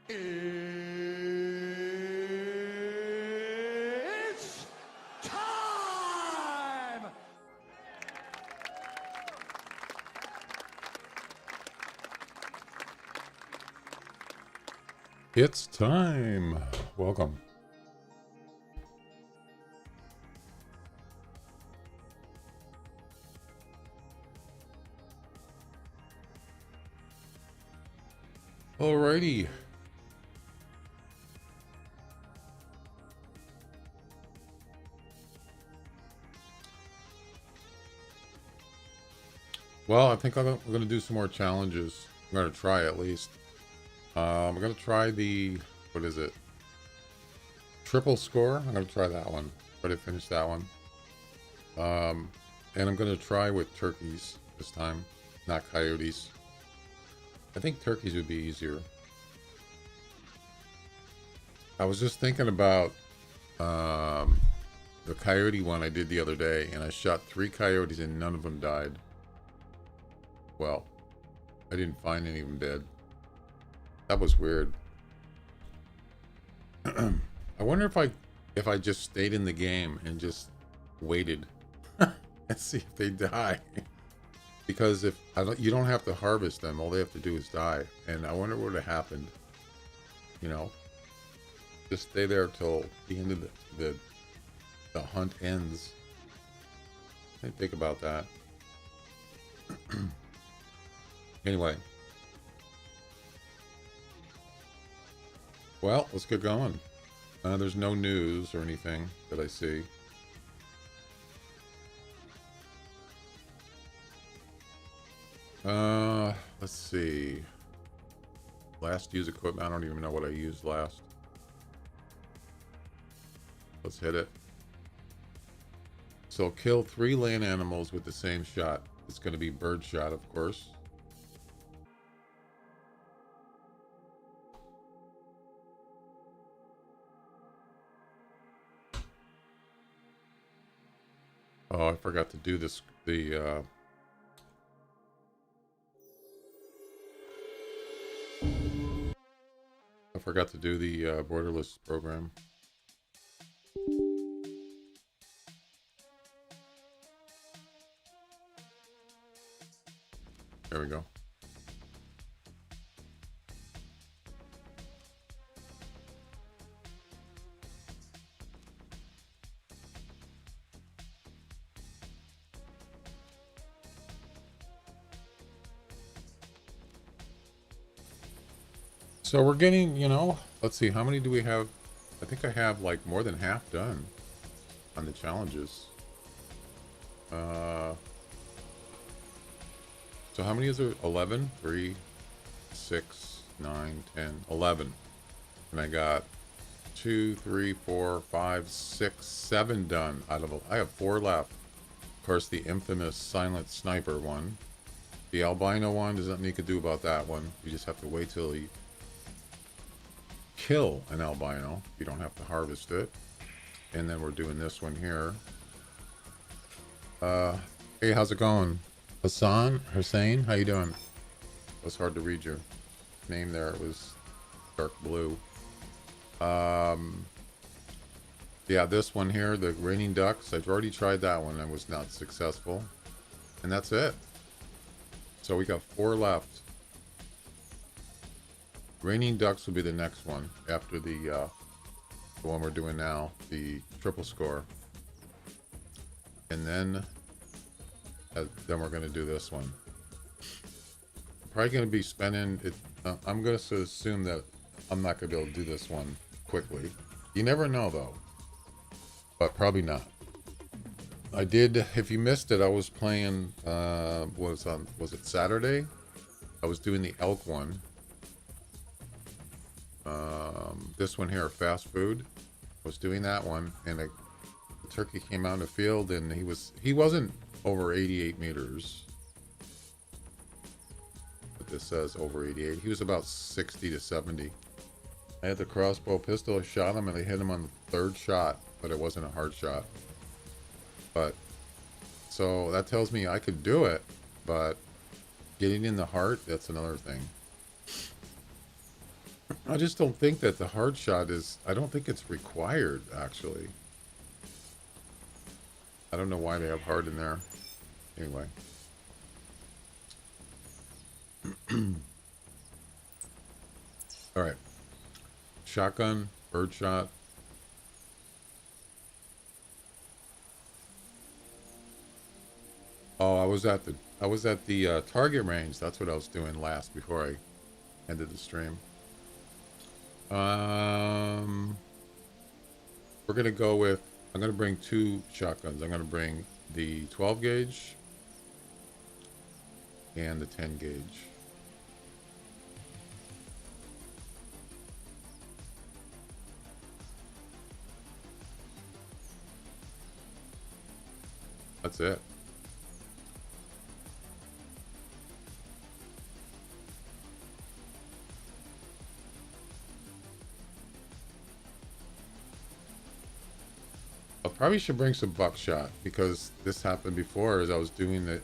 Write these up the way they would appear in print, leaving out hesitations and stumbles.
It's time! It's time. Welcome. Alrighty. Well, I think we're going to do some more challenges. I'm going to try at least. I'm going to try the, what is it? Triple score. I'm going to try that one. Try to finish that one. And I'm going to try with turkeys this time, not coyotes. I think turkeys would be easier. I was just thinking about the coyote one I did the other day, and I shot 3 coyotes and none of them died. Well, I didn't find any of them dead. That was weird. I wonder if I just stayed in the game and just waited and see if they die. Because if you don't have to harvest them, all they have to do is die. And I wonder what would have happened. You know, just stay there till the end of the hunt ends. I think about that. Anyway. Well, let's get going. There's no news or anything that I see. Let's see. Last used equipment. I don't even know what I used last. Let's hit it. So kill 3 land animals with the same shot. It's going to be bird shot, of course. Oh, I forgot to do this. I forgot to do the borderless program. There we go. So we're getting, you know, let's see, how many do we have? I think I have like more than half done on the challenges. So how many is there? 11? 3, 6, 9, 10, 11. And I got 2, 3, 4, 5, 6, 7 done out of, I have 4 left. Of course, the infamous silent sniper one. The albino one, there's nothing you can do about that one. You just have to wait till you kill an albino. You don't have to harvest it. And then we're doing this one here. Hey, how's it going? Hussein, how you doing? It was hard to read your name there. It was dark blue. Yeah, this one here, the raining ducks. I've already tried that one. I was not successful. And that's it. So we got 4 left. Raining ducks will be the next one after the one we're doing now, the triple score. And then we're going to do this one. Probably going to be spending it. I'm going to assume that I'm not going to be able to do this one quickly. You never know though, but probably not. I did. If you missed it, I was playing. Was it Saturday? I was doing the elk one. This one here, fast food. I was doing that one, and the turkey came out in the field, and he wasn't over 88 meters. But this says over 88. He was about 60 to 70. I had the crossbow pistol. I shot him, and I hit him on the 3rd shot, but it wasn't a hard shot. But so that tells me I could do it, but getting in the heart, that's another thing. I just don't think that the hard shot is, I don't think it's required, actually. I don't know why they have hard in there. Anyway. All right. Shotgun, birdshot. Oh, I was at the target range. That's what I was doing last before I ended the stream. We're gonna go with. I'm gonna bring two shotguns. I'm gonna bring the 12 gauge and the 10 gauge. That's it. I probably should bring some buckshot because this happened before. As I was doing the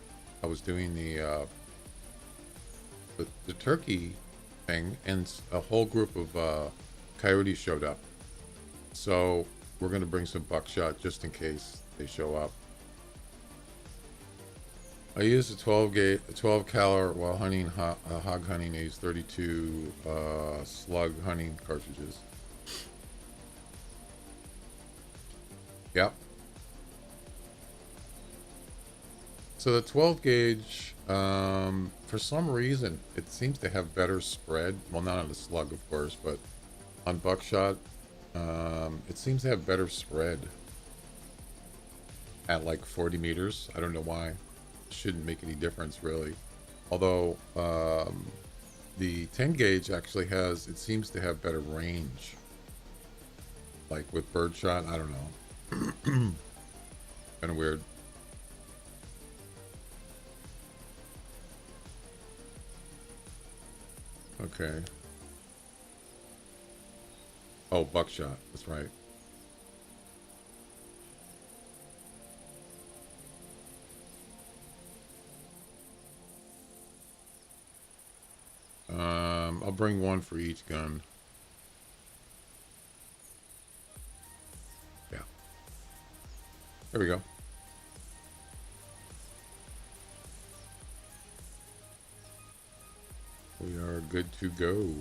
the turkey thing, and a whole group of coyotes showed up. So we're gonna bring some buckshot just in case they show up. I use a 12 caliber while hunting hog hunting. I use 32 slug hunting cartridges. Yep. So the 12 gauge, for some reason, it seems to have better spread. Well, not on the slug, of course, but on buckshot, it seems to have better spread at like 40 meters. I don't know why. It shouldn't make any difference, really. Although the 10 gauge actually has, it seems to have better range. Like with birdshot, I don't know. Kind of weird. Okay. Oh, buckshot. That's right. I'll bring one for each gun. Yeah. There we go. We are good to go.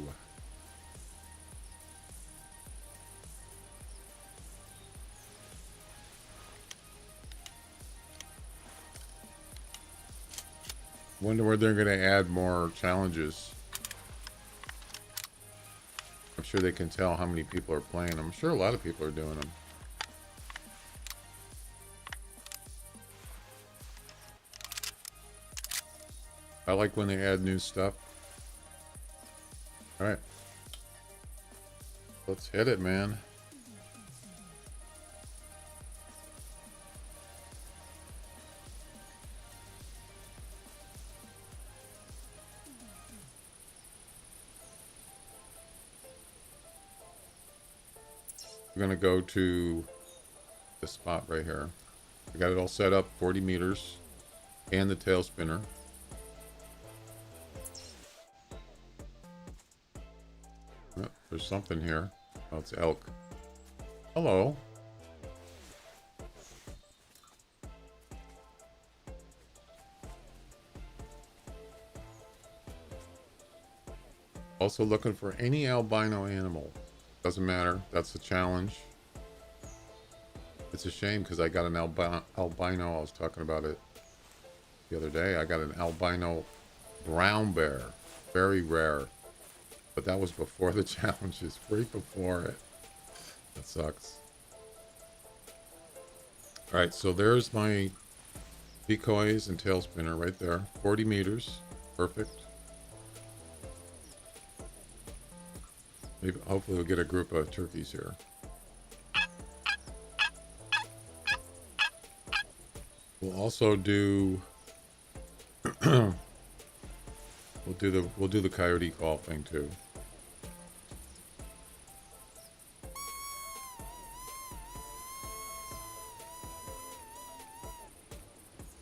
Wonder where they're going to add more challenges. I'm sure they can tell how many people are playing. I'm sure a lot of people are doing them. I like when they add new stuff. All right. Let's hit it, man. We're going to go to the spot right here. I got it all set up, 40 meters, and the tail spinner. Oh, there's something here. Oh, it's elk. Hello. Also looking for any albino animal. Doesn't matter. That's the challenge. It's a shame because I got an albino. I was talking about it the other day. I got an albino brown bear. Very rare. But that was before the challenges. Right before it. That sucks. Alright, so there's my decoys and tail spinner right there. 40 meters. Perfect. Maybe, hopefully we'll get a group of turkeys here. We'll also do we'll do the coyote call thing too.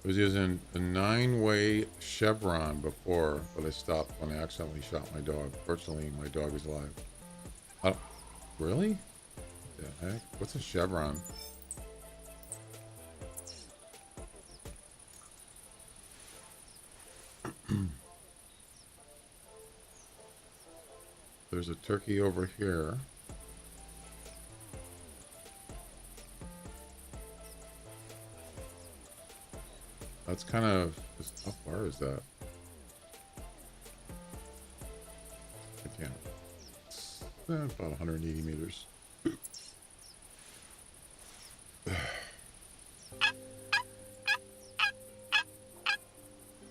I was using a 9-way chevron before, but I stopped when I accidentally shot my dog. Fortunately, my dog is alive. Oh, really? The heck? What's a chevron? There's a turkey over here. That's kind of... How far is that? I can't. It's about 180 meters.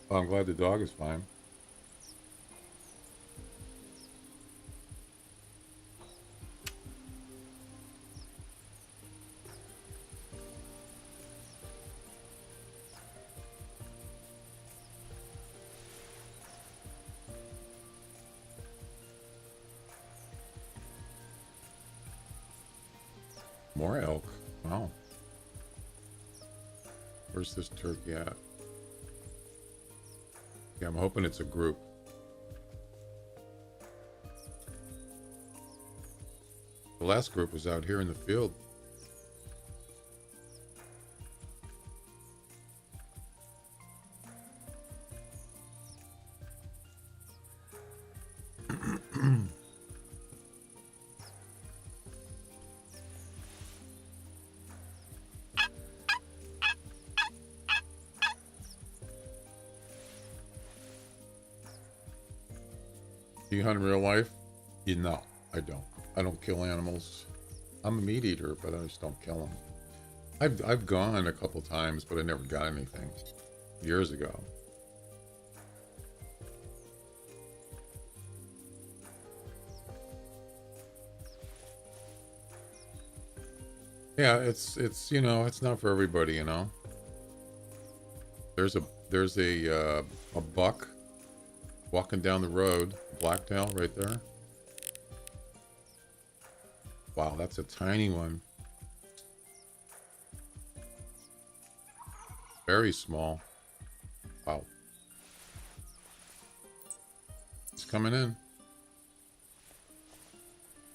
Oh, I'm glad the dog is fine. More elk. Wow. Where's this turkey at? Yeah, I'm hoping it's a group. The last group was out here in the field. Do you hunt in real life? No, I don't. I don't kill animals. I'm a meat eater, but I just don't kill them. I've gone a couple times, but I never got anything. Years ago. Yeah, it's you know, it's not for everybody, you know. There's a buck walking down the road, blacktail right there. Wow, that's a tiny one. Very small. Wow. It's coming in.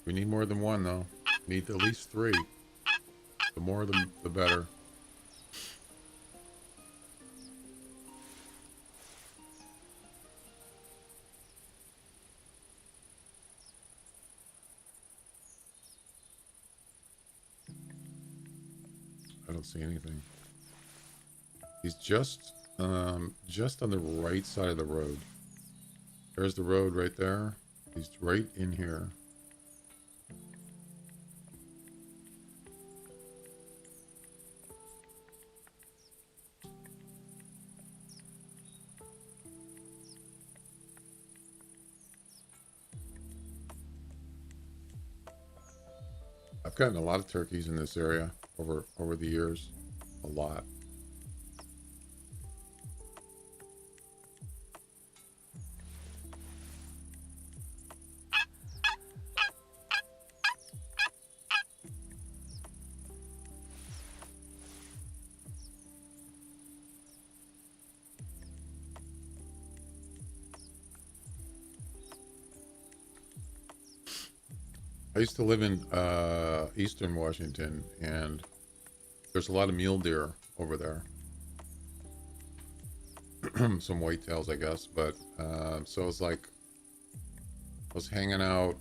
We need more than one, though. We need at least 3. The more, the better. I don't see anything. He's just on the right side of the road. There's the road right there. He's right in here. I've gotten a lot of turkeys in this area over the years. A lot. I used to live in eastern Washington, and there's a lot of mule deer over there. Some whitetails, I guess. But so it's like I was hanging out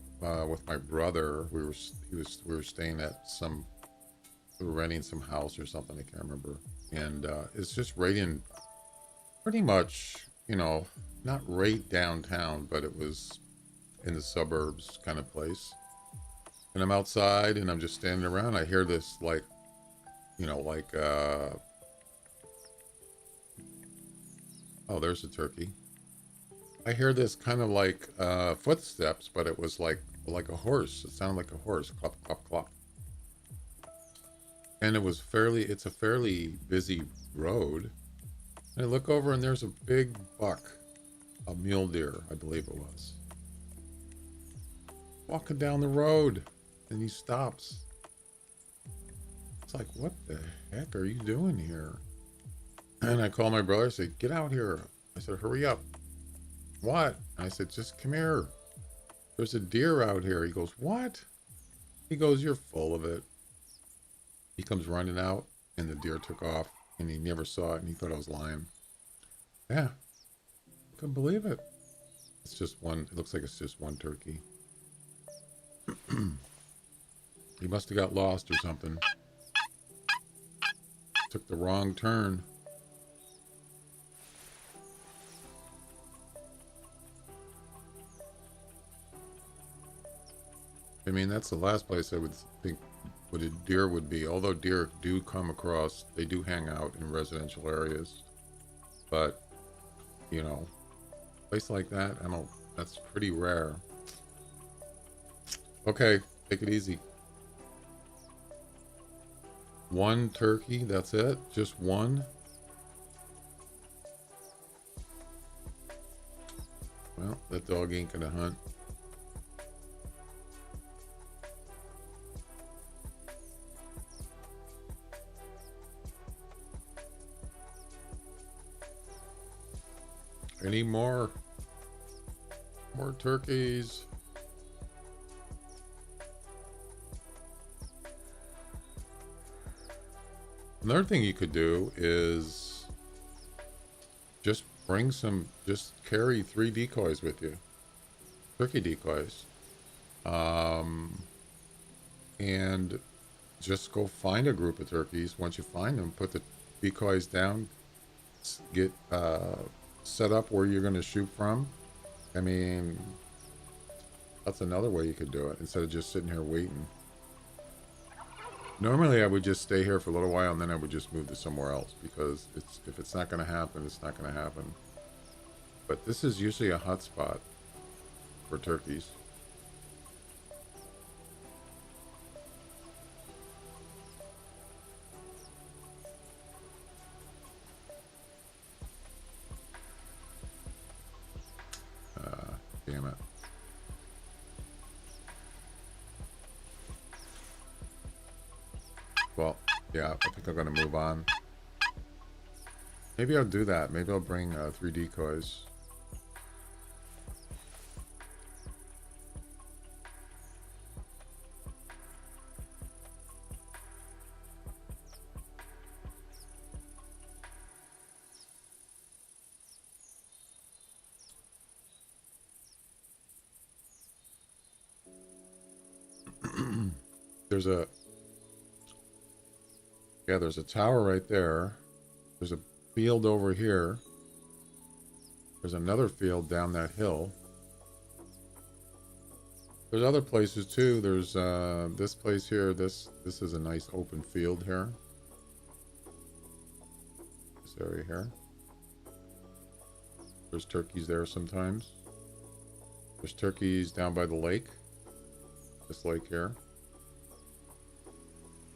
with my brother. We were staying at we were renting some house or something. I can't remember. And it's just right in, pretty much, you know, not right downtown, but it was in the suburbs kind of place. And I'm outside and I'm just standing around. I hear this, like, you know, like, oh, there's a turkey. I hear this kind of like footsteps, but it was like a horse. It sounded like a horse. Clop, clop, clop. And it's a fairly busy road. And I look over and there's a big buck, a mule deer, I believe it was, walking down the road. And he stops. It's like, what the heck are you doing here? And I call my brother. I say, get out here. I said, hurry up. What? I said, just come here. there's a deer out here. He goes, what? He goes, you're full of it. He comes running out, and the deer took off, and he never saw it, and he thought I was lying. Yeah, couldn't believe it. It's just one. It looks like it's just one turkey. He must have got lost or something. Took the wrong turn. I mean, that's the last place I would think what a deer would be. Although deer do come across, they do hang out in residential areas. But, you know, a place like that, that's pretty rare. Okay, take it easy. One turkey, that's it? Just one? Well, that dog ain't gonna hunt. Any more? More turkeys. Another thing you could do is just just carry 3 decoys with you. Turkey decoys. And just go find a group of turkeys. Once you find them, put the decoys down, get set up where you're going to shoot from. I mean, that's another way you could do it instead of just sitting here waiting. Normally I would just stay here for a little while and then I would just move to somewhere else because if it's not going to happen, it's not going to happen. But this is usually a hot spot for turkeys. Damn it. Well, yeah, I think I'm going to move on. Maybe I'll do that. Maybe I'll bring 3 decoys. There's a tower right there. There's a field over here. There's another field down that hill. There's other places too. There's this place here. This is a nice open field here. This area here. There's turkeys there sometimes. There's turkeys down by the lake. This lake here.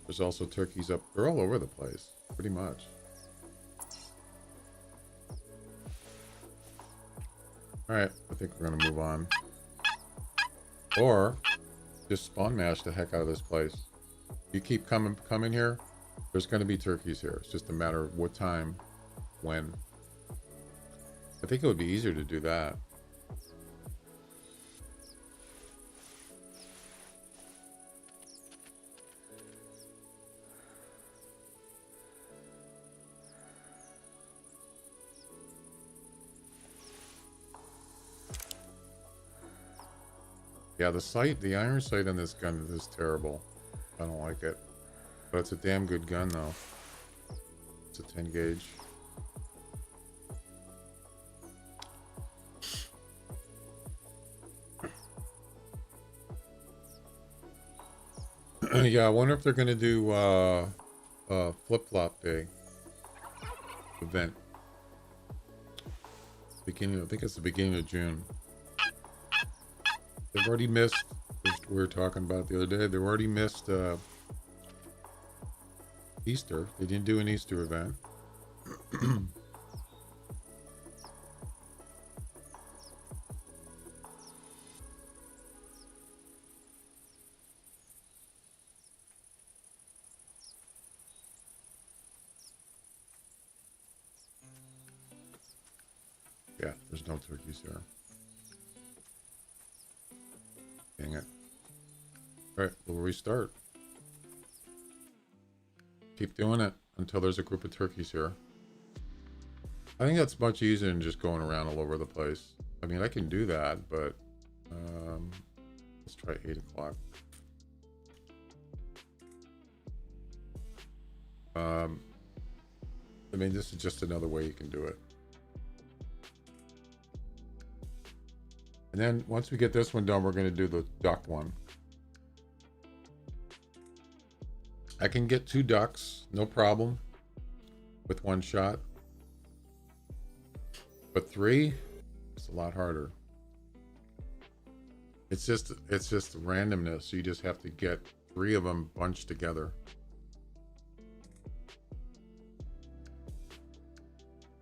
There's also turkeys up. They're all over the place, pretty much. Alright, I think we're going to move on. Or, just spawn mash the heck out of this place. You keep coming here, there's going to be turkeys here. It's just a matter of what time, when. I think it would be easier to do that. Yeah, the iron sight on this gun is terrible. I don't like it. But it's a damn good gun, though. It's a 10 gauge. Yeah, I wonder if they're going to do flip-flop day event. I think it's the beginning of June. They've already missed, we were talking about the other day, they've already missed Easter. They didn't do an Easter event. Yeah, there's no turkeys there. All right, we'll restart. Keep doing it until there's a group of turkeys here. I think that's much easier than just going around all over the place. I mean, I can do that, but let's try 8 o'clock. I mean, this is just another way you can do it. And then once we get this one done, we're going to do the duck one. I can get 2 ducks, no problem, with one shot. But 3, it's a lot harder. It's just randomness. You just have to get 3 of them bunched together.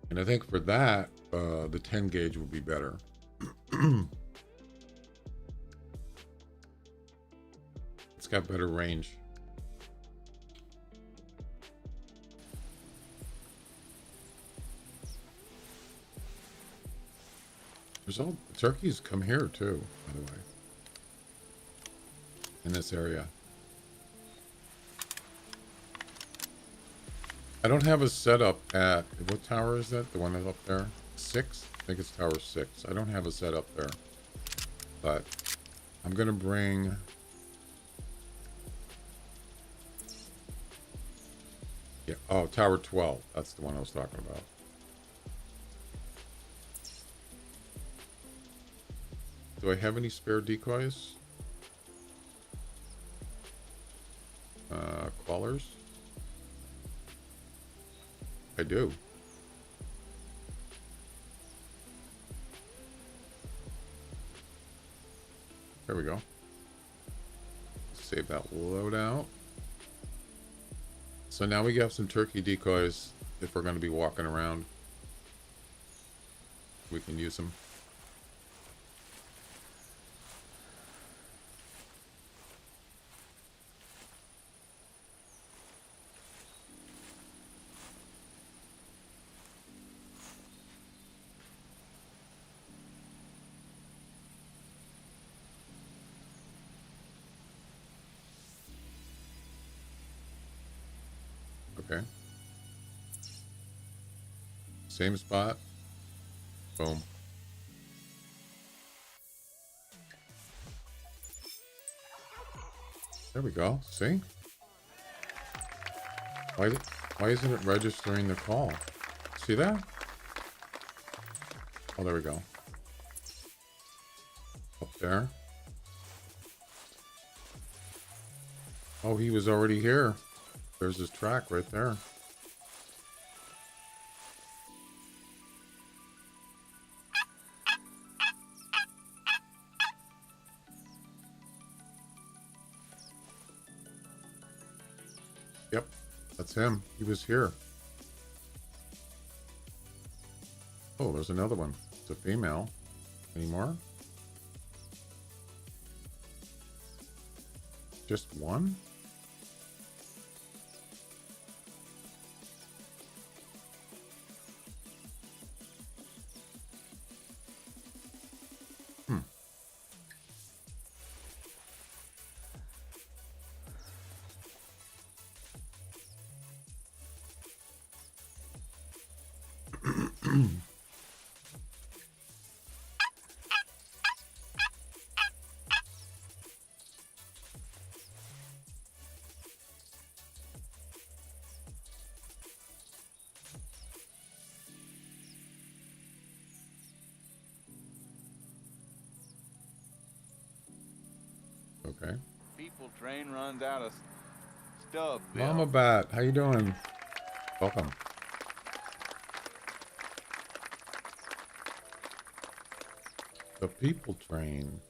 And I think for that, the 10 gauge will be better. It's got better range. There's all turkeys come here too, by the way. In this area. I don't have a setup at, what tower is that? The one that's up there? 6? I think it's tower 6. I don't have a setup there. But I'm gonna bring tower 12. That's the one I was talking about. Do I have any spare decoys? Callers? I do. There we go. Save that loadout. So now we got some turkey decoys. If we're going to be walking around, we can use them. Okay. Same spot. Boom. There we go. See? Why isn't it registering the call? See that? Oh, there we go. Up there. Oh, he was already here. There's his track right there. Yep, that's him. He was here. Oh, there's another one. It's a female. Any more? Just one? Okay. People train runs out of stuff. Mama Bat, how you doing? Welcome. The people train.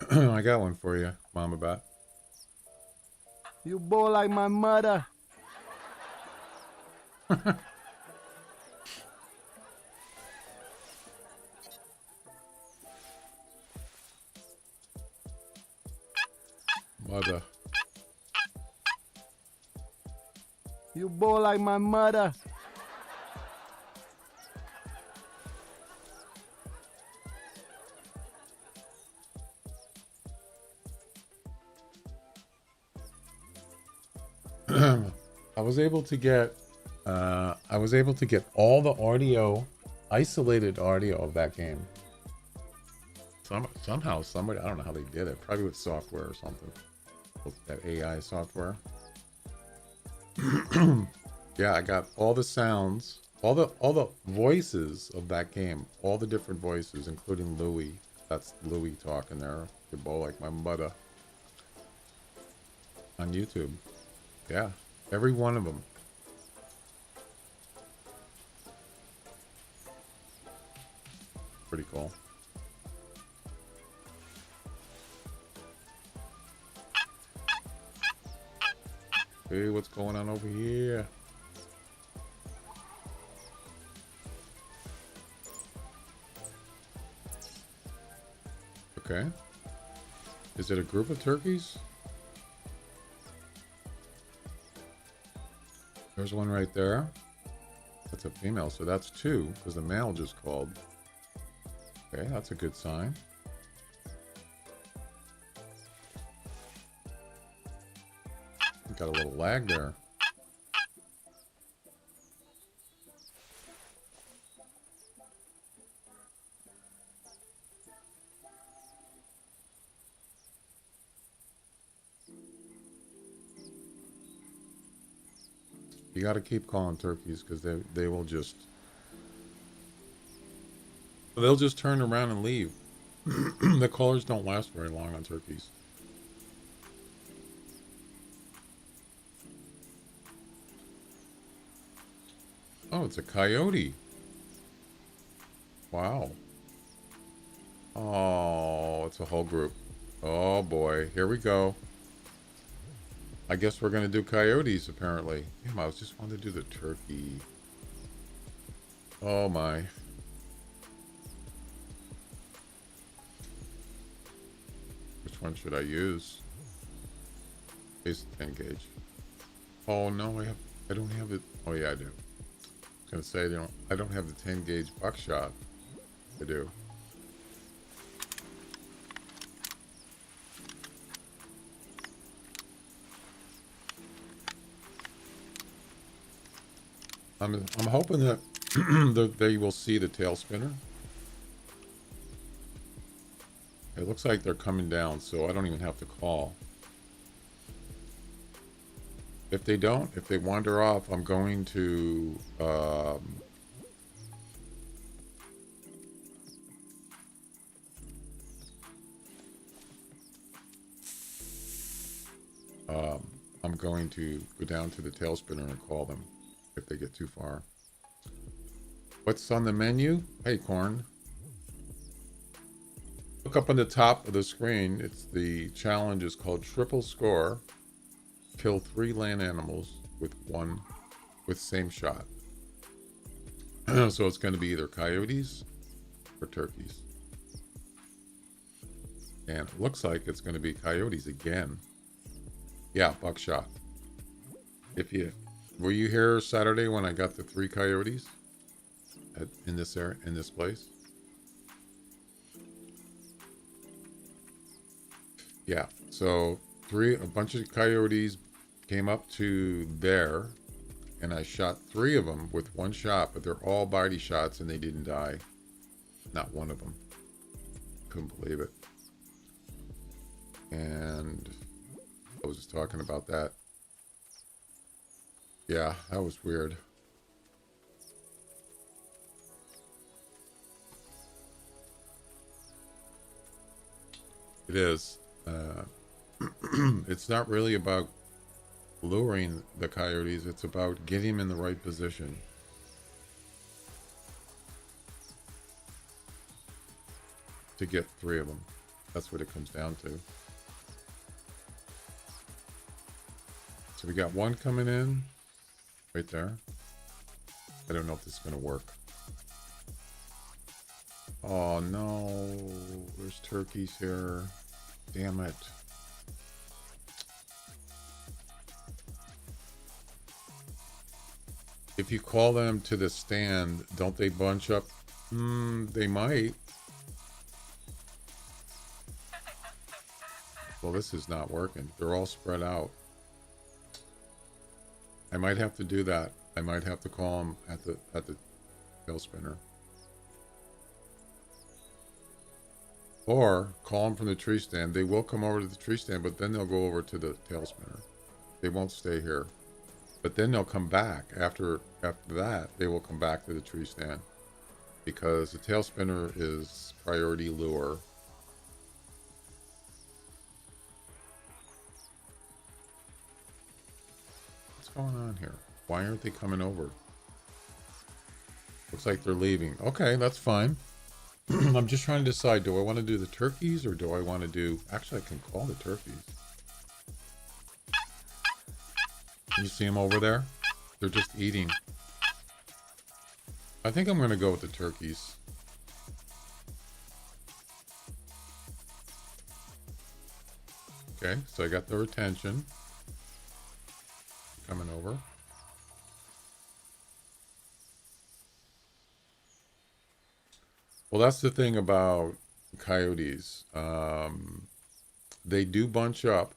I got one for you, Mama Bat. You boy like my mother. Mother. You boy like my mother. I was able to get all the audio, isolated audio of that game. Somehow somebody, I don't know how they did it, probably with software or something, with that AI software. Yeah, I got all the sounds, all the voices of that game, all the different voices, including Louis. That's Louis talking there. You bow like my mother. On YouTube. Yeah, every one of them. Pretty cool. Hey, what's going on over here? Okay. Is it a group of turkeys? There's one right there. That's a female, so that's two, because the male just called. Okay, that's a good sign. Got a little lag there. You got to keep calling turkeys because they will just they'll just turn around and leave. The callers don't last very long on turkeys. Oh, it's a coyote. Wow. Oh, it's a whole group. Oh boy, here we go. I guess we're gonna do coyotes apparently. Damn, I was just wanting to do the turkey. Oh my. Which one should I use? Base 10 gauge. Oh no, I don't have it. Oh yeah, I do. I was gonna say I don't have the 10 gauge buckshot. I do. I'm hoping that they will see the tail spinner. It looks like they're coming down, so I don't even have to call. If they don't, if they wander off, I'm going to I'm going to go down to the tail spinner and call them if they get too far. What's on the menu? Hey, Corn. Look up on the top of the screen. It's the challenge is called Triple Score. Kill 3 land animals with same shot. So it's going to be either coyotes or turkeys. And it looks like it's going to be coyotes again. Yeah, buckshot. Were you here Saturday when I got the 3 coyotes in this area, in this place? Yeah. So a bunch of coyotes came up to there, and I shot 3 of them with 1 shot, but they're all body shots, and they didn't die. Not one of them. Couldn't believe it. And I was just talking about that. Yeah, that was weird. It is. It's not really about luring the coyotes. It's about getting them in the right position. To get 3 of them. That's what it comes down to. So we got 1 coming in. Right there. I don't know if this is going to work. Oh no. There's turkeys here. Damn it. If you call them to the stand, don't they bunch up? They might. Well, this is not working. They're all spread out. I might have to do that. I might have to call them at the tail spinner. Or call them from the tree stand. They will come over to the tree stand, but then they'll go over to the tail spinner. They won't stay here. But then they'll come back. After that, they will come back to the tree stand. Because the tail spinner is priority lure. What's going on here? Why aren't they coming over? Looks like they're leaving. Okay, that's fine. I'm just trying to decide, do I want to do the turkeys or do I want to do... Actually, I can call the turkeys. Can you see them over there? They're just eating. I think I'm going to go with the turkeys. Okay, so I got their attention. Coming over. Well, that's the thing about coyotes. They do bunch up.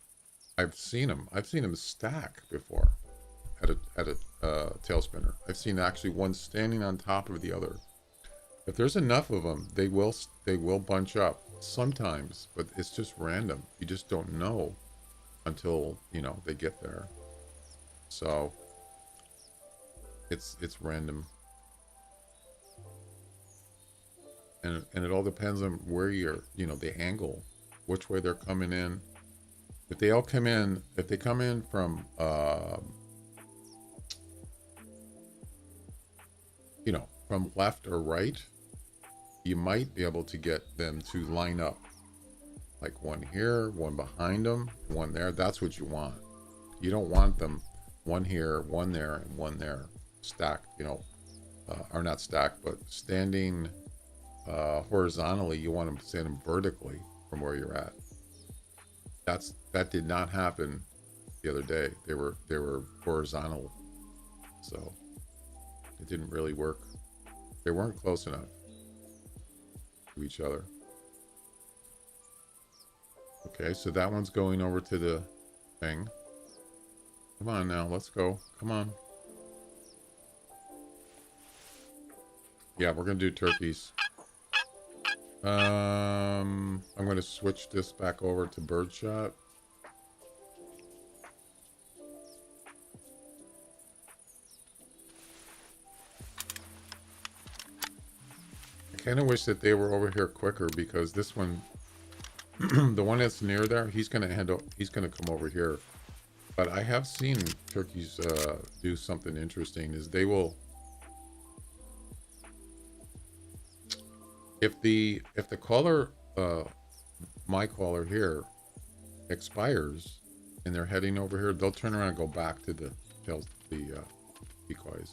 I've seen them. I've seen them stack before at a tail spinner. I've seen actually one standing on top of the other. If there's enough of them, they will bunch up sometimes, but it's just random. You just don't know until, you know, they get there. So it's random. And it all depends on where you're, you know, the angle, which way they're coming in. If they all come in, if they come in from, you know, from left or right, you might be able to get them to line up. Like one here, one behind them, one there. That's what you want. You don't want them one here, one there, and one there. Stacked, you know, or not stacked, but standing horizontally. You want them to stand them vertically from where you're at. That did not happen the other day. They were horizontal, so it didn't really work. They weren't close enough to each other. Okay, so that one's going over to the thing. Come on now, let's go. Come on. Yeah, we're gonna do turkeys. I'm gonna switch this back over to birdshot. I kind of wish that they were over here quicker, because this one, the one that's near there, he's gonna come over here. But I have seen turkeys do something interesting. Is they will, if the caller, my caller here, expires and they're heading over here, they'll turn around and go back to the decoys.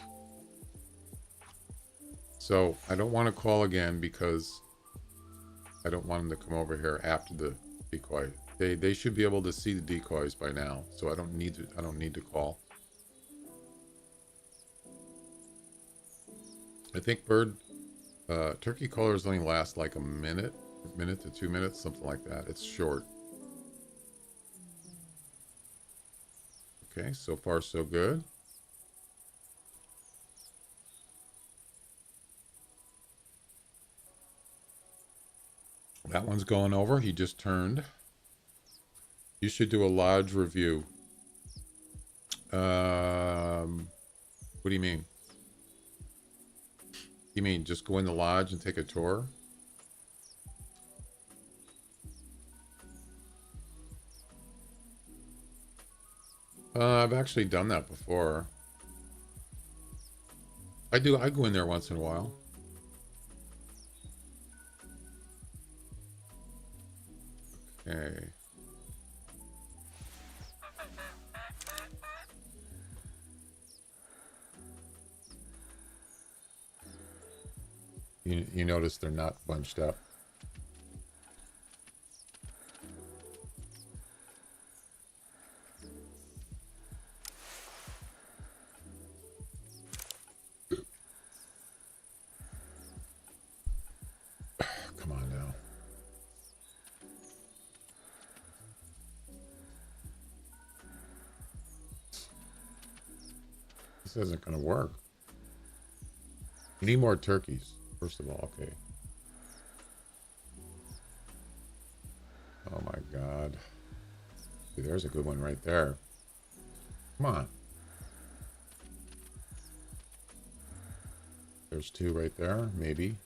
So I don't want to call again, because I don't want them to come over here after the decoy. They should be able to see the decoys by now, so I don't need to call. I think turkey callers only last like a minute to 2 minutes, something like that. It's short. Okay, so far so good. That one's going over. He just turned. You should do a lodge review. What do you mean? You mean just go in the lodge and take a tour? I've actually done that before. I go in there once in a while. Okay. You notice they're not bunched up. Come on now. This isn't going to work. We need more turkeys, first of all. Okay. Oh my God. See, there's a good one right there. Come on. There's two right there, maybe.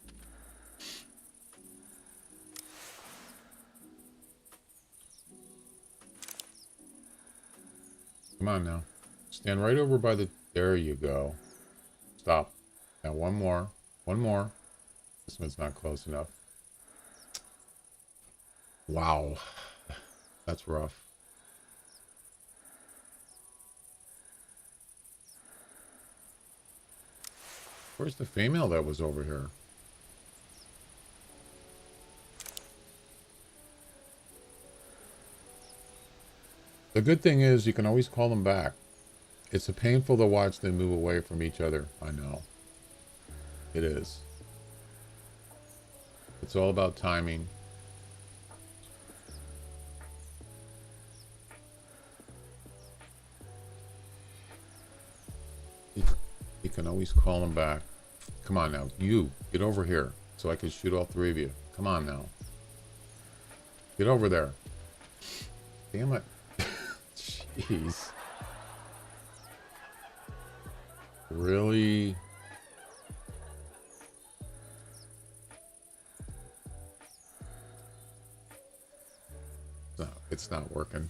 Come on now. Stand right over by the... There you go. Stop. Now one more. One more. This one's not close enough. Wow. That's rough. Where's the female that was over here? The good thing is you can always call them back. It's painful to watch them move away from each other. I know. It is. It's all about timing. You can always call them back. Come on now. You, get over here so I can shoot all three of you. Come on now. Get over there. Damn it. Jeez. Really? No, it's not working.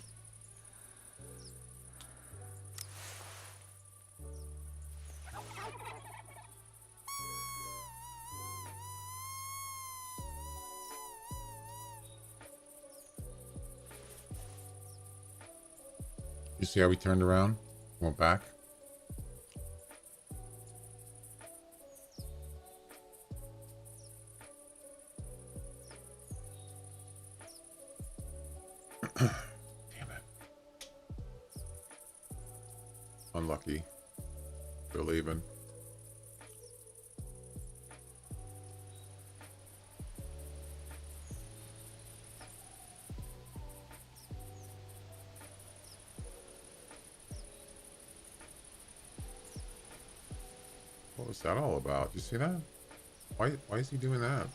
You see how we turned around? Went back? Damn it. Unlucky. They're leaving. What was that all about? You see that? Why is he doing that?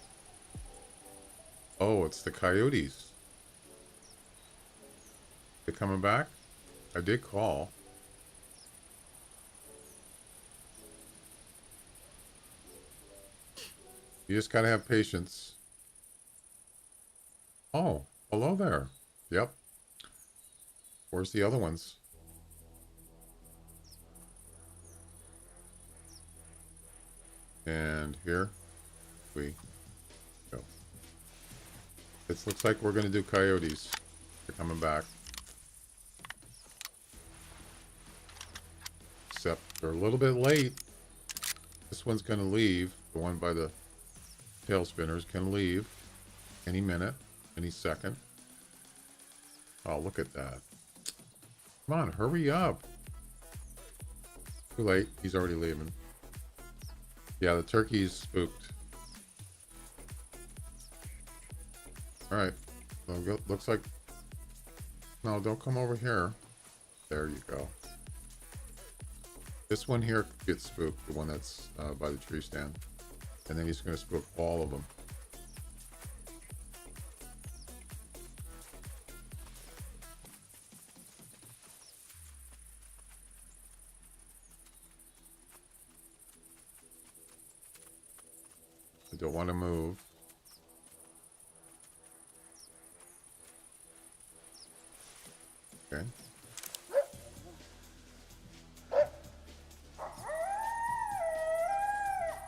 Oh, it's the coyotes. They coming back? I did call. You just gotta have patience. Oh, hello there. Yep. Where's the other ones? And here we go. It looks like we're going to do coyotes. They're coming back. Except they're a little bit late. This one's going to leave. The one by the tail spinners can leave any minute, any second. Oh, look at that. Come on, hurry up. Too late. He's already leaving. Yeah, the turkey's spooked. Alright. So looks like... No, don't come over here. There you go. This one here gets spooked. The one that's by the tree stand. And then he's going to spook all of them. I don't want to move. Okay.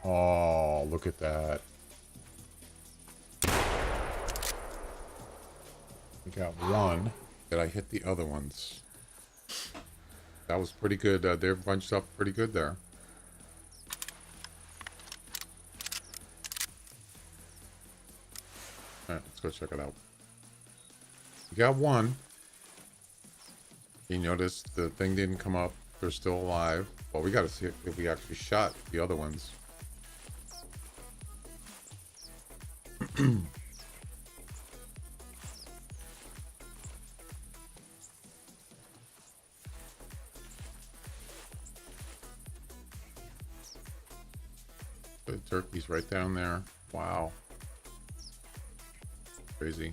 Oh, look at that. We got one. Did I hit the other ones? That was pretty good. They're bunched up pretty good there. Alright, let's go check it out. We got one. You notice the thing didn't come up. They're still alive. Well, we gotta see if we actually shot the other ones. The turkey's right down there. Wow. Crazy.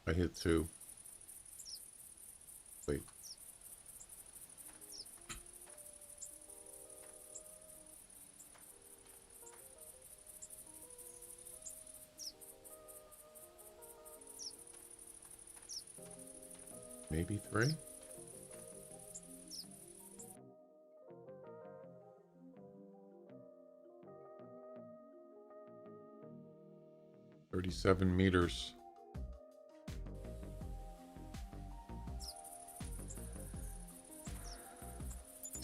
I hit 2. Wait. Maybe 3? $37 meters.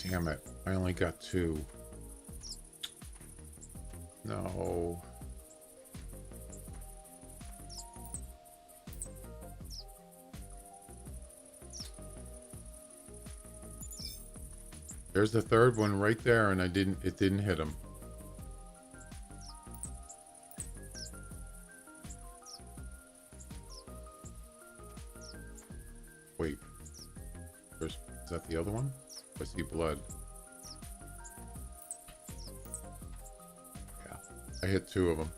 Damn it. I only got 2. No. There's the third one right there, and it didn't hit him. Wait. Is that the other one? I see blood. Yeah. I hit 2 of them.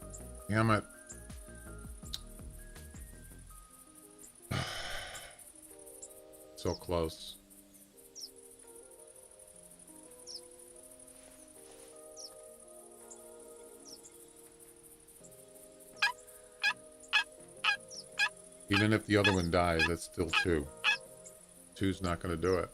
Damn it. So close. Even if the other one dies, that's still 2. 2's not going to do it.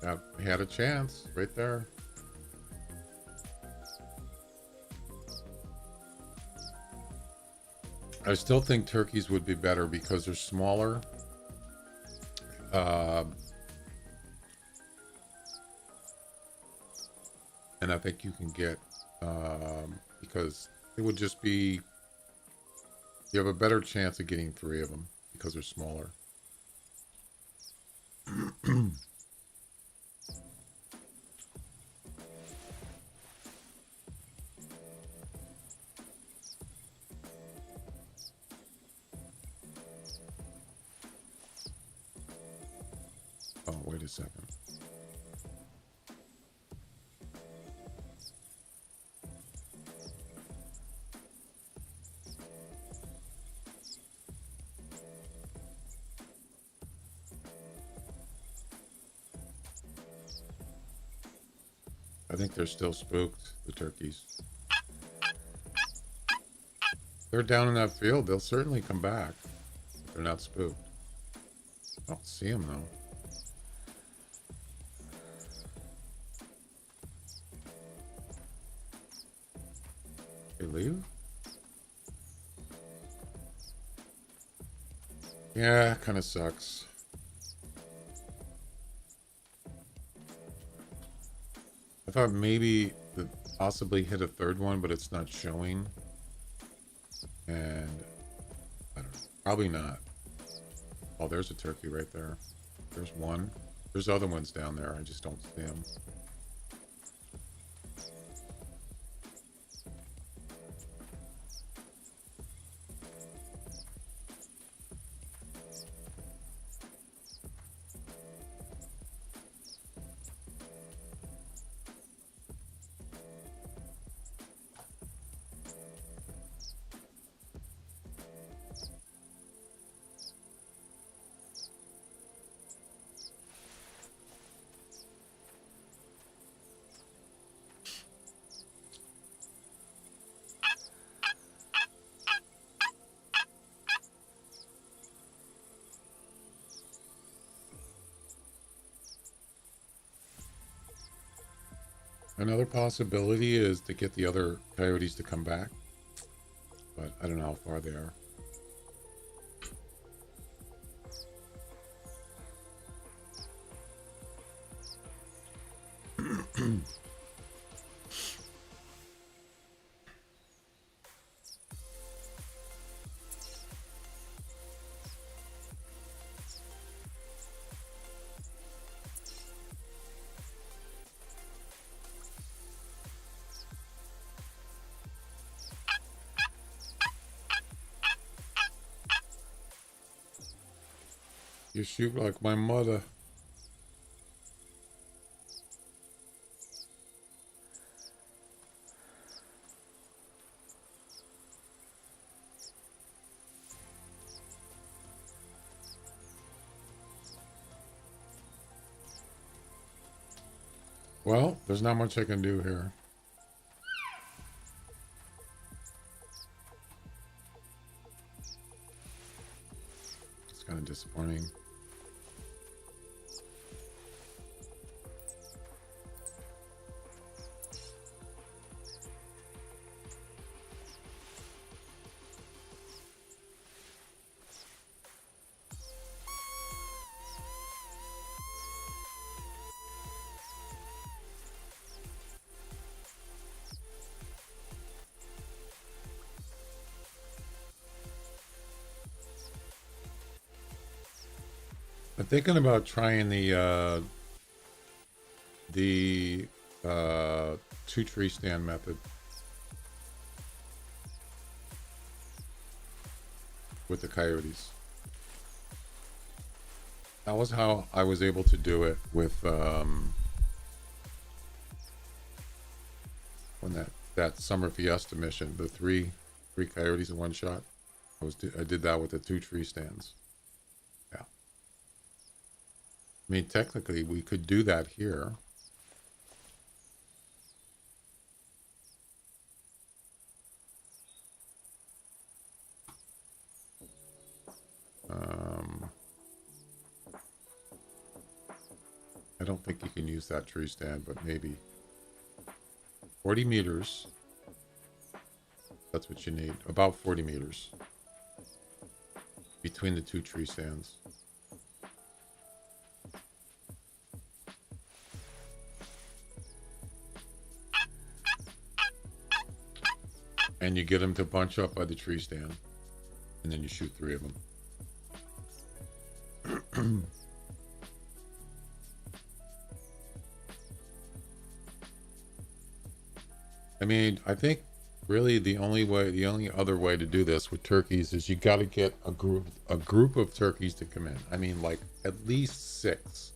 Yeah, he had a chance right there. I still think turkeys would be better because they're smaller. And I think you can get, because it would just be, you have a better chance of getting 3 of them because they're smaller. Oh, wait a second. I think they're still spooked, the turkeys. They're down in that field. They'll certainly come back if they're not spooked. I don't see them, though. They leave? Yeah, kind of sucks. I thought maybe that possibly hit a third one, but it's not showing. And I don't know. Probably not. Oh, there's a turkey right there. There's one. There's other ones down there. I just don't see them. Another possibility is to get the other coyotes to come back, but I don't know how far they are. to shoot like my mother. Well, there's not much I can do here. It's kind of disappointing. I'm thinking about trying the 2-tree stand method with the coyotes. That was how I was able to do it with when that summer fiesta mission, the three coyotes in one shot. I did that with the 2-tree stands. Yeah. I mean, technically, we could do that here. I don't think you can use that tree stand, but maybe 40 meters. That's what you need. About 40 meters between the 2 tree stands. And you get them to bunch up by the tree stand, and then you shoot 3 of them. I mean, I think really the only other way to do this with turkeys is you got to get a group of turkeys to come in. I mean, like at least 6,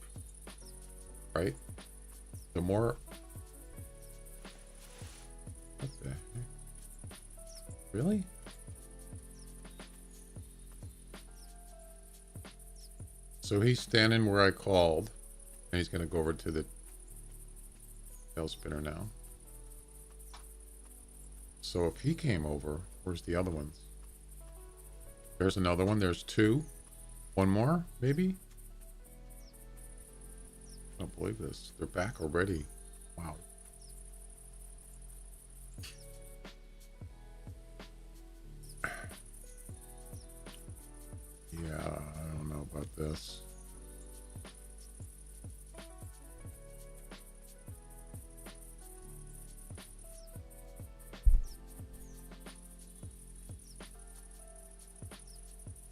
right? The more. What the heck? Really? So he's standing where I called, and he's going to go over to the tail spinner now. So if he came over, where's the other ones? There's another one. There's 2. One more, maybe? I don't believe this. They're back already. Wow. Yeah, I don't know about this.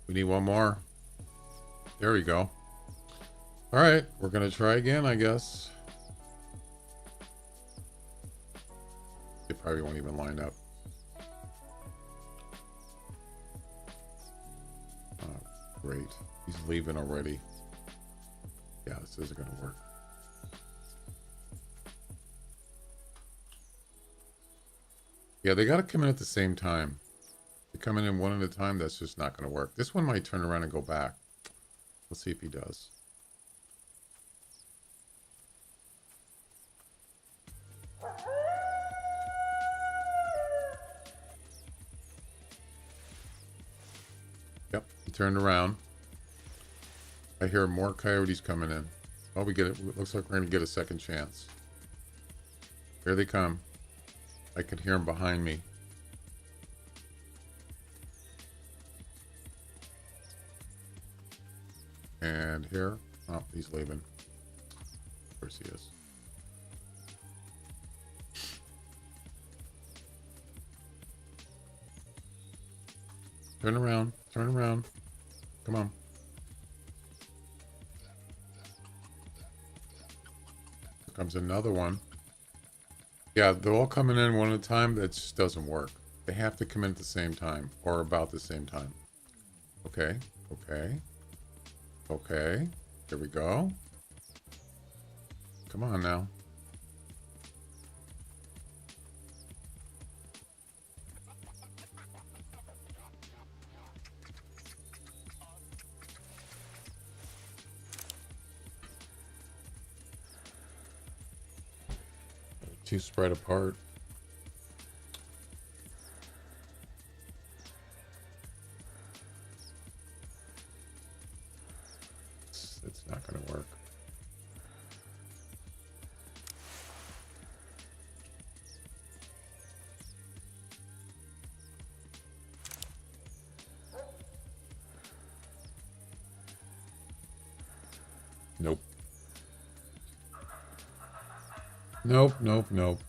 We need one more. There we go. All right, we're going to try again, I guess. They probably won't even line up. Oh, great. He's leaving already. Yeah, this isn't going to work. Yeah, they got to come in at the same time. They're coming in one at a time. That's just not going to work. This one might turn around and go back. Let's see if he does. Yep, he turned around. I hear more coyotes coming in. Oh, we get it. Looks like we're going to get a second chance. Here they come. I can hear them behind me. And here. Oh, he's leaving. Of course he is. Turn around. Turn around. Come on. Here comes another one. Yeah, they're all coming in one at a time. That just doesn't work. They have to come in at the same time or about the same time. Okay. Okay. Okay. Here we go. Come on now. Too spread apart. It's not going to work. Nope. Nope, nope, nope.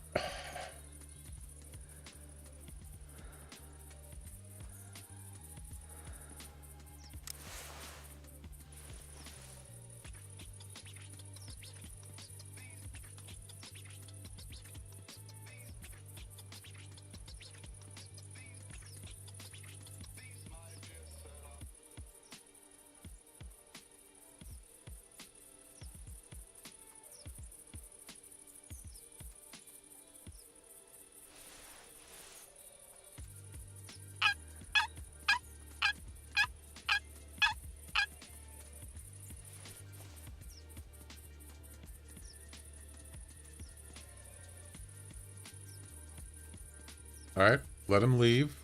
All right, let him leave.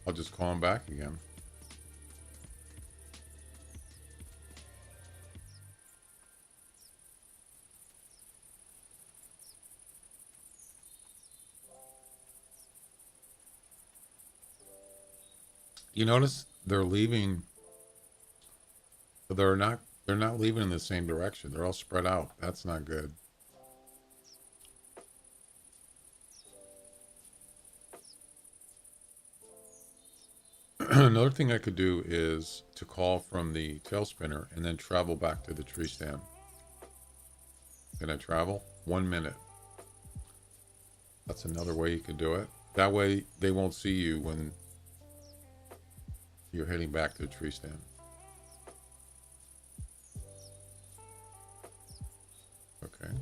I'll just call him back again. You notice they're leaving, but they're not leaving in the same direction. They're all spread out. That's not good. Another thing I could do is to call from the tail spinner and then travel back to the tree stand. Can I travel? 1 minute. That's another way you can do it. That way they won't see you when you're heading back to the tree stand. Okay.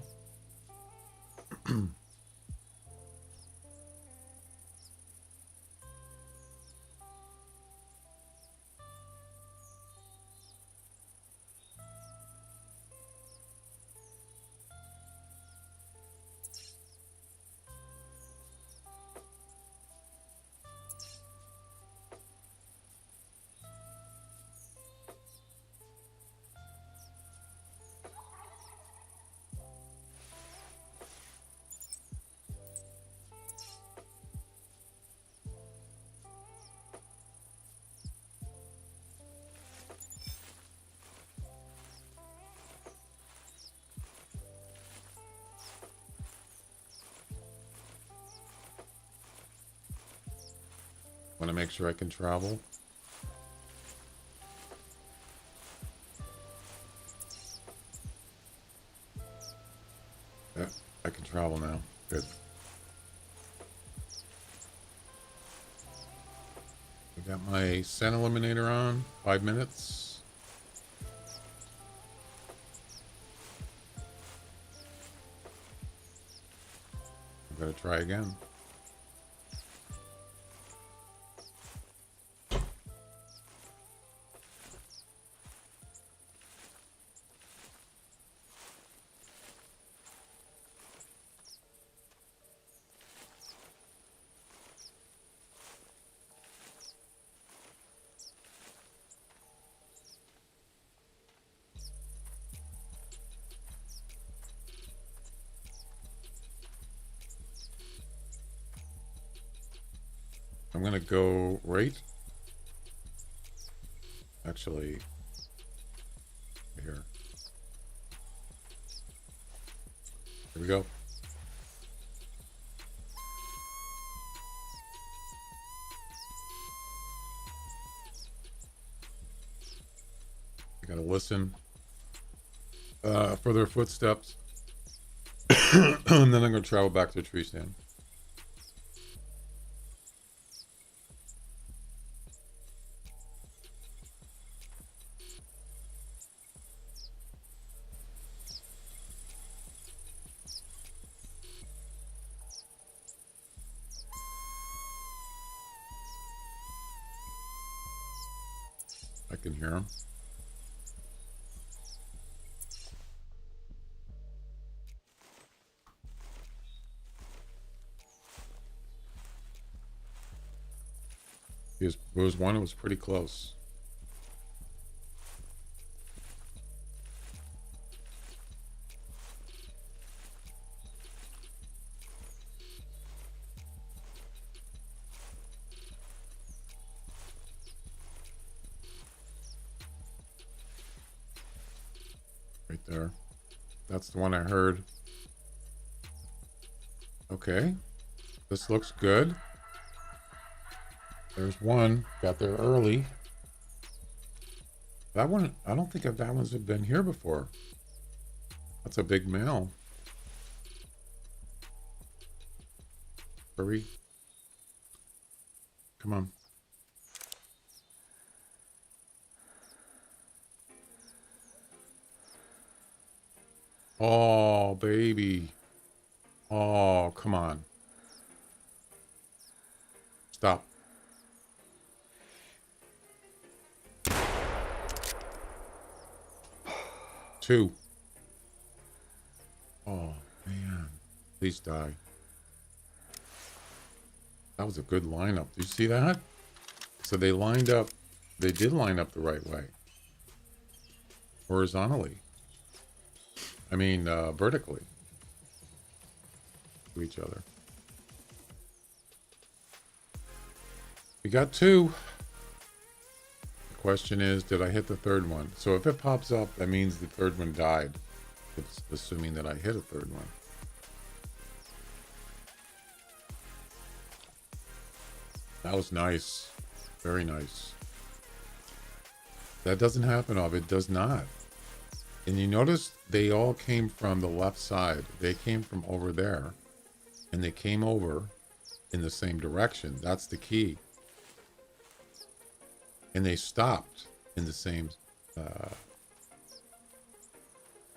Want to make sure I can travel. Yeah, I can travel now. Good. I got my scent eliminator on. 5 minutes. I'm gonna try again. I'm gonna go right. Actually, here. Here we go. I gotta listen for their footsteps, and then I'm gonna travel back to the tree stand. I can hear him. There was one that was pretty close. Right there. That's the one I heard. Okay. This looks good. There's one. Got there early. That one, I don't think that one's been here before. That's a big male. Hurry. Come on. Oh, baby. Oh, come on. Stop. Two. Oh, man. Please die. That was a good lineup. Do you see that? So they lined up. They did line up the right way. Horizontally. I mean, vertically. To each other. We got two. The question is, did I hit the third one? So if it pops up, that means the third one died. It's assuming that I hit a third one. That was nice. Very nice. That doesn't happen often. It does not. And you notice they all came from the left side. They came from over there. And they came over in the same direction. That's the key. And they stopped in the same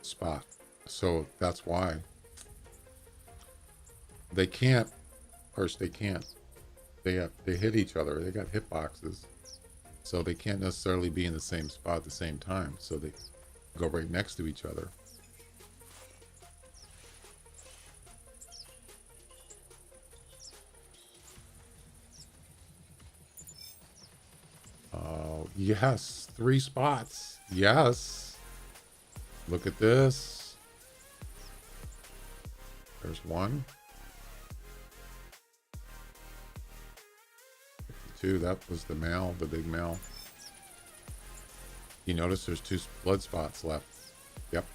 spot. So that's why. They can't. Of course, they can't. They hit each other. They got hitboxes. So they can't necessarily be in the same spot at the same time. So they go right next to each other. Oh, yes. 3 spots. Yes. Look at this. There's one. 52. That was the male, the big male. You notice there's 2 blood spots left. Yep.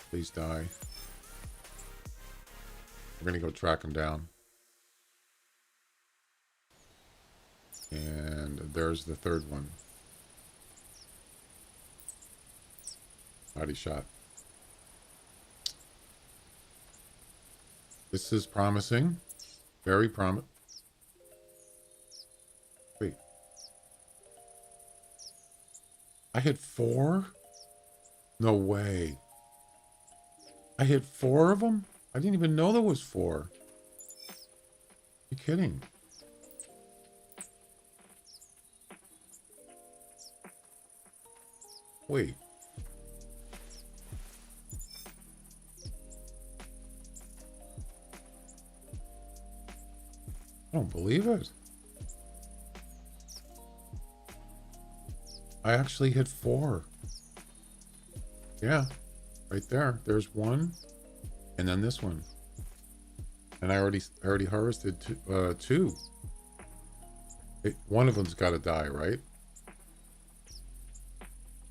Please die. We're going to go track him down. And there's the third one. Body shot. This is promising. Very promising. Wait. I hit 4? No way. I hit 4 of them? I didn't even know there was 4. You kidding? Wait. I don't believe it. I actually hit 4. Yeah, right there. There's one, and then this one. And I already harvested 2. One of them's got to die, right?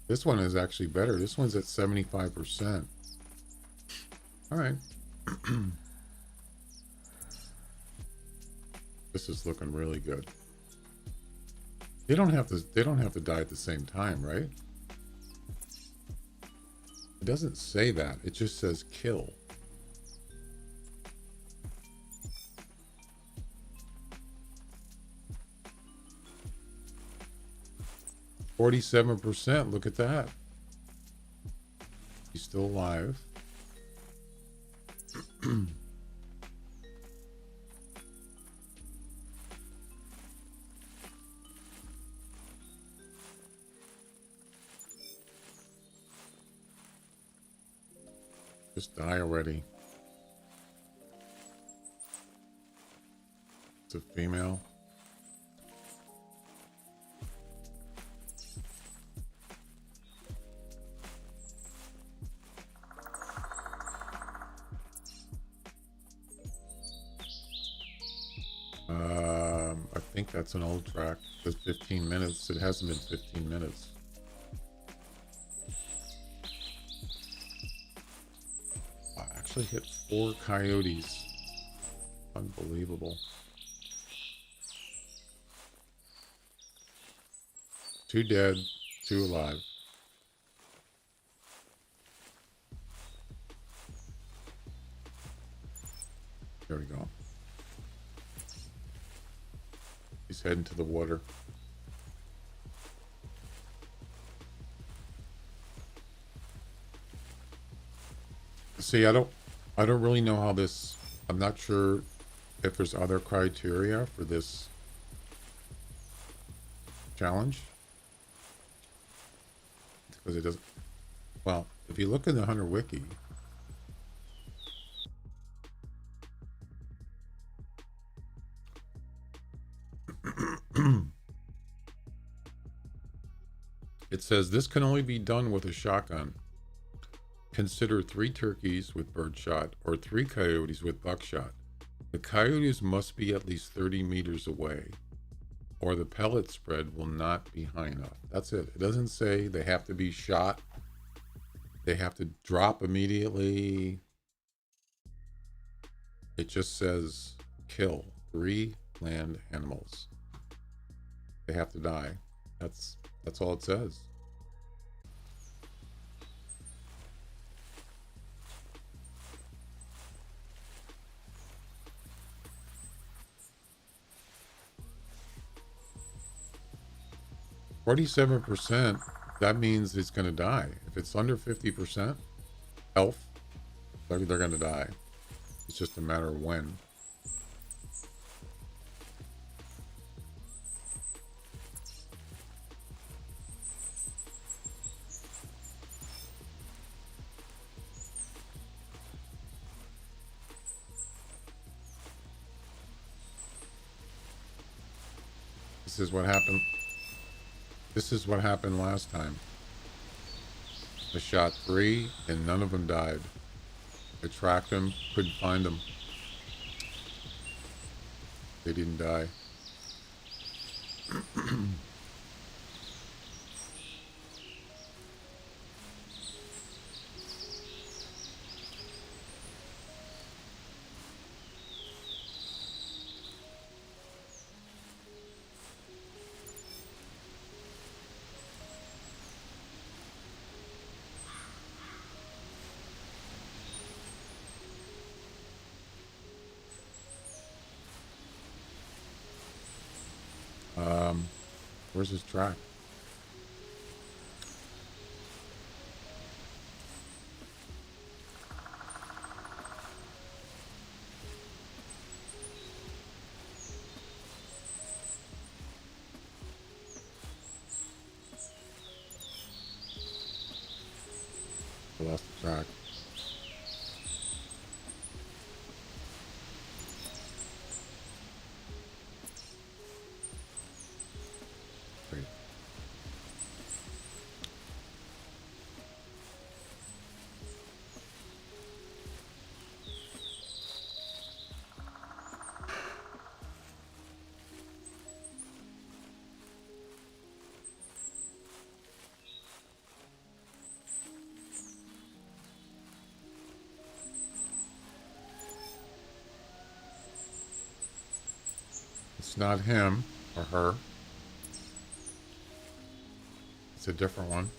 This one is actually better. This one's at 75%. All right. This is looking really good. They don't have to die at the same time, right? It doesn't say that. It just says kill. %. Look at that. He's still alive. Just die already. It's a female. I think that's an old track. It says 15 minutes. It hasn't been 15 minutes. I actually hit 4 coyotes. Unbelievable. 2 dead, 2 alive. There we go. He's heading to the water. See, I don't really know how this, I'm not sure if there's other criteria for this challenge. Because it doesn't, well, if you look in the Hunter Wiki, it says this can only be done with a shotgun. Consider 3 turkeys with birdshot or 3 coyotes with buckshot. The coyotes must be at least 30 meters away, or the pellet spread will not be high enough. That's it. It doesn't say they have to be shot. They have to drop immediately. It just says kill 3 land animals. They have to die. That's all it says. %, that means it's going to die. If it's under 50% health, they're going to die. It's just a matter of when. This is what happened. This is what happened last time. I shot 3 and none of them died. I tracked them, couldn't find them. They didn't die. Where's his track? I lost the track. Wait. It's not him or her. It's a different one.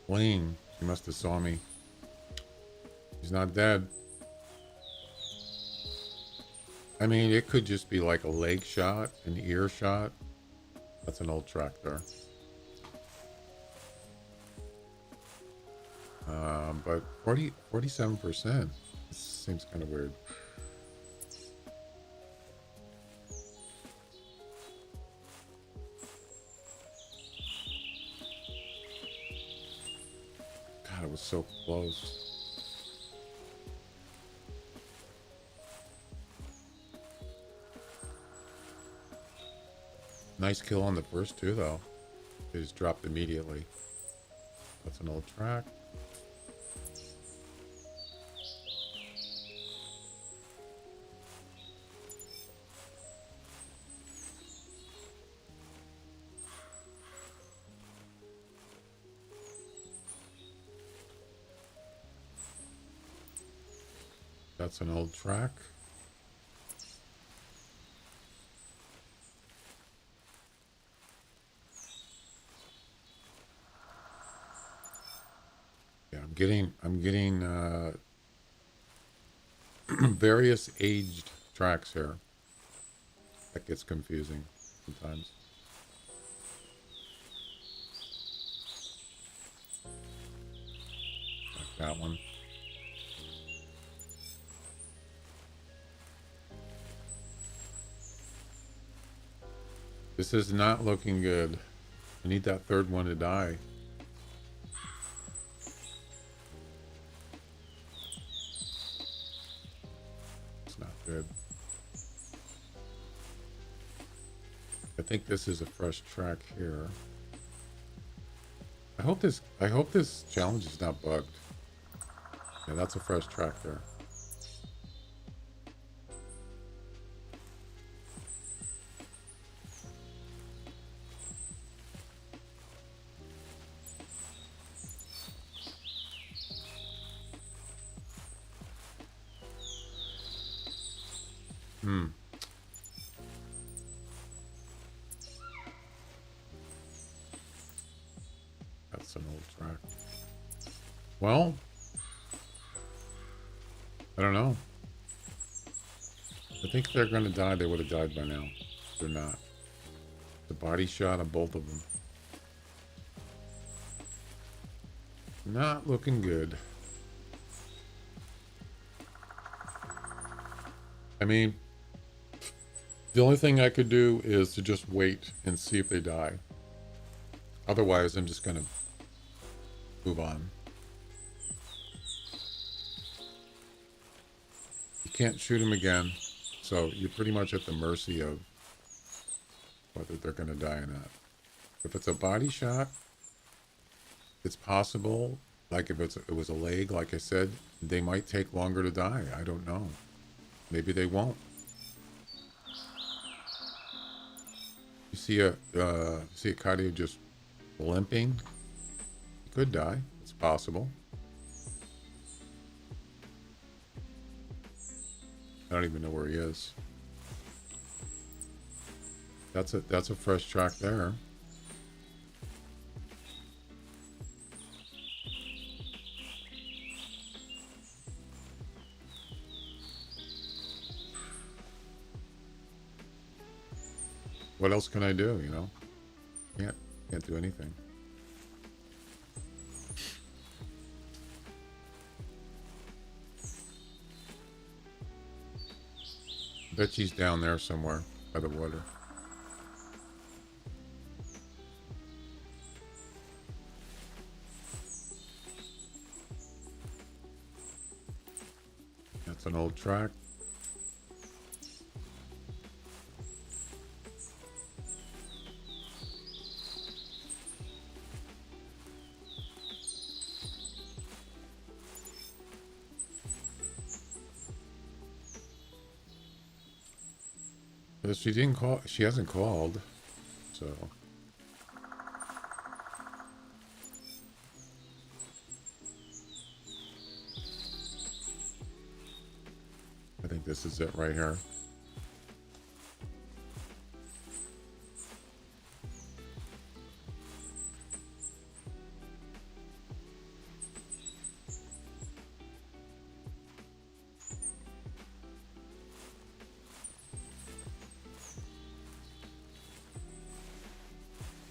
Wayne, he must have saw me. He's not dead. I mean, it could just be like a leg shot, an ear shot. That's an old track there. But 47%. This seems kind of weird. God, it was so close. Nice kill on the first two, though. It just dropped immediately. That's an old track. That's an old track. Yeah, I'm getting various aged tracks here. That gets confusing sometimes. Like that one. This is not looking good. I need that third one to die. It's not good. I think this is a fresh track here. I hope this challenge is not bugged. Yeah, that's a fresh track there. That's an old track. Well, I don't know. I think if they're going to die, they would have died by now. They're not. The body shot on both of them. Not looking good. I mean, the only thing I could do is to just wait and see if they die. Otherwise, I'm just going to move on. You can't shoot them again, so you're pretty much at the mercy of whether they're going to die or not. If it's a body shot, it's possible. Like if it was a leg, like I said, they might take longer to die. I don't know. Maybe they won't. You see a cardio just limping. He could die. It's possible. I don't even know where he is. That's a fresh track there. What else can I do, you know? Can't do anything. Bet she's down there somewhere by the water. That's an old track. But she didn't call. She hasn't called, so. I think this is it right here.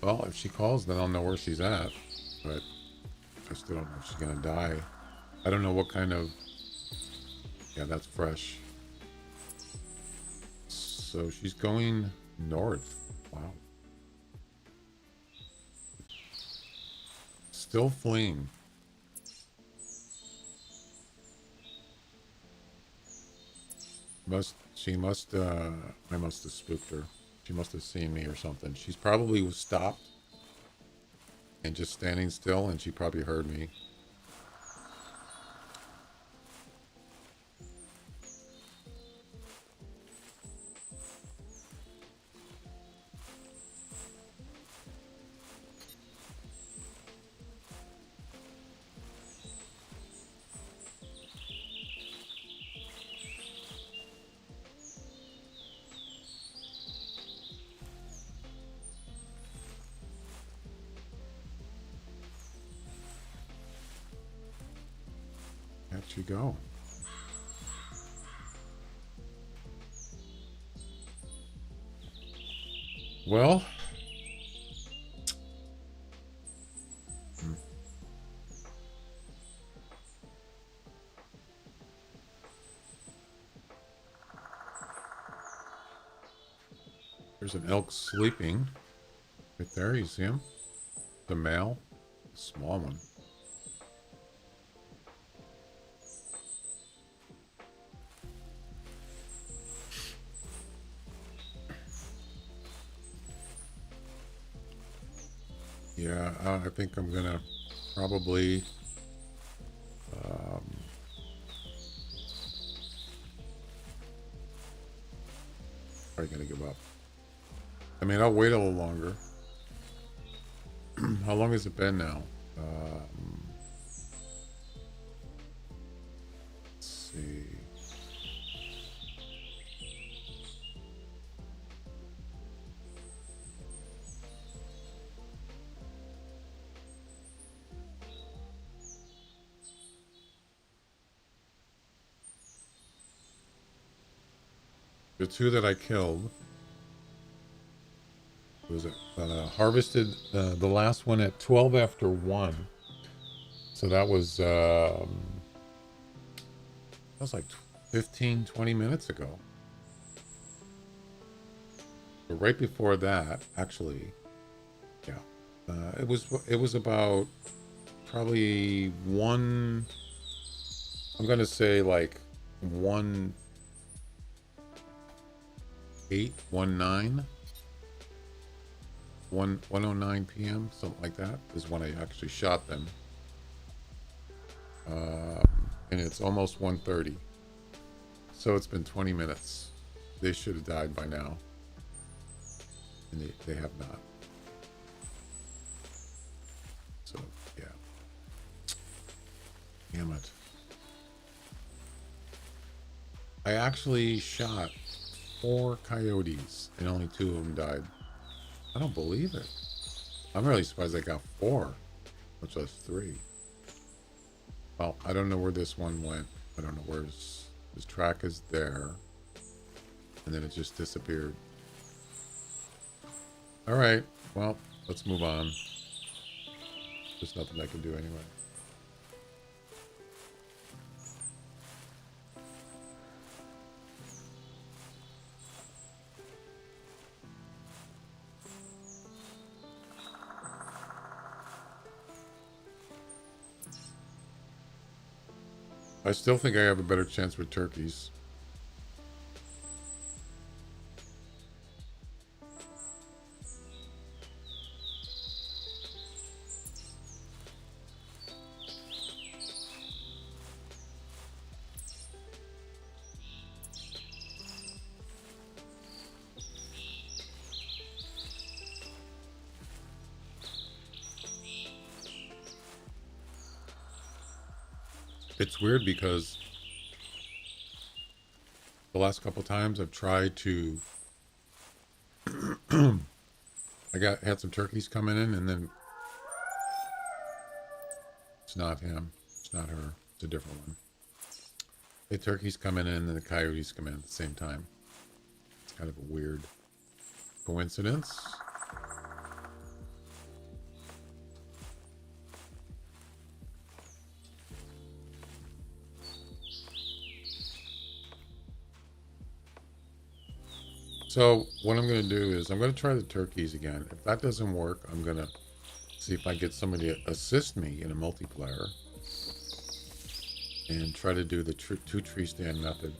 Well, if she calls, then I'll know where she's at. But I still don't know if she's gonna die. I don't know what kind of... Yeah, that's fresh. So she's going north. Wow. Still fleeing. I must have spooked her. She must have seen me or something. She's probably stopped and just standing still, and she probably heard me. How'd she go? Well, there's an elk sleeping right there. You see him? The male, small one. Yeah, I think I'm gonna probably probably gonna give up. I mean, I'll wait a little longer. How long has it been now? Let's see. The two that I killed was harvested the last one at 12 after 1. So that was like 15, 20 minutes ago. But right before that, actually, yeah, it was about probably one. I'm gonna say like 1:09 p.m. something like that is when I actually shot them. And it's almost 1:30. So it's been 20 minutes. They should have died by now. And they have not. So, yeah. Damn it. I actually shot 4 coyotes and only 2 of them died. I don't believe it. I'm really surprised I got 4, much less 3. Well, I don't know where this one went. I don't know where his track is there. And then it just disappeared. All right. Well, let's move on. There's nothing I can do anyway. I still think I have a better chance with turkeys. It's weird because the last couple times I've tried to had some turkeys coming in, and then it's not him, it's not her, it's a different one. The turkeys come in and then the coyotes come in at the same time. It's kind of a weird coincidence. So what I'm going to do is I'm going to try the turkeys again. If that doesn't work, I'm going to see if I get somebody to assist me in a multiplayer and try to do the two tree stand method.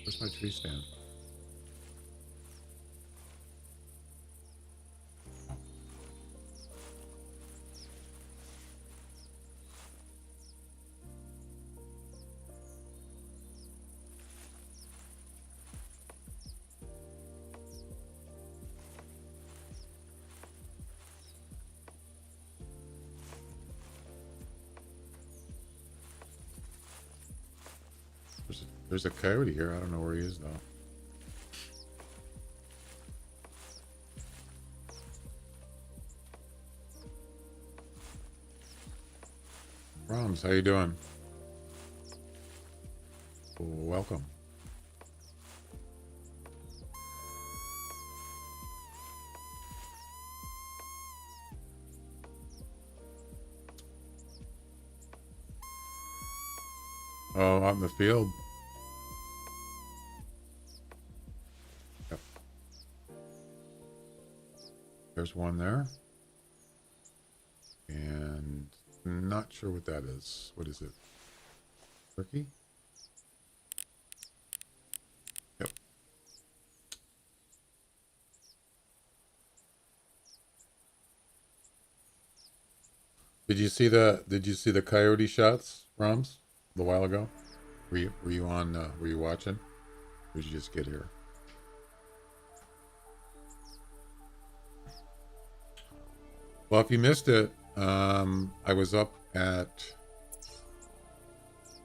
Where's my tree stand? There's a coyote here. I don't know where he is though. Roms, how you doing? Welcome. Oh, out in the field. Yep. There's one there. And not sure what that is. What is it? Turkey? Yep. Did you see the coyote shots, Roms, a while ago? Were you on were you watching? Or did you just get here? Well, if you missed it, I was up at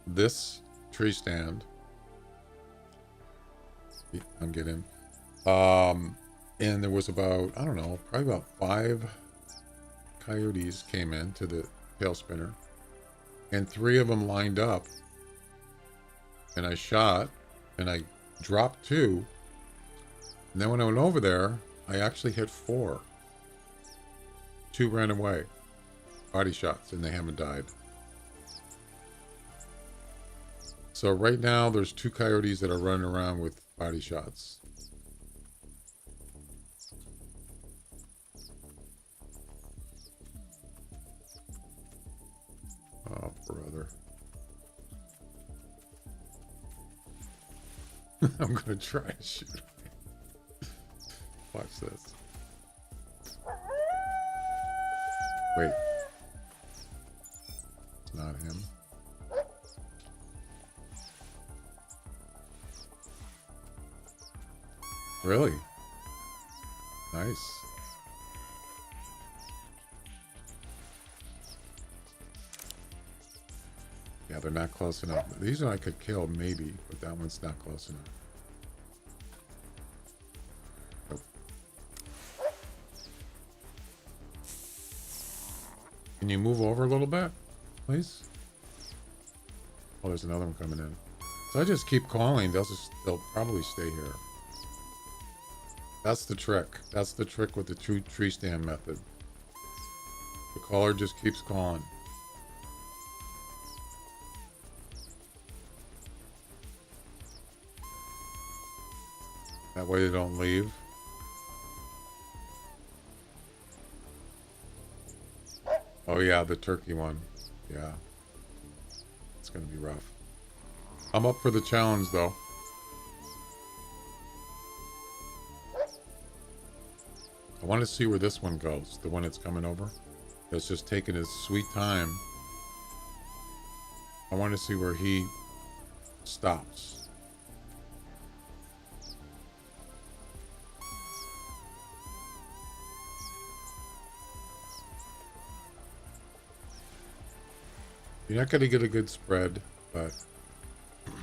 this tree stand. I'm getting. And there was about, I don't know, probably about 5 coyotes came in to the tail spinner. And 3 of them lined up. And I shot, and I dropped 2. And then when I went over there, I actually hit 4. 2 ran away. Body shots, and they haven't died. So right now, there's 2 coyotes that are running around with body shots. Oh, brother. I'm gonna try and shoot him. Watch this. Wait. It's not him. Really? Nice. Yeah, they're not close enough. These I could kill maybe, but that one's not close enough. Nope. Can you move over a little bit, please? Oh, there's another one coming in. So I just keep calling. They'll probably stay here. That's the trick. That's the trick with the tree stand method. The caller just keeps calling. That way they don't leave. Oh yeah, the turkey one. Yeah. It's gonna be rough. I'm up for the challenge though. I want to see where this one goes. The one that's coming over. That's just taking his sweet time. I want to see where he stops. You're not going to get a good spread, but you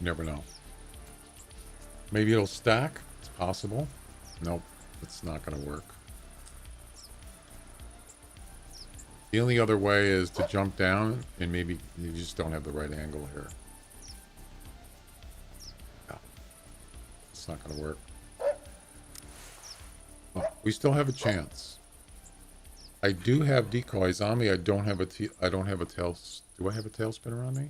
never know. Maybe it'll stack. It's possible. Nope, it's not going to work. The only other way is to jump down, and maybe you just don't have the right angle here. No, it's not going to work. Oh, we still have a chance. I do have decoys on me. I don't have a tail. Do I have a tail spinner on me?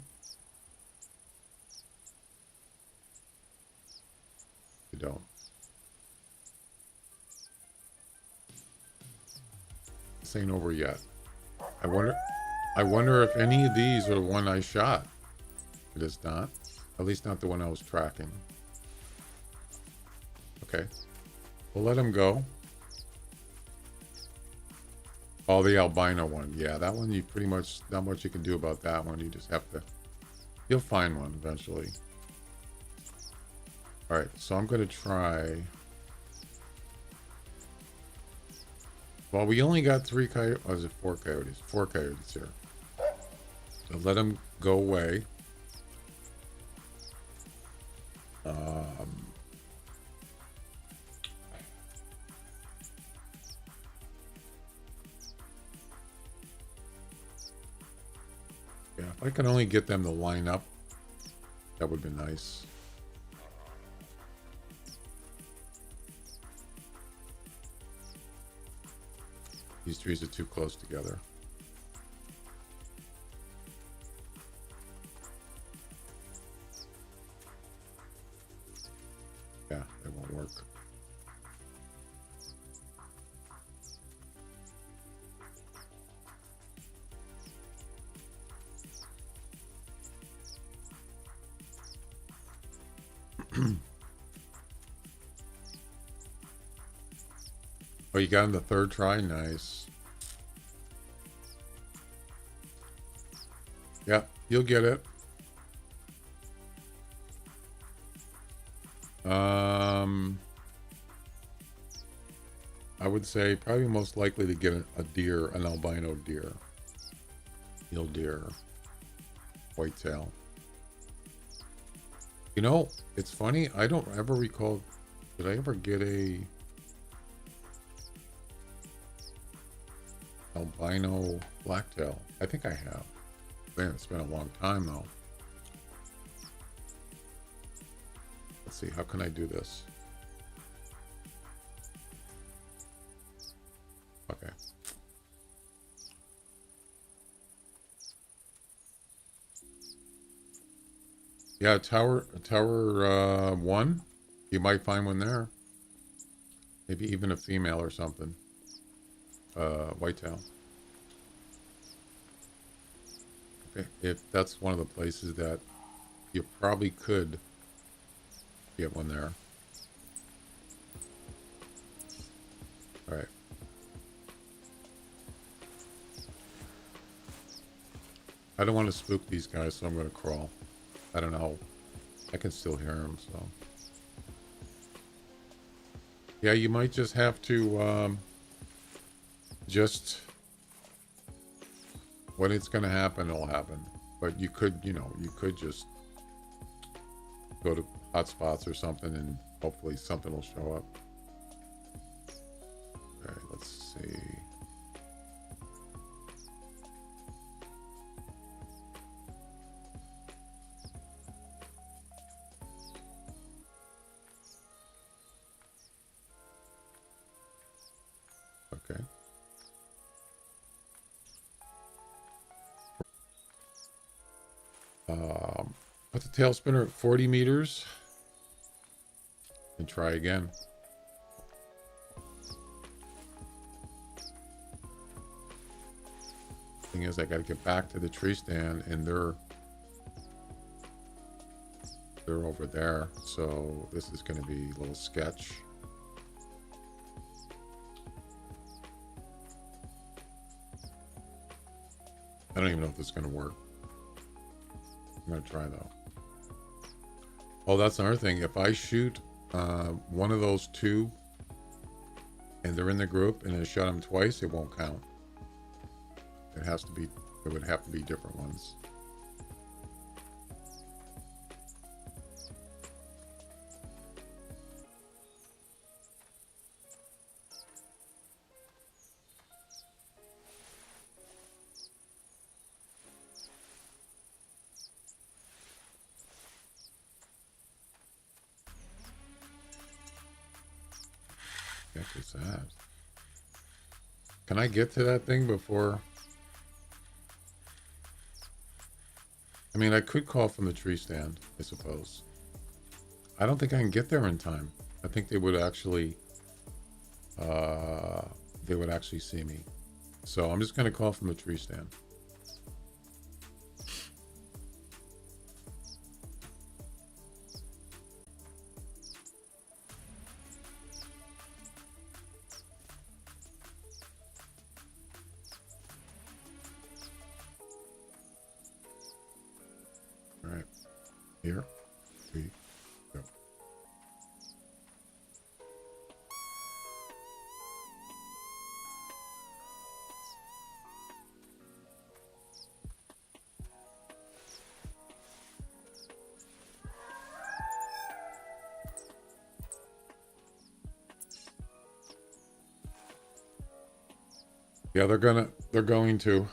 I don't. This ain't over yet. I wonder if any of these are the one I shot. It is not. At least not the one I was tracking. Okay. We'll let him go. Oh, the albino one. Yeah, that one you pretty much, not much you can do about that one. You just have to, you'll find one eventually. All right, so I'm going to try. Well, we only got 3 coyotes. Oh, is it 4 coyotes? 4 coyotes here. So let them go away. Yeah, if I can only get them to line up, that would be nice. These trees are too close together. Yeah, it won't work. Oh, you got him the 3rd try? Nice. Yeah, you'll get it. I would say probably most likely to get a deer, an albino deer. Mule deer. Whitetail. You know, it's funny, I don't ever recall, did I ever get a albino blacktail? I think I have. Man, it's been a long time though. Let's see, how can I do this? Okay. Yeah, tower 1. You might find one there. Maybe even a female or something. Whitetail. Okay, if that's one of the places that you probably could get one there. All right. I don't want to spook these guys, so I'm going to crawl. I don't know. I can still hear them, so. Yeah, you might just have to, when it's going to happen, it'll happen. But you could, you know, you could just go to hotspots or something and hopefully something will show up. Okay, let's see. Okay. Put the tail spinner at 40 meters and try again. Thing is, I got to get back to the tree stand, and they're over there. So this is going to be a little sketch. I don't even know if this is going to work. I'm going to try though. Oh, that's another thing. If I shoot one of those 2 and they're in the group and I shot them twice, it won't count. It has to be, it would have to be different ones. What is that? Can I get to that thing before? I mean, I could call from the tree stand, I suppose. I don't think I can get there in time. I think they would actually see me. So I'm just going to call from the tree stand. All right, here we go. Yeah, they're going to.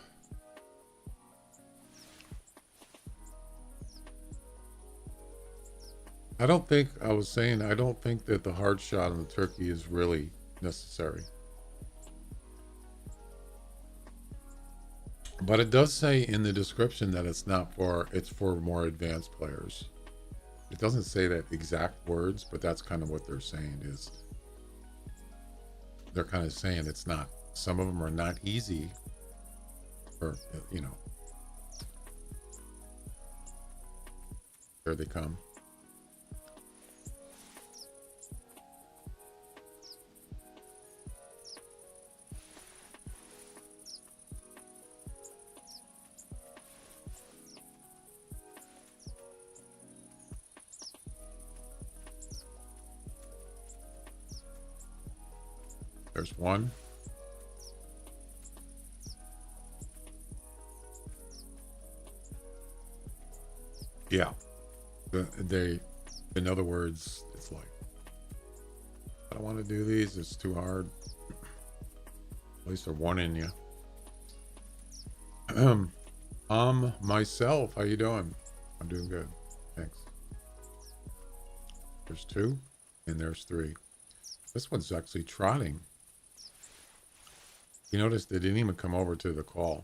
I don't think that the hard shot on the turkey is really necessary. But it does say in the description that it's for more advanced players. It doesn't say that exact words, but that's kind of what they're saying is they're kind of saying it's not, some of them are not easy, or, you know, here they come. There's one. Yeah. In other words, it's like, I don't want to do these. It's too hard. At least they're warning you. Myself, how you doing? I'm doing good. Thanks. There's two, and there's three. This one's actually trotting. You notice they didn't even come over to the call.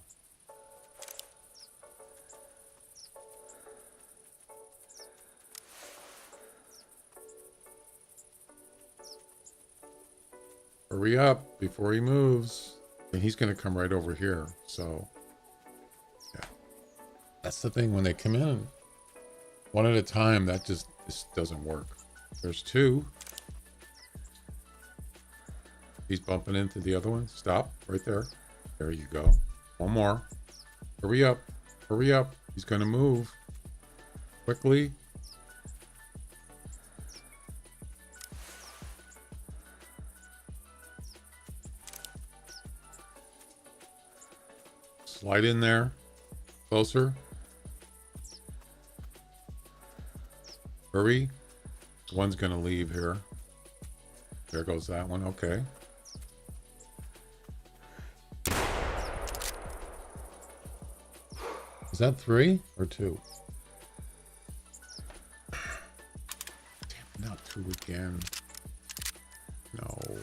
Hurry up before he moves. And he's going to come right over here. So, yeah. That's the thing. When they come in one at a time, that just doesn't work. There's two. He's bumping into the other one. Stop right there. There you go. One more. Hurry up. Hurry up. He's going to move quickly. Slide in there. Closer. Hurry. One's going to leave here. There goes that one. Okay. Is that 3 or 2? Damn, not 2 again. No.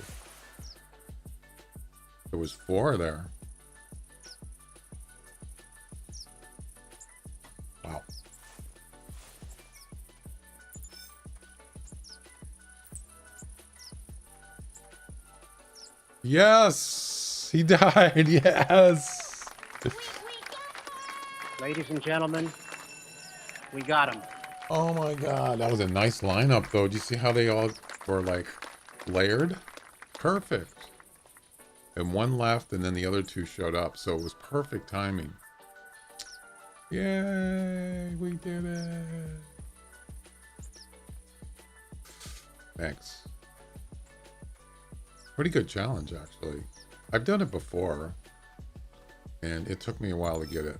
There was 4 there. Wow. Yes! He died! Yes! Ladies and gentlemen, we got him. Oh my god, that was a nice lineup though. Do you see how they all were like layered? Perfect. And one left and then the other 2 showed up, so it was perfect timing. Yay, we did it. Thanks. Pretty good challenge actually. I've done it before and it took me a while to get it.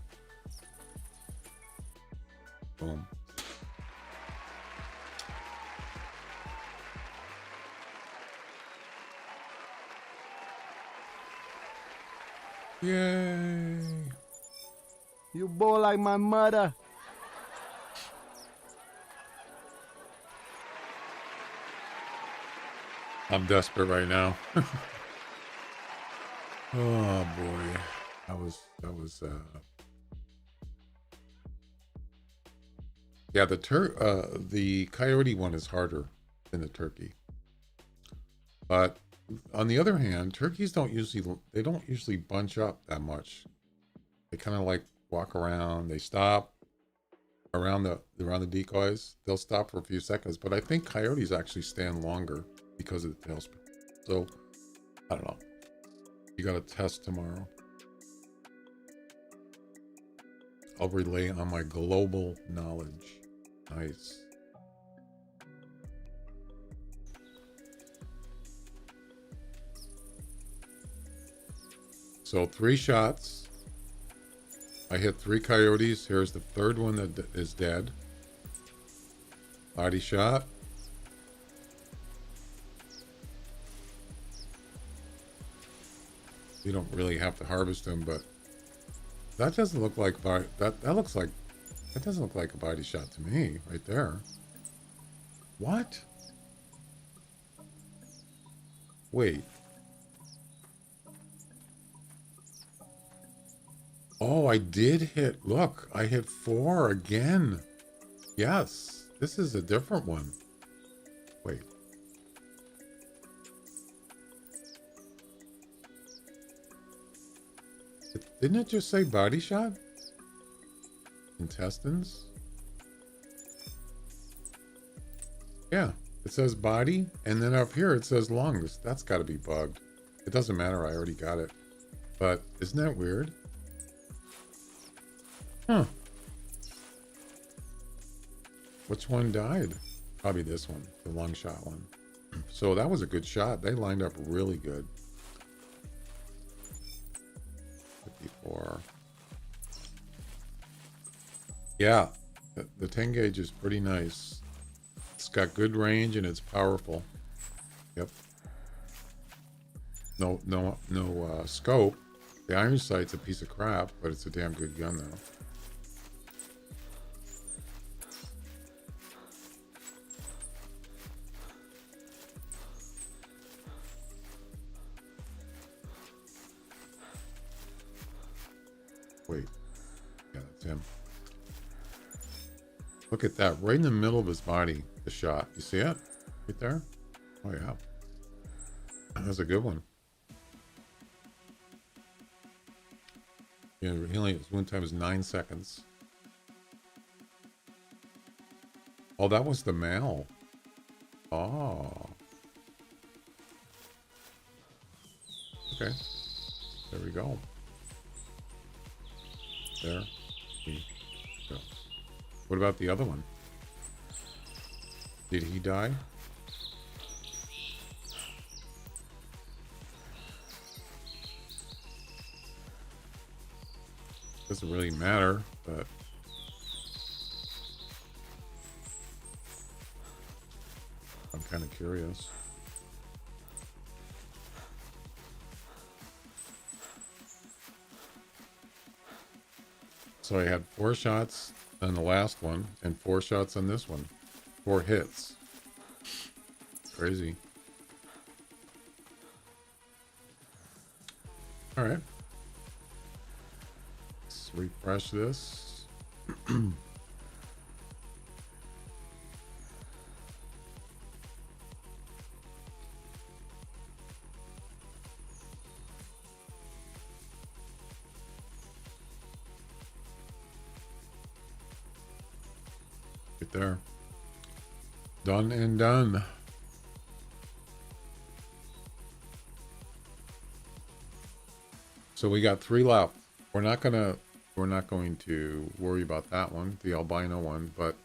Boom. Yay. You boy like my mother. I'm desperate right now. Oh boy. That was yeah, the coyote one is harder than the turkey. But on the other hand, turkeys don't usually bunch up that much. They kind of like walk around, they stop around the decoys. They'll stop for a few seconds, but I think coyotes actually stand longer because of the tailspin. So I don't know. You got a test tomorrow. I'll relay on my global knowledge. Nice. So 3 shots. I hit 3 coyotes. Here's the third one that is dead. Body shot. You don't really have to harvest them, but that doesn't look like that doesn't look like a body shot to me right there. What? Wait. Oh, I did hit. Look, I hit 4 again. Yes, this is a different one. Wait. Didn't it just say body shot? Intestines? Yeah, it says body, and then up here it says lungs. That's got to be bugged. It doesn't matter, I already got it. But isn't that weird? Huh. Which one died? Probably this one, the lung shot one. So that was a good shot. They lined up really good. 54. Yeah, the 10 gauge is pretty nice. It's got good range and it's powerful. Yep. No scope. The iron sight's a piece of crap, but it's a damn good gun though. Wait. Yeah, that's him. Look at that. Right in the middle of his body, the shot. You see it? Right there? Oh, yeah. That's a good one. Yeah, his wound time is 9 seconds. Oh, that was the male. Oh. Okay. There we go. There we go. What about the other one? Did he die? Doesn't really matter, but I'm kind of curious. So I had 4 shots on the last one and 4 shots on this one. 4 hits. Crazy. All right. Let's refresh this. Right there. Done and done. So we got 3 left. We're not going to worry about that one, the albino one, but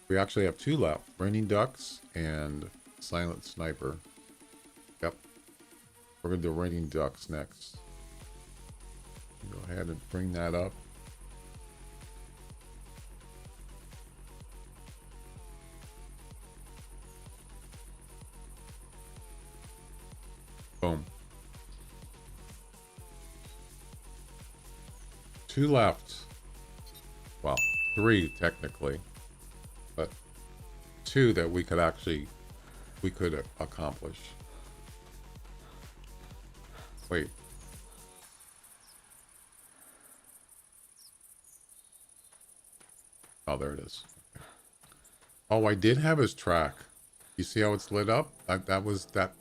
we actually have 2 left. Raining ducks and silent sniper. Yep. We're gonna do raining ducks next. Go ahead and bring that up. Boom. 2 left. Well, 3 technically, but 2 that we could accomplish. Wait. Oh, there it is. Oh, I did have his track. You see how it's lit up? That was that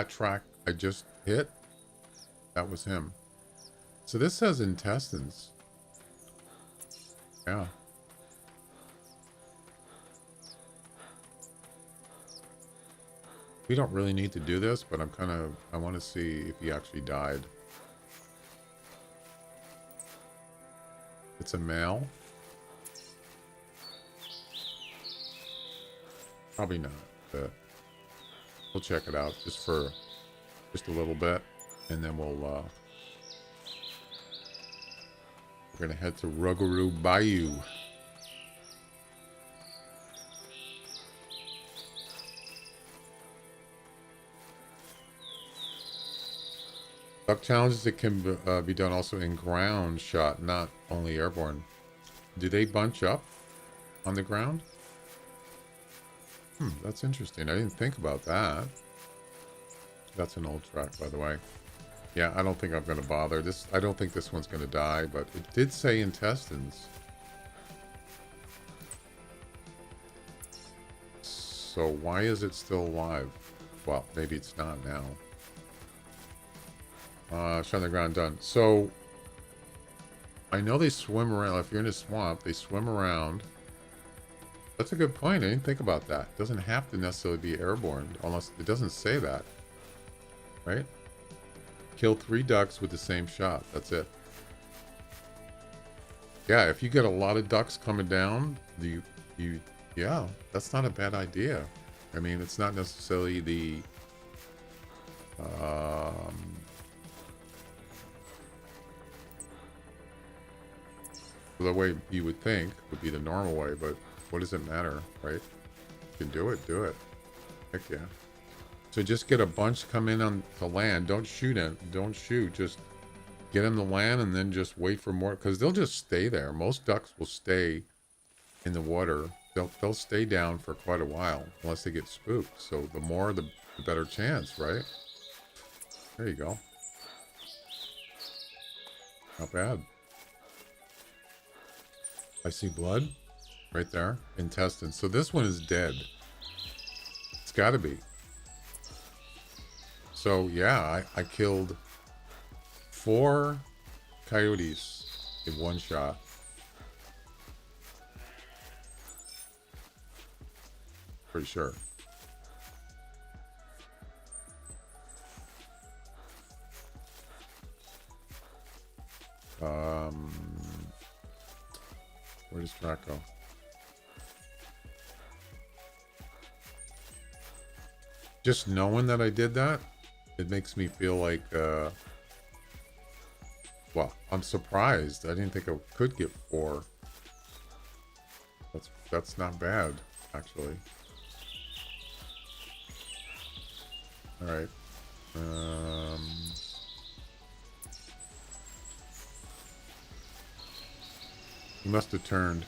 track I just hit. That was him. So this says intestines. Yeah. We don't really need to do this, but I want to see if he actually died. It's a male. Probably not, but we'll check it out just a little bit, and then we're gonna head to Rougarou Bayou. Duck challenges that can be done also in ground shot, not only airborne. Do they bunch up on the ground? That's interesting. I didn't think about that. That's an old track, by the way. Yeah, I don't think I'm going to bother. I don't think this one's going to die, but it did say intestines. So why is it still alive? Well, maybe it's not now. Shot on the ground, done. So I know they swim around. If you're in a swamp, they swim around. That's a good point. I didn't think about that. It doesn't have to necessarily be airborne, unless it doesn't say that. Right? Kill 3 ducks with the same shot. That's it. Yeah, if you get a lot of ducks coming down, yeah, that's not a bad idea. I mean, it's not necessarily the way you would think would be the normal way, but what does it matter, right? You can do it, do it. Heck yeah. So just get a bunch come in on to land. Don't shoot it. Don't shoot. Just get them to land and then just wait for more, because they'll just stay there. Most ducks will stay in the water. They'll stay down for quite a while unless they get spooked. So the more, the better chance, right? There you go. Not bad. I see blood right there. Intestines. So this one is dead. It's got to be. So yeah, I killed 4 coyotes in one shot. Pretty sure. Where does track go? Just knowing that I did that, it makes me feel like, well, I'm surprised. I didn't think I could get 4. That's not bad, actually. All right. He must have turned.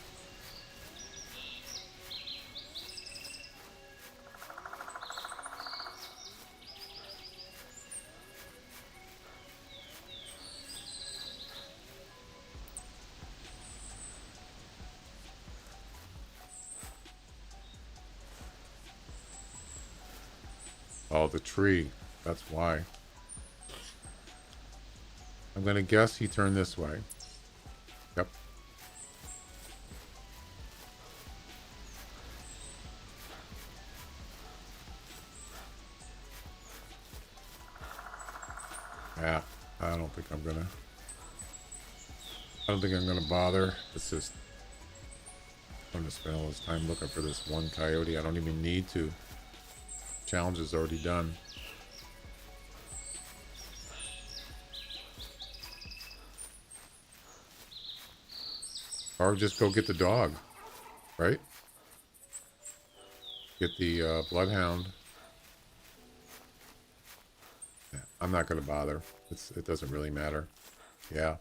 Oh, the tree. That's why. I'm gonna guess he turned this way. Yep. Yeah, I don't think I'm gonna bother. It's just, I'm gonna spend all this time looking for this one coyote. I don't even need to. Challenge is already done. Or just go get the dog, right? Get the bloodhound. Yeah, I'm not going to bother. It doesn't really matter. Yeah.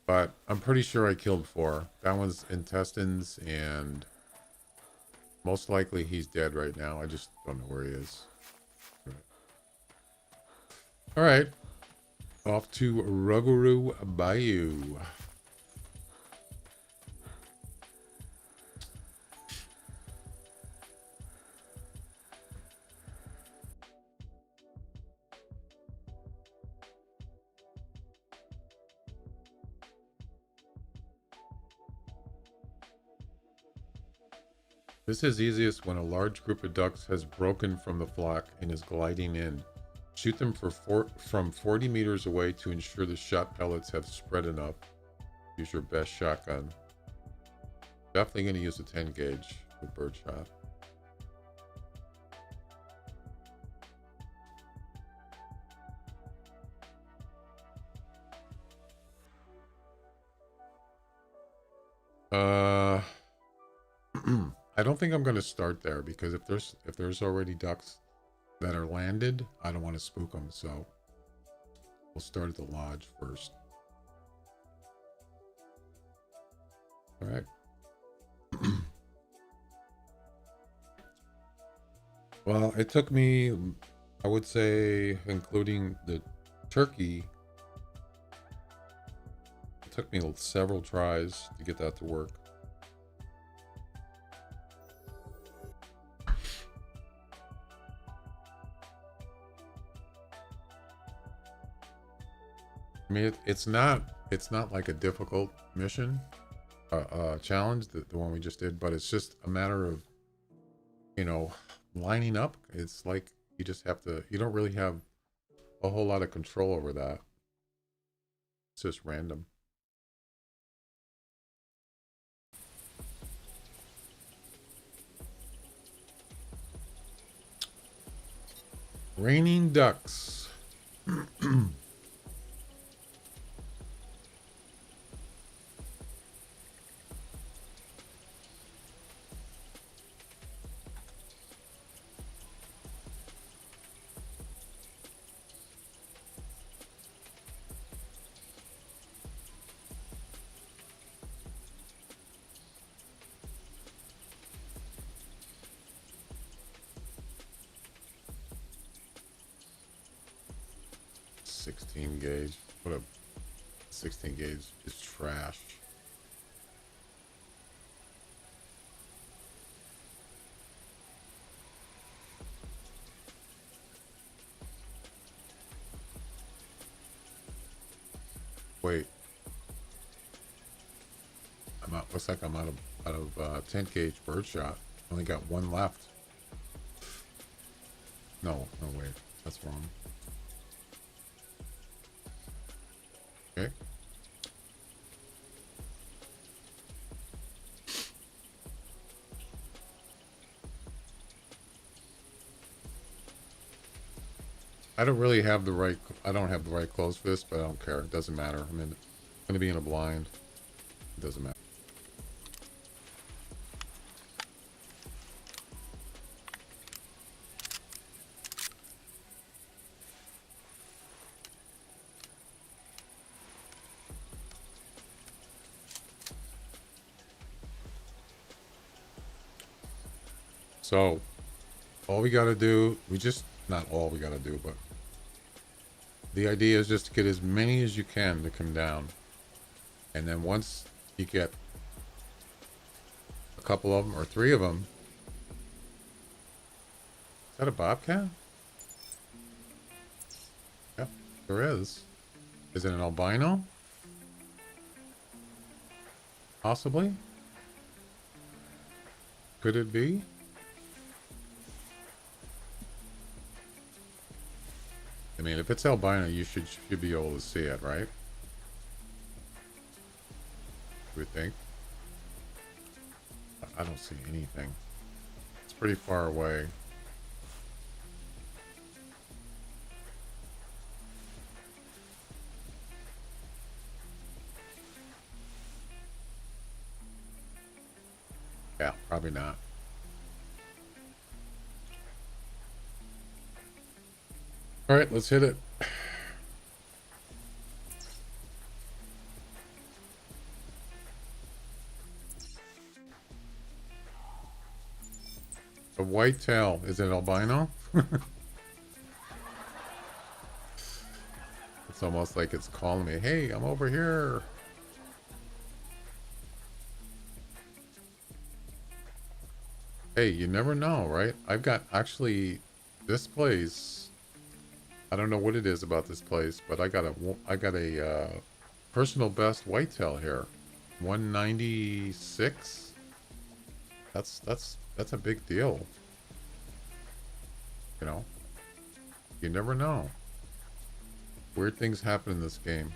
But I'm pretty sure I killed 4. That one's intestines, and most likely he's dead right now. I just don't know where he is. All right. Off to Ruguru Bayou. This is easiest when a large group of ducks has broken from the flock and is gliding in. Shoot them from 40 meters away to ensure the shot pellets have spread enough. Use your best shotgun. Definitely going to use a 10 gauge with birdshot. I don't think I'm going to start there because if there's already ducks that are landed, I don't want to spook them. So we'll start at the lodge first. All right. Well, it took me, I would say, including the turkey, it took me several tries to get that to work. I mean, it's not like a difficult mission, challenge, the one we just did, but it's just a matter of, you know, lining up. It's like you just have to, you don't really have a whole lot of control over that. It's just random. Raining ducks. 16 gauge. What a 16 gauge is trash. Wait. I'm out. Looks like I'm out of 10 gauge birdshot. Only got one left. No, wait. That's wrong. Okay. I don't really have the right, I don't have the right clothes for this, but I don't care. It doesn't matter. I mean, I'm going to be in a blind. It doesn't matter. So, all we got to do, not all we got to do, but the idea is just to get as many as you can to come down. And then once you get a couple of them or 3 of them. Is that a bobcat? Yep, there is. Is it an albino? Possibly. Could it be? I mean, if it's albino, you should be able to see it, right? We think. I don't see anything. It's pretty far away. Yeah, probably not. All right, let's hit it. A white tail. Is it albino? It's almost like it's calling me. Hey, I'm over here. Hey, you never know, right? I've got actually this place. I don't know what it is about this place, but I got a personal best whitetail here, 196. That's a big deal. You know, you never know. Weird things happen in this game.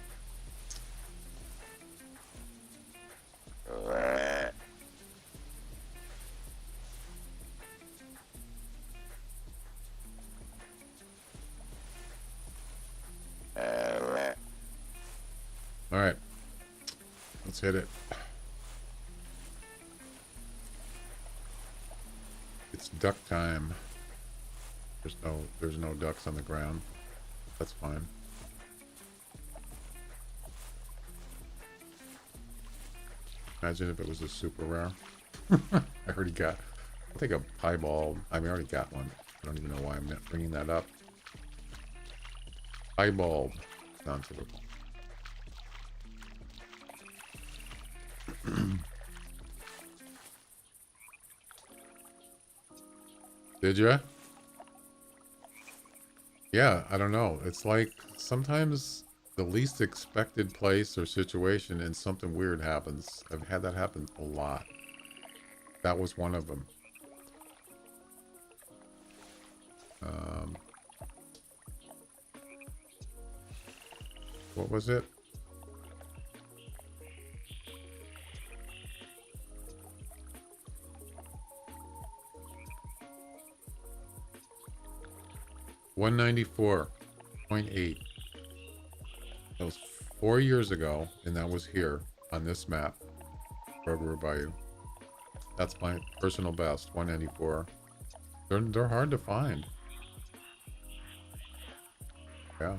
All right, let's hit it. It's duck time. There's no ducks on the ground. That's fine. Imagine if it was a super rare. I already got, I think a piebald. I mean, I already got one. I don't even know why I'm not bringing that up. Piebald. Non-typical. Did ya? Yeah, I don't know. It's like sometimes the least expected place or situation and something weird happens. I've had that happen a lot. That was one of them. What was it? $194.8. That was 4 years ago, and that was here on this map, Rotorua Bayou. That's my personal best, 194. They're hard to find. Yeah.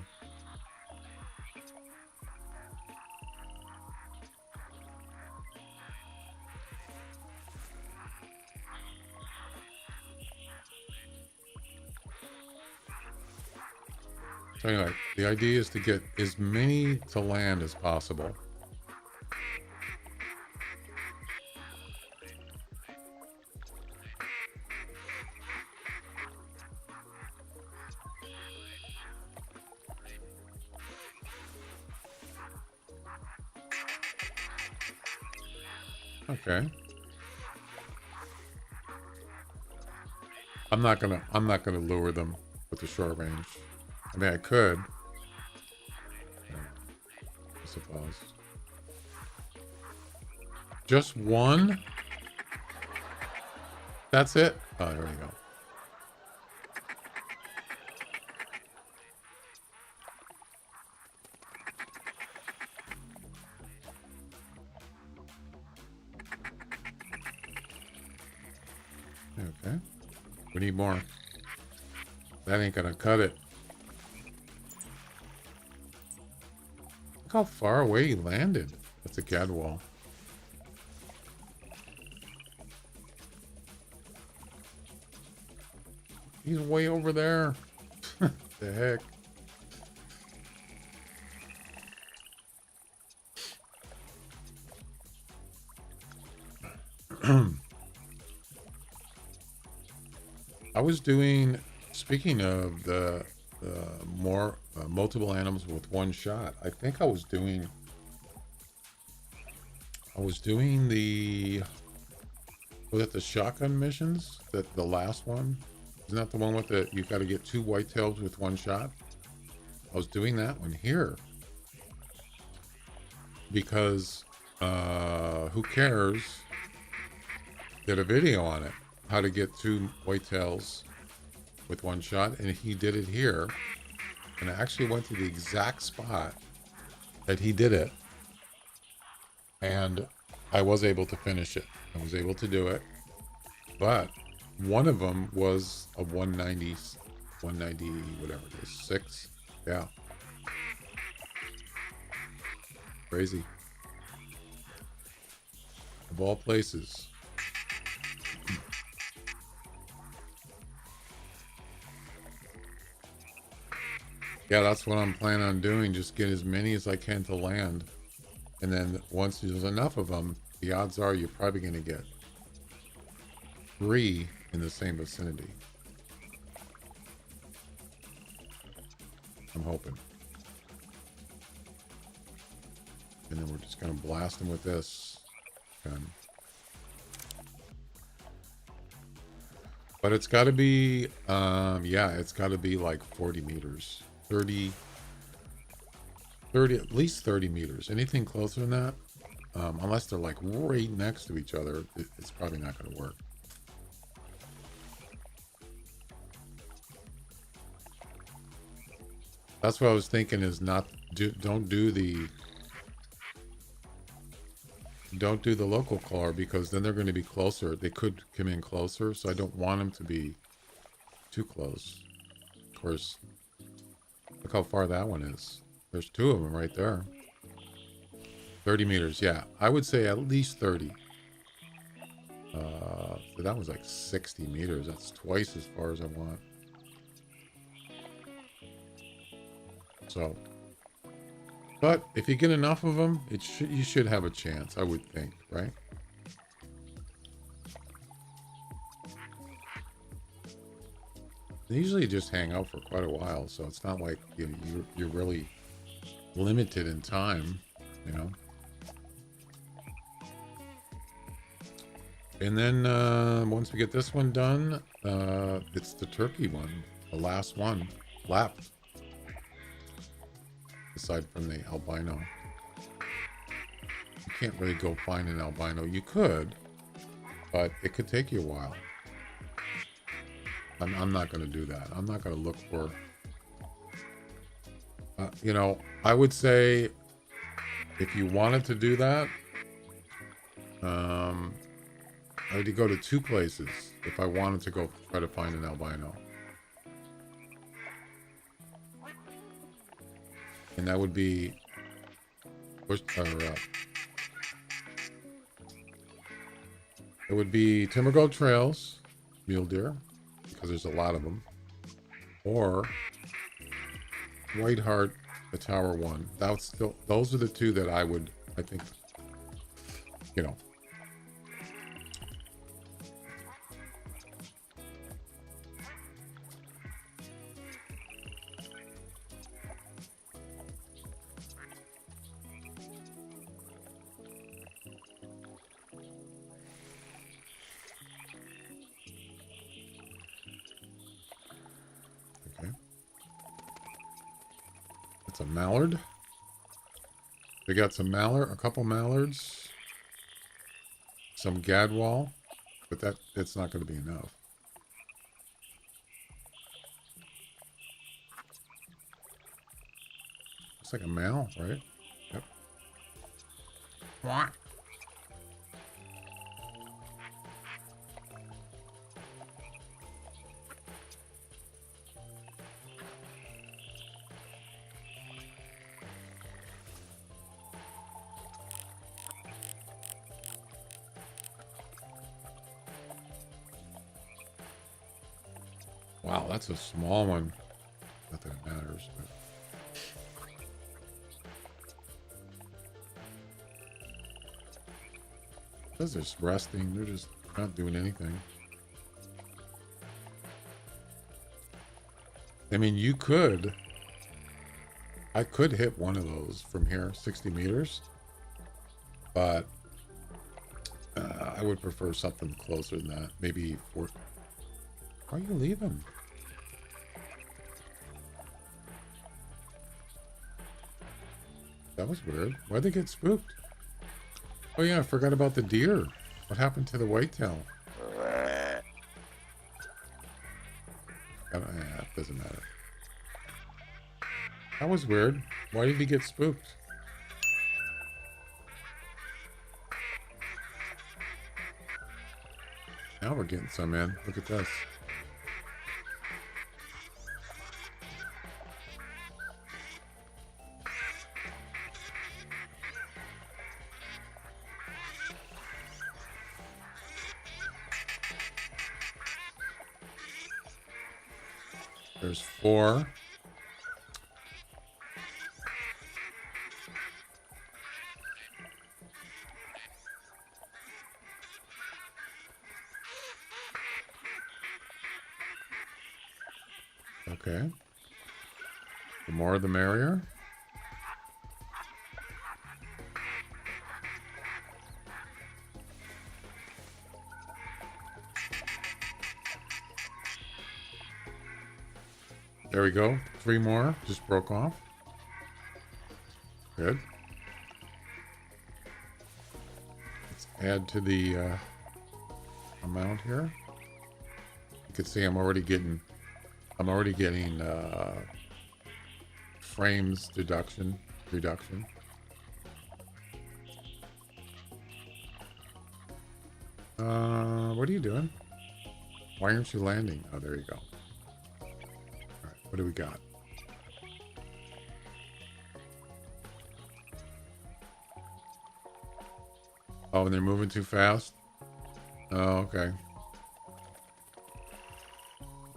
So anyway, the idea is to get as many to land as possible. Okay. I'm not gonna lure them with the short range. I mean, I could. I suppose. Just one? That's it? Oh, there we go. Okay. We need more. That ain't gonna cut it. Look how far away he landed. That's a gadwall. He's way over there. The heck? I was doing, speaking of the more multiple animals with one shot, I think I was doing the, was it the shotgun missions? That the last one? Isn't that the one with the, you got to get 2 whitetails with 1 shot? I was doing that one here. Because, who cares? Did a video on it. How to get 2 whitetails with 1 shot. And he did it here. And I actually went to the exact spot that he did it. And I was able to finish it. I was able to do it. But one of them was a 190, whatever it is, 6. Yeah. Crazy. Of all places. Yeah, that's what I'm planning on doing. Just get as many as I can to land. And then once there's enough of them, the odds are you're probably going to get 3 in the same vicinity. I'm hoping. And then we're just going to blast them with this gun. But it's got to be, yeah, it's got to be like 40 meters. 30, at least 30 meters. Anything closer than that, unless they're like right next to each other, it's probably not going to work. That's what I was thinking is don't do the local caller, because then they're going to be closer. They could come in closer, so I don't want them to be too close. Of course, look how far that one is. There's 2 of them right there. 30 meters, yeah. I would say at least 30. So that was like 60 meters. That's twice as far as I want. So, but if you get enough of them, you should have a chance, I would think, right? They usually just hang out for quite a while, so it's not like you're really limited in time, you know. And then once we get this one done, it's the turkey one, the last one left, aside from the albino. You can't really go find an albino. You could, but it could take you a while. I'm not going to do that. I'm not going to look for, you know, I would say if you wanted to do that, I would go to 2 places if I wanted to go try to find an albino. And that would be it would be Timber Gold Trails, mule deer, because there's a lot of them, or White Heart, the Tower 1. Those are the 2 that I think, you know. A mallard. We got some mallard, a couple mallards, some gadwall, but it's not going to be enough. It's like a mal, right? Yep. What? Wow, that's a small one. Not that it matters, but because they're just resting, they're just not doing anything. I mean, I could hit one of those from here, 60 meters, but I would prefer something closer than that. Maybe 4. Why are you leaving? That was weird. Why'd they get spooked? Oh yeah, I forgot about the deer. What happened to the whitetail? It doesn't matter. That was weird. Why did he get spooked? Now we're getting some in. Look at this. There's 4. Okay. The more the merrier. There we go. 3 more. Just broke off. Good. Let's add to the amount here. You can see I'm already getting frames reduction. What are you doing? Why aren't you landing? Oh, there you go. All right, what do we got? Oh, and they're moving too fast? Oh, okay.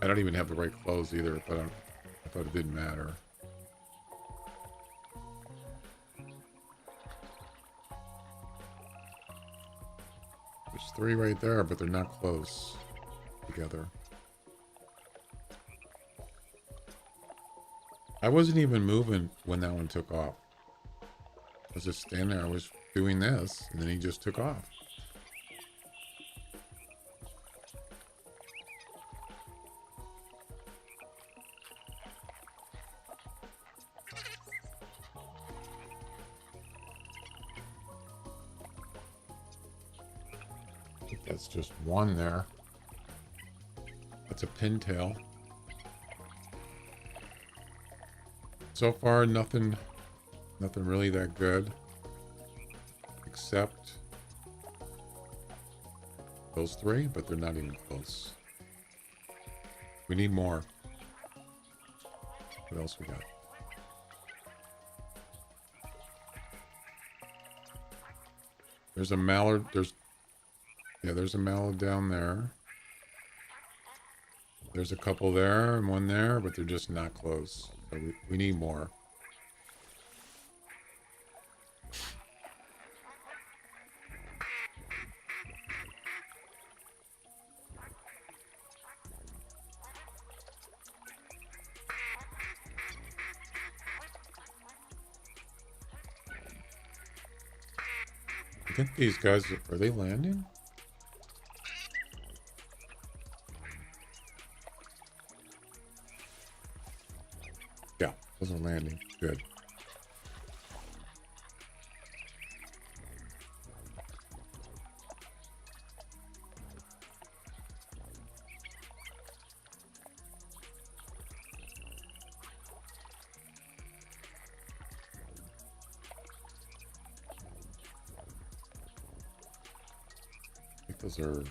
I don't even have the right clothes either, but I thought it didn't matter. There's 3 right there, but they're not close together. I wasn't even moving when that one took off. I was just standing there. I was doing this, and then he just took off. I think that's just one there. That's a pintail. So far, nothing really that good, except those 3, but they're not even close. We need more. What else we got? There's a mallard. There's a mallard down there. There's a couple there and one there, but they're just not close. So we need more. I think these guys, are they landing? Yeah, those are landing. Good. I think those are...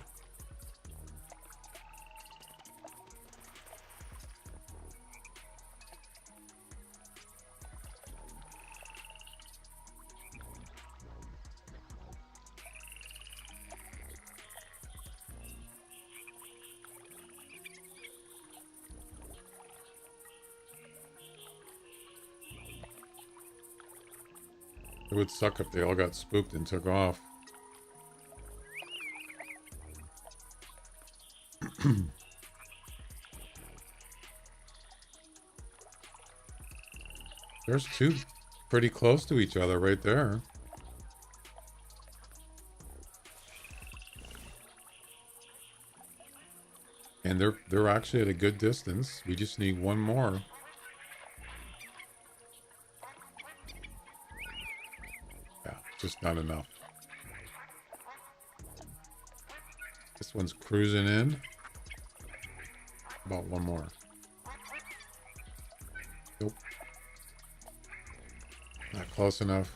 It would suck if they all got spooked and took off. There's 2 pretty close to each other right there. And they're actually at a good distance. We just need one more. Yeah, just not enough. This one's cruising in. About one more. Nope. Not close enough.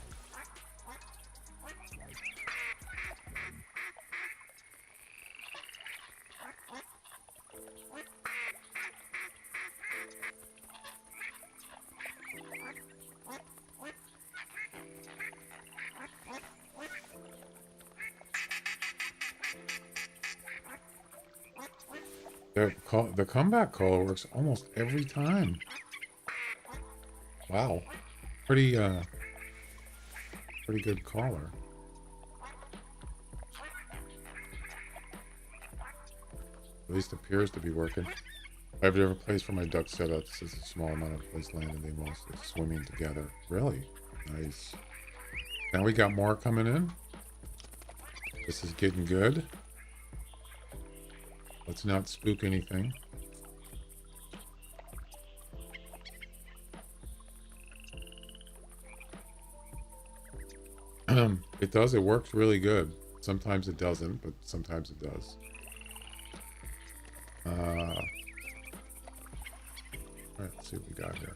The comeback caller works almost every time. Wow. Pretty good caller. At least appears to be working. I have different place for my duck setups. It's a small amount of place land and they mostly swimming together. Really? Nice. Now we got more coming in. This is getting good. Let's not spook anything. It does. It works really good. Sometimes it doesn't, but sometimes it does. All right, let's see what we got here.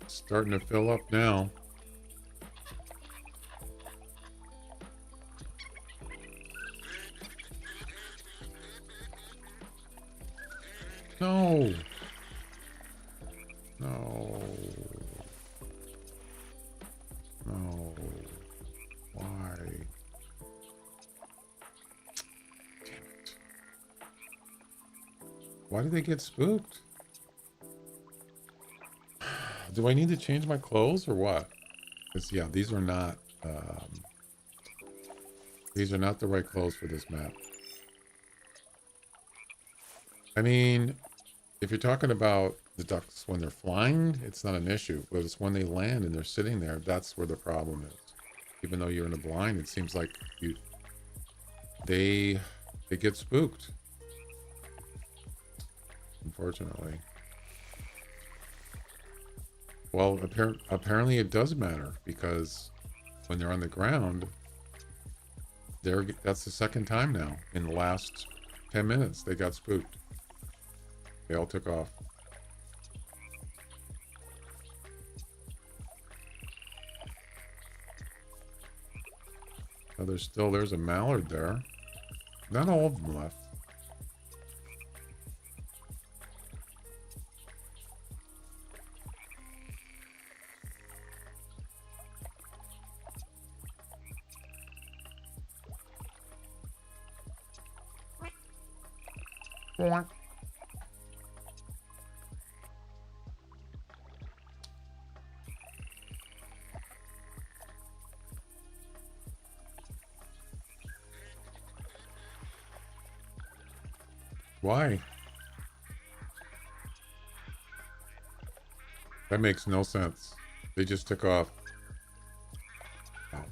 Starting to fill up now. No. No. No. Why? Damn it. Why did they get spooked? Do I need to change my clothes or what? Because, yeah, these are not the right clothes for this map. I mean, if you're talking about the ducks when they're flying, it's not an issue. But it's when they land and they're sitting there, that's where the problem is. Even though you're in a blind, it seems like they get spooked. Unfortunately. Well, apparently it does matter because when they're on the ground, that's the second time now in the last 10 minutes they got spooked. They all took off. Oh, there's a mallard there. Not all of them left. Why? That makes no sense. They just took off. Wow.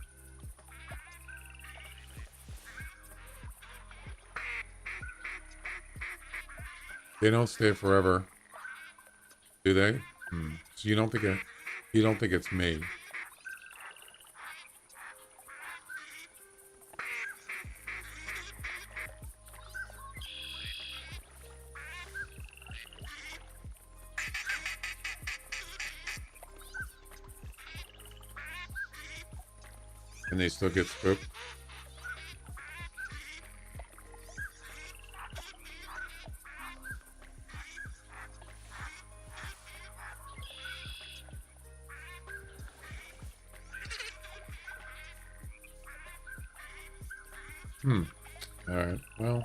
They don't stay forever, do they? So you don't think it's me? And they still get spooked? All right. Well.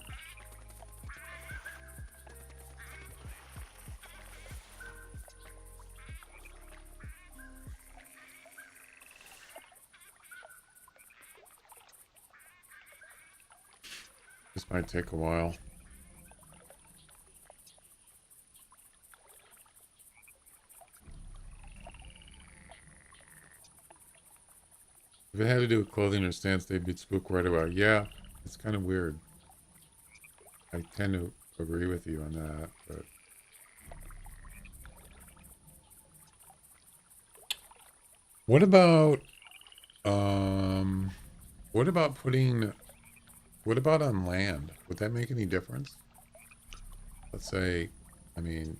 This might take a while. If it had to do with clothing or stance, they'd be spooked right away. Yeah, it's kind of weird. I tend to agree with you on that, but... What about on land? Would that make any difference? Let's say, I mean,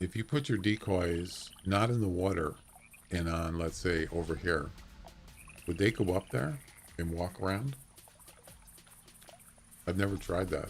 if you put your decoys not in the water and on, let's say, over here, would they go up there and walk around? I've never tried that.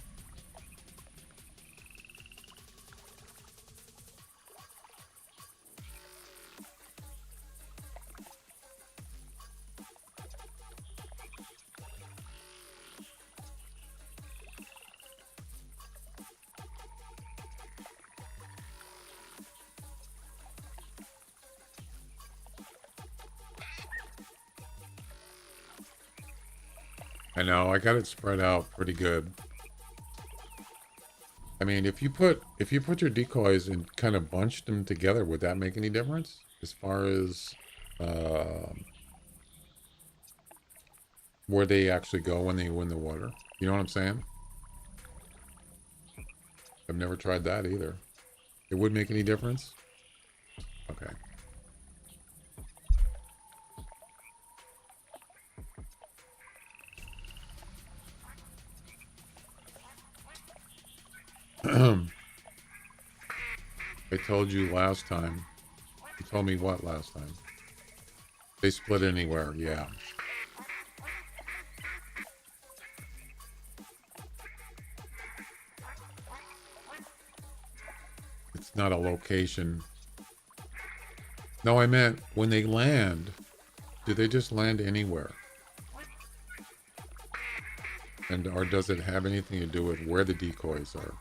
I know, I got it spread out pretty good. I mean, if you put your decoys and kind of bunched them together, would that make any difference as far as where they actually go when they win the water? You know what I'm saying? I've never tried that either. It would make any difference? Okay. I told you last time. You told me what last time? They split anywhere, yeah. It's not a location. No, I meant when they land, do they just land anywhere? And or does it have anything to do with where the decoys are?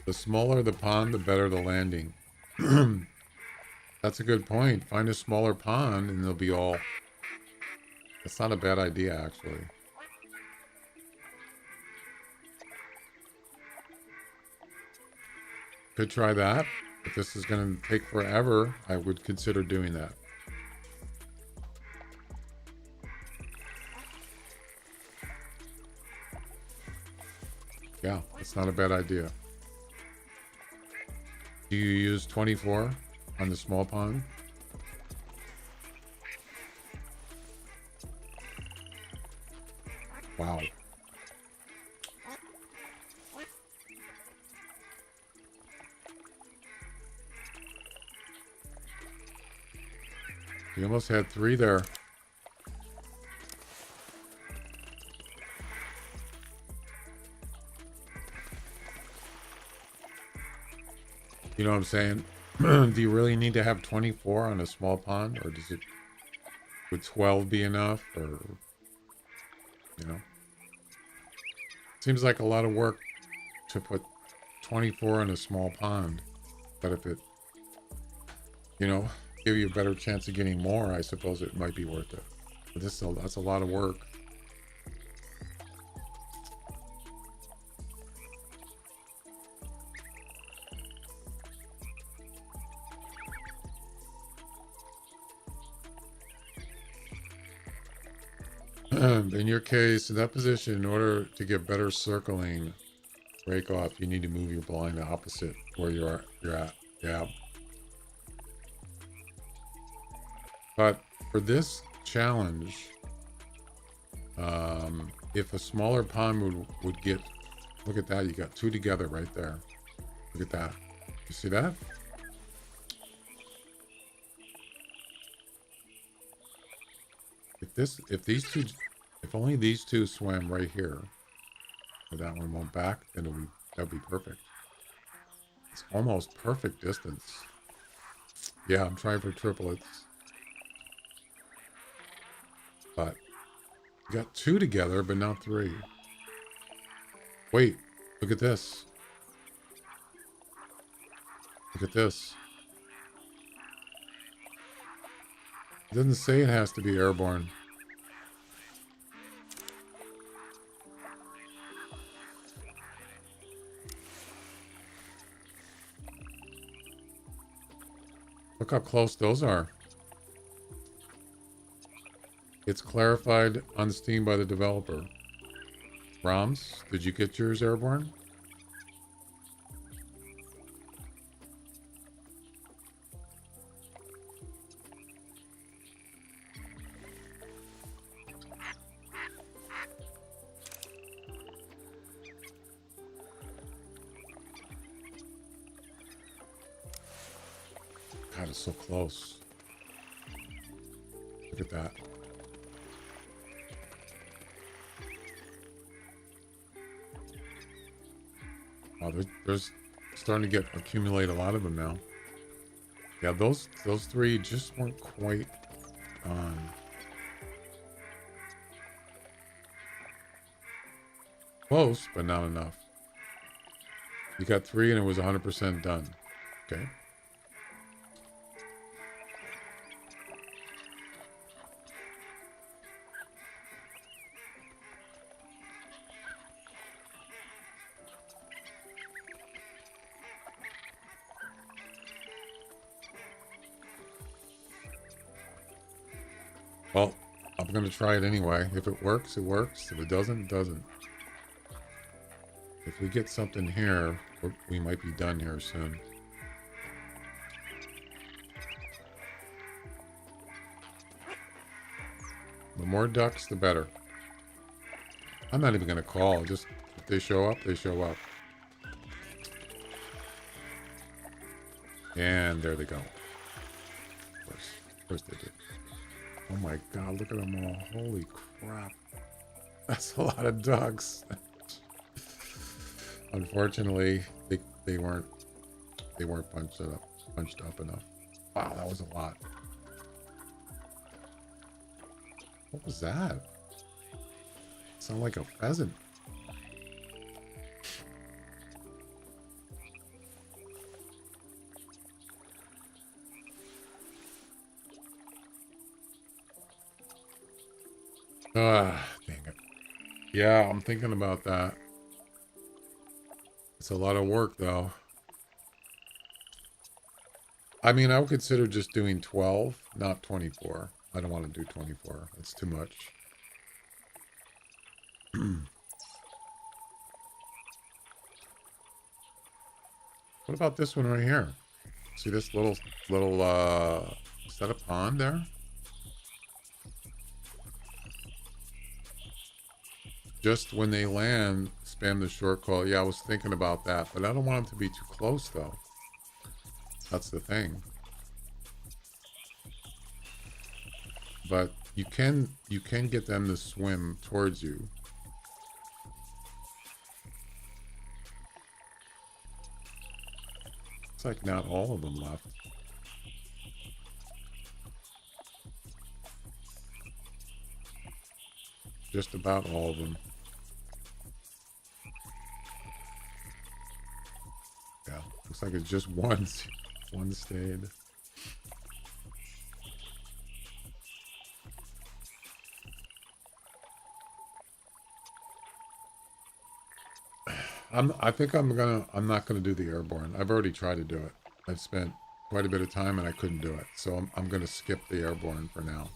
The smaller the pond, the better the landing. That's a good point. Find a smaller pond and they'll be all... That's not a bad idea, actually. Could try that. If this is going to take forever, I would consider doing that. Yeah, it's not a bad idea. Do you use 24 on the small pond? Wow. You almost had 3 there. You know what I'm saying? Do you really need to have 24 on a small pond? Or would 12 be enough? Or, you know? Seems like a lot of work to put 24 in a small pond. But if it, you know, give you a better chance of getting more, I suppose it might be worth it. But that's a lot of work. In your case, in that position, in order to get better circling break off, you need to move your blind opposite where you're at. Yeah. But for this challenge, if a smaller pond would get, look at that, you got 2 together right there. Look at that. You see that? If only these 2 swam right here, or that one went back, then that'd be perfect. It's almost perfect distance. Yeah, I'm trying for triplets. But you got 2 together, but not 3. Wait, look at this. Look at this. It doesn't say it has to be airborne. Look how close those are. It's clarified on Steam by the developer. Roms, did you get yours airborne? God, it's so close. Look at that. Wow, there's starting to accumulate a lot of them now. Yeah, those 3 just weren't quite on. Close, but not enough. You got 3 and it was 100% done. Okay. Well, I'm going to try it anyway. If it works, it works. If it doesn't, it doesn't. If we get something here, we might be done here soon. The more ducks, the better. I'm not even going to call. Just if they show up, they show up. And there they go. Of course they did. Oh my god, look at them all. Holy crap. That's a lot of ducks. Unfortunately, they weren't punched up enough. Wow, that was a lot. What was that? Sound like a pheasant. Ah, dang it. Yeah, I'm thinking about that. It's a lot of work, though. I mean, I would consider just doing 12, not 24. I don't want to do 24. That's too much. What about this one right here? See this little, is that a pond there? Just when they land, spam the short call. Yeah, I was thinking about that, but I don't want them to be too close, though. That's the thing. But you can get them to swim towards you. It's like not all of them left. Just about all of them. Yeah, looks like it's just one stayed. I think I'm not gonna do the airborne. I've already tried to do it. I've spent quite a bit of time and I couldn't do it. So I'm gonna skip the airborne for now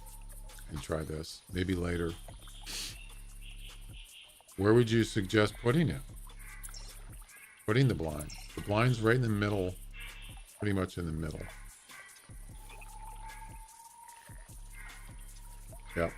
and try this. Maybe later. Where would you suggest putting it? Putting the blind. The blind's right in the middle, pretty much in the middle. Yep.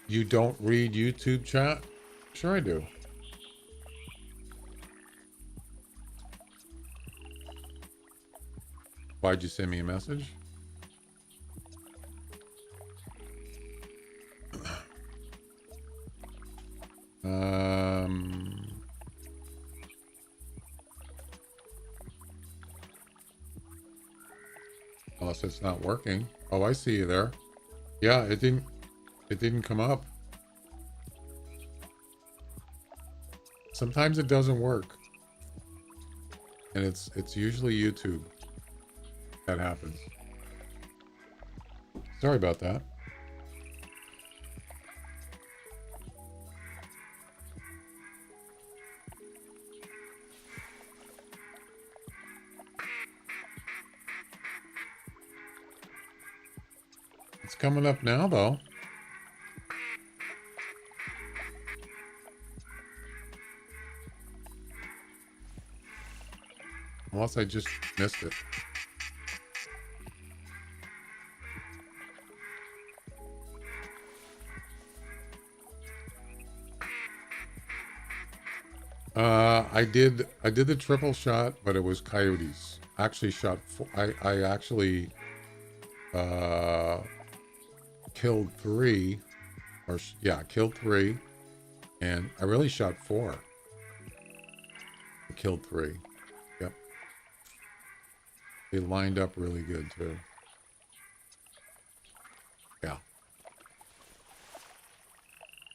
You don't read YouTube chat? Sure I do. Why'd you send me a message? Unless it's not working. Oh, I see you there. Yeah, it didn't come up. Sometimes it doesn't work. And it's usually YouTube that happens. Sorry about that. It's coming up now, though. Unless I just missed it. I did the triple shot, but it was coyotes. I actually shot four, I actually killed three, or yeah, killed three, and I really shot four. I killed three. Yep. They lined up really good too. Yeah.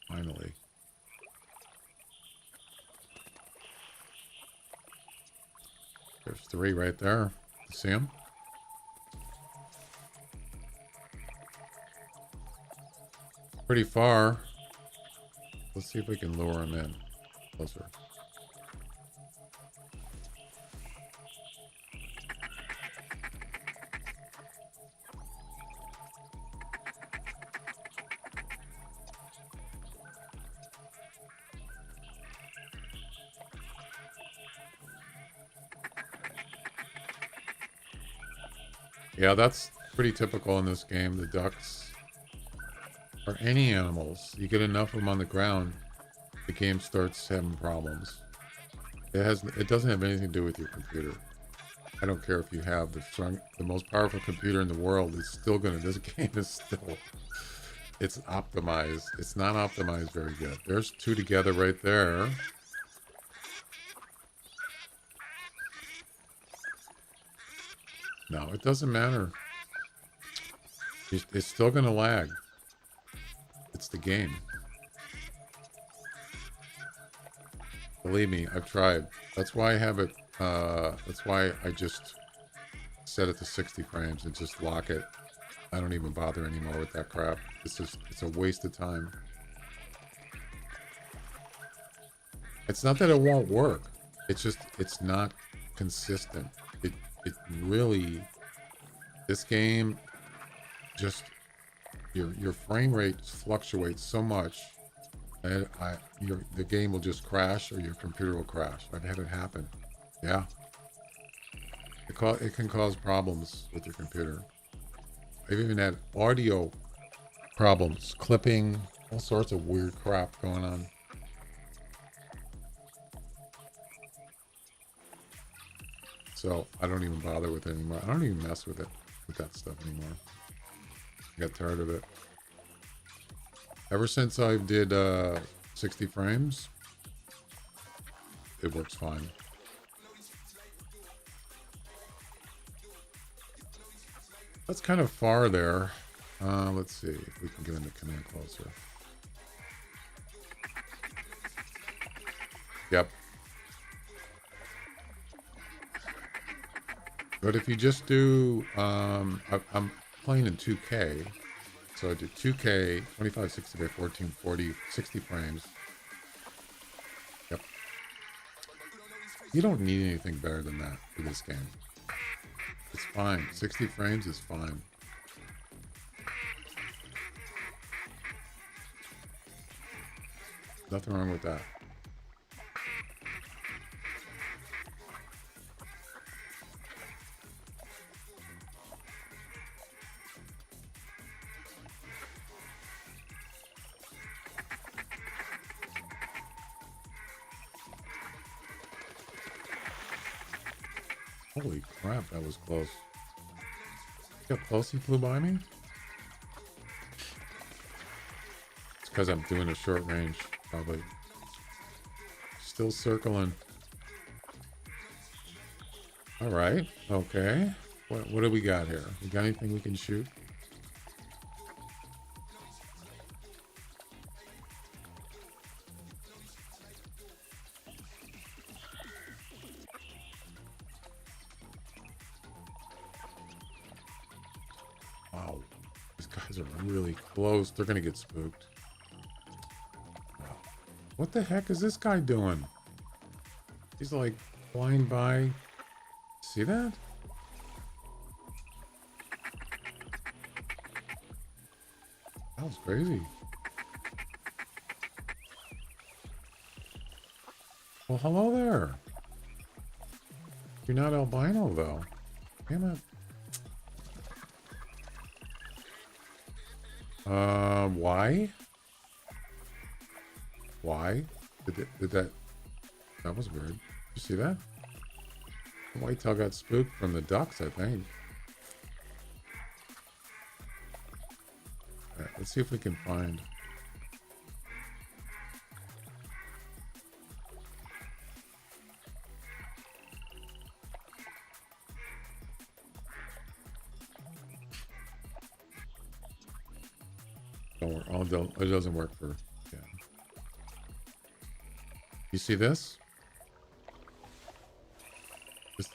Finally. There's three right there. You see them? Pretty far. Let's see if we can lure them in closer. Yeah, that's pretty typical in this game. The ducks, or any animals, you get enough of them on the ground, the game starts having problems. It doesn't have anything to do with your computer. I don't care if you have the most powerful computer in the world. It's still gonna. This game is still. It's optimized. It's not optimized very good. There's two together right there. No, it doesn't matter. It's still going to lag. It's the game. Believe me, I've tried. That's why I have it. That's why I just set it to 60 frames and just lock it. I don't even bother anymore with that crap. It's a waste of time. It's not that it won't work. It's just, it's not consistent. It really, this game, just your frame rate fluctuates so much, and the game will just crash, or your computer will crash. I've had it happen. Yeah, it can cause problems with your computer. I've even had audio problems, clipping, all sorts of weird crap going on. So I don't even bother with it anymore. I don't even mess with that stuff anymore. I got tired of it. Ever since I did 60 frames, it works fine. That's kind of far there. Let's see if we can get in the command closer. Yep. But if you just do, I'm playing in 2K, so I do 2K, 2560 by 1440, 60 frames. Yep. You don't need anything better than that for this game. It's fine. 60 frames is fine. Nothing wrong with that. Holy crap, that was close. See how close he flew by me? It's because I'm doing a short range, probably. Still circling. Alright, okay. What do we got here? We got anything we can shoot? Wow, these guys are really close. They're gonna get spooked. Wow. What the heck is this guy doing? He's like flying by. See that? That was crazy. Well, hello there. You're not albino though. Damn it. Why? Why? Did that... That was weird. You see that? The whitetail got spooked from the ducks, I think. All right, let's see if we can find. Don't work. Oh, it doesn't work for. Yeah. You see this?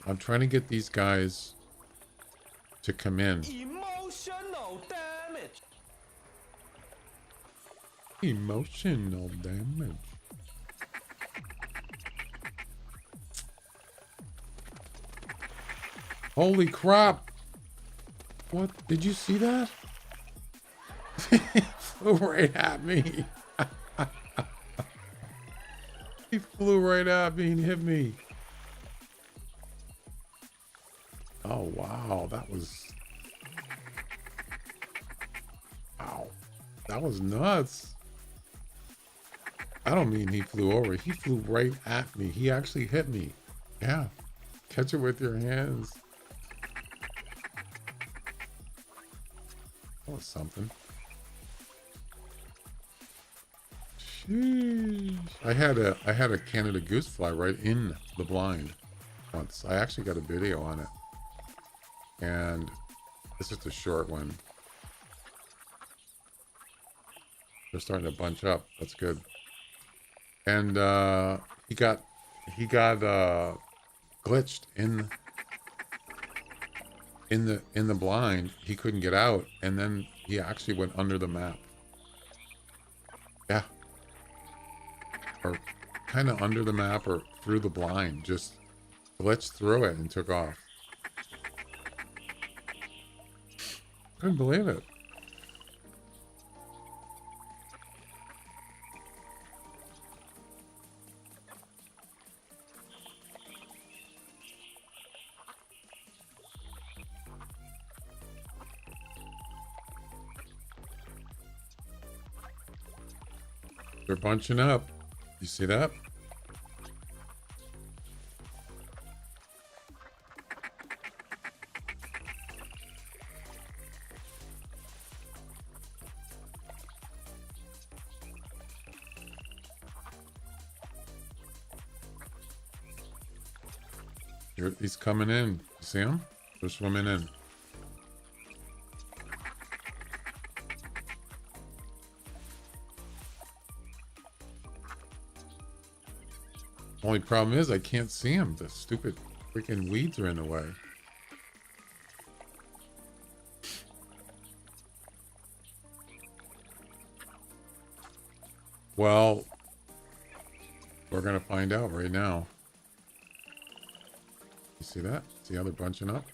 I'm trying to get these guys to come in. Emotional damage. Emotional damage. Holy crap! What? Did you see that? He flew right at me. He flew right at me and hit me. Oh, wow. That was... Wow. That was nuts. I don't mean he flew over. He flew right at me. He actually hit me. Yeah. Catch it with your hands. That was something. Sheesh. I had a Canada goose fly right in the blind once. I actually got a video on it. And it's just a short one. They're starting to bunch up. That's good. And he got glitched in the blind. He couldn't get out, and then he actually went under the map. Yeah. Or kind of under the map or through the blind. Just glitched through it and took off. Couldn't believe it. They're bunching up. You see that? He's coming in. You see him? They're swimming in. Only problem is I can't see him. The stupid freaking weeds are in the way. Well, we're gonna find out right now. You see that? See how they're bunching up?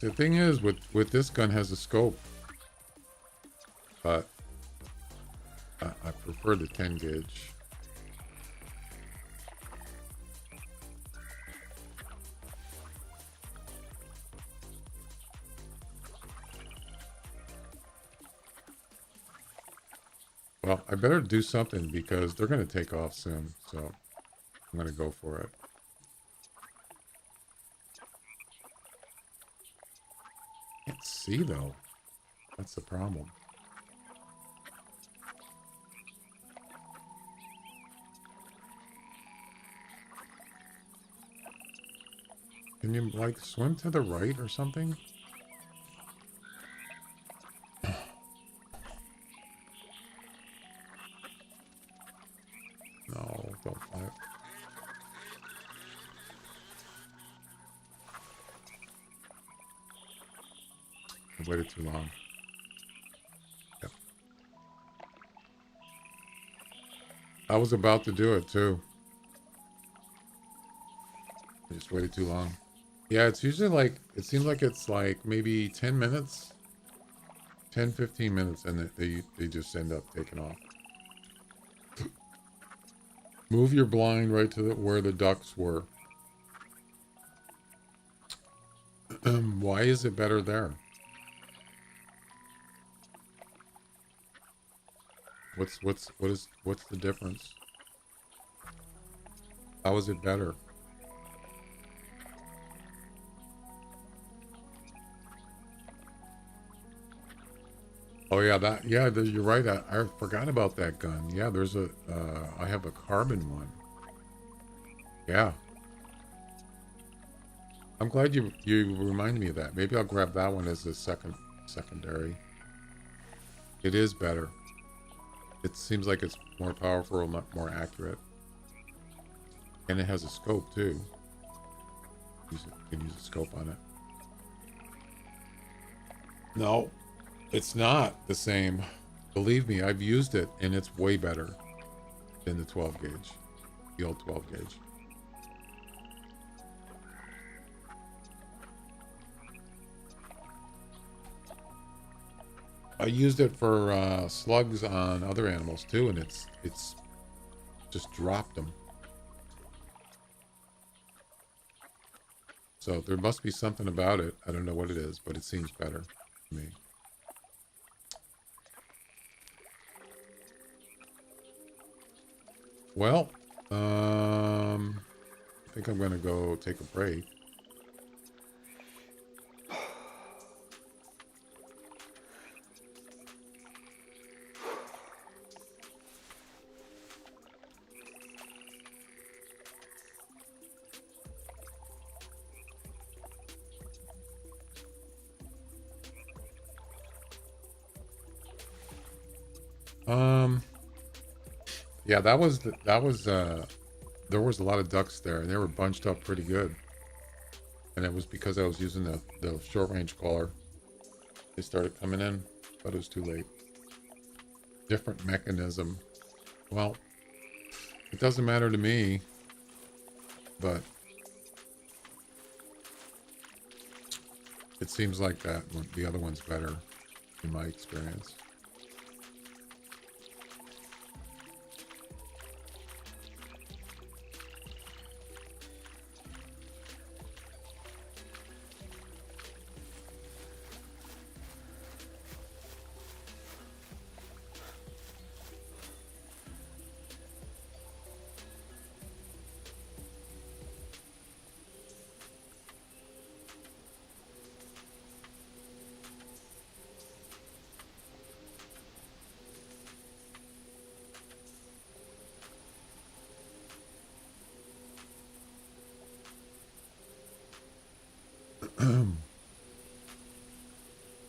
The thing is, with this gun has a scope, but I prefer the 10 gauge. Well, I better do something because they're going to take off soon, so I'm going to go for it. Can't see though. That's the problem. Can you like swim to the right or something? No, don't fly it. I waited too long. Yep. I was about to do it too. I just waited too long. Yeah, it's usually like, it seems like it's like maybe 10 minutes. 10, 15 minutes and they just end up taking off. Move your blind right to where the ducks were. Why is it better there? What's the difference? How is it better? Oh yeah, you're right. I forgot about that gun. Yeah, there's a I have a carbon one. Yeah. I'm glad you reminded me of that. Maybe I'll grab that one as a secondary. It is better. It seems like it's more powerful, more accurate. And it has a scope too. You can use a scope on it. No, it's not the same. Believe me, I've used it and it's way better than the 12 gauge. The old 12 gauge. I used it for slugs on other animals too, and it's just dropped them. So there must be something about it. I don't know what it is, but it seems better to me. Well, I think I'm gonna go take a break. Yeah, there was a lot of ducks there, and they were bunched up pretty good. And it was because I was using the short range caller. They started coming in, but it was too late. Different mechanism. Well, it doesn't matter to me, but it seems like that the other one's better in my experience.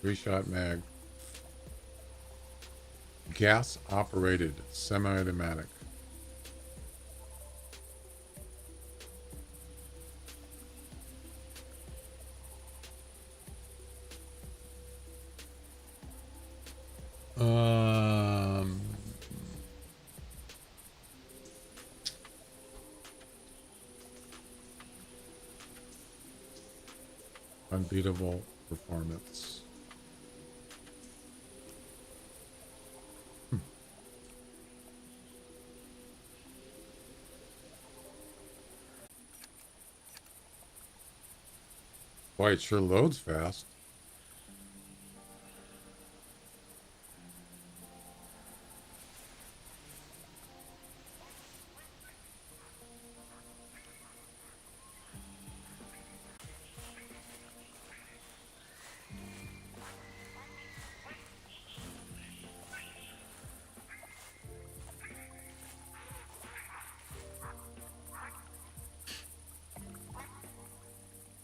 Three-shot mag. Gas operated semi-automatic. Unbeatable performance. Boy, it sure loads fast.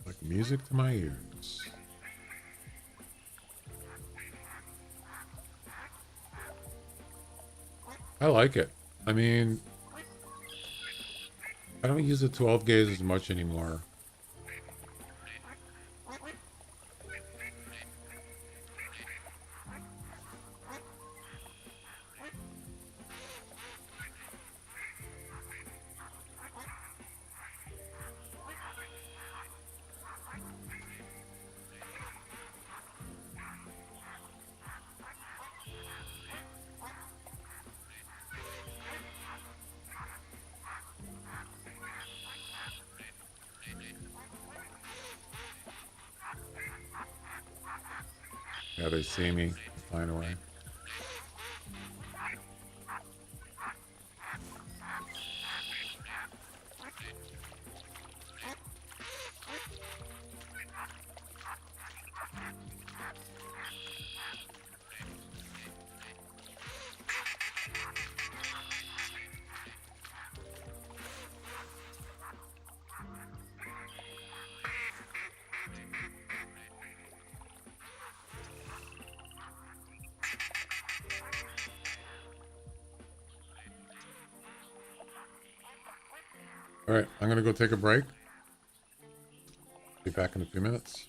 Like music to my ears. I like it. I mean, I don't use the 12 gauge as much anymore. Yeah, they see me flying away. All right, I'm gonna go take a break. Be back in a few minutes.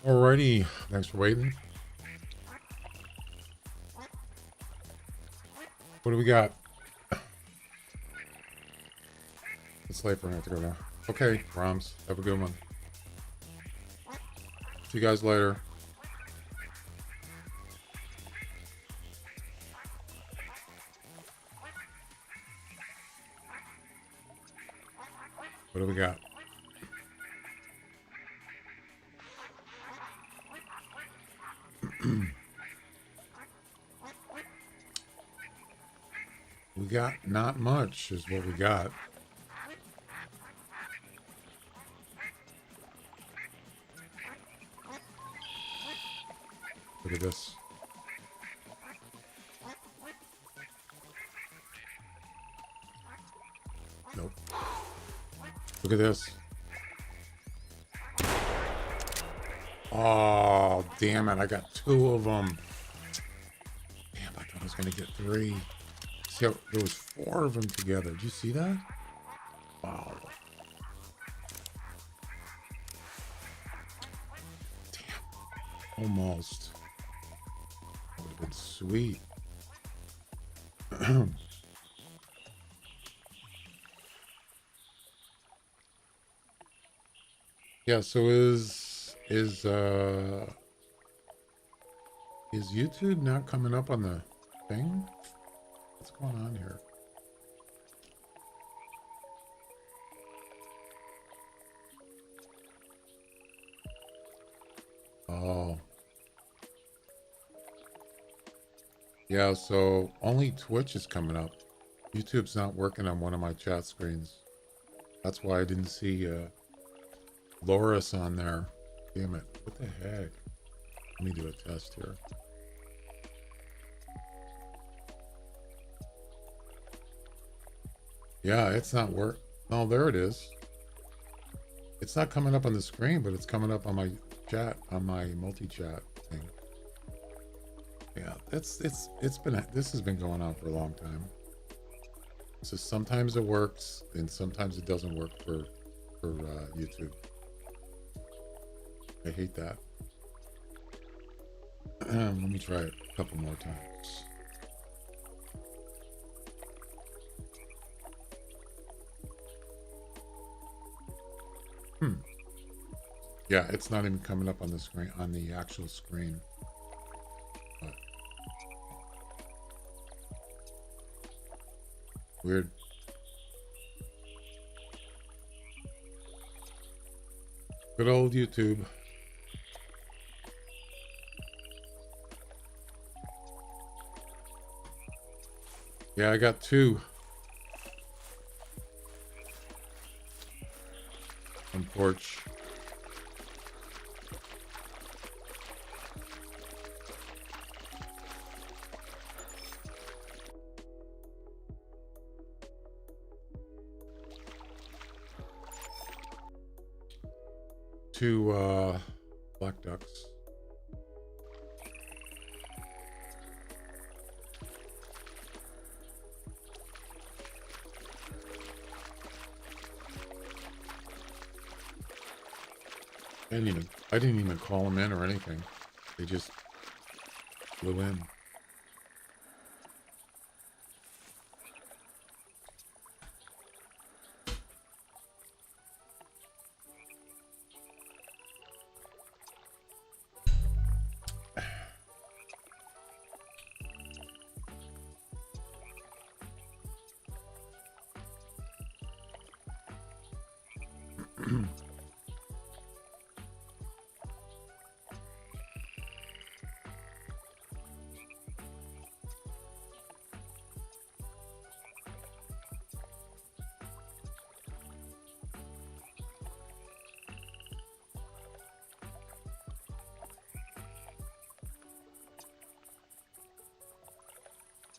Alrighty, thanks for waiting. What do we got? It's late for me to go now. Okay, Roms, have a good one. See you guys later. What do we got? We got not much is what we got. Look at this. Nope. Look at this. Oh, damn it. I got 2 of them. Damn, I thought I was going to get 3. See how there was 4 of them together. Did you see that? Wow. Damn. Almost. That would have been sweet. Yeah, so is YouTube not coming up on the thing? What's going on here? Oh. Yeah, so only Twitch is coming up. YouTube's not working on one of my chat screens. That's why I didn't see Loris on there. Damn it. What the heck? Let me do a test here. Yeah, it's not work. No, there it is. It's not coming up on the screen, but it's coming up on my chat, on my multi-chat thing. Yeah, this has been going on for a long time. So sometimes it works and sometimes it doesn't work for YouTube. I hate that. Let me try it a couple more times. Yeah, it's not even coming up on the screen, on the actual screen. But weird. Good old YouTube. Yeah, I got 2. On porch. Two black ducks. I didn't even call them in or anything. They just flew in.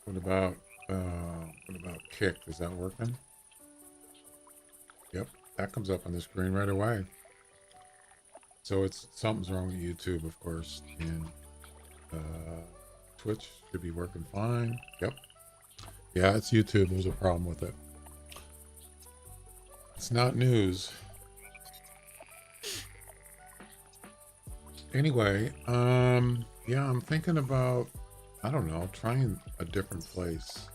What about kick? Is that working? Yep, that comes up on the screen right away. So something's wrong with YouTube, of course, and Twitch should be working fine. Yep. Yeah, it's YouTube. There's a problem with it. It's not news. Anyway, yeah, I'm thinking about, I don't know, trying a different place.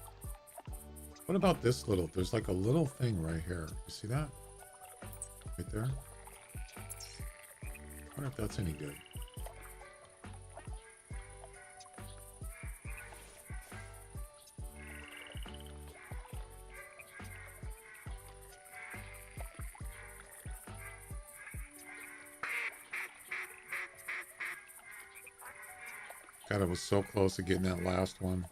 What about this little, there's like a little thing right here. You see that? Right there? I wonder if that's any good. God, I was so close to getting that last one.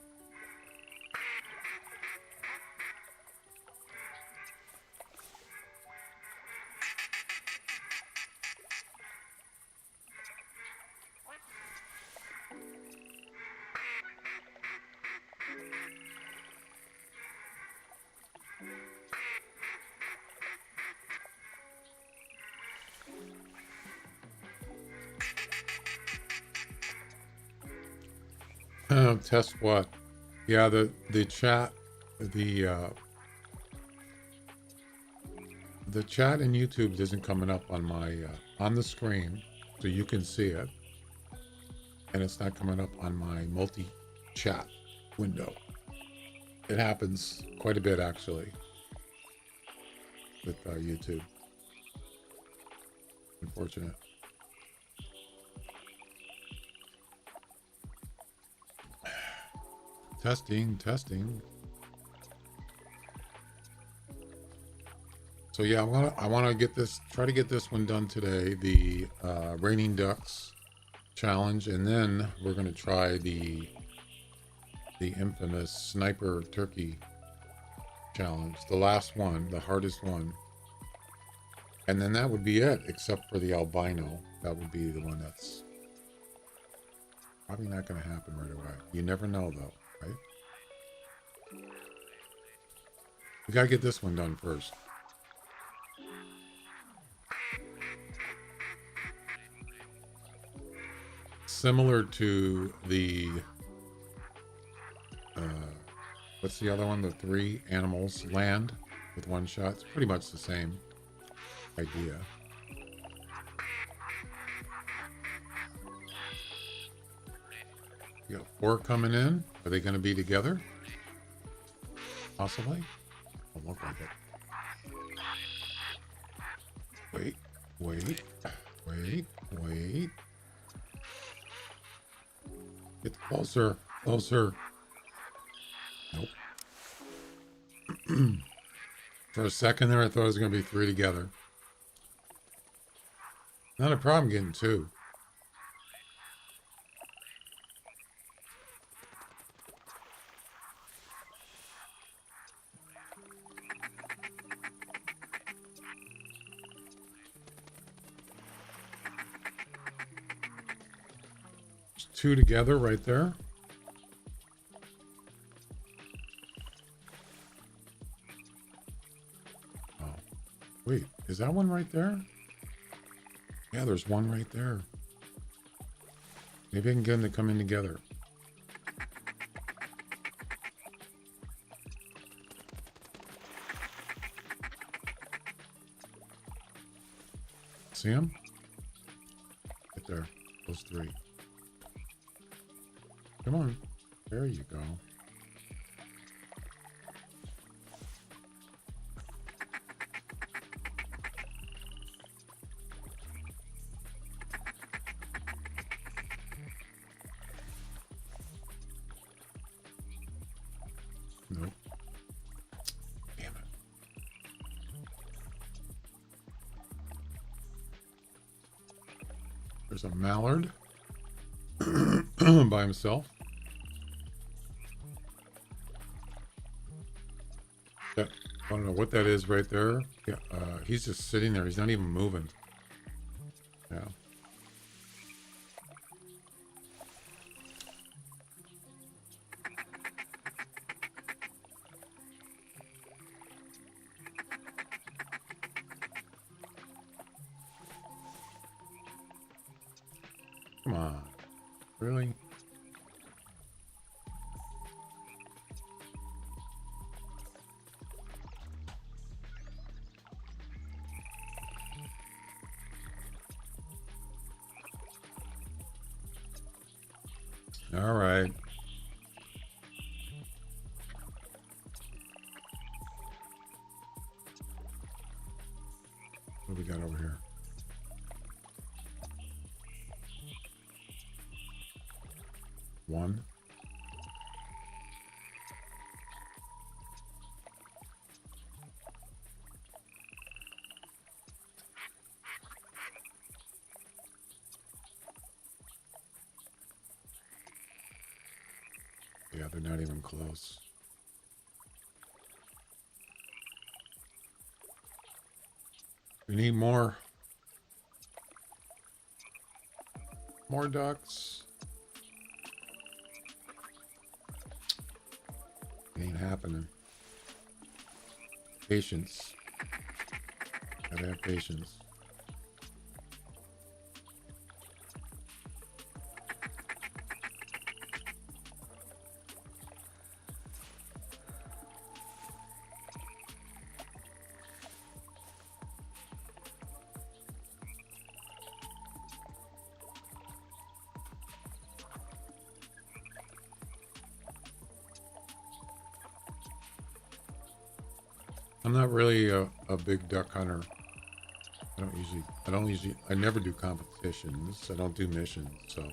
Test what? Yeah, the chat, the chat in YouTube isn't coming up on my on the screen, so you can see it, and it's not coming up on my multi-chat window. It happens quite a bit actually with YouTube. Unfortunate. Testing. So yeah, I want to get this, try to get this one done today, the Raining Ducks challenge, and then we're going to try the infamous Sniper Turkey challenge, the last one, the hardest one. And then that would be it, except for the albino. That would be the one that's probably not going to happen right away. You never know though, right? We got to get this one done first. Similar to the, what's the other one? The 3 animals land with one shot. It's pretty much the same idea. You got 4 coming in. Are they going to be together? Possibly. Don't look like it. Wait. Get closer. Nope. For a second there, I thought it was going to be 3 together. Not a problem getting 2. There's 2 together right there. Oh, wait, is that one right there? Yeah, there's one right there. Maybe I can get them to come in together. See them? Right there. Those 3. Come on. There you go. Nope. Damn it. There's a mallard by himself. That, I don't know what that is right there. Yeah, he's just sitting there. He's not even moving. Yeah. Come on. Really? All right. What do we got over here? One. Yeah, they're not even close. We need more. More ducks. It ain't happening. Patience. Gotta have patience. I'm not really a big duck hunter. I never do competitions. I don't do missions, so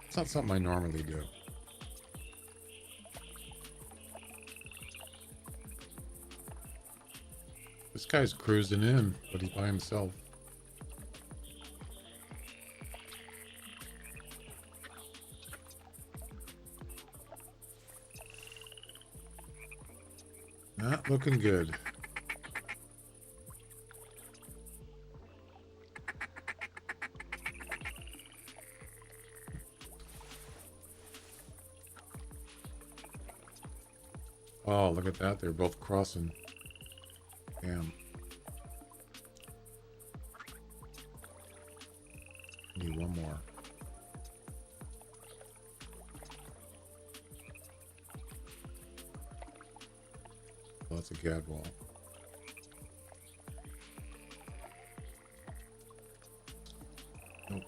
it's not something I normally do. This guy's cruising in, but he's by himself. Not looking good. Oh, look at that. They're both crossing. Damn. Need one more. Oh, that's a gadwall. Nope.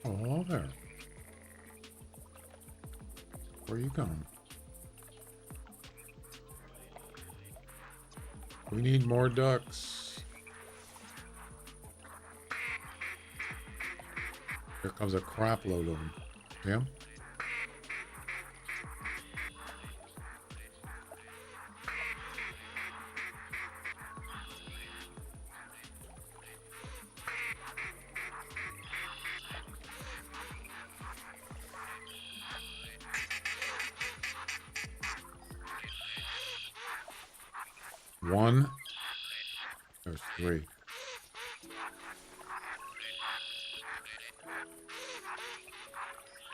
Oh, there. Where are you going? We need more ducks. Here comes a crap load of them. Yeah? One. There's three.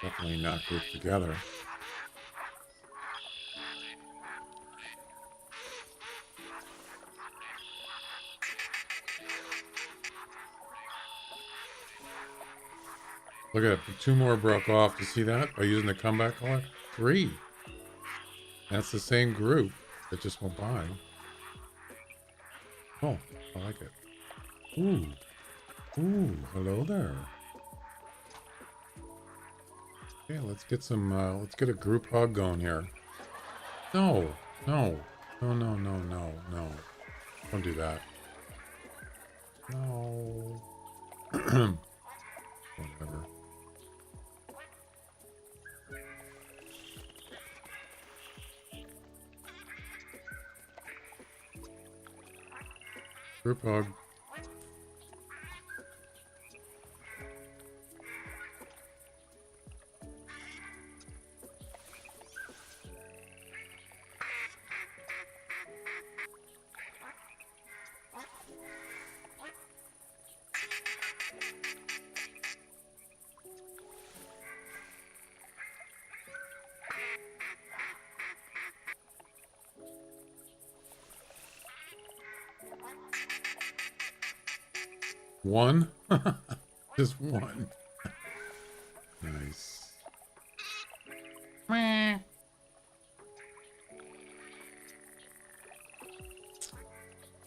Definitely not grouped together. Look at it. Two more broke off. You see that? By using the comeback card? Three. That's the same group that just went by. Oh, I like it. Ooh. Ooh, hello there. Okay, let's get some, let's get a group hug going here. No, no, no, no, no, no, no. Don't do that. No. Whatever. Group hug. One? Just one. Nice.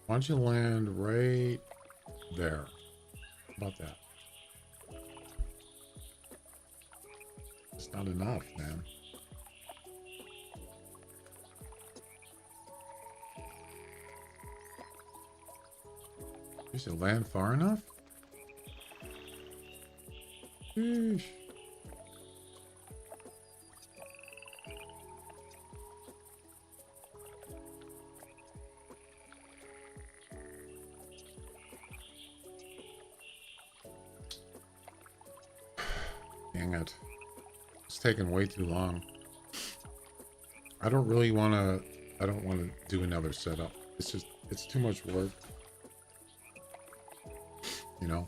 Why don't you land right there? How about that? It's not enough, man. You should land far enough? Sheesh. Dang it. It's taking way too long. I don't really want to... I don't want to do another setup. It's just... It's too much work. You know?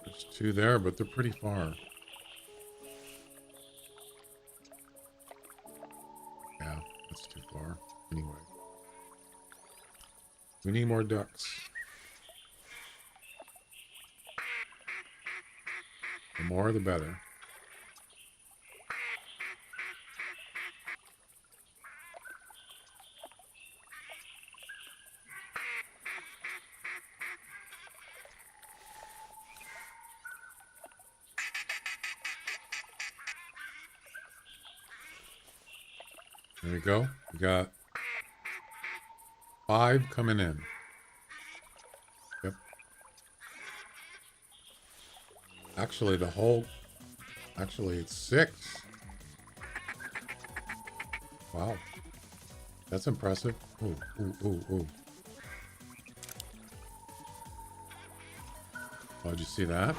There's two there, but they're pretty far. Yeah, that's too far. Anyway. We need more ducks. The more, the better. There we go. We got 5 coming in. Yep. Actually, the whole... Actually, it's 6. Wow. That's impressive. Ooh, ooh, ooh, ooh. Oh, did you see that?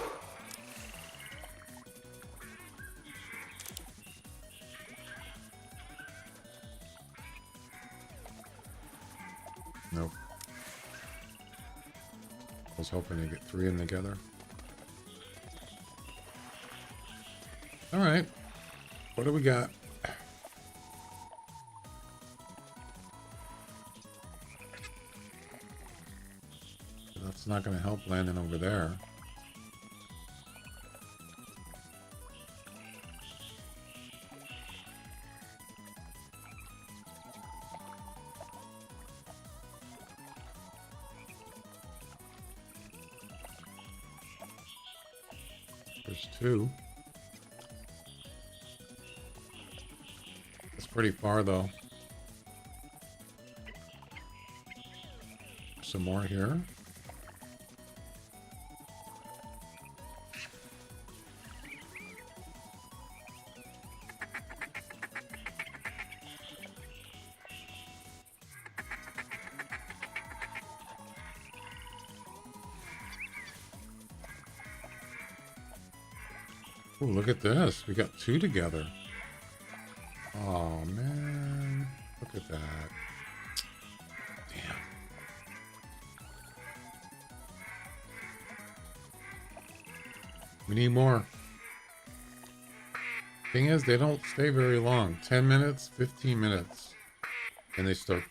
Nope. I was hoping to get 3 in together. Alright. What do we got? That's not going to help landing over there. There's 2. It's pretty far though. Some more here. Oh, look at this. We got 2 together. Oh, man. Look at that. Damn. We need more. Thing is, they don't stay very long. 10 minutes, 15 minutes. And they start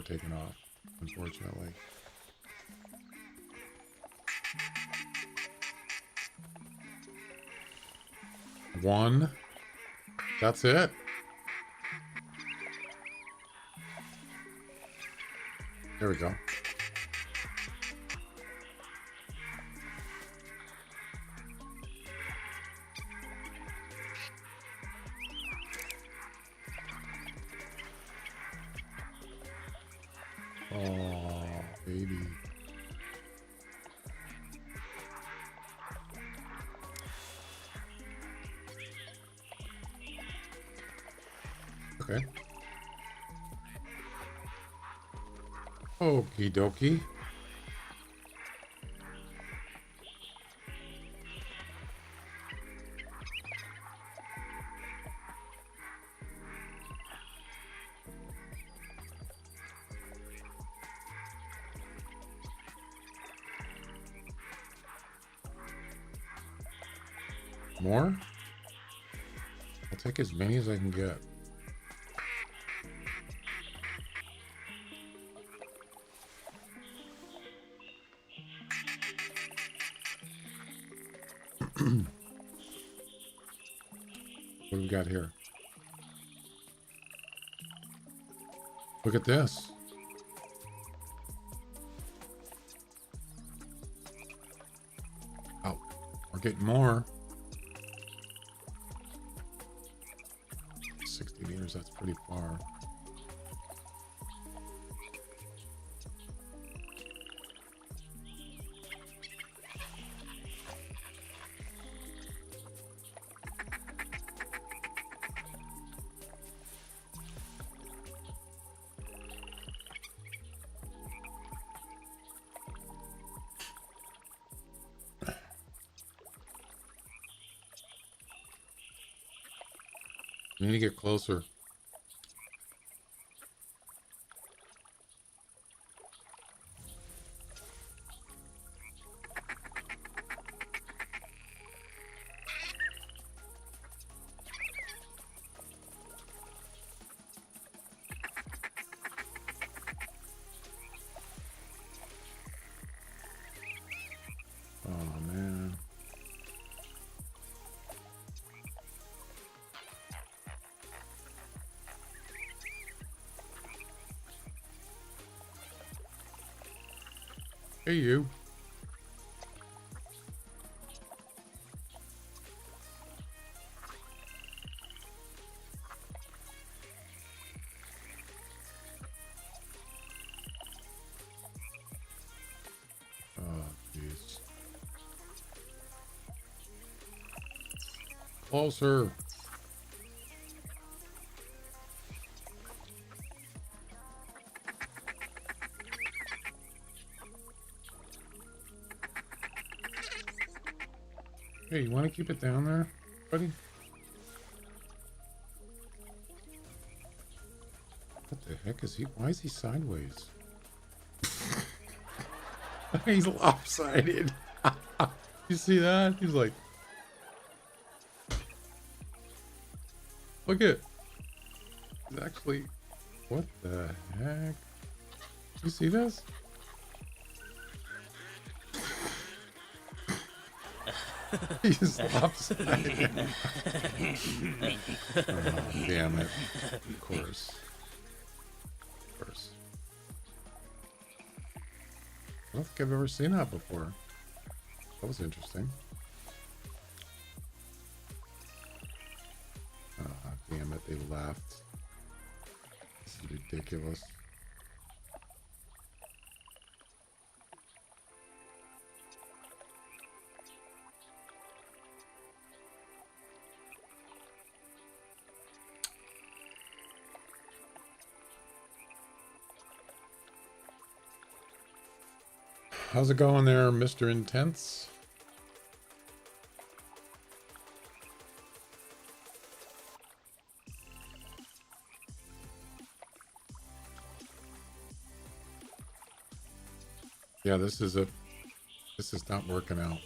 taking off, unfortunately. One. That's it. There we go. Oh, baby. Okay. Okie dokie. More? I'll take as many as I can get. What do we got here? Look at this. Oh, we're getting more. 60 meters, that's pretty far. We need to get closer. Oh, man. Hey, you. Oh, jeez. Closer. Hey, you want to keep it down there, buddy? What the heck is he? Why is he sideways? He's lopsided. You see that? He's like, look at. He's actually. What the heck? You see this? He's lopsided. Oh, damn it. Of course. Of course. I don't think I've ever seen that before. That was interesting. Ah, damn it. They left. This is ridiculous. How's it going there, Mr. Intense? Yeah, this is not working out.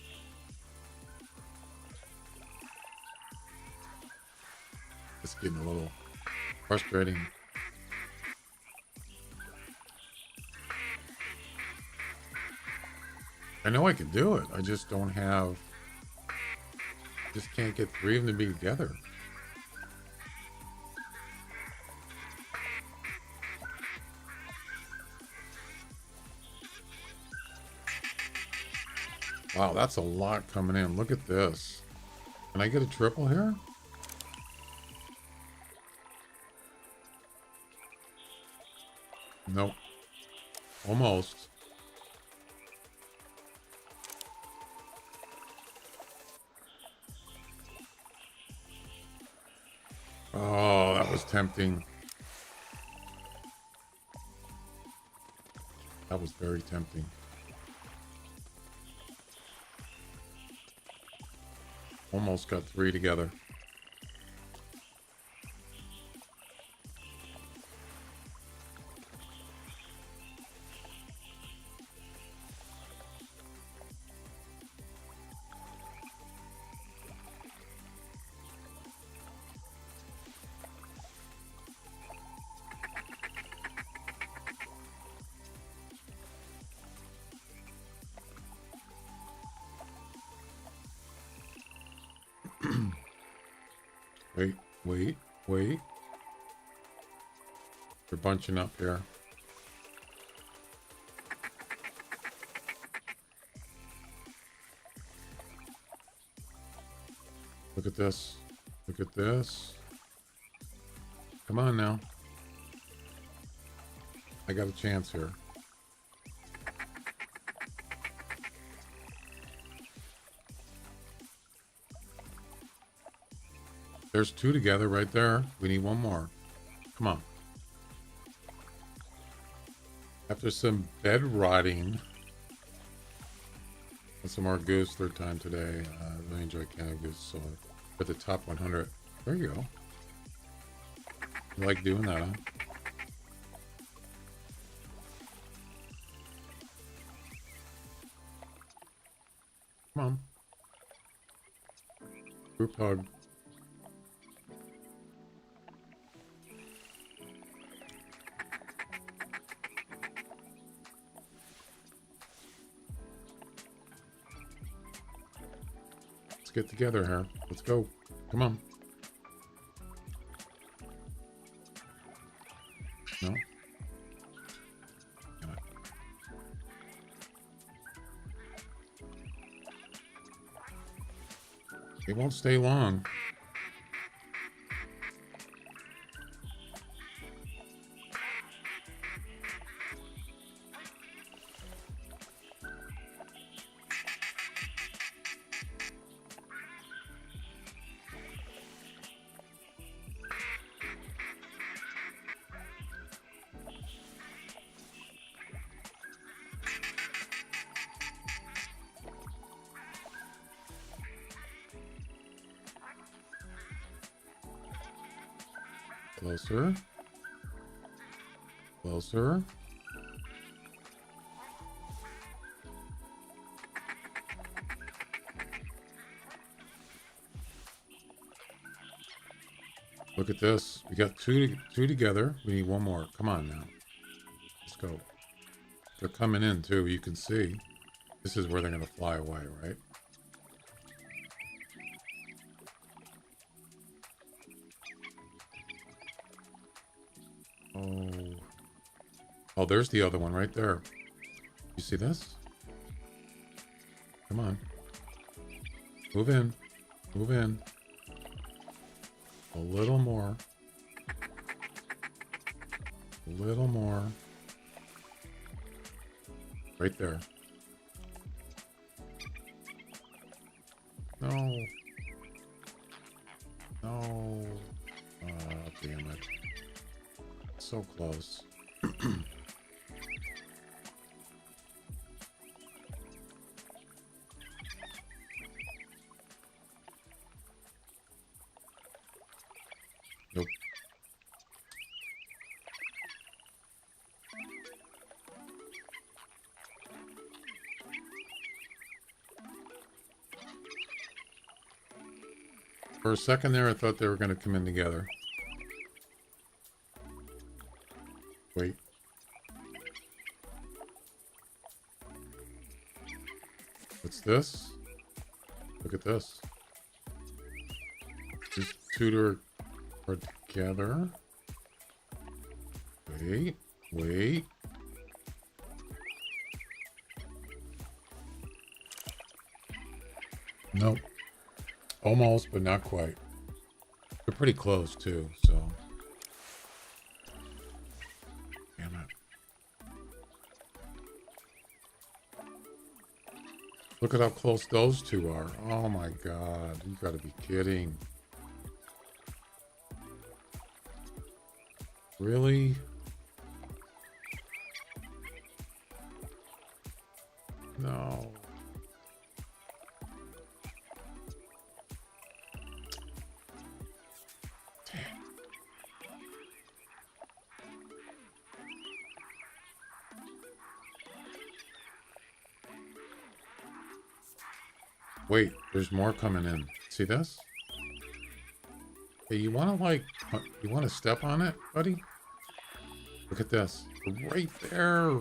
It's getting a little frustrating. I know I can do it. I just don't have. Just can't get three of them to be together. Wow, that's a lot coming in. Look at this. Can I get a triple here? Nope. Almost. Oh, that was tempting. That was very tempting. Almost got three together. Wait, wait, wait. They're bunching up here. Look at this. Look at this. Come on now. I got a chance here. There's two together right there. We need one more. Come on. After some bed rotting. And some more goose, third time today. Really enjoy Canada Goose, so I put the top 100. There you go. You like doing that, huh? Come on. Group hug. Let's get together here. Let's go. Come on. No. Damn it. It won't stay long. Closer. Closer. Look at this. We got two together. We need one more. Come on now. Let's go. They're coming in too. You can see. This is where they're going to fly away, right? Oh, there's the other one right there. You see this? Come on. Move in. Move in. A little more. A little more. Right there. No. No. Oh, damn it. So close. Nope. For a second there, I thought they were going to come in together. Wait. What's this? Look at this. These two are together. Wait. Wait. Nope. Almost, but not quite. They're pretty close too, so. Damn it. Look at how close those two are. Oh my god. You gotta be kidding. Really? No. Wait, there's more coming in. See this? Hey, you want to step on it, buddy? Look at this. Right there.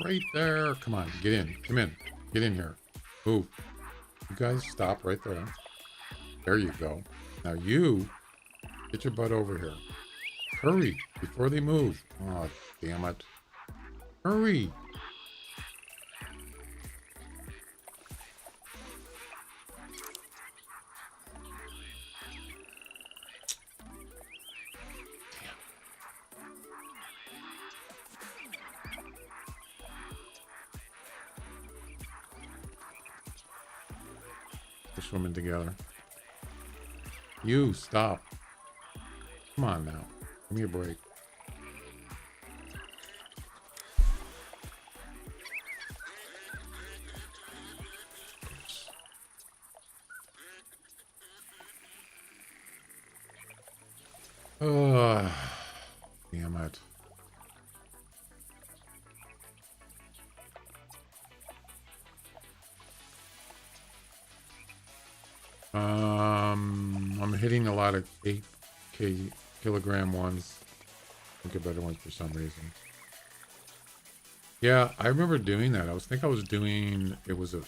Right there. Come on, get in. Come in. Get in here. Move. You guys stop right there. There you go. Now you, get your butt over here. Hurry, before they move. Oh, damn it. Hurry. We're swimming together. You, stop. Come on now. Give me a break. Oh, damn it. I'm hitting a lot of 8 kilogram ones. I think a better ones for some reason. Yeah, I remember doing that. I think I was doing, it was a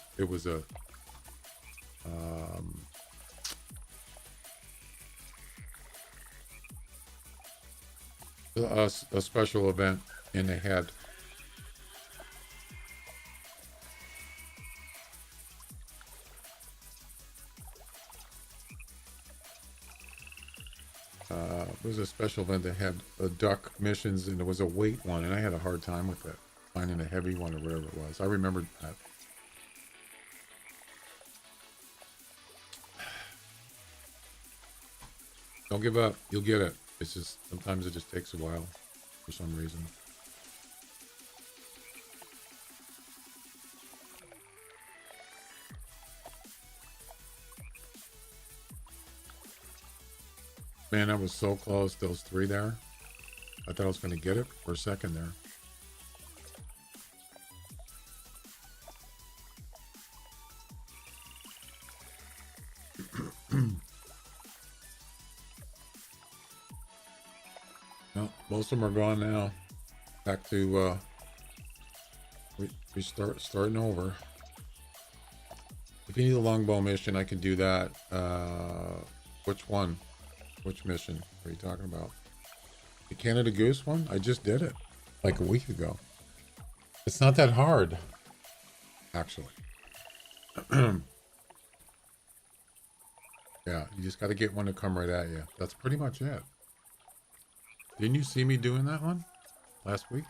a special event, and they had it was a special event that had duck missions, and it was a weight one, and I had a hard time with it, finding a heavy one or whatever it was. I remembered that. Don't give up. You'll get it. It's just, sometimes it just takes a while for some reason. Man, I was so close, those 3 there. I thought I was going to get it for a second there. No, most of them are gone now. Back to, we starting over. If you need a longbow mission, I can do that. Which one? Which mission are you talking about? The Canada Goose one? I just did it like a week ago. It's not that hard, actually. Yeah, you just got to get one to come right at you. That's pretty much it. Didn't you see me doing that one last week?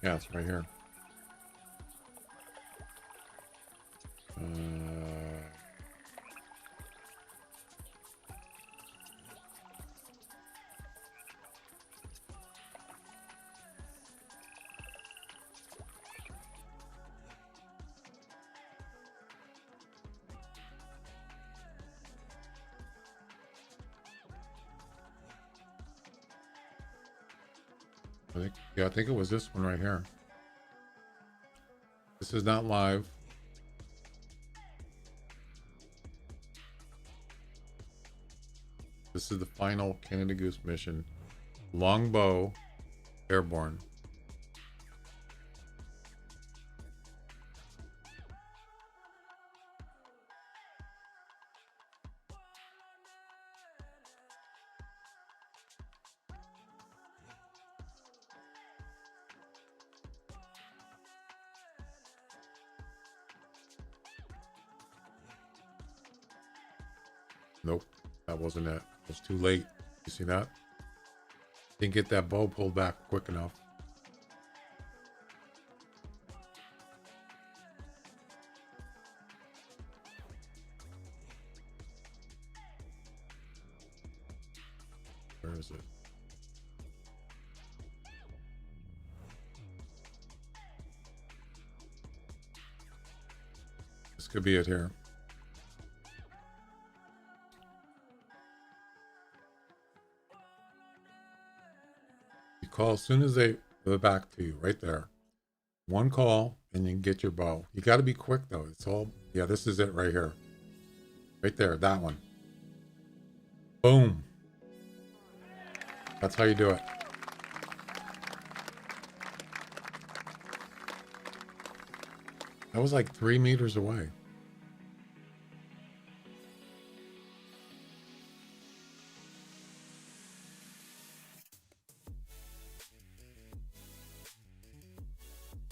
Yeah, it's right here. I think it was this one right here. This is not live. This is the final Canada Goose mission. Longbow, airborne. Nope, that wasn't it. It was too late. You see that? Didn't get that bow pulled back quick enough. Where is it? This could be it here. call as soon as they go back to you, right there. One call and you can get your bow. You got to be quick though. It's all, yeah, this is it right here. Right there, that one. Boom. That's how you do it. That was like 3 meters away.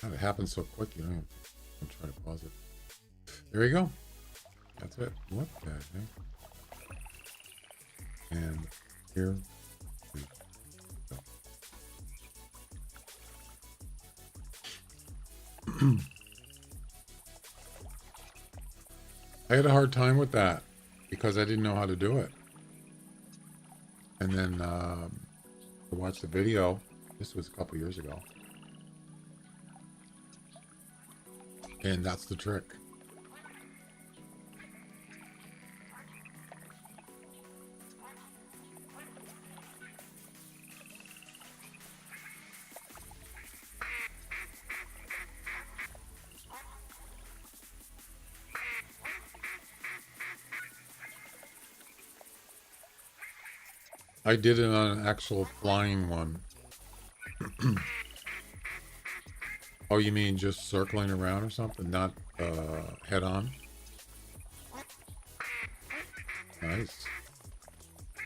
God, it happens so quick, you don't even, I'm trying to pause it. There you go. That's it. What the heck? And here we go. I had a hard time with that because I didn't know how to do it. And then I watched the video. This was a couple years ago. And that's the trick. I did it on an actual flying one. Oh, you mean just circling around or something? Not head on? Nice.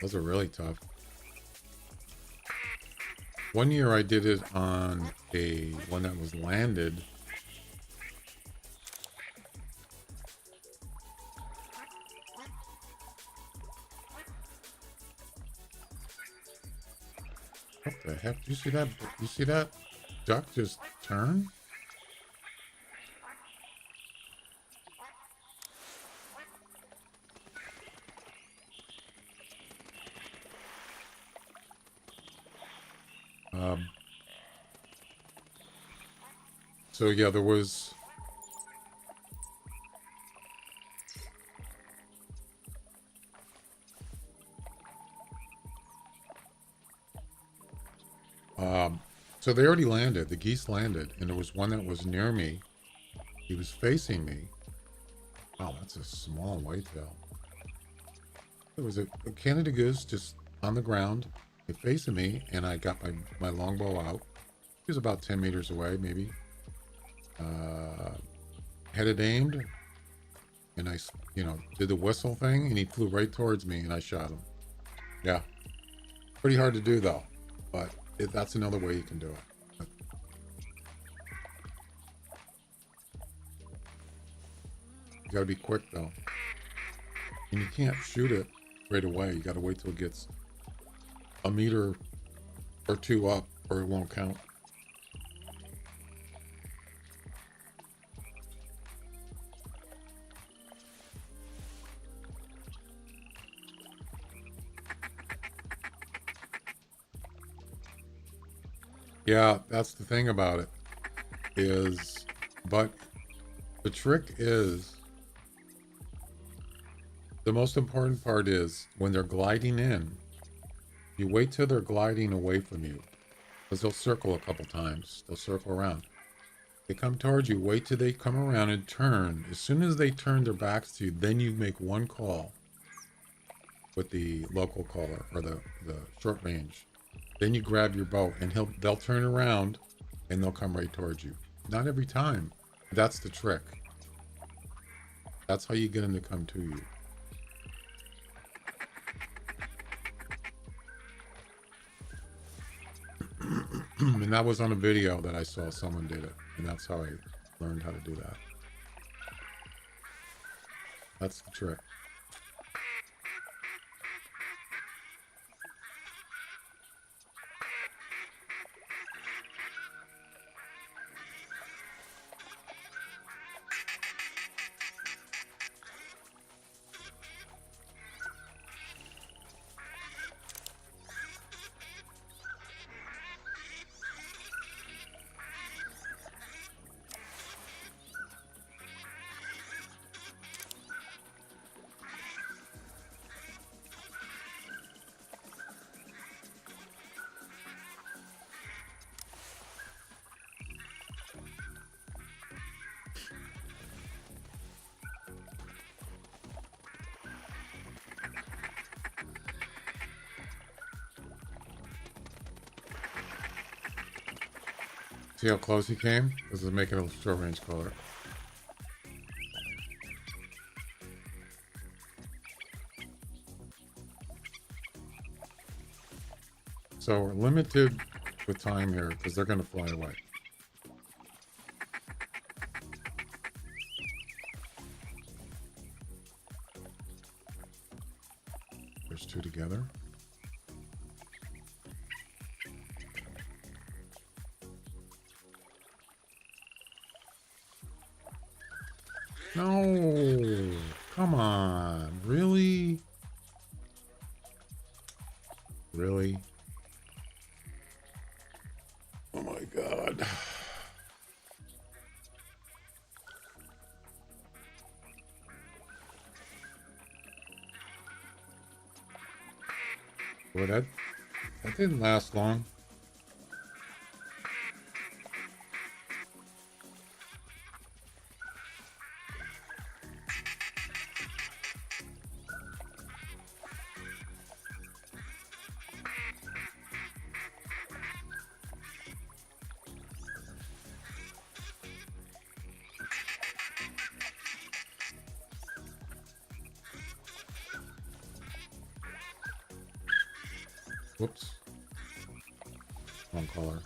Those are really tough. One year I did it on a one that was landed. What the heck? Do you see that? You see that duck just turn? So yeah, there was so they already landed. The geese landed, and there was one that was near me. He was facing me. Wow, that's a small whitetail. There was a Canada goose just on the ground, facing me, and I got my longbow out. He was about 10 meters away, maybe. Had it aimed, and I, did the whistle thing, and he flew right towards me, and I shot him. Yeah, pretty hard to do though, but that's another way you can do it. You gotta be quick though, and you can't shoot it right away. You gotta wait till it gets a meter or two up, or it won't count. Yeah, that's the thing about it is, but the trick is, the most important part is when they're gliding in, you wait till they're gliding away from you, because they'll circle a couple times. They'll circle around. They come towards you, wait till they come around and turn. As soon as they turn their backs to you, then you make one call with the local caller or the short range. Then you grab your bow, and they'll turn around and they'll come right towards you. Not every time. That's the trick. That's how you get them to come to you. And that was on a video that I saw someone did it, and that's how I learned how to do that. That's the trick. See how close he came? This is making a short range color. So we're limited with time here because they're going to fly away. There's two together. No, come on, really? Really? Oh my God. Boy, that didn't last long. Whoops. Wrong color.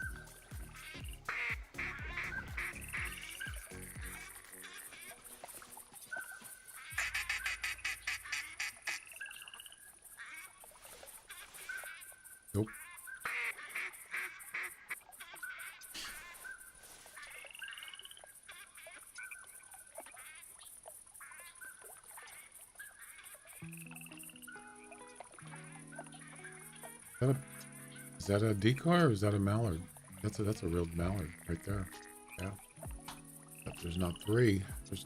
Nope. Is that a decoy or is that a mallard? That's a real mallard right there. Yeah. But there's not three. There's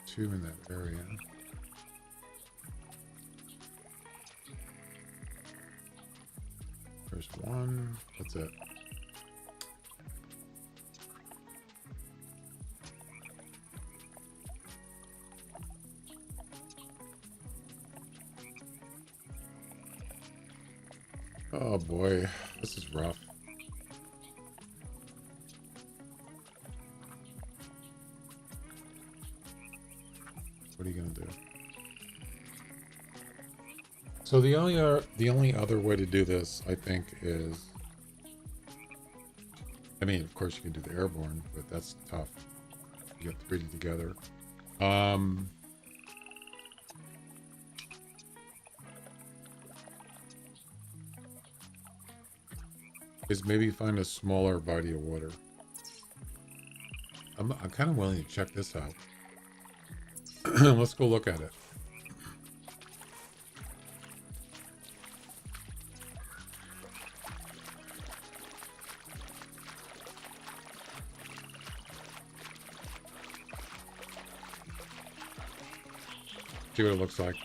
two in that area. There's one. That's it. Oh boy, this is rough. What are you gonna do? So the only other way to do this, I think, is, I mean, of course you can do the airborne, but that's tough. You get three together. Is maybe find a smaller body of water. I'm kind of willing to check this out. Let's go look at it. See what it looks like.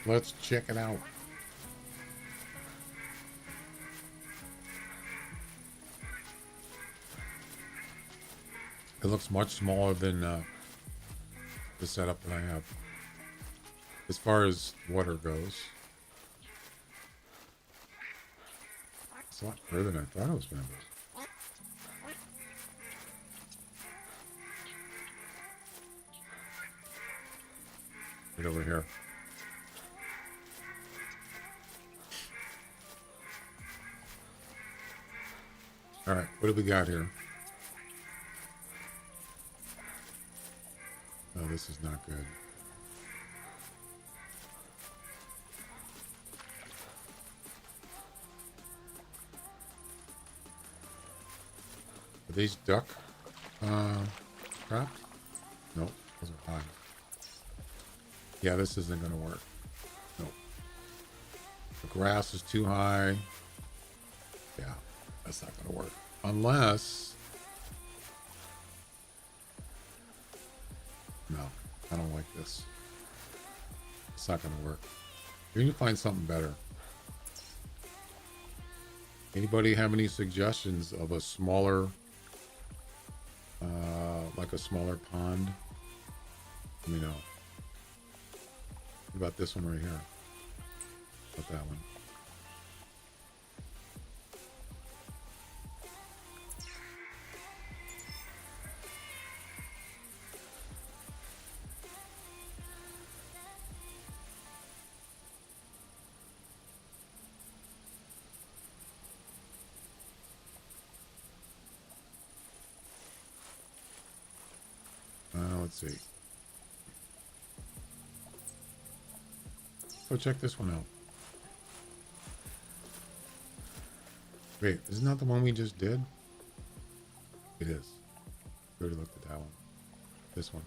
Let's check it out. It looks much smaller than the setup that I have. As far as water goes. It's a lot further than I thought it was going to be. Right over here. All right, what do we got here? Oh, this is not good. Are these duck crap? Nope, those are high. Yeah, this isn't going to work. Nope. The grass is too high. Yeah, that's not going to work. Unless... No, I don't like this. It's not gonna work. We need to find something better. Anybody have any suggestions of a smaller, like a smaller pond? Let me know. What about this one right here? What about that one? Let's see. Go check this one out. Wait, isn't that the one we just did? It is. We already looked at that one. This one.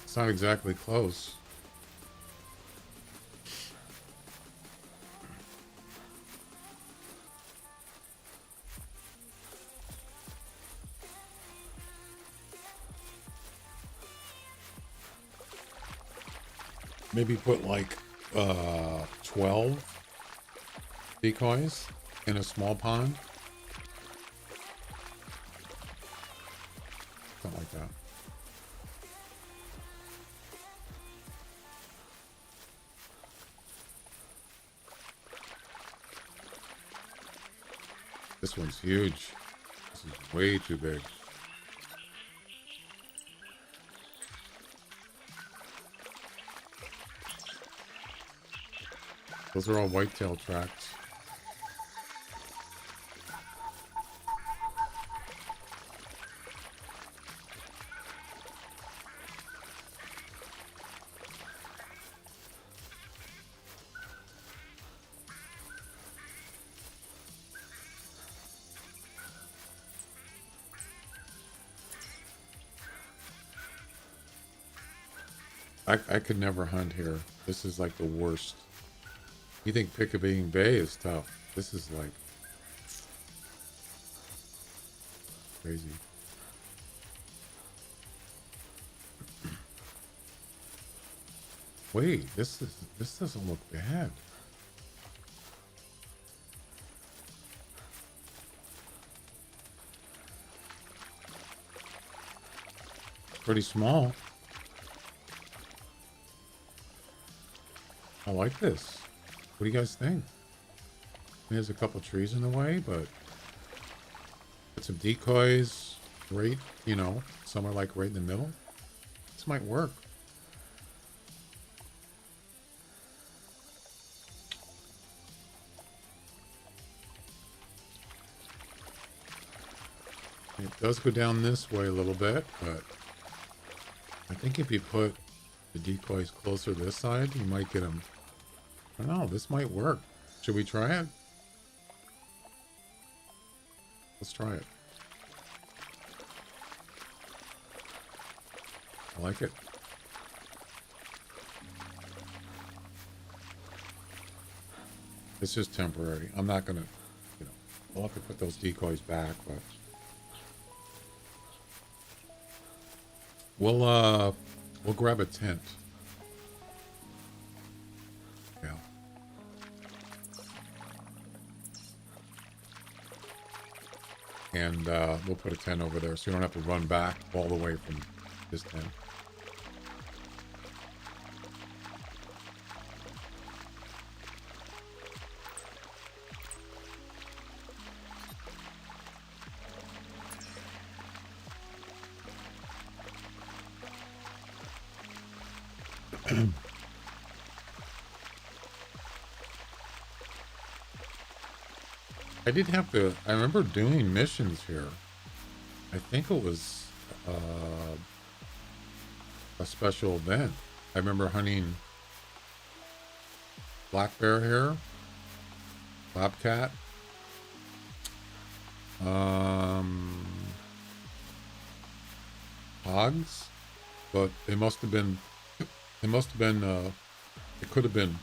It's not exactly close. Maybe put like 12 decoys in a small pond. Something like that. This one's huge. This is way too big. Those are all whitetail tracks. I could never hunt here. This is like the worst. You think Piccabean Bay is tough. This is like crazy. Wait, this doesn't look bad. Pretty small. I like this. What do you guys think? There's a couple trees in the way, but put some decoys right, you know, somewhere like right in the middle. This might work. It does go down this way a little bit, but I think if you put the decoys closer to this side, you might get them. I don't know, this might work. Should we try it? Let's try it. I like it. It's just temporary. I'm not gonna, you know, I'll have to put those decoys back, but we'll grab a tent. Yeah. And we'll put a tent over there so you don't have to run back all the way from this tent. I did have to, I remember doing missions here. I think it was a special event. I remember hunting black bear here, bobcat, Hogs, but it must have been. It must have been. It could have been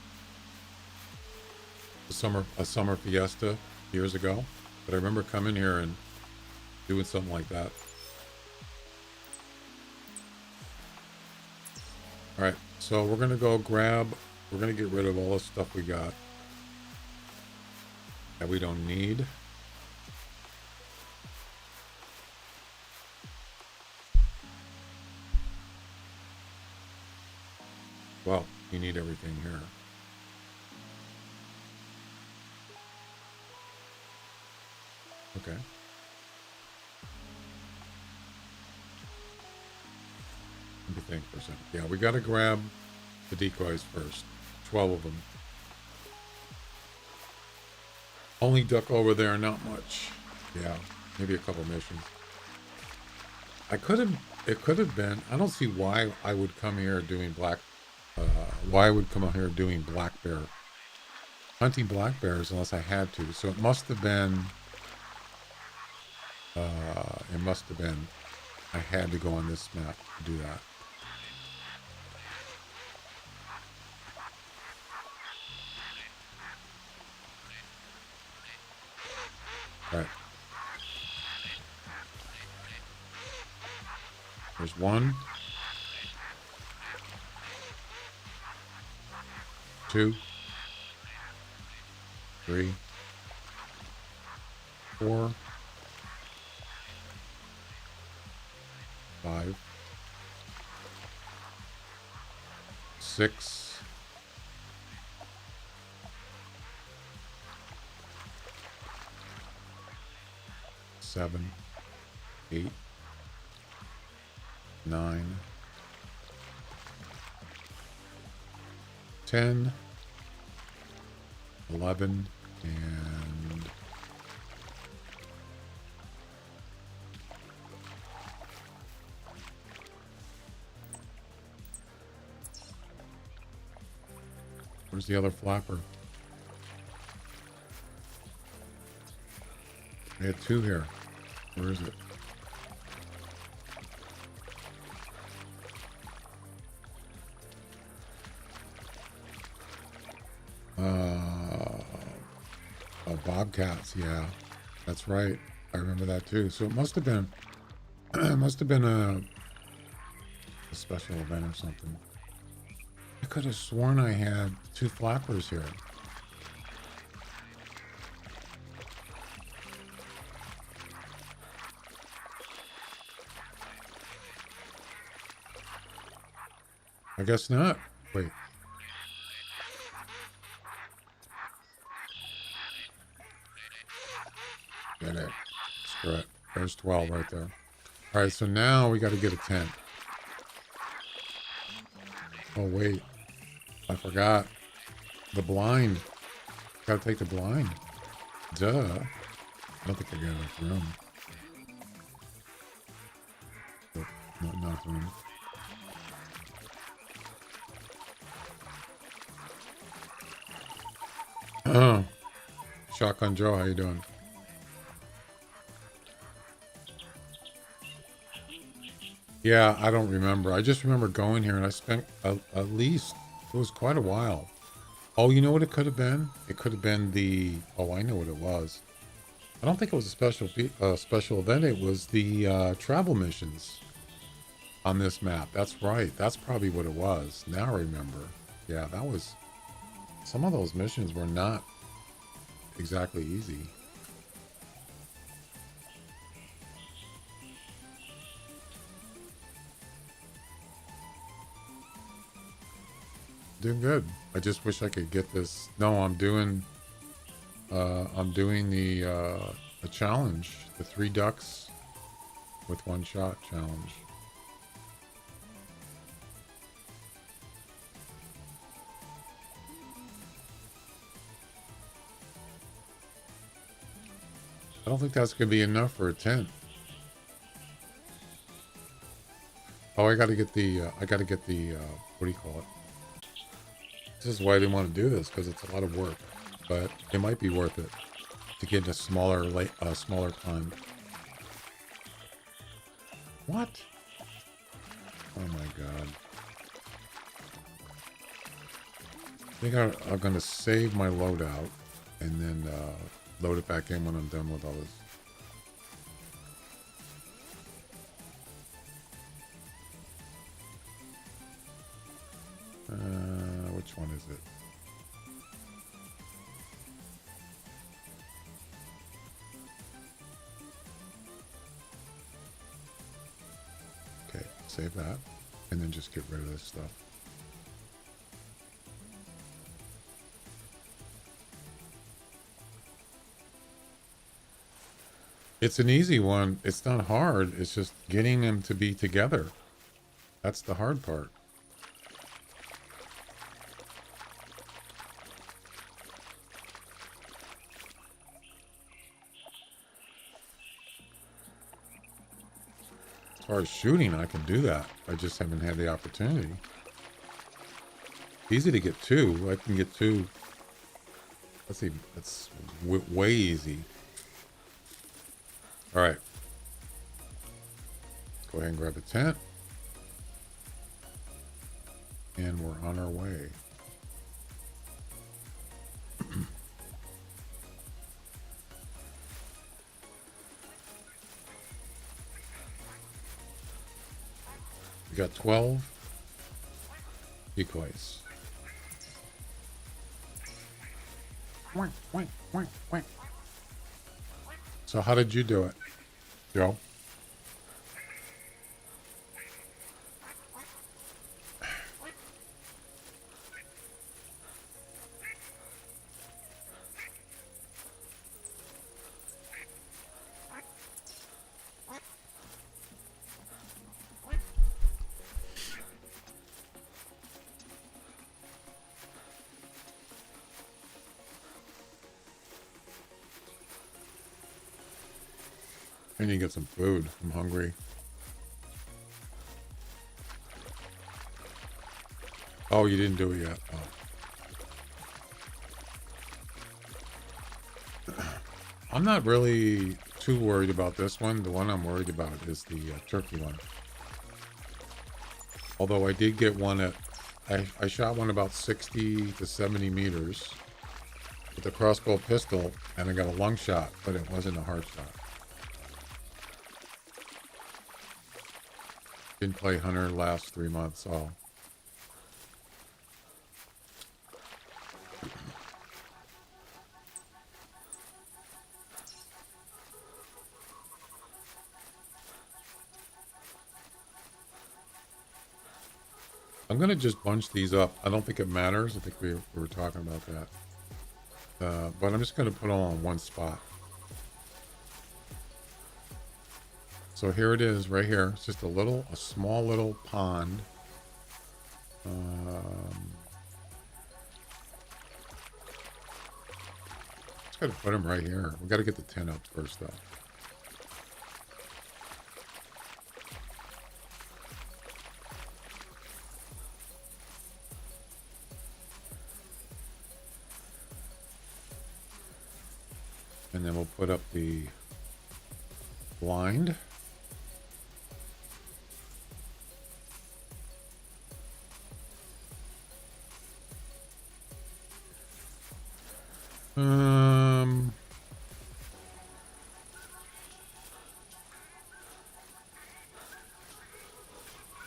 a summer fiesta years ago, but I remember coming here and doing something like that. All right, so we're gonna go grab. We're gonna get rid of all the stuff we got that we don't need. Well, you need everything here. Okay. Let me think for a second. Yeah, we got to grab the decoys first. 12 of them. Only duck over there, not much. Yeah, maybe a couple missions. It could have been, I don't see why I would come here doing why I would come out here doing black bear. Hunting black bears unless I had to. So it must have been, I had to go on this map to do that. All right. There's one. 2, 3, 4, 5, 6, 7, 8, 9, 10, 11, and 'Where's the other flapper? I had 2 here. Where is it? Bobcats, yeah, that's right. I remember that too. So it must have been, it must have been a special event or something. I could have sworn I had 2 flappers here. I guess not. Wait. Get it. Screw it. There's 12 right there. All right, so now we got to get a tent. Oh, wait. I forgot. The blind. Got to take the blind. Duh. I don't think I got enough room. Not enough room. Oh. Shotgun Joe, how you doing? Yeah, I don't remember. I just remember going here and I spent at least, it was quite a while. Oh, you know what it could have been? It could have been the, oh, I know what it was. I don't think it was a special event. It was the travel missions on this map. That's right. That's probably what it was. Now I remember. Yeah, that was, some of those missions were not exactly easy. Doing good. I just wish I could get this. No, I'm doing the challenge, the 3 ducks with 1 shot challenge. I don't think that's gonna be enough for a tent. Oh, I gotta get the what do you call it? This is why I didn't want to do this, because it's a lot of work, but it might be worth it. to get a smaller smaller pond. What? Oh my god. I think I'm gonna save my loadout and then load it back in when I'm done with all this. Which one is it? Okay, save that, and then just get rid of this stuff. It's an easy one. It's not hard. It's just getting them to be together. That's the hard part. As far as shooting, I can do that. I just haven't had the opportunity. Easy to get two. I can get two. Let's see. That's way easy. All right. Go ahead and grab a tent. And we're on our way. We got 12 decoys. So how did you do it, Joe? I need to get some food. I'm hungry. Oh, you didn't do it yet. Oh. I'm not really too worried about this one. The one I'm worried about is the turkey one. Although I did get one at... I shot one about 60 to 70 meters with a crossbow pistol, and I got a lung shot, but it wasn't a hard shot. Didn't play Hunter last 3 months. Oh. I'm going to just bunch these up. I don't think it matters. I think we were talking about that. But I'm just going to put them all in one spot. So here it is right here. It's just a small little pond. Just got to put them right here. We got to get the tent up first though. And then we'll put up the blind.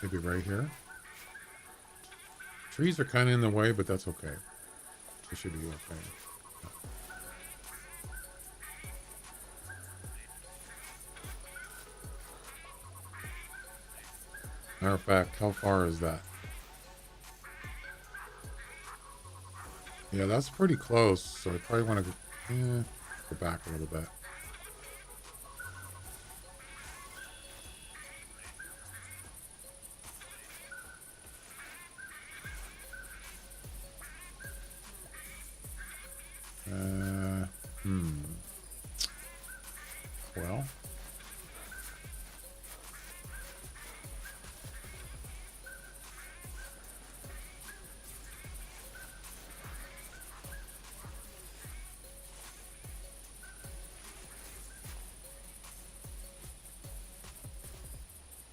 Maybe right here. Trees are kind of in the way, but that's okay. It should be okay. Matter of fact, how far is that? Yeah, that's pretty close, so I probably want to go back a little bit. Well.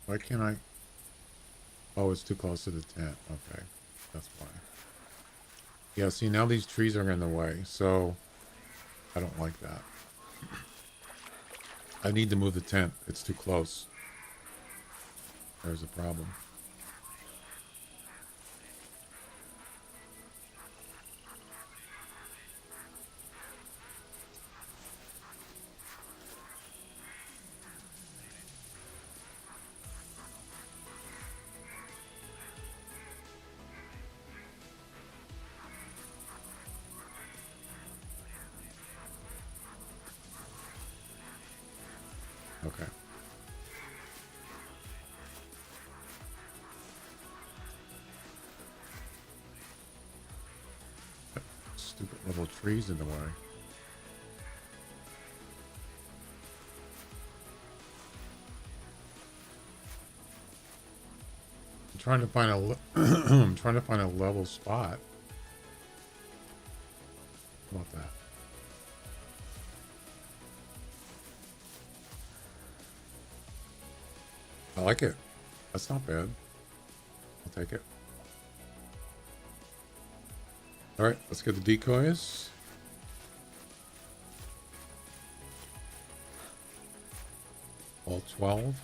Why can't I? Oh, it's too close to the tent. Okay, that's why. Yeah, see, now these trees are in the way, so I don't like that. I need to move the tent. It's too close. There's a problem. Okay. Stupid little trees in the way. I'm trying to find a I'm trying to find a level spot. How about that? I like it. That's not bad. I'll take it. All right, let's get the decoys. All 12.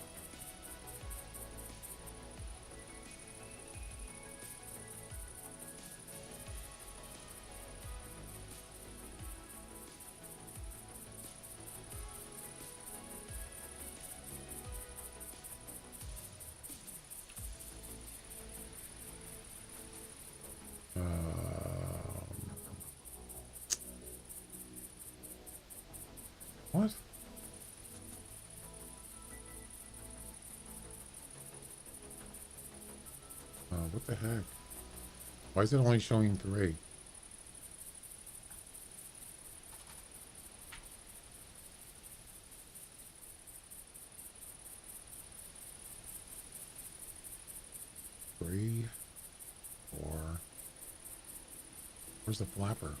What? What the heck? Why is it only showing 3? Three, 4. Where's the flapper?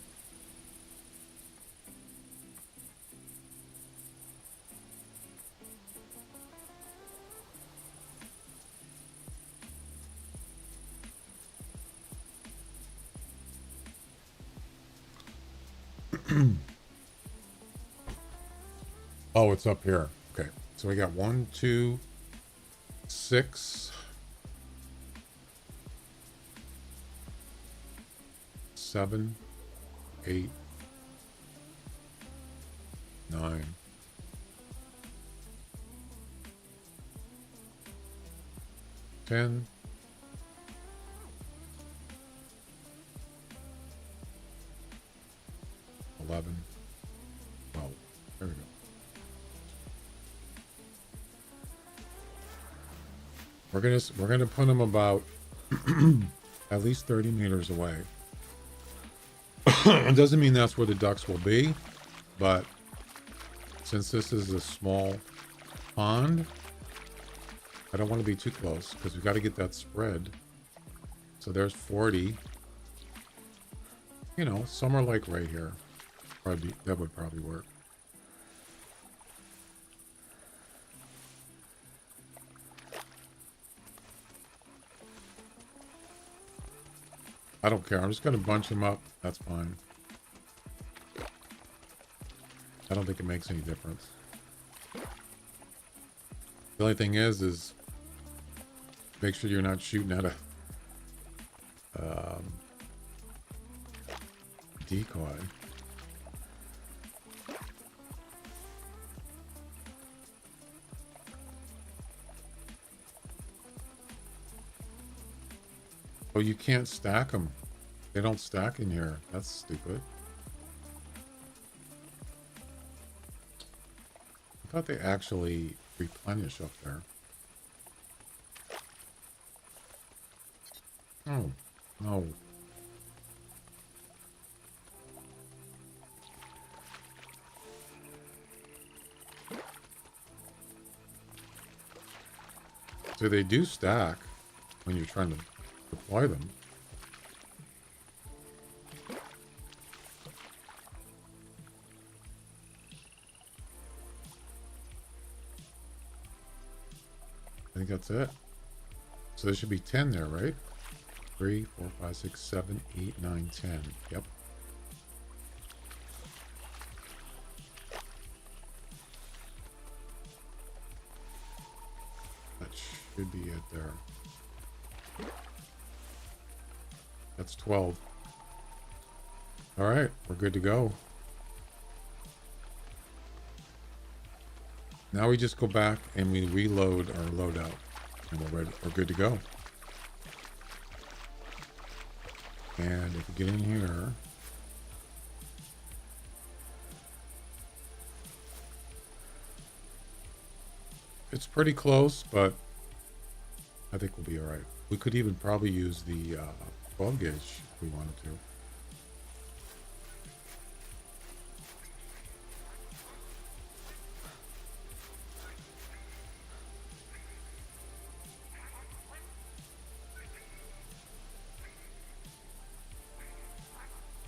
Oh, it's up here. Okay. So we got 1, 2, 6, 7, 8, 9. 10. 11. 12. There we go. We're gonna put them about at least 30 meters away. It doesn't mean that's where the ducks will be, but since this is a small pond, I don't want to be too close because we've got to get that spread. So there's 40. You know, somewhere like right here. That would probably work. I don't care. I'm just going to bunch them up. That's fine. I don't think it makes any difference. The only thing is make sure you're not shooting at a decoy. Oh, you can't stack them. They don't stack in here. That's stupid. I thought they actually replenish up there. Oh, no. So they do stack when you're trying to deploy them. I think that's it. So there should be 10 there, right? 3, 4, 5, 6, 7, 8, 9, 10. Yep. That should be it there. That's 12. All right, we're good to go. Now we just go back and we reload our loadout, and we're good to go. And if we get in here, it's pretty close, but I think we'll be all right. We could even probably use the 12 gauge if we wanted to.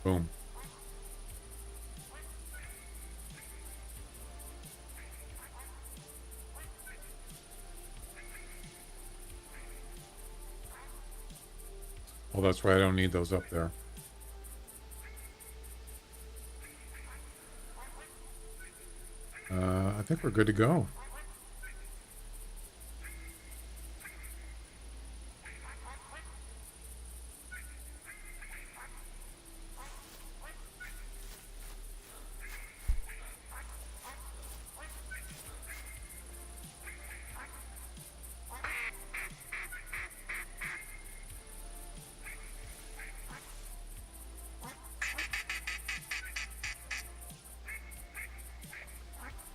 Boom. Well, that's right. I don't need those up there. I think we're good to go.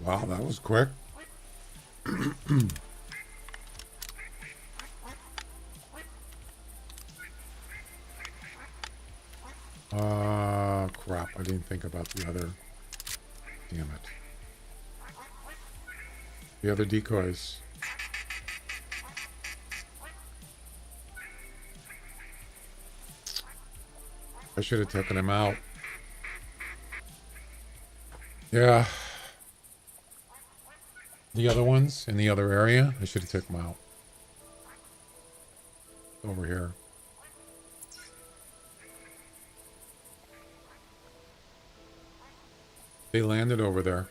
Wow, that was quick. Crap. I didn't think about the other. Damn it. The other decoys. I should have taken them out. Yeah. The other ones in the other area, I should have taken them out. Over here. They landed over there.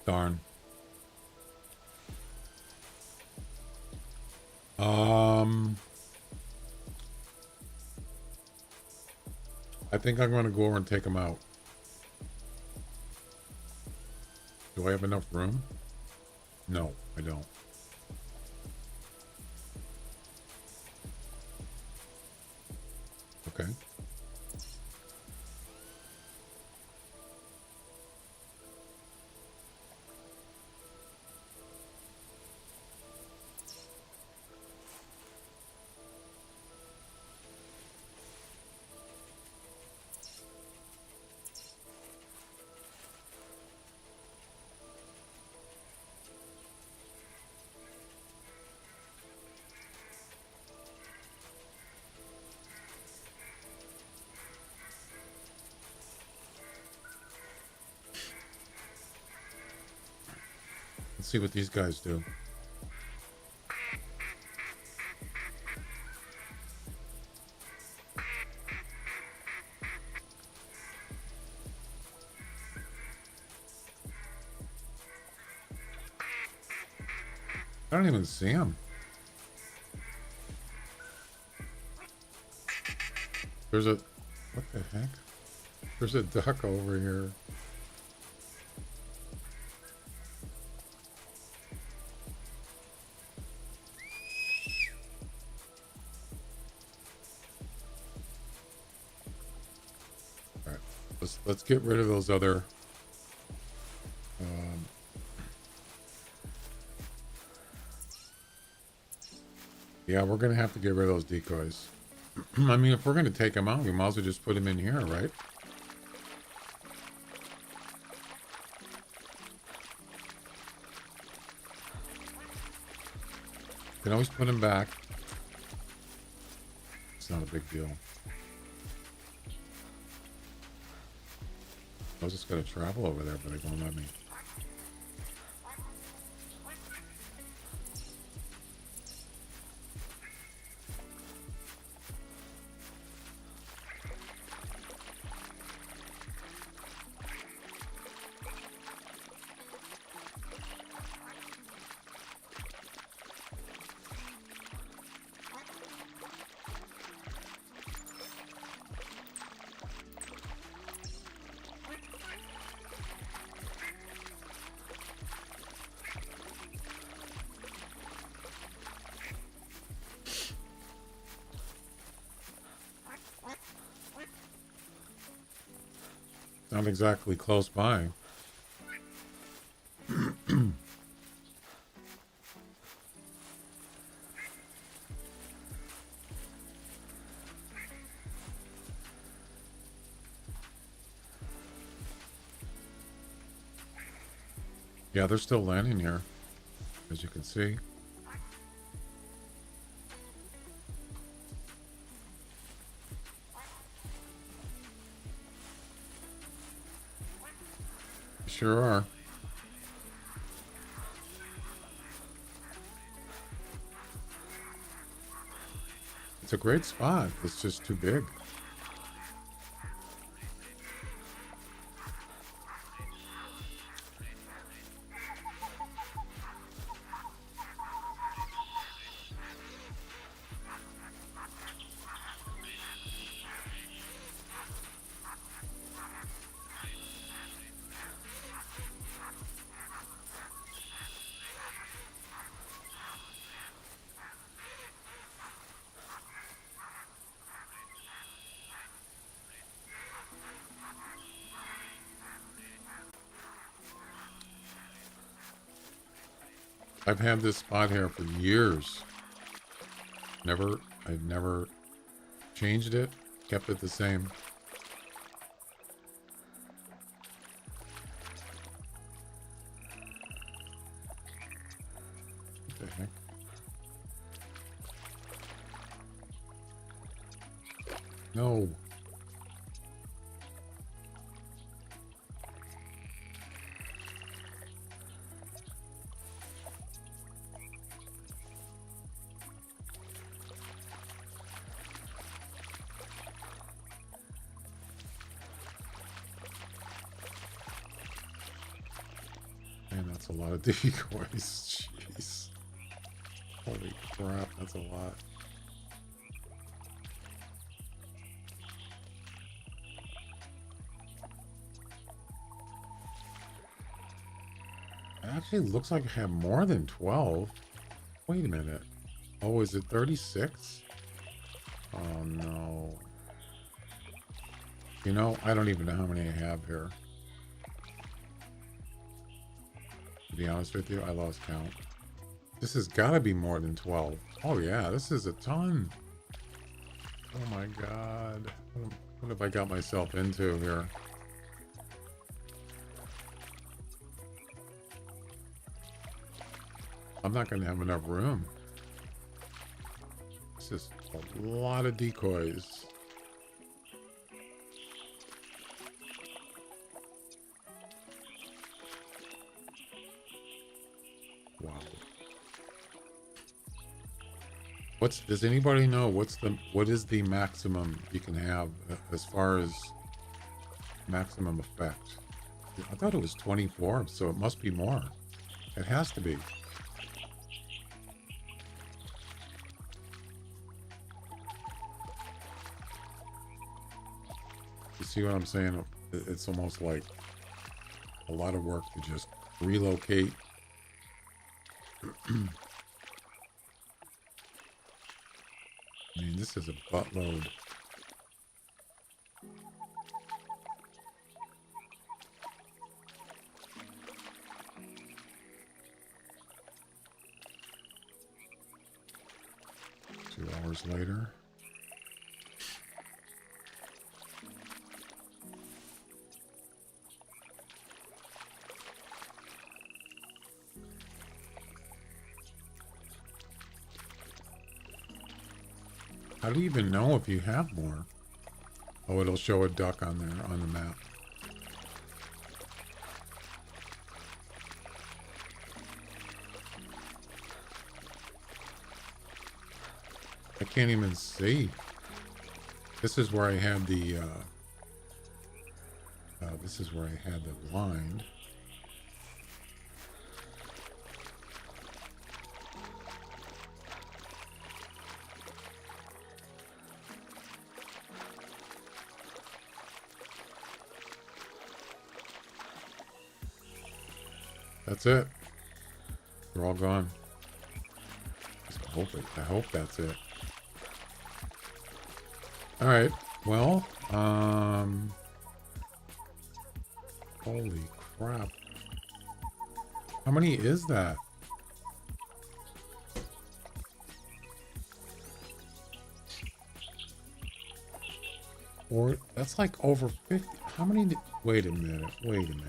Darn. I think I'm going to go over and take them out. Do I have enough room? No, I don't. Okay. Let's see what these guys do. I don't even see them. There's a... What the heck? There's a duck over here. Alright. Let's get rid of those other... yeah, we're going to have to get rid of those decoys. I mean, if we're going to take them out, we might as well just put them in here, right? You can always put them back. It's not a big deal. I was just gonna travel over there, but they won't let me. Not exactly close by. Yeah, they're still landing here, as you can see. Sure are. It's a great spot. It's just too big. I've had this spot here for years. I've never changed it, kept it the same. What the heck? No. Man, that's a lot of decoys. Jeez. Holy crap, that's a lot. It actually looks like I have more than 12. Wait a minute. Oh, is it 36? Oh, no. You know, I don't even know how many I have here. To be honest with you, I lost count. This has got to be more than 12. Oh, yeah, this is a ton. Oh, my God. What have I got myself into here? I'm not going to have enough room. This is a lot of decoys. Wow. Does anybody know what is the maximum you can have as far as maximum effect? I thought it was 24, so it must be more. It has to be. You see what I'm saying? It's almost like a lot of work to just relocate. I mean, this is a buttload. Two hours later. How do you even know if you have more? Oh, it'll show a duck on there on the map. I can't even see. This is where I had the, this is where I had the blind. That's it. They're all gone. I hope that's it. All right. Well, holy crap. How many is that? Or that's like over 50. How many? Wait a minute. Wait a minute.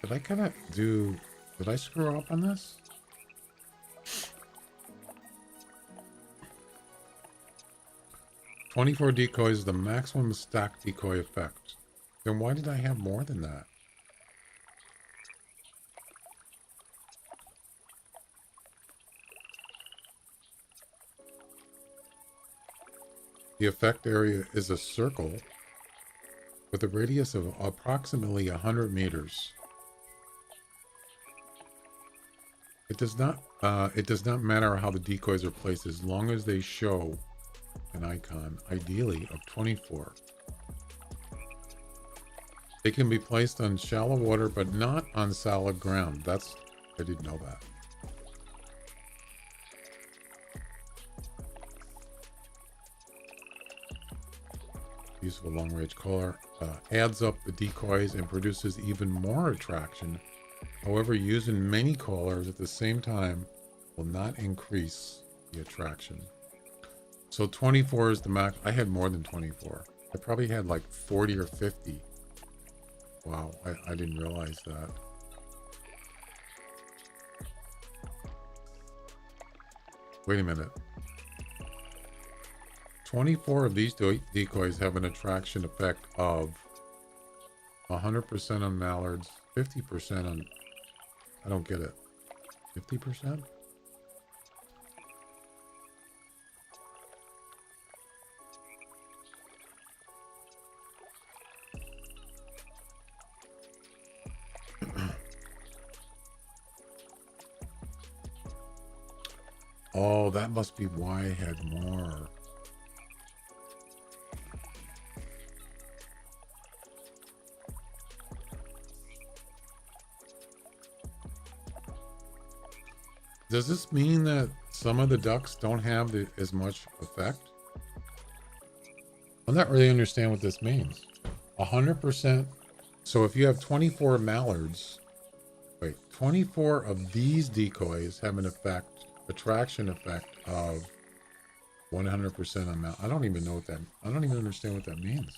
Did I kind of do... Did I screw up on this? "24 decoys is the maximum stack decoy effect." Then why did I have more than that? The effect area is a circle with a radius of approximately 100 meters. It does not matter how the decoys are placed as long as they show an icon, ideally of 24. They can be placed on shallow water, but not on solid ground. I didn't know that. Use of a long-range collar adds up the decoys and produces even more attraction. However, using many collars at the same time will not increase the attraction. So 24 is the max. I had more than 24. I probably had like 40 or 50. Wow, I didn't realize that. Wait a minute. 24 of these decoys have an attraction effect of 100% on mallards, 50% on... I don't get it. 50%? Oh, that must be why I had more. Does this mean that some of the ducks don't have as much effect? I'm not really understand what this means. 100%. So if you have 24 mallards, wait, 24 of these decoys have an attraction effect of 100% on mallard. I don't even know what that, I don't even understand what that means.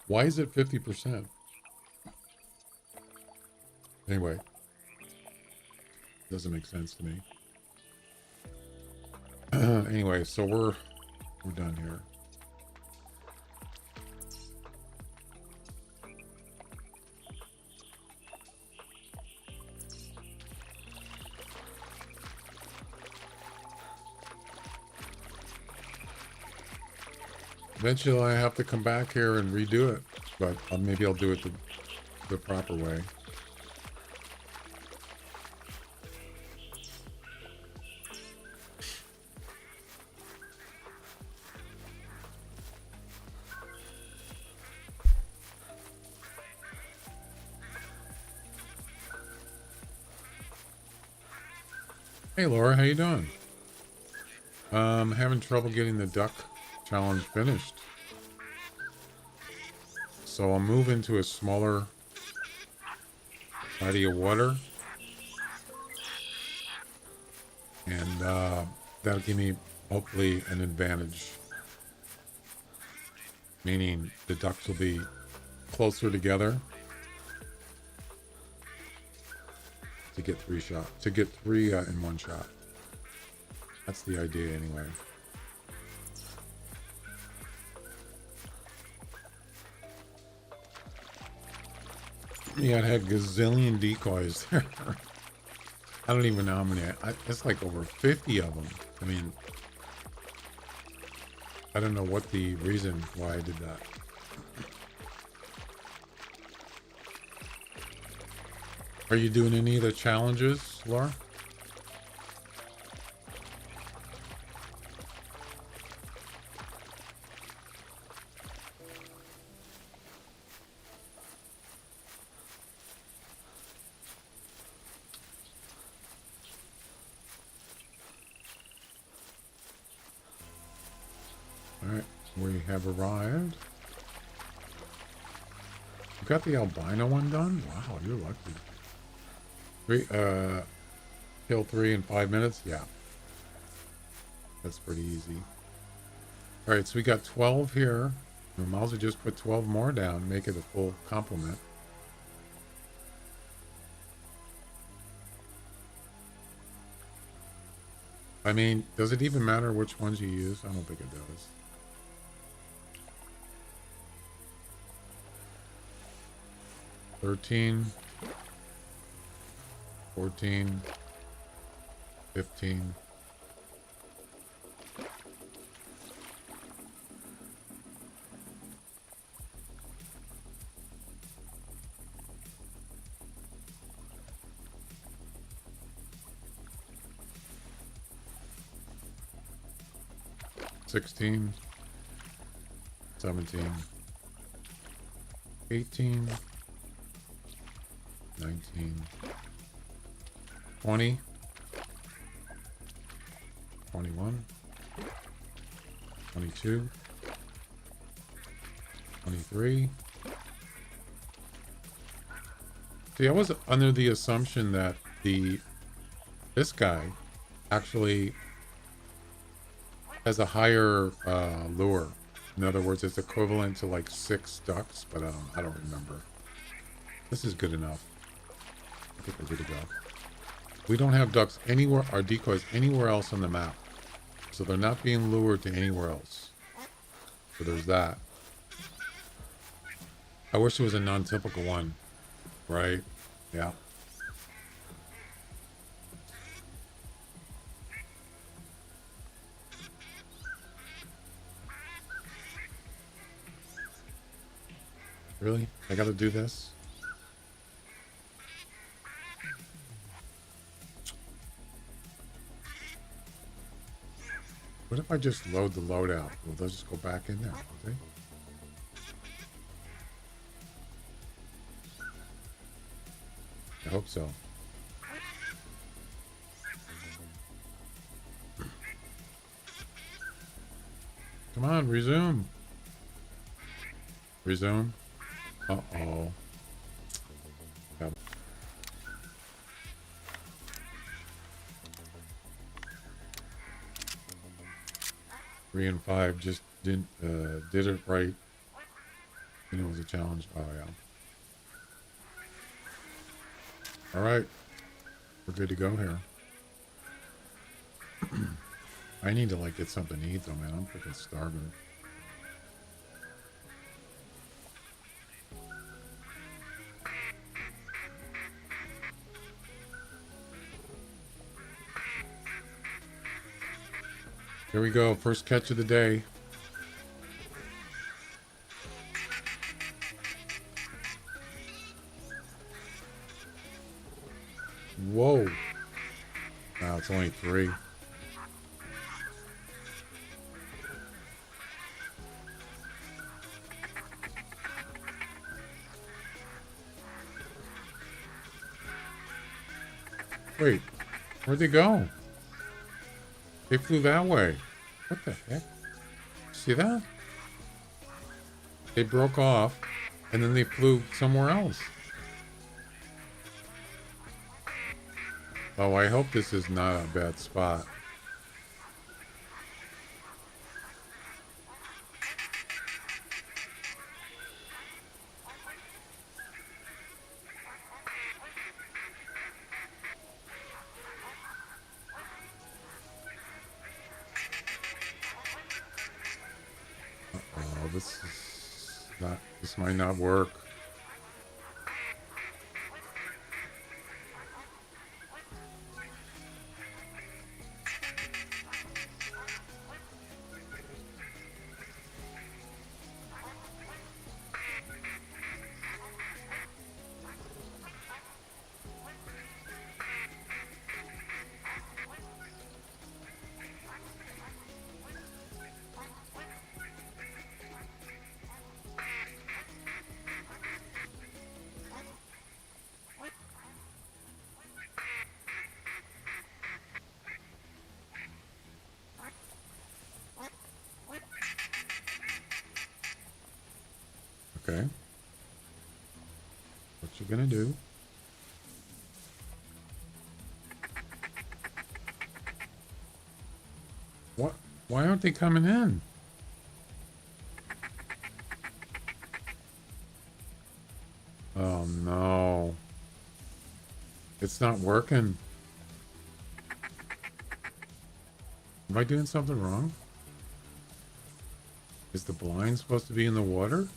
Why is it 50%? Anyway. Doesn't make sense to me. Anyway, so we're done here. Eventually I have to come back here and redo it, but maybe I'll do it the proper way. Hey Laura, how you doing? Having trouble getting the duck challenge finished. So I'll move into a smaller body of water. And that'll give me, hopefully, an advantage. Meaning the ducks will be closer together. To get three in one shot. That's the idea anyway. Yeah, it had gazillion decoys there. I don't even know how many. It's like over 50 of them. I mean, I don't know what the reason why I did that. Are you doing any of the challenges, Laura? All right, we have arrived. You got the albino one done? Wow, you're lucky. Kill 3 in 5 minutes? Yeah. That's pretty easy. All right, so we got 12 here. We might as well just put 12 more down, make it a full complement. I mean, does it even matter which ones you use? I don't think it does. $13, 14, 15. $16, 17, 18, 19, 20, 21, 22, 23. See, I was under the assumption that this guy actually has a higher lure. In other words, it's equivalent to like 6 ducks, but I don't remember. This is good enough. I think we're good to go. We don't have ducks anywhere, or decoys anywhere else on the map. So they're not being lured to anywhere else. So there's that. I wish it was a non-typical one. Right? Yeah. Really? I gotta do this? What if I just load the loadout? Will they just go back in there? Will they? I hope so. Come on, resume. Resume. Uh-oh. Yep. 3 and 5 just did it right. You know, it was a challenge. Oh yeah. All right, we're good to go here. I need to like get something to eat though, man. I'm freaking starving. Here we go, first catch of the day. Whoa. Wow, it's only 3. Wait, where'd they go? They flew that way. What the heck? See that? They broke off and then they flew somewhere else. Oh, I hope this is not a bad spot. Uh-oh, this might not work. we're gonna do. What? Why aren't they coming in? Oh no. It's not working. Am I doing something wrong? Is the blind supposed to be in the water?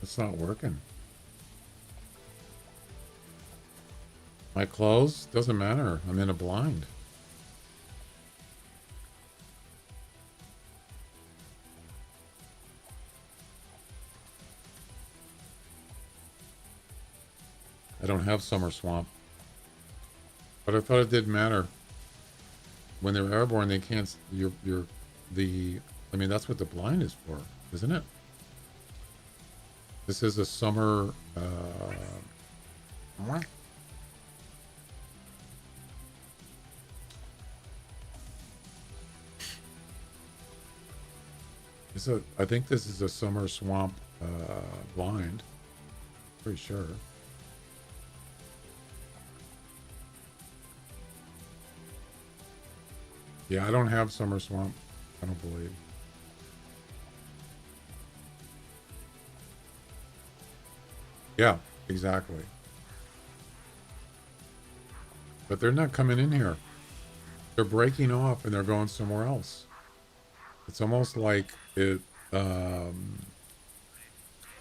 It's not working. My clothes? Doesn't matter. I'm in a blind. I don't have summer swamp. But I thought it didn't matter. When they're airborne, they can't. I mean, that's what the blind is for, isn't it? This is a summer. What? I think this is a summer swamp blind. Pretty sure. Yeah, I don't have summer swamp. I don't believe. Yeah, exactly. But they're not coming in here. They're breaking off and they're going somewhere else. It's almost like it. They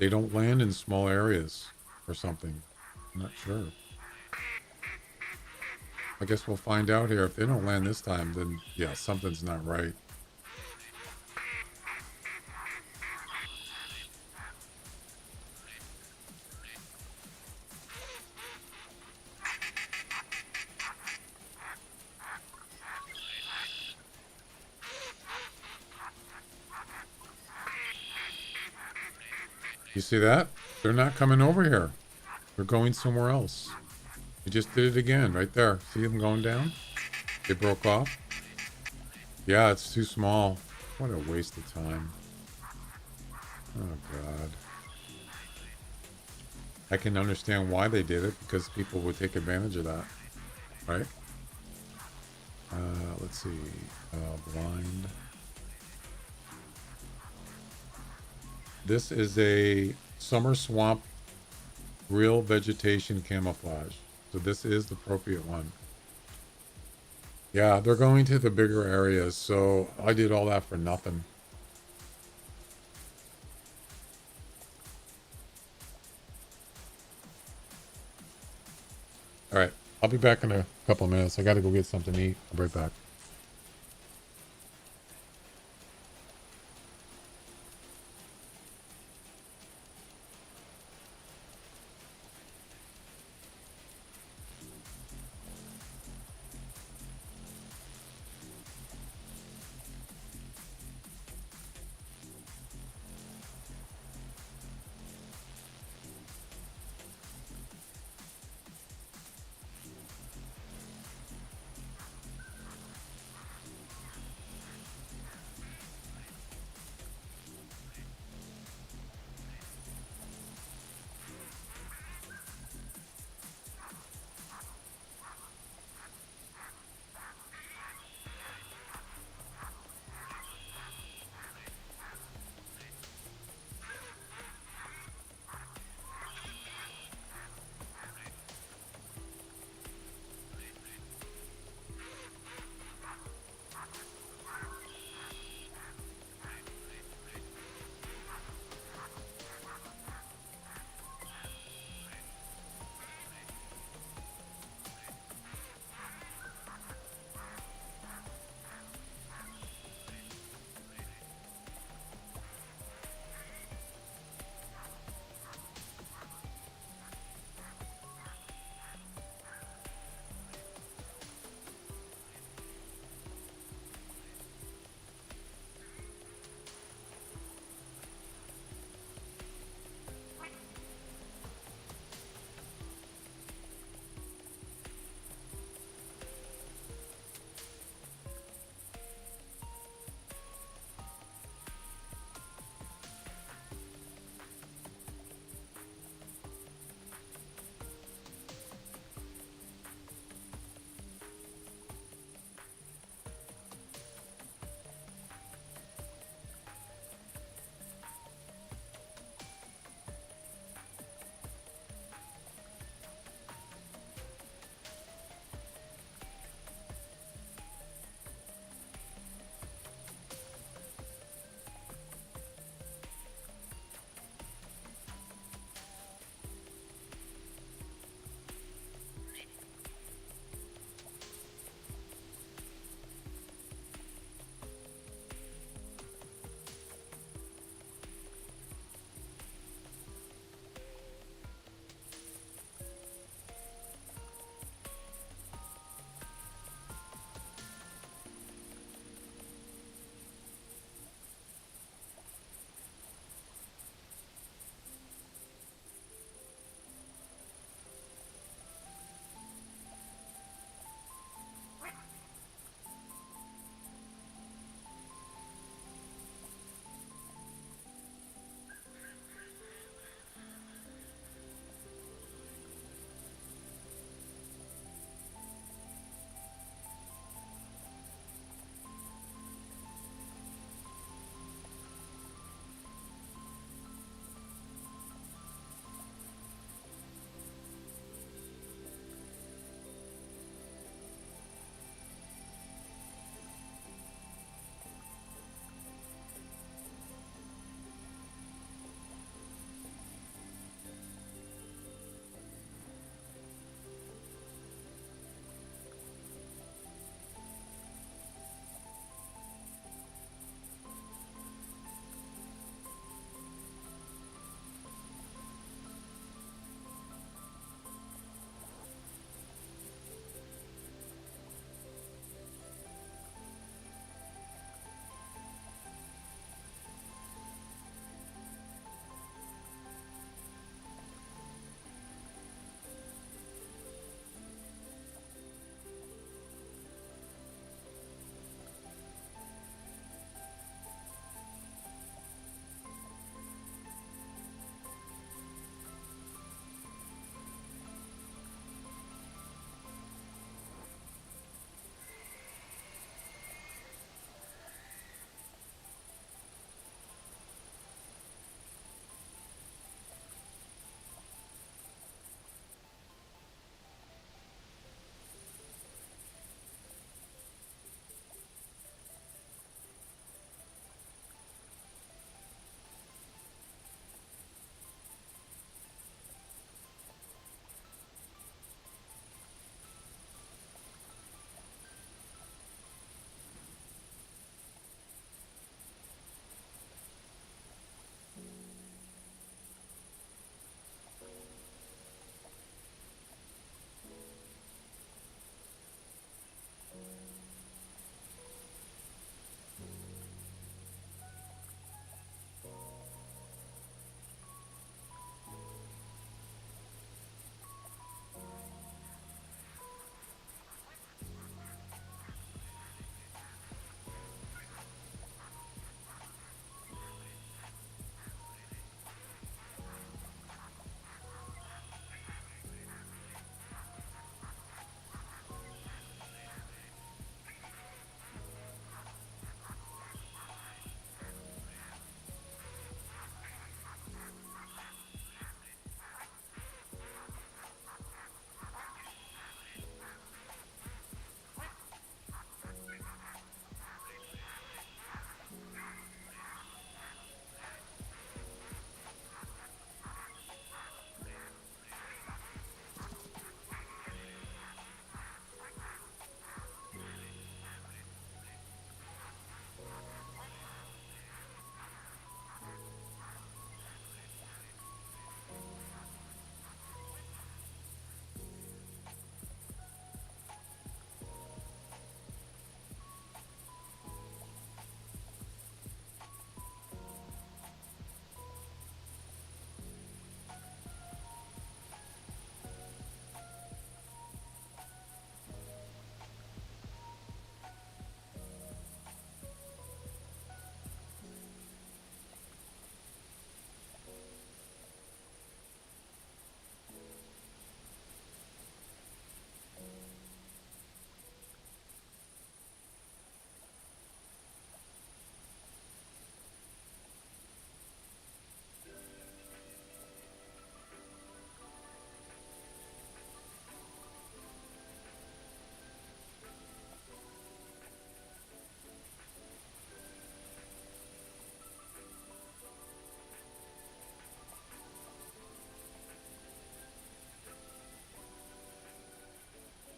don't land in small areas or something. I'm not sure. I guess we'll find out here. If they don't land this time, then yeah, something's not right. You see that? They're not coming over here. They're going somewhere else. They just did it again right there. See them going down? They broke off. Yeah, it's too small. What a waste of time. Oh, God. I can understand why they did it, because people would take advantage of that. Right? Let's see. Blind. This is a summer swamp real vegetation camouflage. So this is the appropriate one. Yeah, they're going to the bigger areas, so I did all that for nothing. All right, I'll be back in a couple of minutes. I got to go get something to eat. I'll be right back.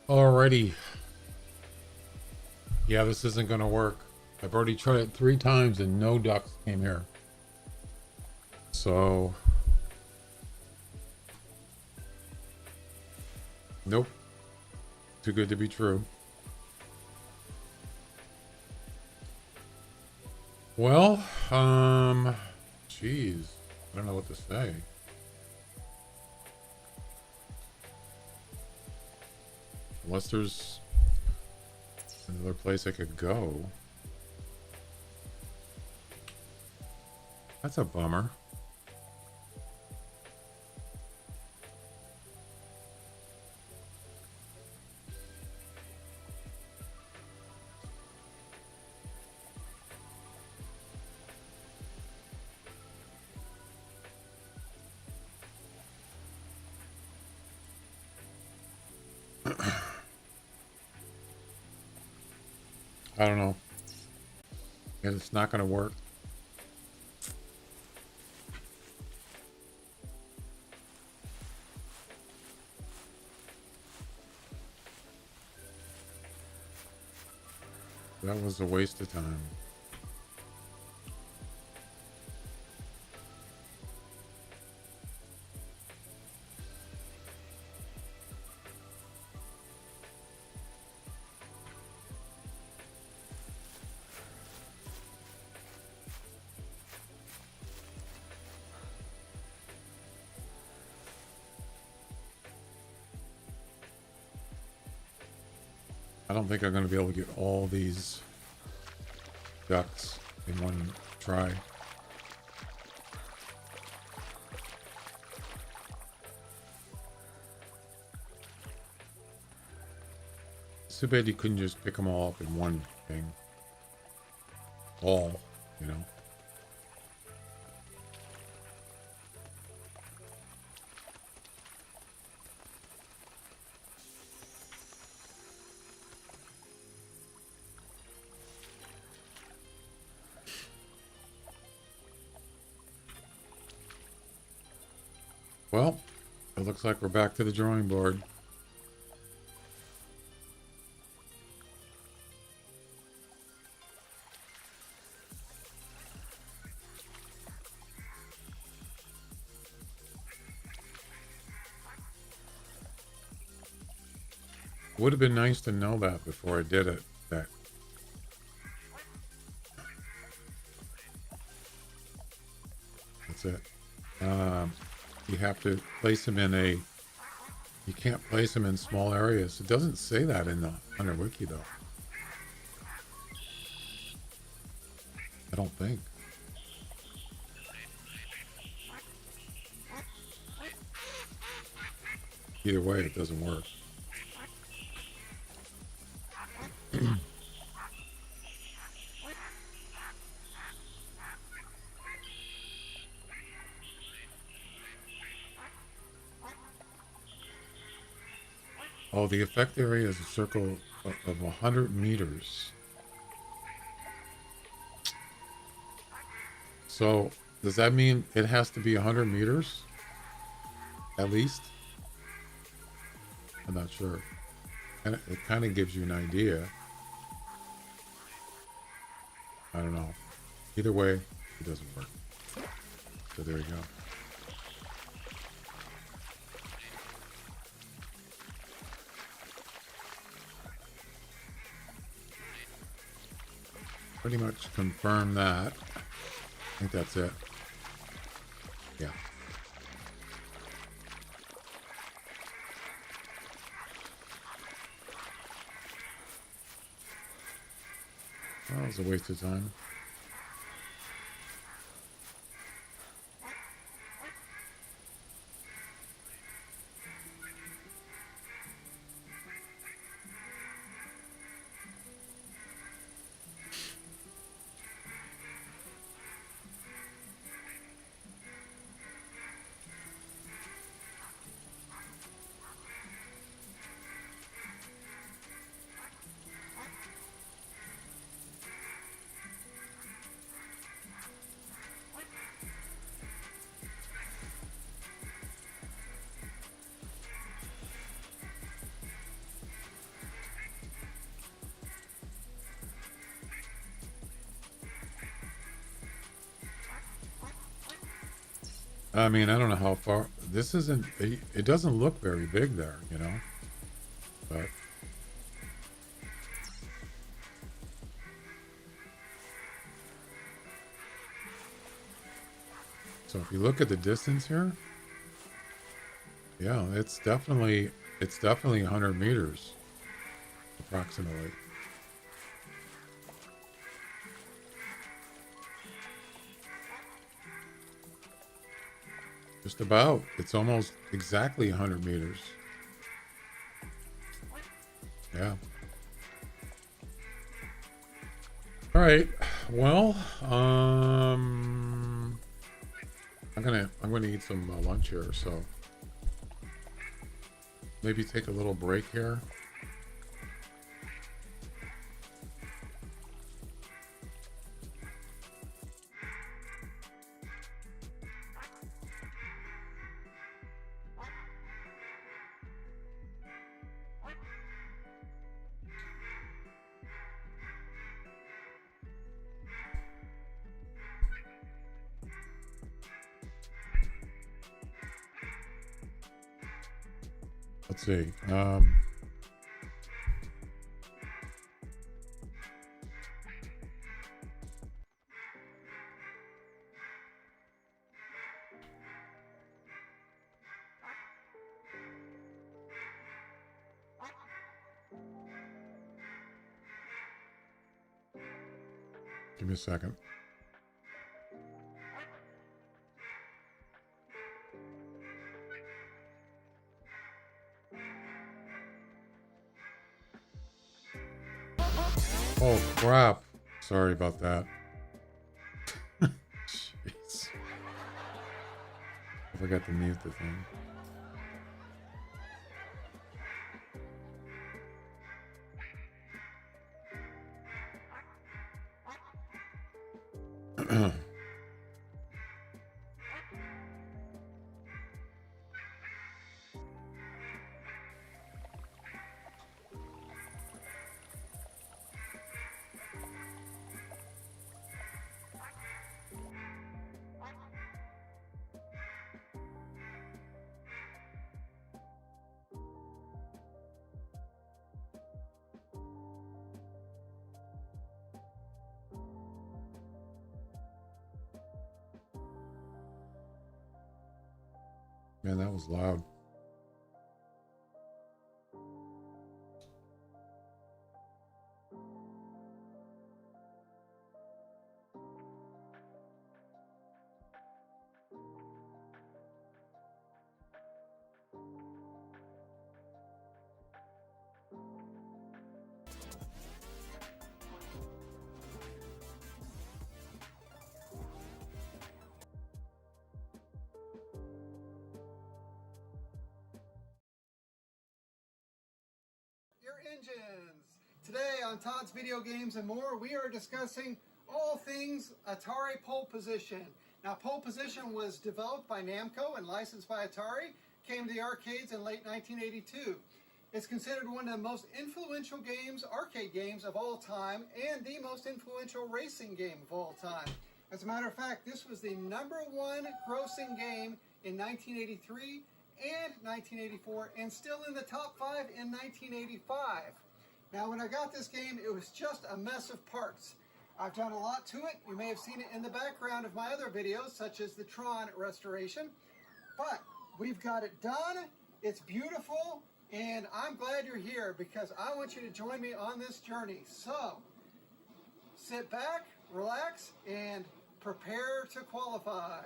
Alrighty. Yeah, this isn't going to work. I've already tried it 3 times and no ducks came here. So, nope. Too good to be true. Well, geez, I don't know what to say. Unless there's another place I could go. That's a bummer. I don't know. And it's not going to work. That was a waste of time. I don't think I'm going to be able to get all these ducks in one try. It's too bad you couldn't just pick them all up in one thing. All, you know. Well, it looks like we're back to the drawing board. Would have been nice to know that before I did it. That's it. You have to place them in a... You can't place them in small areas. It doesn't say that in the Hunter Wiki, though. I don't think. Either way, it doesn't work. Oh, the effect area is a circle of 100 meters. So, does that mean it has to be 100 meters? At least? I'm not sure. And it kind of gives you an idea. I don't know. Either way, it doesn't work. So there you go. Pretty much confirm that. I think that's it. Yeah. Well, that was a waste of time. I mean, I don't know how far. This isn't. It doesn't look very big there, you know. But so if you look at the distance here, yeah, it's definitely 100 meters approximately. Just about. It's almost exactly 100 meters. Yeah. All right. Well, I'm gonna eat some lunch here, so maybe take a little break here. Let's see. Give me a second. Oh crap! Sorry about that. Jeez. I forgot to mute the thing. Man, that was loud. Your engines. Today on Todd's Video Games and More, we are discussing all things Atari Pole Position. Now, Pole Position was developed by Namco and licensed by Atari, came to the arcades in late 1982. It's considered one of the most influential games, arcade games of all time, and the most influential racing game of all time. As a matter of fact, this was the #1 grossing game in 1983 and 1984, and still in the top 5 in 1985. Now, when I got this game, it was just a mess of parts. I've done a lot to it. You may have seen it in the background of my other videos, such as the Tron restoration. But we've got it done. It's beautiful, and I'm glad you're here because I want you to join me on this journey. So, sit back, relax, and prepare to qualify.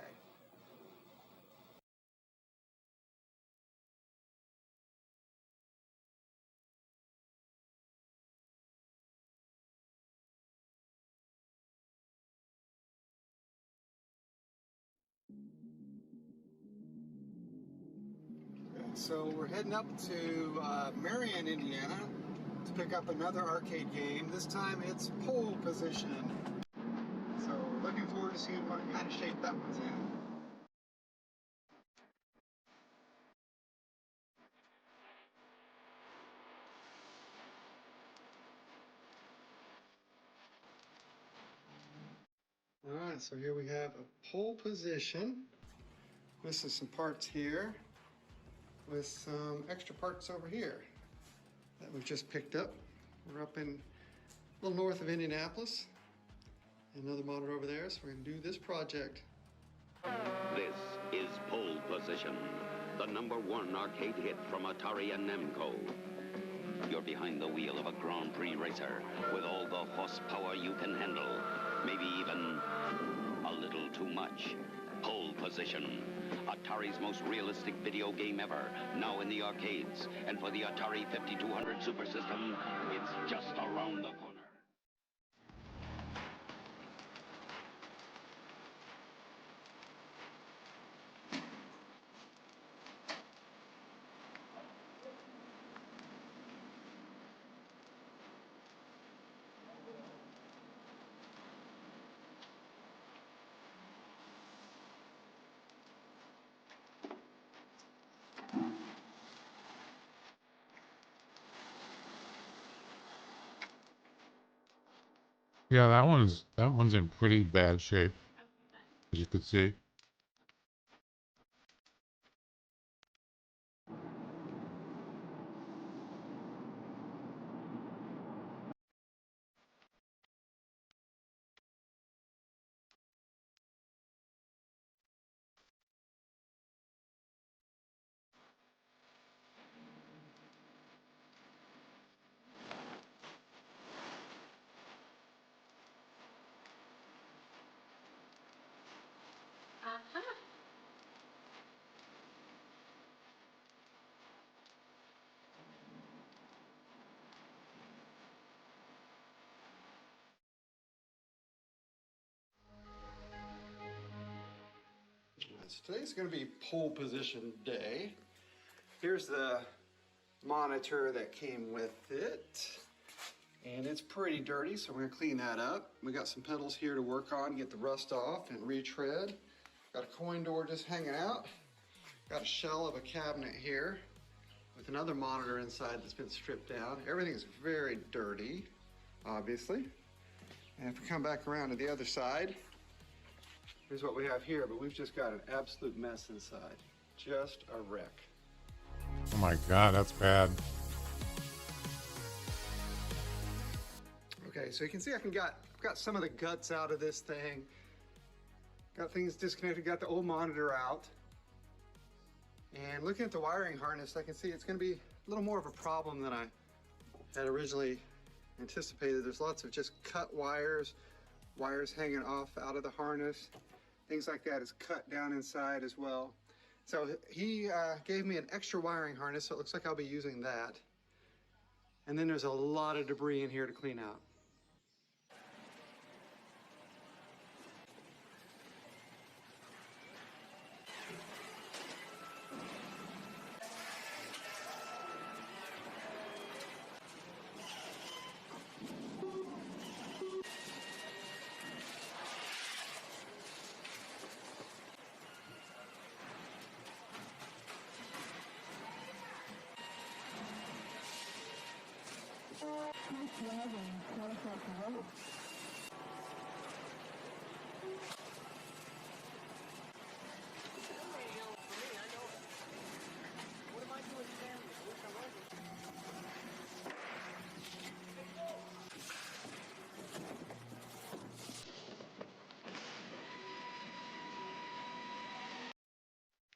So we're heading up to Marion, Indiana to pick up another arcade game. This time it's Pole Position. So looking forward to seeing what kind of shape that one's in. Alright, so here we have a Pole Position. Missing some parts here with some extra parts over here that we've just picked up. We're up in a little north of Indianapolis. Another monitor over there, so we're going to do this project. This is Pole Position, the #1 arcade hit from Atari and Namco. You're behind the wheel of a Grand Prix racer with all the horsepower you can handle, maybe even a little too much. Pole Position, Atari's most realistic video game ever, now in the arcades. And for the Atari 5200 Super System, it's just around the corner. Yeah, that one's in pretty bad shape, as you could see. So today's going to be pole position day. Here's the monitor that came with it. And it's pretty dirty, so we're going to clean that up. We got some pedals here to work on, get the rust off and retread. Got a coin door just hanging out. Got a shell of a cabinet here with another monitor inside that's been stripped down. Everything's very dirty, obviously. And if we come back around to the other side, here's what we have here, but we've just got an absolute mess inside. Just a wreck. Oh my god, that's bad. Okay, so you can see I've got some of the guts out of this thing. Got things disconnected, got the old monitor out. And looking at the wiring harness, I can see it's going to be a little more of a problem than I had originally anticipated. There's lots of just cut wires, wires hanging off out of the harness. Things like that is cut down inside as well. So he gave me an extra wiring harness, so it looks like I'll be using that. And then there's a lot of debris in here to clean out.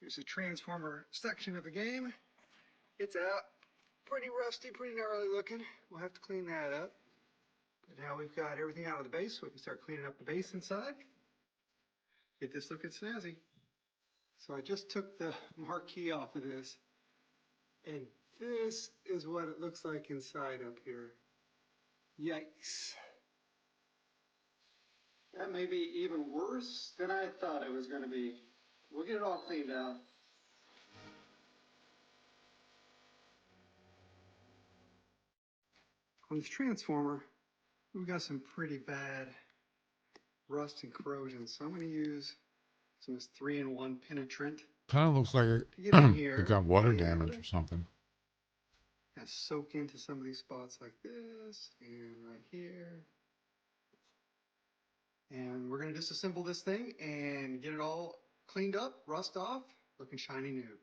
Here's the transformer section of the game. It's out. Pretty rusty, pretty gnarly looking. We'll have to clean that up. But now we've got everything out of the base, so we can start cleaning up the base inside. Get this looking snazzy. So I just took the marquee off of this, and this is what it looks like inside up here. Yikes. That may be even worse than I thought it was going to be. We'll get it all cleaned out. On this transformer, we've got some pretty bad rust and corrosion, so I'm going to use some of this 3-in-1 penetrant. Kind of looks like To get in here, it got water and damage or something. soak into some of these spots like this and right here. And we're going to disassemble this thing and get it all cleaned up, rust off, looking shiny new.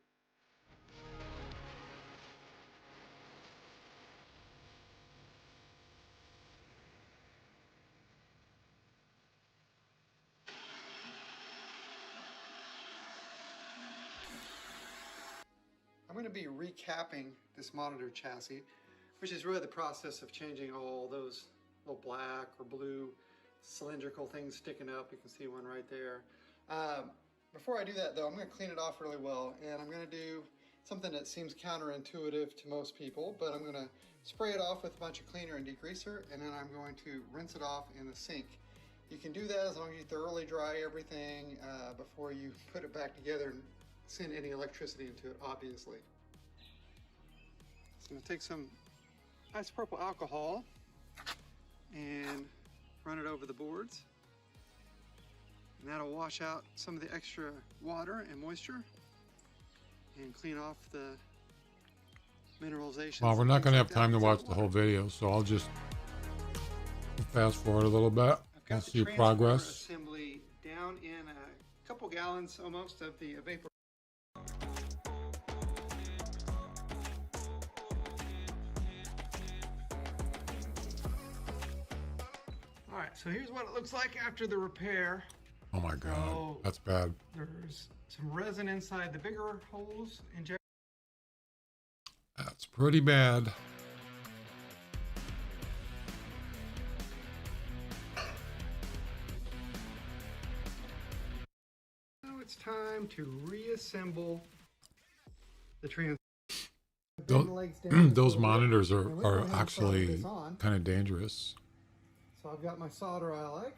I'm going to be recapping this monitor chassis, which is really the process of changing all those little black or blue cylindrical things sticking up. You can see one right there. Before I do that though, I'm going to clean it off really well, and I'm going to do something that seems counterintuitive to most people, but I'm going to spray it off with a bunch of cleaner and degreaser, and then I'm going to rinse it off in the sink. You can do that as long as you thoroughly dry everything before you put it back together and send any electricity into it, obviously. So I'm going to take some isopropyl alcohol and run it over the boards. And that'll wash out some of the extra water and moisture and clean off the mineralization. Well, we're not going to have time to watch the whole video, so I'll just fast forward a little bit and see progress. Assembly down in a couple gallons almost of the vapor. All right, so here's what it looks like after the repair. Oh my God, So that's bad. there's some resin inside the bigger holes. That's pretty bad. Now it's time to reassemble the trans. Those monitors are actually kind of dangerous. So I've got my solder I like,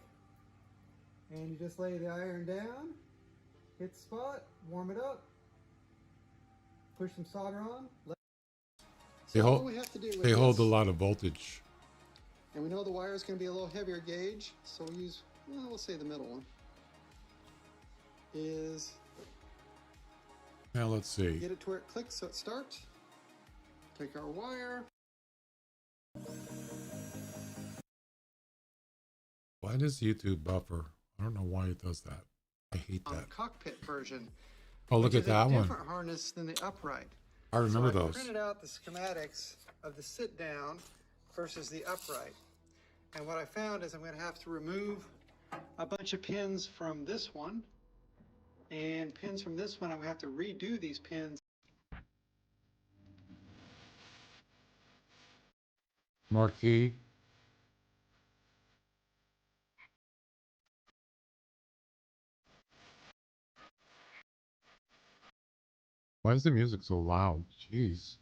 and you just lay the iron down, hit the spot, warm it up, push some solder on. They all hold, we have to do with they hold a this- lot of voltage. And we know the wire is going to be a little heavier gauge, so we'll use, well, we'll say the middle one. Is Now let's see. get it to where it clicks so it starts. Take our wire. Why does YouTube buffer? I don't know why it does that. I hate On the that. cockpit version. Oh, look which at is that a one. different harness than the upright. I remember So I those. printed out the schematics of the sit down versus the upright. And what I found is I'm going to have to remove a bunch of pins from this one and pins from this one. I'm going to have to redo these pins. Marquee. Why is the music so loud? Jeez.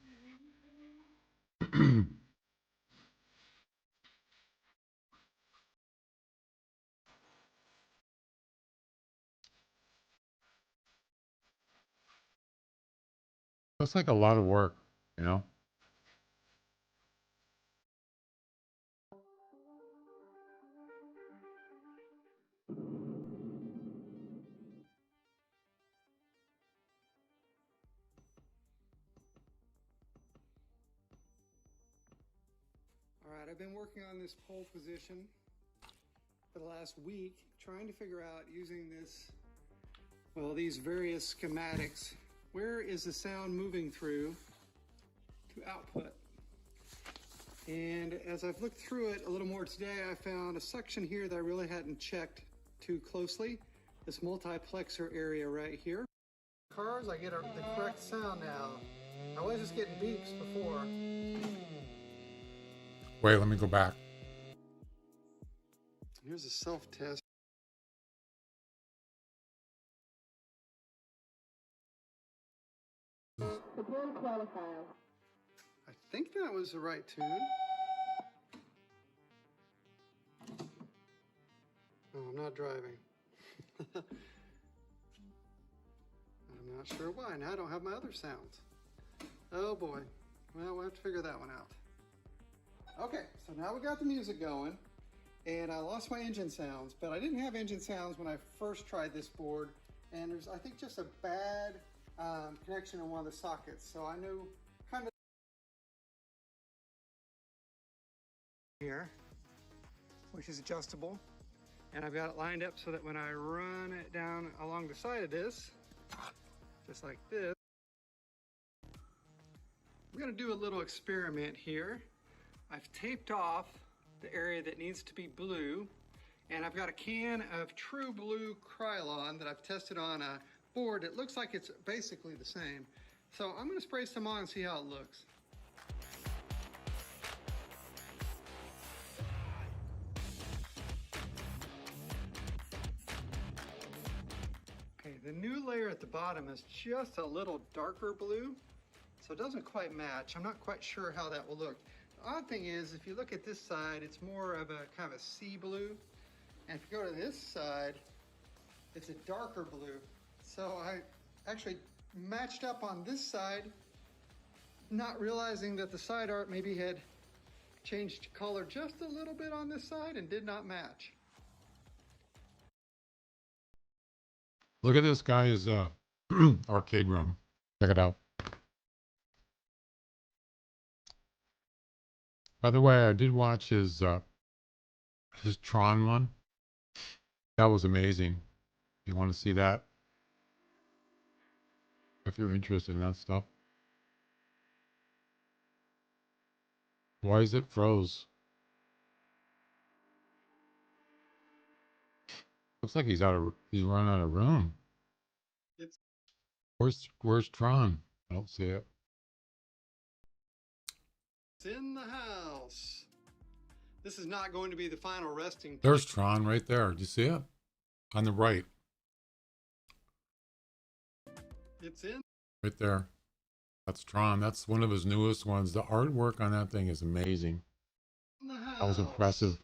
That's like a lot of work, you know? All right, I've been working on this pole position for the last week, trying to figure out using this, well, these various schematics. Where is the sound moving through to output? And as I've looked through it a little more today, I found a section here that I really hadn't checked too closely. This multiplexer area right here. Cars, I get the correct sound now. I was just getting beeps before. Wait, let me go back. Here's a self-test. I think that was the right tune. Oh, I'm not driving. I'm not sure why. Now I don't have my other sounds. Oh boy. Well, we'll have to figure that one out. Okay, so now we got the music going, and I lost my engine sounds, but I didn't have engine sounds when I first tried this board, and there's, I think, just a bad connection in one of the sockets. So I knew kind of here, which is adjustable, And I've got it lined up so that when I run it down along the side of this, just like this, we're gonna do a little experiment here. I've taped off the area that needs to be blue, and I've got a can of True Blue Krylon that I've tested on a board. It looks like it's basically the same. So I'm gonna spray some on and see how it looks. Okay, the new layer at the bottom is just a little darker blue, so it doesn't quite match. I'm not quite sure how that will look. The odd thing is, if you look at this side, it's more of a kind of a sea blue. And if you go to this side, it's a darker blue. So I actually matched up on this side, not realizing that the side art maybe had changed color just a little bit on this side and did not match. Look at this guy's arcade room. Check it out. By the way, I did watch his Tron one. That was amazing. If you want to see that, if you're interested in that stuff. Why is it froze? Looks like he's run out of room. It's Where's Tron? I don't see it. in the house. This is not going to be the final resting place. There's Tron right there. Do you see it? On the right. It's in Right there. That's Tron. That's one of his newest ones. The artwork on that thing is amazing. the house. That was impressive.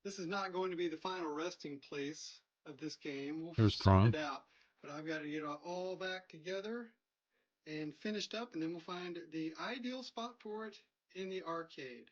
This is not going to be the final resting place of this game. We'll Here's sort Tron. it out. But I've got to get it all back together and finished up, and then we'll find the ideal spot for it in the arcade.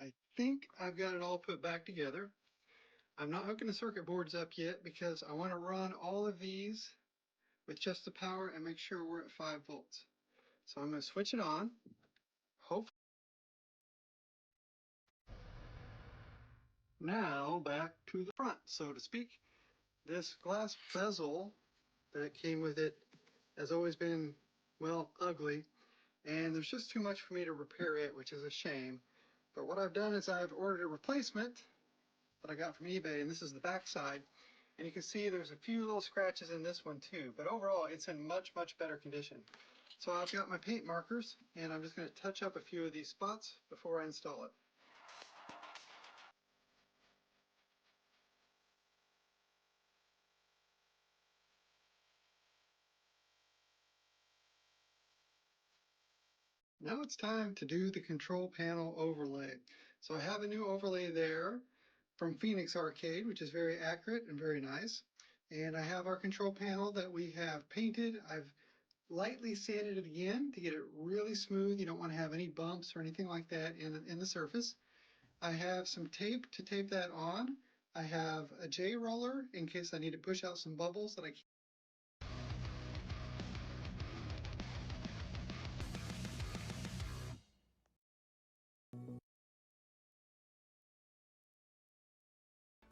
I think I've got it all put back together. I'm not hooking the circuit boards up yet because I want to run all of these with just the power and make sure we're at 5 volts. So I'm going to switch it on. Hopefully. Now back to the front, so to speak. This glass bezel that came with it has always been, well, ugly, and there's just too much for me to repair it, which is a shame. But what I've done is I've ordered a replacement that I got from eBay, and this is the back side. And you can see there's a few little scratches in this one too, but overall it's in much, much better condition. So I've got my paint markers, and I'm just going to touch up a few of these spots before I install it. Now it's time to do the control panel overlay. So I have a new overlay there from Phoenix Arcade, which is very accurate and very nice. And I have our control panel that we have painted. I've lightly sanded it again to get it really smooth. You don't want to have any bumps or anything like that in the surface. I have some tape to tape that on. I have a J roller in case I need to push out some bubbles that I can't.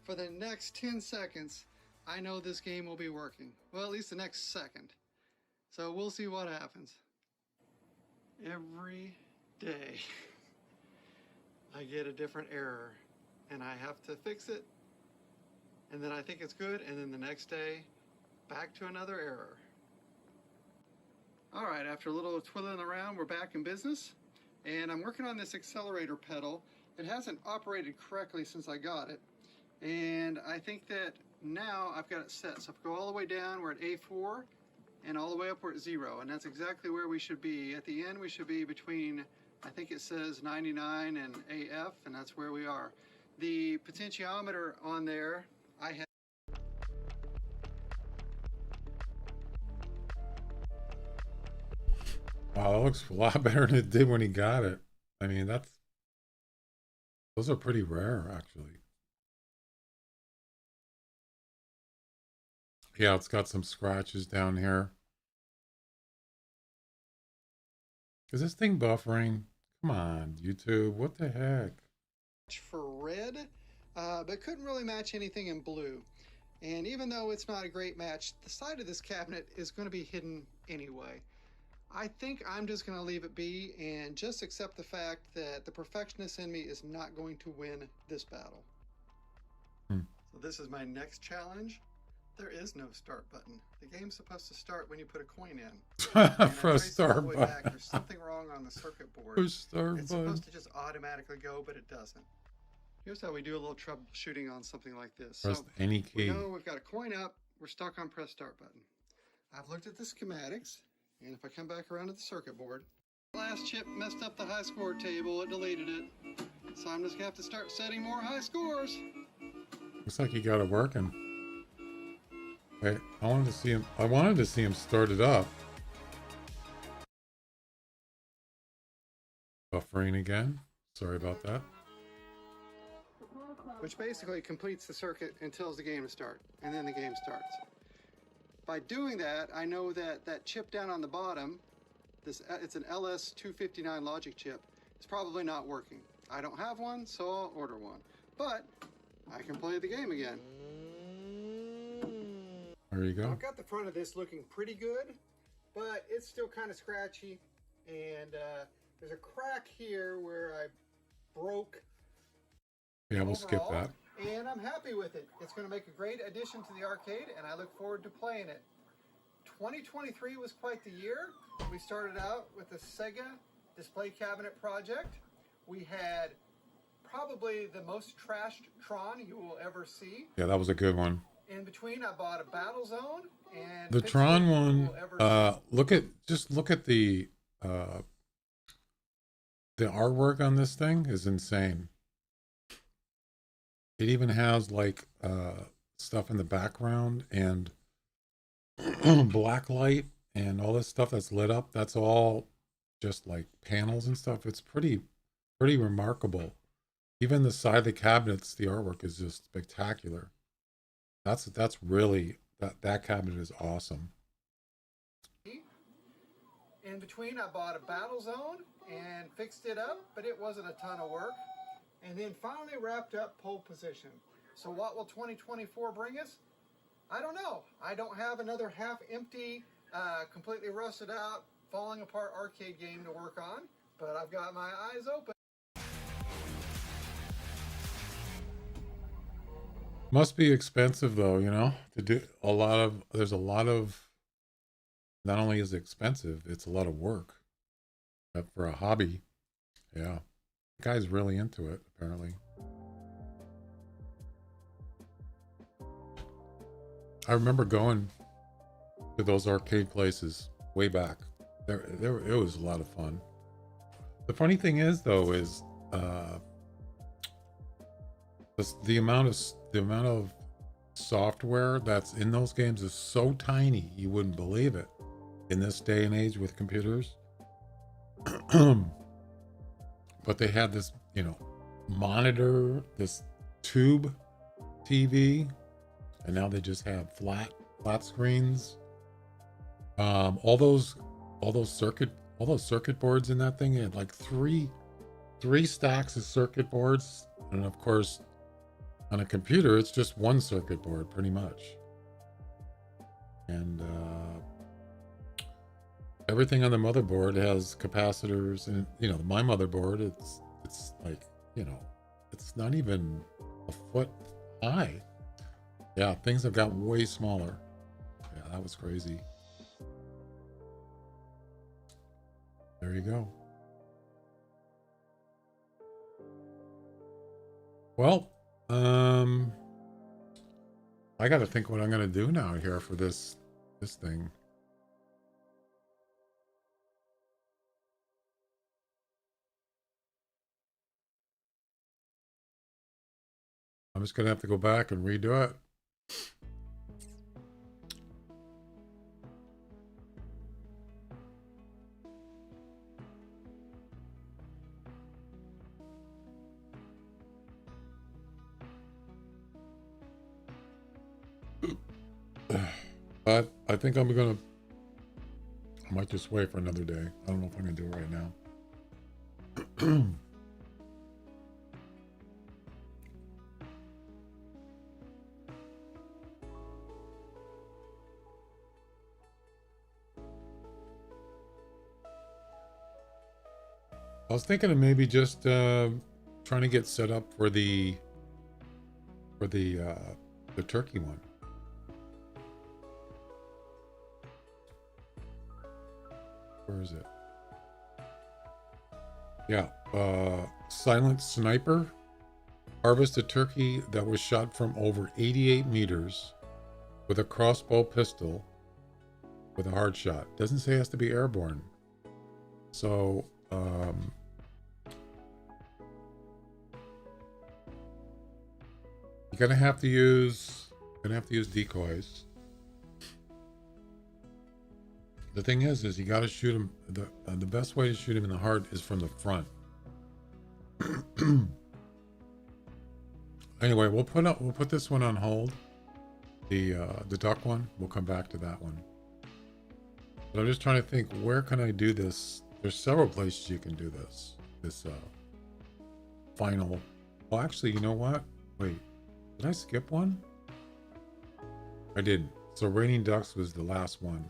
For the next 10 seconds, I know this game will be working. Well, at least the next second. So we'll see what happens. Every day, I get a different error, and I have to fix it, and then I think it's good, and then the next day, back to another error. All right, after a little twiddling around, we're back in business, and I'm working on this accelerator pedal. It hasn't operated correctly since I got it. And I think that now I've got it set. So if I go all the way down, we're at A4, and all the way up we're at 0, and that's exactly where we should be. At the end, we should be between, I think it says 99 and AF, and that's where we are. The potentiometer on there, I had. Wow, that looks a lot better than it did when he got it. I mean, those are pretty rare, actually. Yeah, it's got some scratches down here. Is this thing buffering? Come on, YouTube, what the heck? For red, but couldn't really match anything in blue. And even though it's not a great match, the side of this cabinet is going to be hidden anyway. I think I'm just going to leave it be and just accept the fact that the perfectionist in me is not going to win this battle. So this is my next challenge. There is no start button. The game's supposed to start when you put a coin in. Press start button. There's something wrong on the circuit board. Push start It's button. supposed to just automatically go, but it doesn't. Here's how we do a little troubleshooting on something like this. Press So any we key. know we've got a coin up. We're stuck on press start button. I've looked at the schematics, and if I come back around to the circuit board, last chip messed up the high score table. It deleted it. So I'm just gonna have to start setting more high scores. Looks like he got it working. Wait, I wanted to see him start it up. Buffering again. Sorry about that. Which basically completes the circuit and tells the game to start, and then the game starts. By doing that, I know that that chip down on the bottom, it's an LS259 logic chip, it's probably not working. I don't have one, so I'll order one. But I can play the game again. There you go. I've got the front of this looking pretty good, but it's still kind of scratchy, and there's a crack here where I broke. Yeah, we'll skip that. And I'm happy with it. It's going to make a great addition to the arcade, and I look forward to playing it. 2023 was quite the year. We started out with the Sega display cabinet project. We had probably the most trashed Tron you will ever see. Yeah, that was a good one. In between, I bought a Battle Zone and The Tron one. Look at the artwork on this thing is insane. It even has like stuff in the background and black light and all this stuff that's lit up. That's all just like panels and stuff. It's pretty remarkable. Even the side of the cabinets, the artwork is just spectacular. That's really that cabinet is awesome. In between, I bought a Battle Zone and fixed it up, but it wasn't a ton of work. And then finally wrapped up pole position. So what will 2024 bring us? I don't know. I don't have another half-empty, completely rusted out, falling apart arcade game to work on, but I've got my eyes open. Must be expensive though, you know, to do there's a lot of, not only is it expensive, it's a lot of work. But for a hobby, yeah. The guy's really into it, apparently. I remember going to those arcade places way back. It was a lot of fun. The funny thing is though, is the amount of software that's in those games is so tiny, you wouldn't believe it in this day and age with computers. But they had this, you know, monitor, this tube TV, and now they just have flat screens. All those circuit boards in that thing, it had like three stacks of circuit boards, and of course on a computer it's just one circuit board pretty much. And everything on the motherboard has capacitors, and you know, my motherboard, it's like, you know, it's not even a foot high. Yeah, things have got way smaller. Yeah, that was crazy. There you go. Well, I got to think what I'm going to do now here for this thing. I'm just going to have to go back and redo it. But I think I might just wait for another day. I don't know if I'm going to do it right now. I was thinking of maybe just trying to get set up for the turkey one. Where is it? Yeah, silent sniper. Harvest a turkey that was shot from over 88 meters with a crossbow pistol with a hard shot. Doesn't say it has to be airborne. So, you're gonna have to use decoys. The thing is you got to shoot him. The best way to shoot him in the heart is from the front. Anyway, we'll put this one on hold. The duck one. We'll come back to that one. But I'm just trying to think, where can I do this? There's several places you can do this. This final. Well, actually, you know what? Wait, did I skip one? I didn't. So raining ducks was the last one.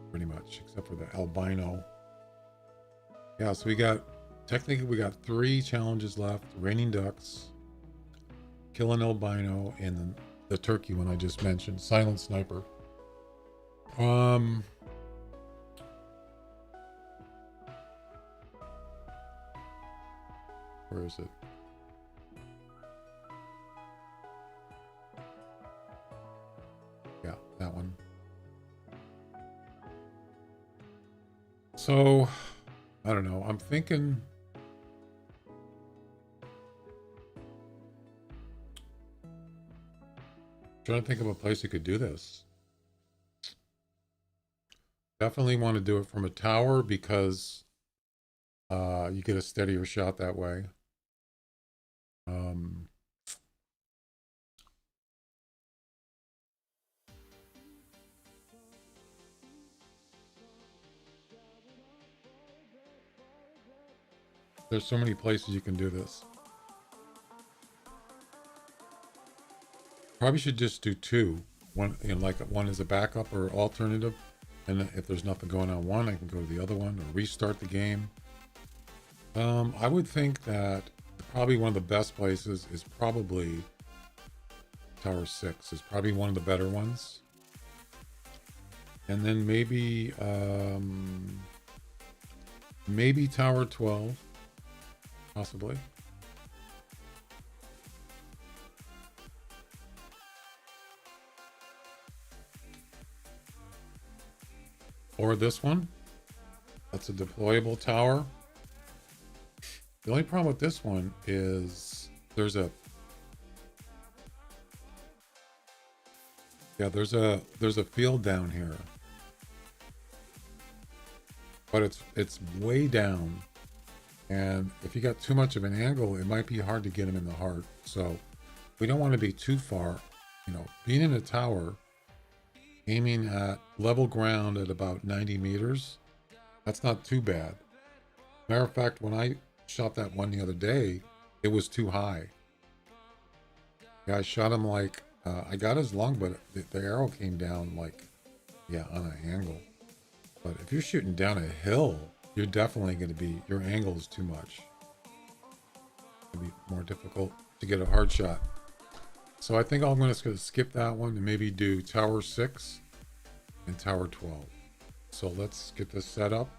Pretty much, except for the albino. Yeah, so we got 3 challenges left: raining ducks, kill an albino, and then the turkey one I just mentioned, silent sniper. Where is it? Yeah, that one. So, I don't know. I'm thinking trying to think of a place you could do this. Definitely want to do it from a tower because you get a steadier shot that way. There's so many places you can do this. Probably should just do 2. One, like one is a backup or alternative, and if there's nothing going on one, I can go to the other one or restart the game. I would think that probably one of the best places is probably Tower 6. Is probably one of the better ones, and then maybe Tower 12. Possibly. Or this one. That's a deployable tower. The only problem with this one is there's a field down here. But it's way down. And if you got too much of an angle, it might be hard to get him in the heart. So we don't want to be too far. Being in a tower, aiming at level ground at about 90 meters, that's not too bad. Matter of fact, when I shot that one the other day, it was too high. Yeah, I shot him like, I got his lung, but the arrow came down like, yeah, on an angle. But if you're shooting down a hill, you're definitely going to be, your angle is too much. It'll be more difficult to get a hard shot. So I think I'm going to skip that one and maybe do Tower 6 and Tower 12. So let's get this set up.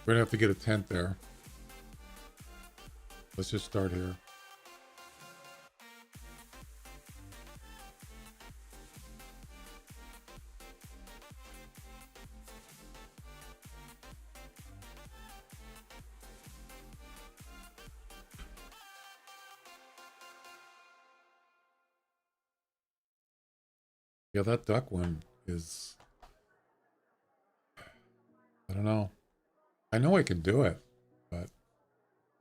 We're gonna have to get a tent there. Let's just start here. Yeah, that duck one is, I don't know. I know I can do it, but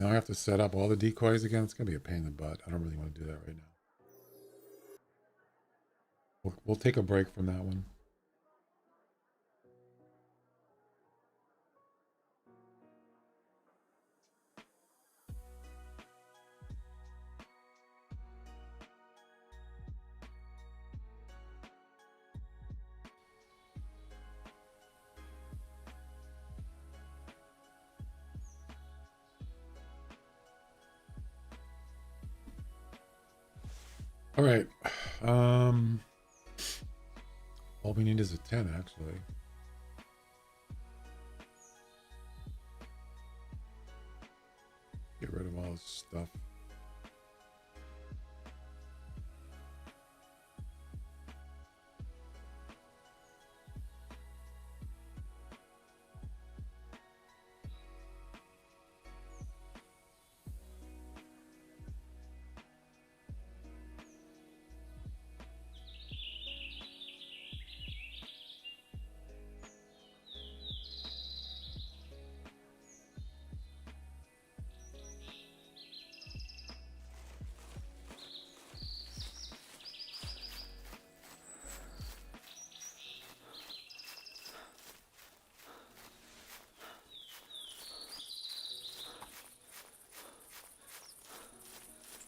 now I have to set up all the decoys again. It's going to be a pain in the butt. I don't really want to do that right now. We'll take a break from that one. All right. All we need is a 10, actually. Get rid of all this stuff.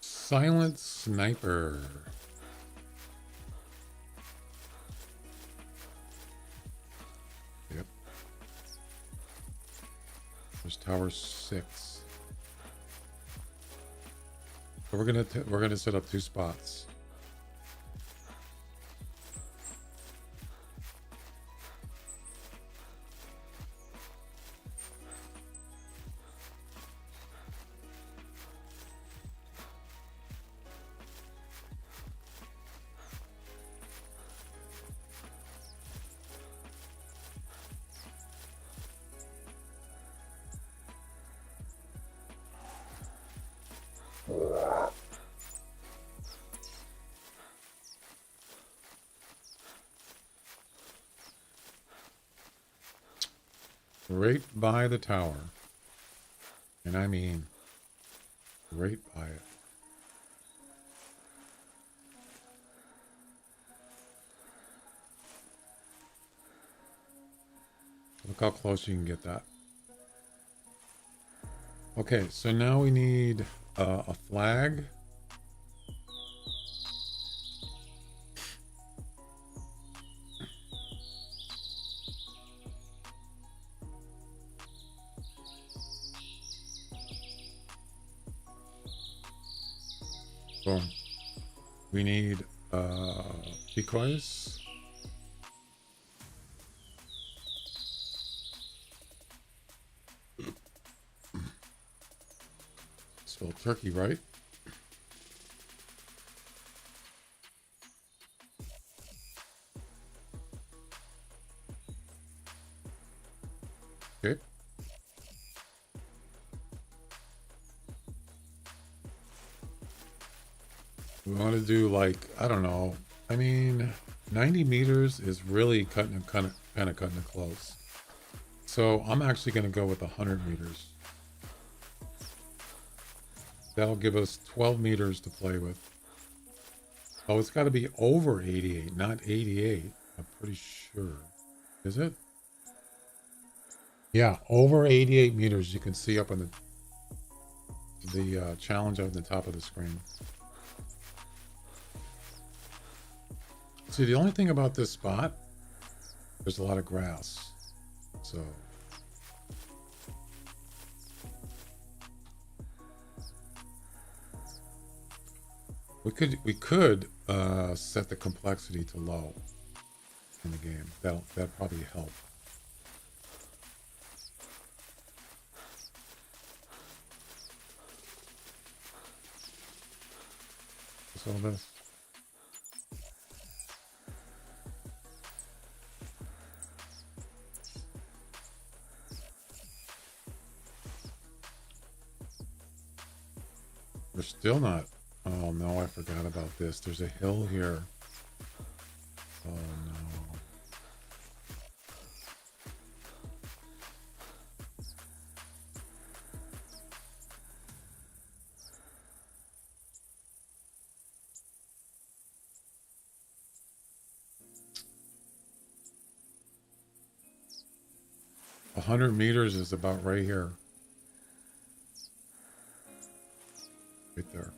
Silent Sniper. Yep. There's Tower 6. So we're gonna set up 2 spots. Right by the tower. And I mean, right by it. Look how close you can get that. Okay, so now we need a flag. Boom. We need decoys. Spelled turkey, right? Okay. We want to do like, I don't know. I mean, 90 meters is really kind of cutting it close. So I'm actually going to go with 100 meters. That'll give us 12 meters to play with. Oh, it's got to be over 88, not 88. I'm pretty sure. Is it? Yeah, over 88 meters. You can see up on the challenge on the top of the screen. See, the only thing about this spot, there's a lot of grass. So we could set the complexity to low in the game. That'll probably help. What's all this? We're still not. Oh no, I forgot about this. There's a hill here. Oh no. A 100 meters is about right here. Right there.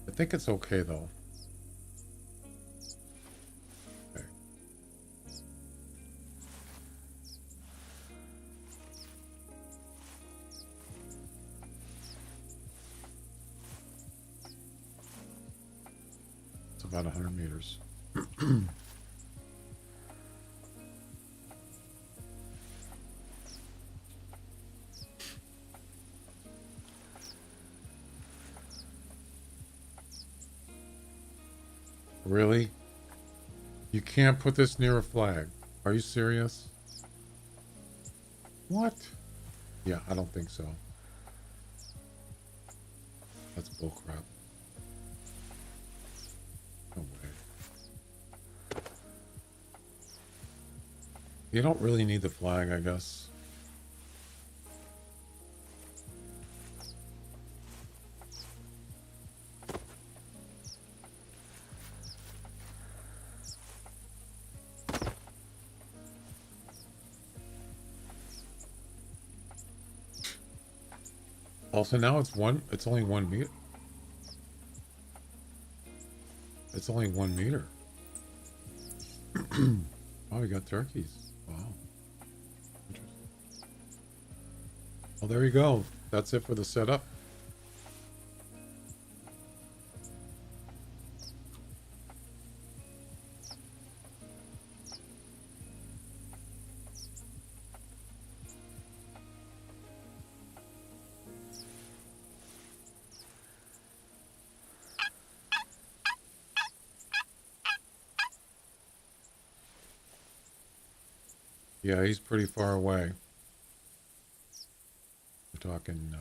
I think it's okay though. Okay. It's about 100 meters. Really? You can't put this near a flag. Are you serious? What? Yeah, I don't think so. That's bullcrap. No way. You don't really need the flag, I guess. Also, now it's only 1 meter. It's only 1 meter. Oh, we got turkeys. Wow. Interesting. Well, there you go. That's it for the setup. Yeah, he's pretty far away. We're talking,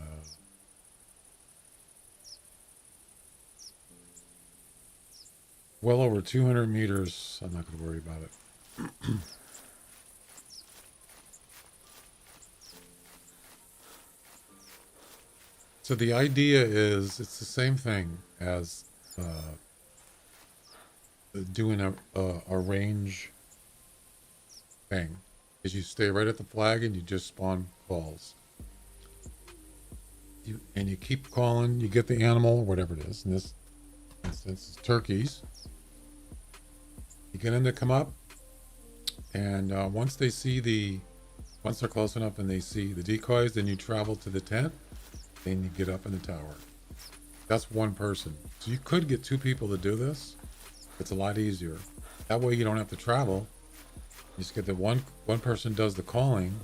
well over 200 meters. I'm not going to worry about it. So the idea is it's the same thing as doing a range thing. Is you stay right at the flag and you just spawn calls. And you keep calling, you get the animal, whatever it is. In this instance, it's turkeys. You get them to come up, and once they're close enough and they see the decoys, then you travel to the tent, then you get up in the tower. That's one person. So you could get 2 people to do this. It's a lot easier. That way you don't have to travel. You just get the one person does the calling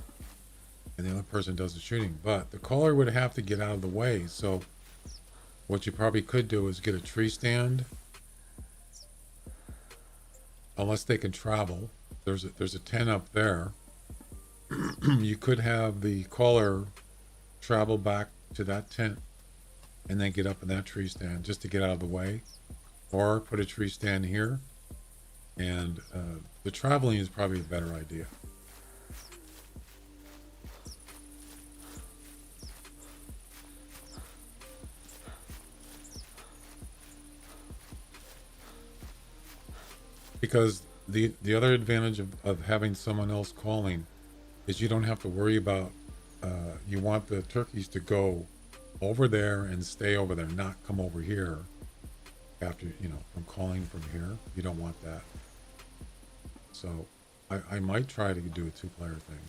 and the other person does the shooting. But the caller would have to get out of the way. So what you probably could do is get a tree stand. Unless they can travel. There's a tent up there. You could have the caller travel back to that tent and then get up in that tree stand just to get out of the way. Or put a tree stand here. And the traveling is probably a better idea. Because the other advantage of having someone else calling is you don't have to worry about, you want the turkeys to go over there and stay over there, not come over here after, from calling from here. You don't want that. So I might try to do a 2-player thing.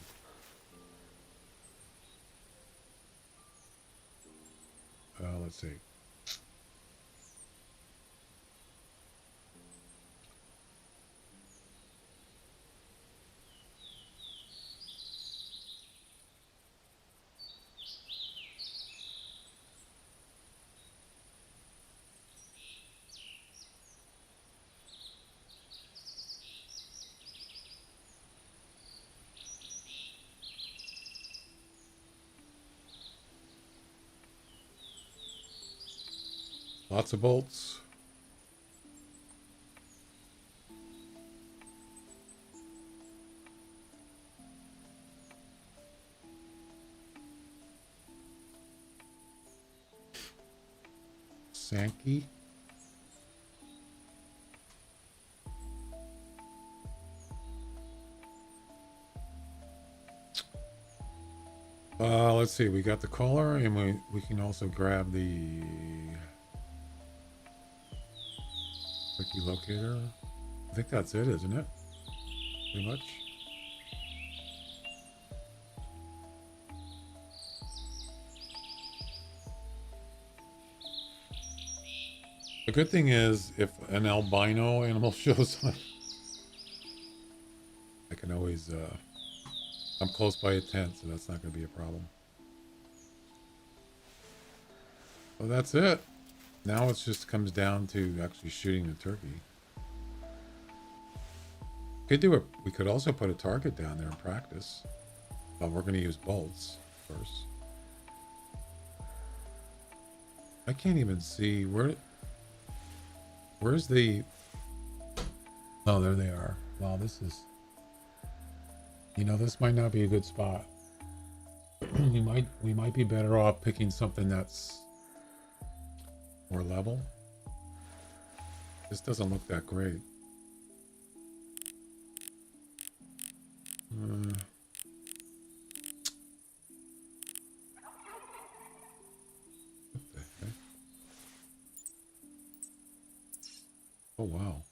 Let's see. Lots of bolts. Sankey. Let's see. We got the collar, and we can also grab the wiki locator. I think that's it, isn't it? Pretty much. The good thing is, if an albino animal shows up, I can always, I'm close by a tent, so that's not going to be a problem. Well, that's it. Now it just comes down to actually shooting the turkey. We could also put a target down there and practice. But we're going to use bolts first. I can't even see where's the... Oh, there they are. Wow, this is... You know, this might not be a good spot. we might be better off picking something that's more level. This doesn't look that great. What the heck? Oh wow.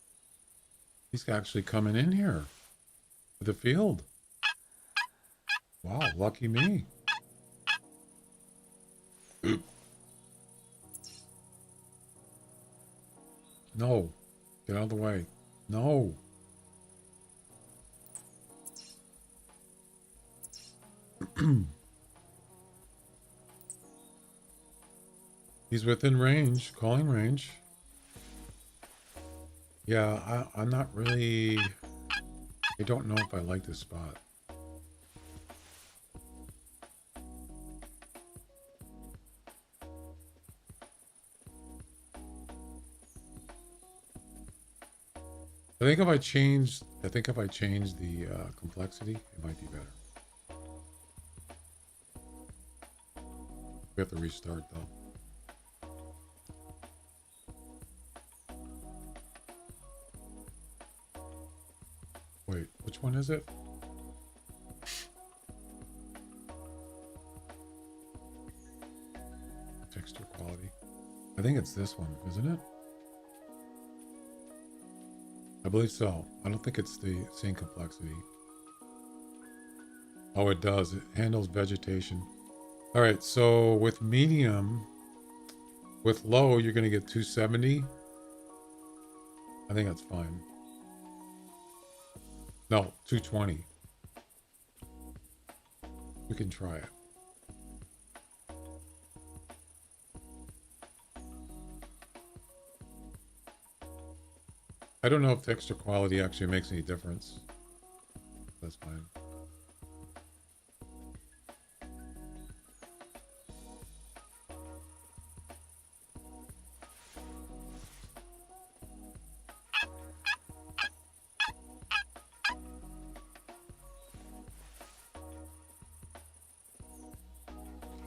He's actually coming in here to the field. Wow, lucky me. No. Get out of the way. No. He's within range, calling range. Yeah, I'm not really... I don't know if I like this spot. I think if I change the complexity, it might be better. We have to restart though. Wait, which one is it? Texture quality. I think it's this one, isn't it? I believe so. I don't think it's the same complexity. Oh, it does. It handles vegetation. All right, so with medium, with low, you're going to get 270. I think that's fine. No, 220. We can try it. I don't know if texture quality actually makes any difference. That's fine.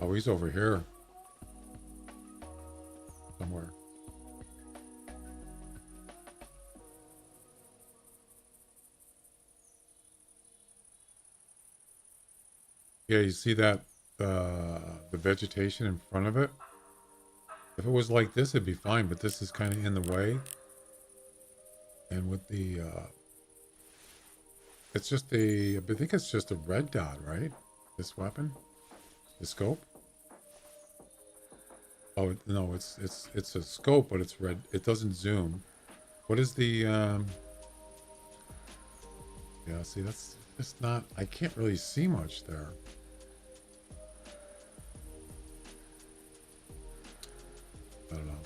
Oh, he's over here somewhere. Yeah, you see that the vegetation in front of it? If it was like this, it'd be fine, but this is kind of in the way. And with the, it's just a, I think it's just a red dot, right? This weapon? The scope? Oh, no, it's a scope, but it's red. It doesn't zoom. What is the, yeah, see, that's just not, I can't really see much there. I don't know.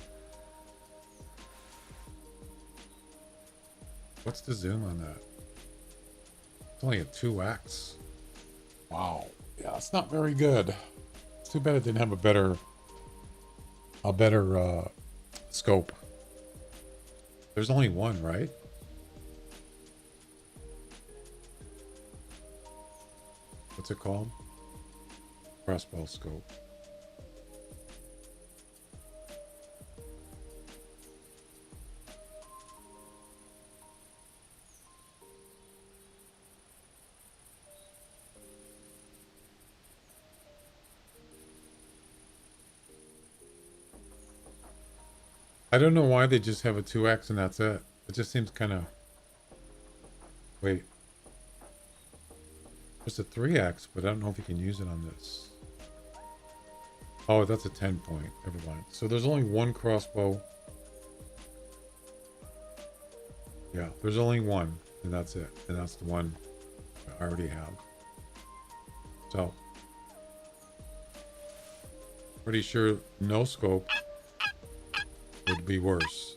What's the zoom on that? It's only a 2x. Wow. Yeah, it's not very good. It's too bad it didn't have a better Scope. There's only one, right? What's it called? Crossbow scope. I don't know why they just have a 2x and that's it. It just seems kind of... Wait. There's a 3x, but I don't know if you can use it on this. Oh, that's a 10 point. Never mind. So there's only one crossbow. Yeah, there's only one, and that's it. And that's the one I already have. So, pretty sure no scope would be worse.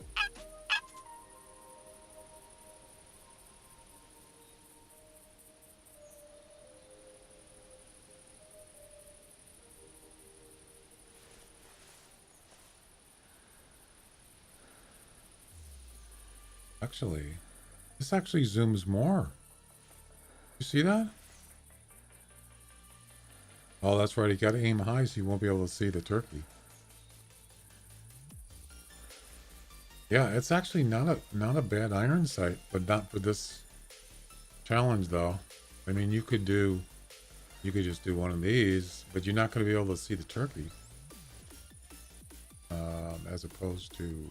Actually, this actually zooms more. You see that? Oh, that's right. You got to aim high so you won't be able to see the turkey. Yeah, it's actually not a bad iron sight, but not for this challenge though. I mean, you could just do one of these, but you're not going to be able to see the turkey. As opposed to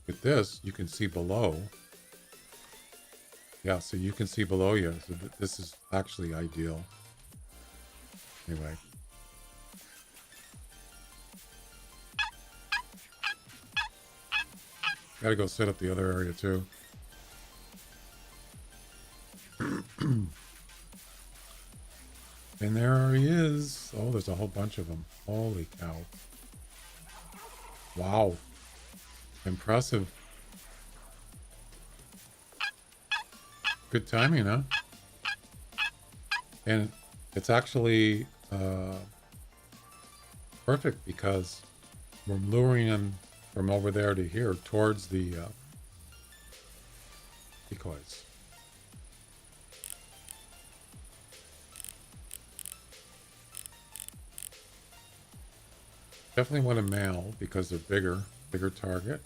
with this, you can see below. Yeah, so you can see below you. So this is actually ideal. Anyway. Gotta go set up the other area too. And there he is. Oh, there's a whole bunch of them. Holy cow. Wow. Impressive. Good timing, huh? And it's actually perfect because we're luring them from over there to here towards the decoys. Definitely want a male because they're bigger target.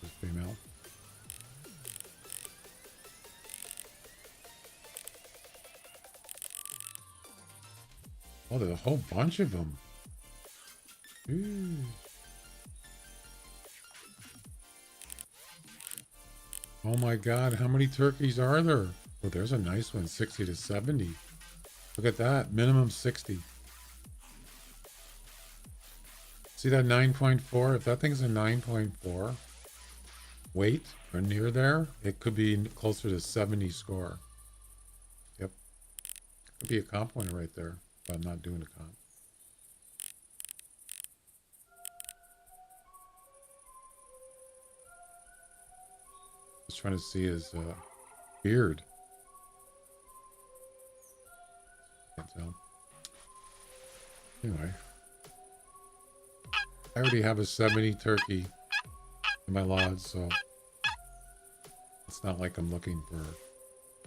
This female. Oh, there's a whole bunch of them. Ooh. Oh my God, how many turkeys are there? Oh, there's a nice one, 60 to 70. Look at that, minimum 60. See that 9.4? If that thing's a 9.4 weight or near there, it could be closer to 70 score. Yep. Could be a comp winner right there, but I'm not doing a comp. Just trying to see his beard. Can't tell. Anyway. I already have a 70 turkey in my lodge, so it's not like I'm looking for...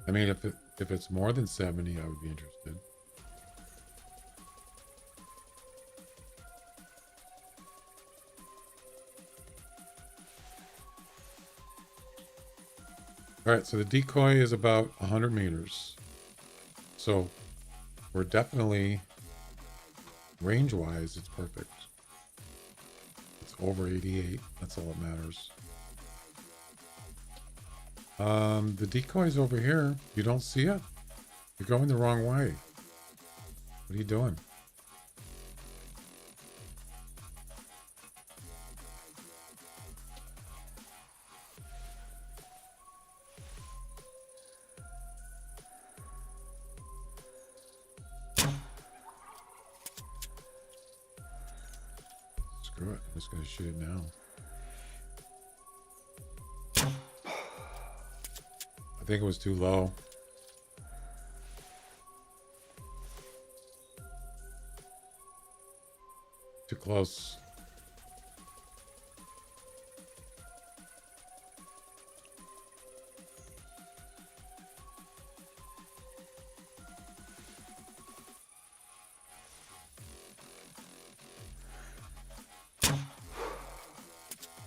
I mean, if it's more than 70, I would be interested. Alright, so the decoy is about 100 meters. So we're definitely, range-wise, it's perfect. It's over 88. That's all that matters. The decoy's over here. You don't see it? You're going the wrong way. What are you doing? Screw it. I'm just going to shoot it now. I think it was too low. close.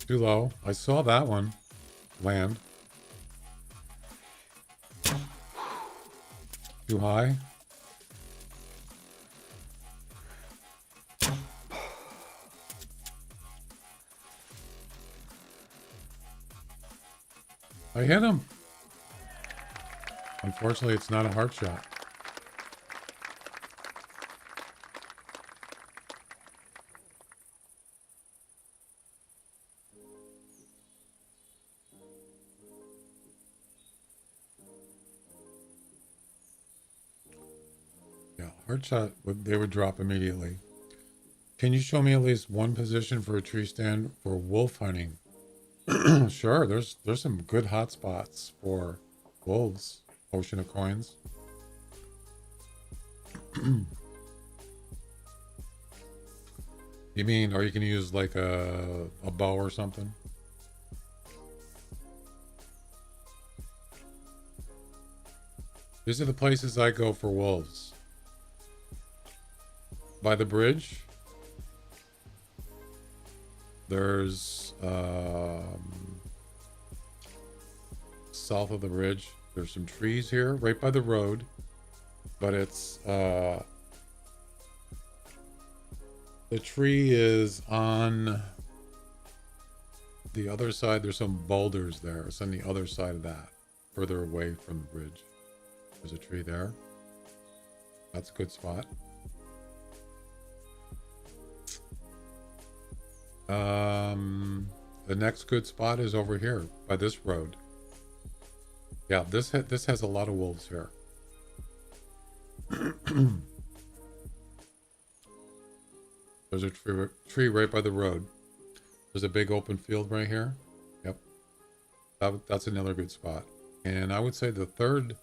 Too low. I saw that one land. Too high. I hit him. Unfortunately, it's not a hard shot. Yeah, hard shot, they would drop immediately. Can you show me at least one position for a tree stand for wolf hunting? Sure, there's some good hot spots for wolves. Ocean of Coins. You mean, or you can use like a bow or something? These are the places I go for wolves. By the bridge, there's south of the bridge, there's some trees here right by the road, but it's the tree is on the other side. There's some boulders there. It's on the other side of that, further away from the bridge. There's a tree there. That's a good spot. The next good spot is over here by this road. Yeah, this has a lot of wolves here. There's a tree right by the road. There's a big open field right here. Yep. That's another good spot. And I would say the third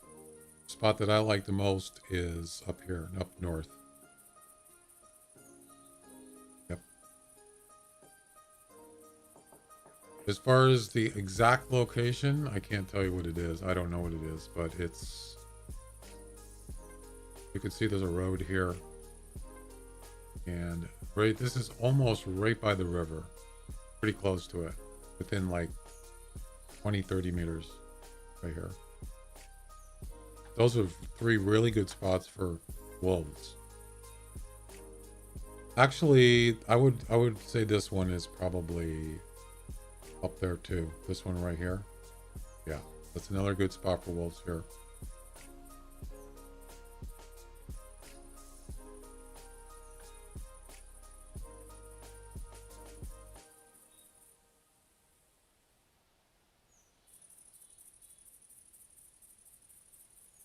spot that I like the most is up here, up north. Yep. As far as the exact location, I can't tell you what it is. I don't know what it is, but it's... You can see there's a road here. And right, this is almost right by the river. Pretty close to it. Within like 20, 30 meters right here. Those are 3 really good spots for wolves. Actually, I would say this one is probably up there too. This one right here. Yeah, that's another good spot for wolves here.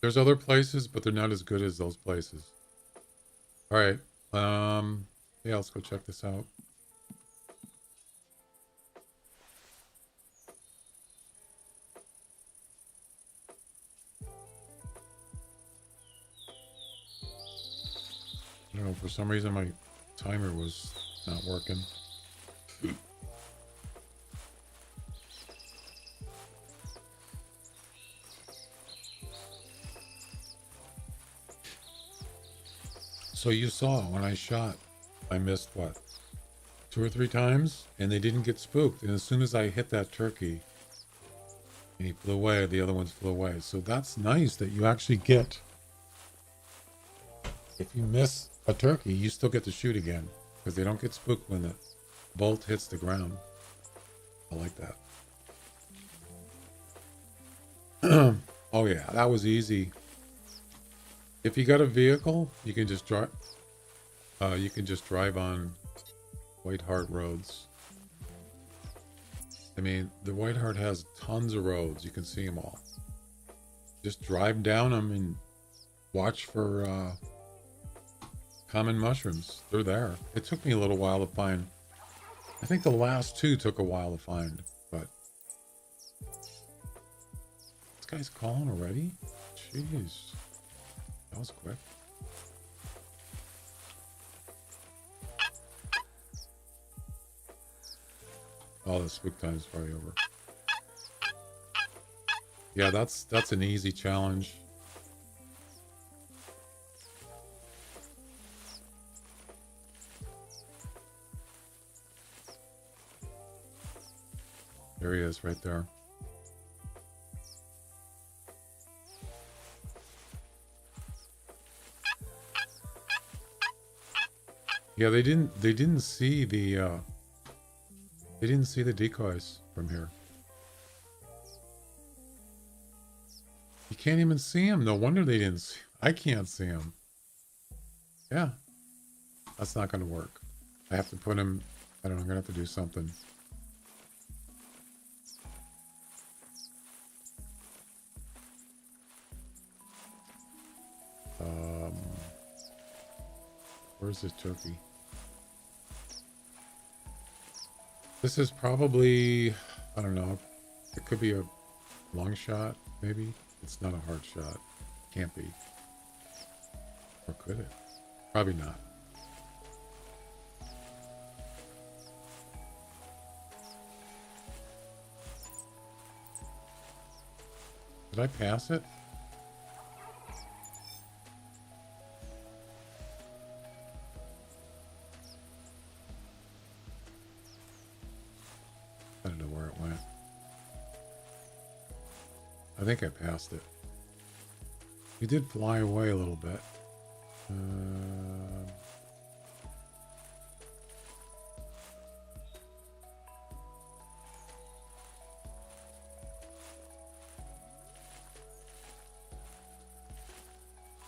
There's other places, but they're not as good as those places. All right. Yeah, let's go check this out. I don't know, for some reason my timer was not working. So you saw when I shot, I missed what? 2 or 3 times, and they didn't get spooked. And as soon as I hit that turkey, and he flew away, the other ones flew away. So that's nice that you actually get. If you miss a turkey, you still get to shoot again, because they don't get spooked when the bolt hits the ground. I like that. Oh yeah, that was easy. If you got a vehicle, you can just drive. You can just drive on White Hart roads. I mean, the White Hart has tons of roads. You can see them all. Just drive down them and watch for common mushrooms. They're there. It took me a little while to find. I think the last 2 took a while to find, but this guy's calling already? Jeez. That was quick. Oh, the spook time is probably over. Yeah, that's an easy challenge. There he is, right there. Yeah, they didn't see the decoys from here. You can't even see him. No wonder they didn't see. I can't see him. Yeah. That's not going to work. I have to put him... I don't know. I'm going to have to do something. Where's this turkey? This is probably... I don't know. It could be a long shot, maybe. It's not a hard shot. Can't be. Or could it? Probably not. Did I pass it? I don't know where it went. I think I passed it. He did fly away a little bit.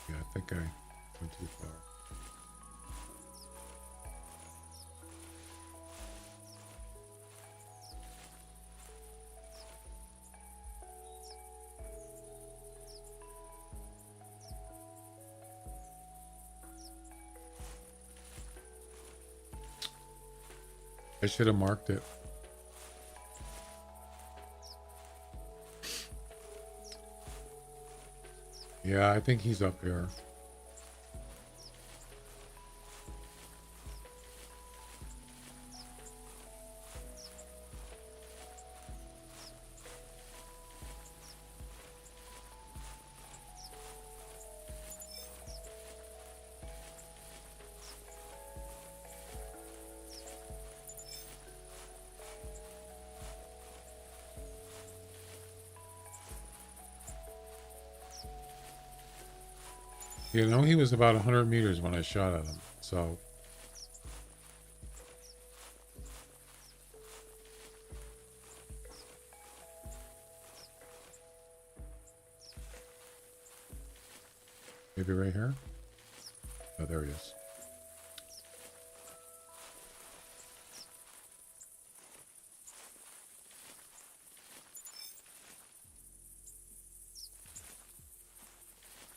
Yeah, I think I went too far. I should have marked it. Yeah, I think he's up here. You know, he was about 100 meters when I shot at him, so... Maybe right here? Oh, there he is.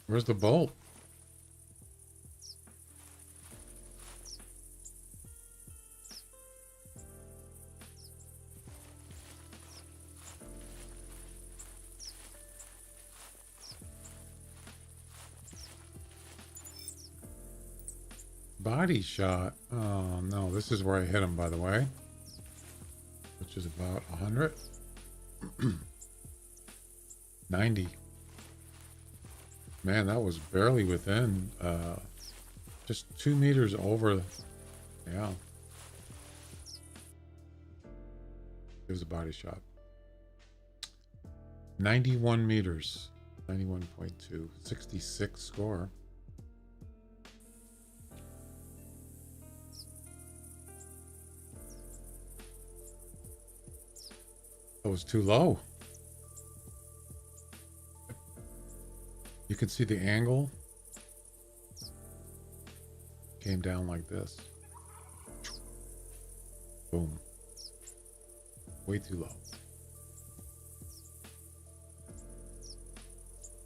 Where's the bolt? Body shot. Oh no, this is where I hit him, by the way, which is about 100. 90. Man, that was barely within, just 2 meters over. Yeah, it was a body shot. 91 meters, 91.2, 66 score. That was too low. You can see the angle came down like this. Boom. Way too low.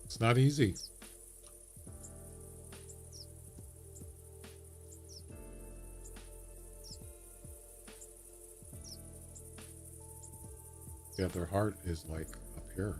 It's not easy. Yeah, their heart is like up here.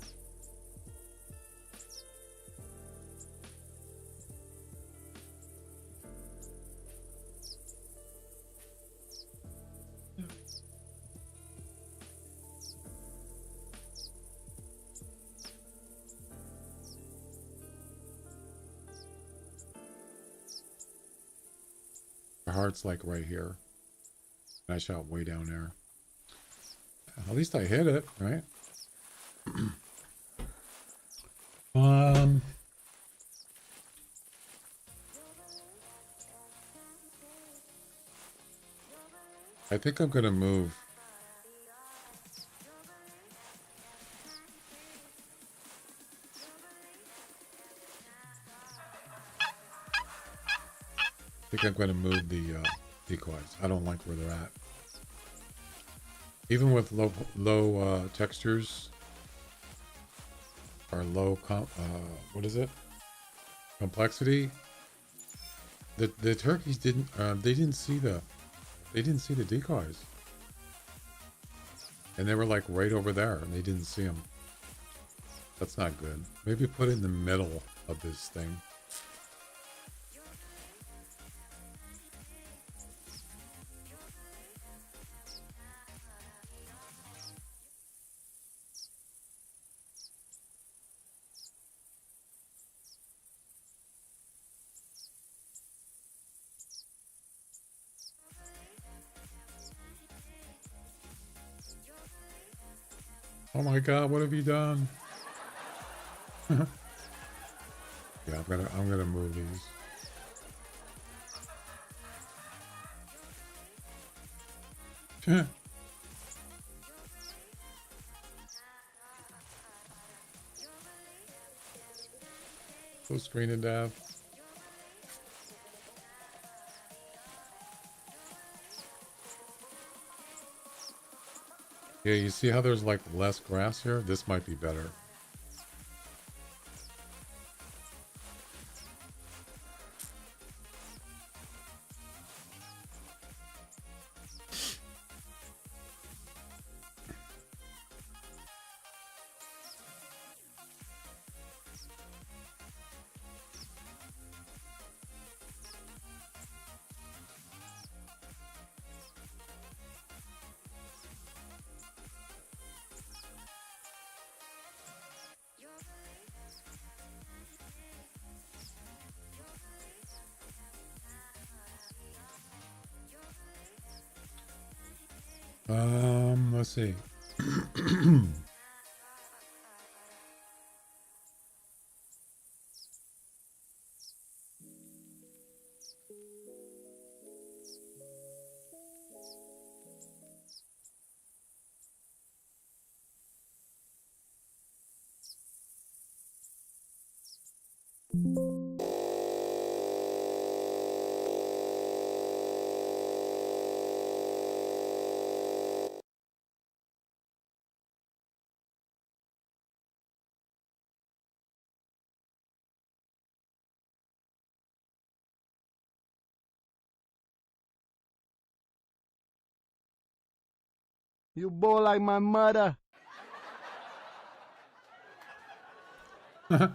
The heart's like right here. And I shot way down there. At least I hit it, right? I think I'm gonna move. I think I'm gonna move the decoys. I don't like where they're at. Even with low textures or low what is it? Complexity. The turkeys didn't they didn't see the decoys. And they were like right over there and they didn't see them. That's not good. Maybe put it in the middle of this thing. Oh my God, what have you done? Yeah, I'm gonna move these. Full screen and dab. Yeah, you see how there's like less grass here? This might be better. Let's see. You boy like my mother. Yeah,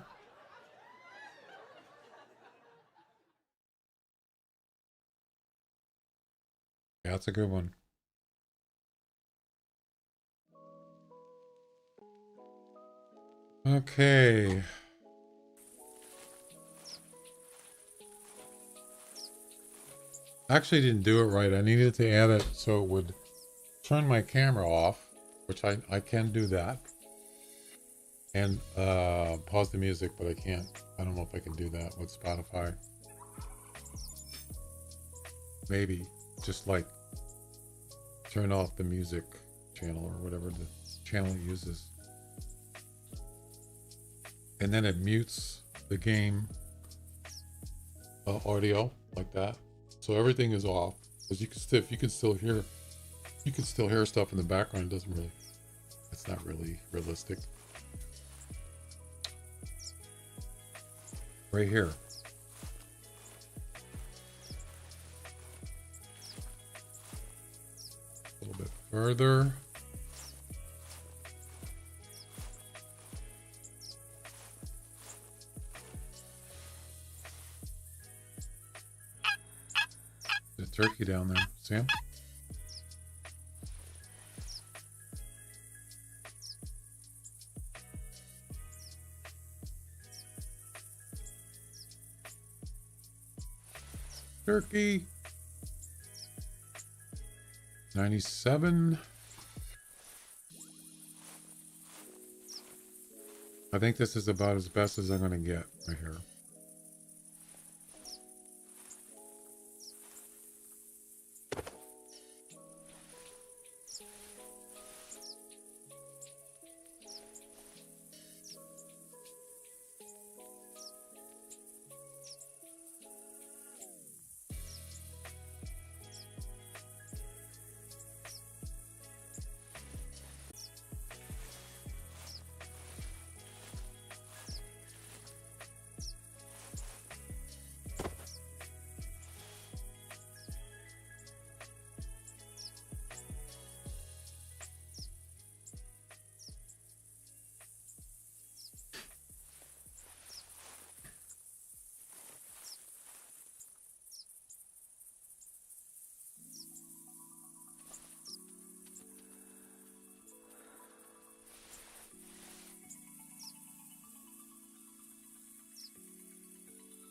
that's a good one. Okay. Actually didn't do it right. I needed to add it so it would turn my camera off, which I can do that. And pause the music, but I can't. I don't know if I can do that with Spotify. Maybe just like turn off the music channel or whatever the channel uses. And then it mutes the game audio like that. So everything is off. Because you can still hear stuff in the background. It doesn't really, it's not really realistic. Right here. A little bit further. The turkey down there, Sam. Turkey. 97. I think this is about as best as I'm going to get right here.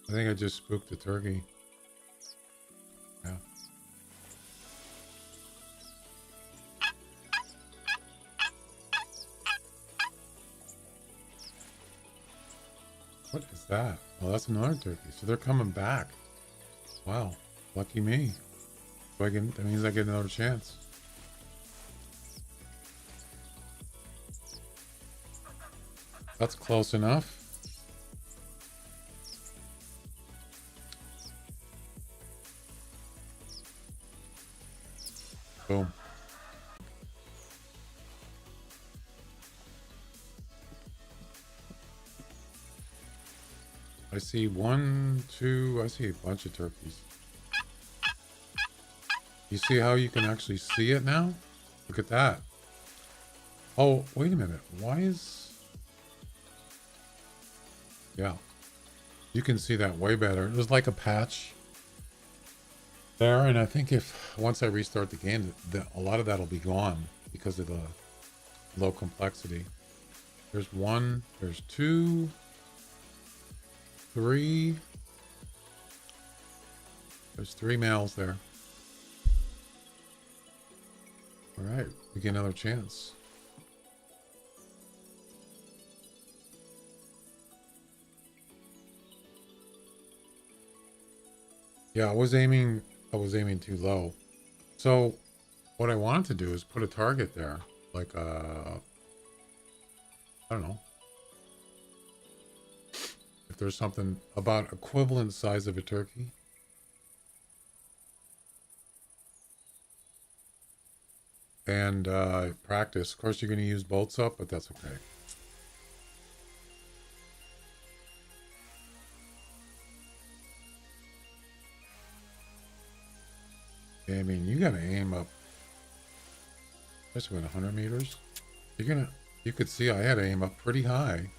I think I just spooked the turkey. Yeah. What is that? Oh, that's another turkey. So they're coming back. Wow. Lucky me. So that means I get another chance. That's close enough. Boom. I see one, two, I see a bunch of turkeys. You see how you can actually see it now? Look at that. Oh, wait a minute. Why is... Yeah. You can see that way better. There's like a patch there, and I think if once I restart the game, a lot of that'll be gone because of the low complexity. There's one, there's two, three. There's 3 males there. All right, we get another chance. Yeah, I was aiming too low. So what I wanted to do is put a target there, like I don't know. If there's something about equivalent size of a turkey. And practice. Of course, you're going to use bolts up, but that's okay. I mean, you gotta aim up, especially with 100 meters. You could see I had to aim up pretty high,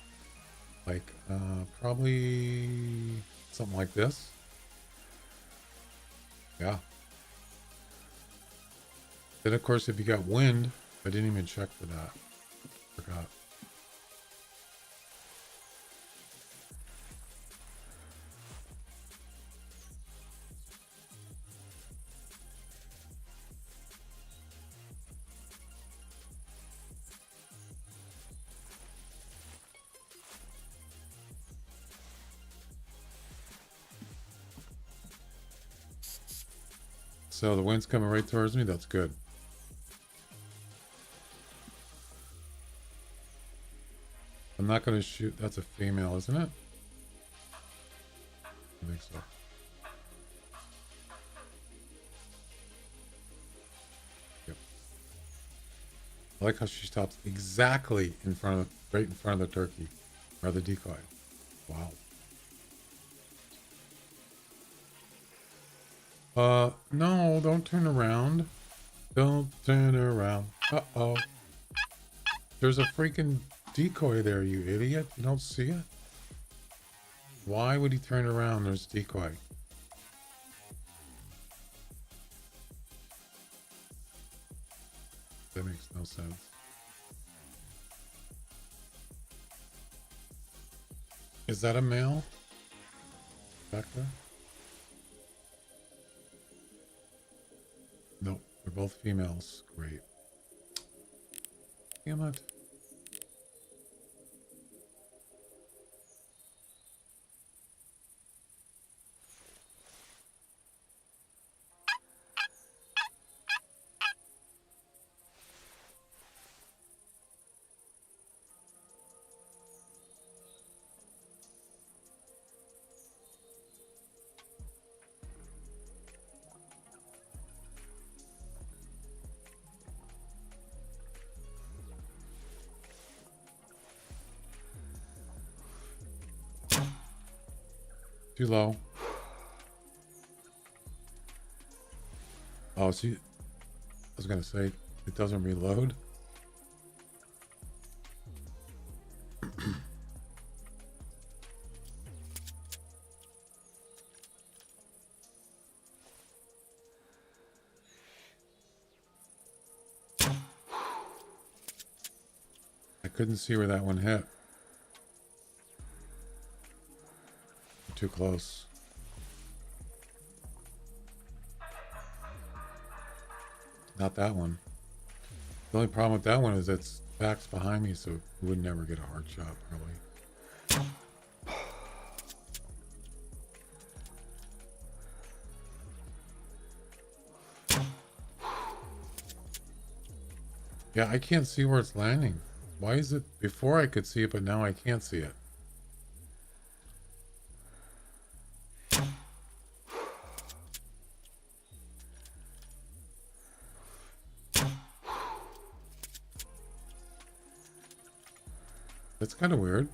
like probably something like this. Yeah. Then of course, if you got wind, I didn't even check for that. Forgot. So the wind's coming right towards me. That's good. I'm not going to shoot. That's a female, isn't it? I think so. Yep. I like how she stops exactly in front of, right in front of the turkey, or the decoy. Wow. No, don't turn around. Don't turn around. Uh-oh. There's a freaking decoy there, you idiot. You don't see it? Why would he turn around? There's a decoy. That makes no sense. Is that a male? Back there? No. They're both females. Great. Damn it. Too low. Oh, see, I was gonna say it doesn't reload. I couldn't see where that one hit. Too close. Not that one. The only problem with that one is its back's behind me, so it would never get a hard shot, probably. Yeah, I can't see where it's landing. Why is it before I could see it, but now I can't see it? That's kind of weird.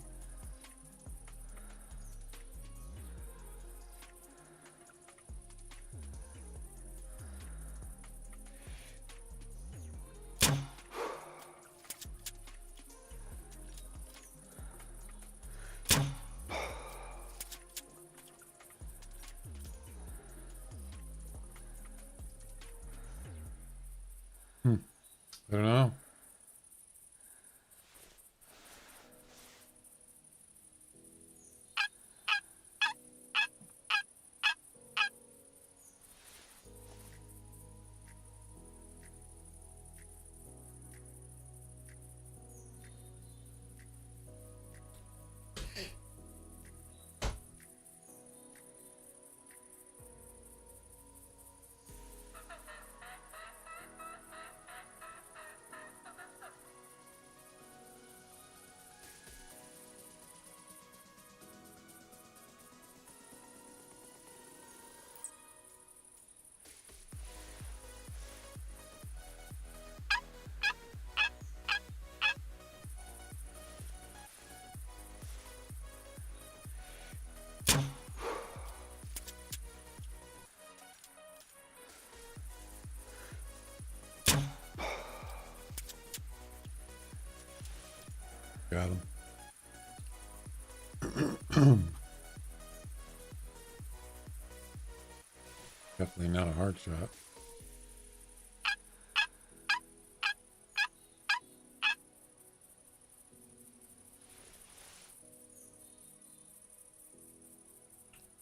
I don't know. Got him. Definitely not a hard shot.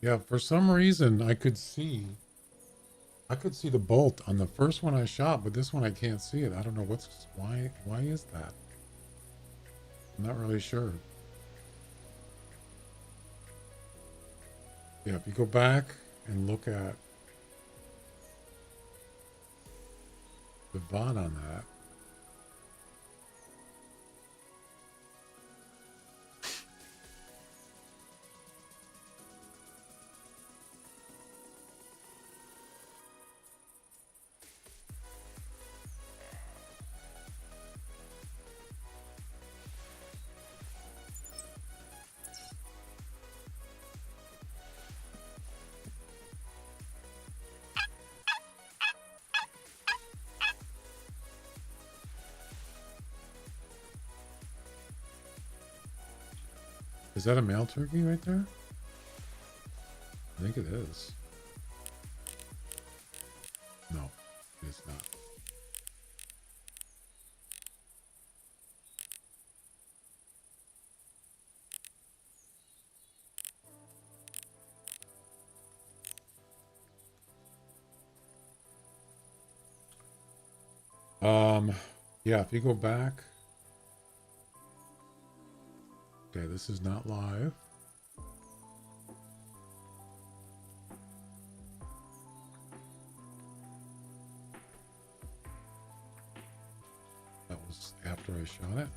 Yeah, for some reason I could see the bolt on the first one I shot, but this one I can't see it. I don't know why is that? I'm not really sure. Yeah, if you go back and look at the VOD on that. Is that a male turkey right there? I think it is. No, it's not. Yeah, if you go back. Okay, this is not live. That was after I shot it.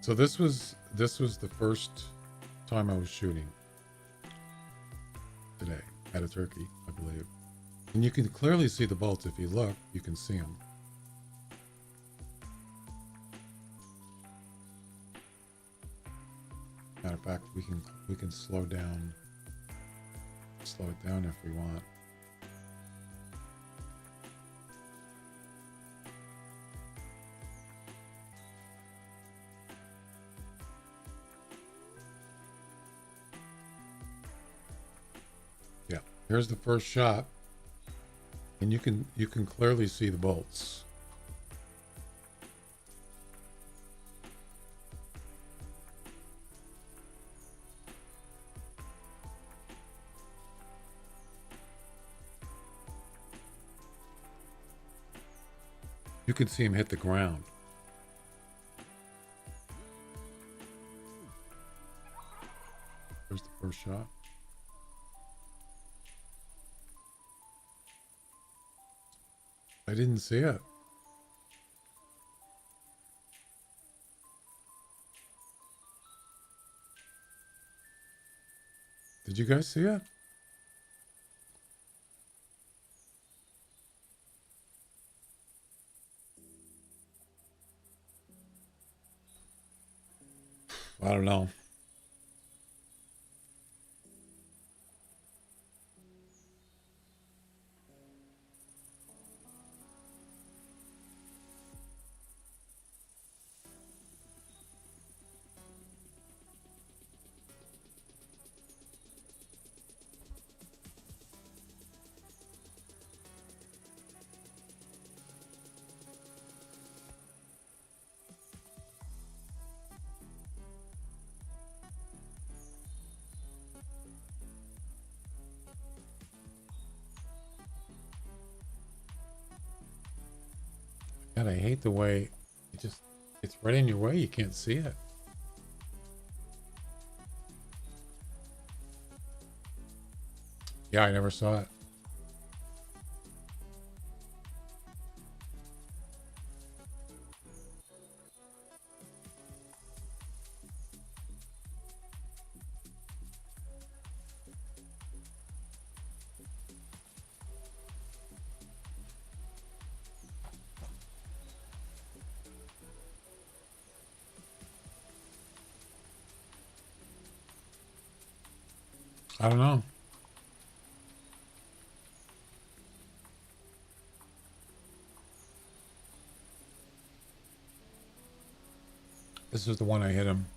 So this was the first time I was shooting today at a turkey, I believe. And you can clearly see the bolts. If you look, you can see them. Matter of fact, we can slow it down if we want. Yeah, here's the first shot, and you can clearly see the bolts. You can see him hit the ground. There's the first shot. I didn't see it. Did you guys see it? I don't know. God, I hate the way it's right in your way. You can't see it. Yeah, I never saw it. I don't know. This is the one I hit him.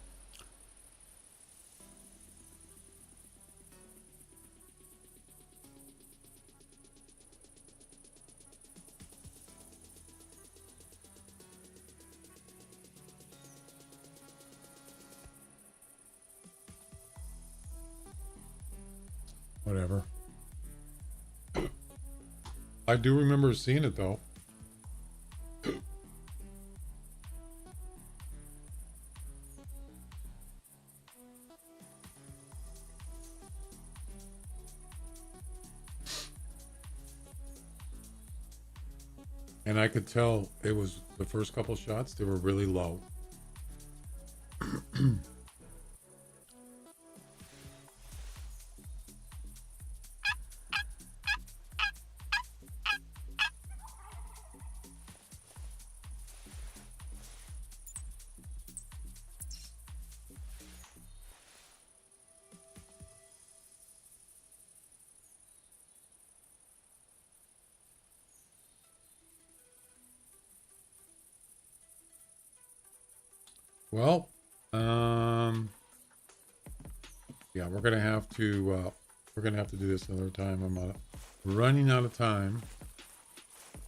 Whatever. I do remember seeing it though. And I could tell it was the first couple shots, they were really low. Well, yeah, we're gonna have to do this another time. I'm running out of time.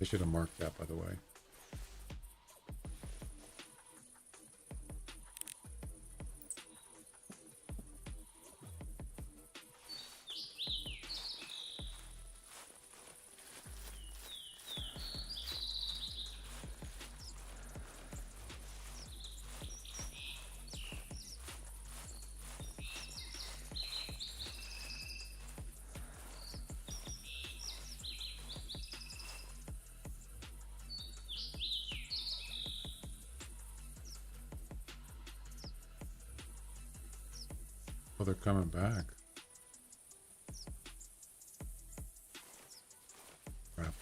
I should have marked that, by the way. they're coming back. Crap.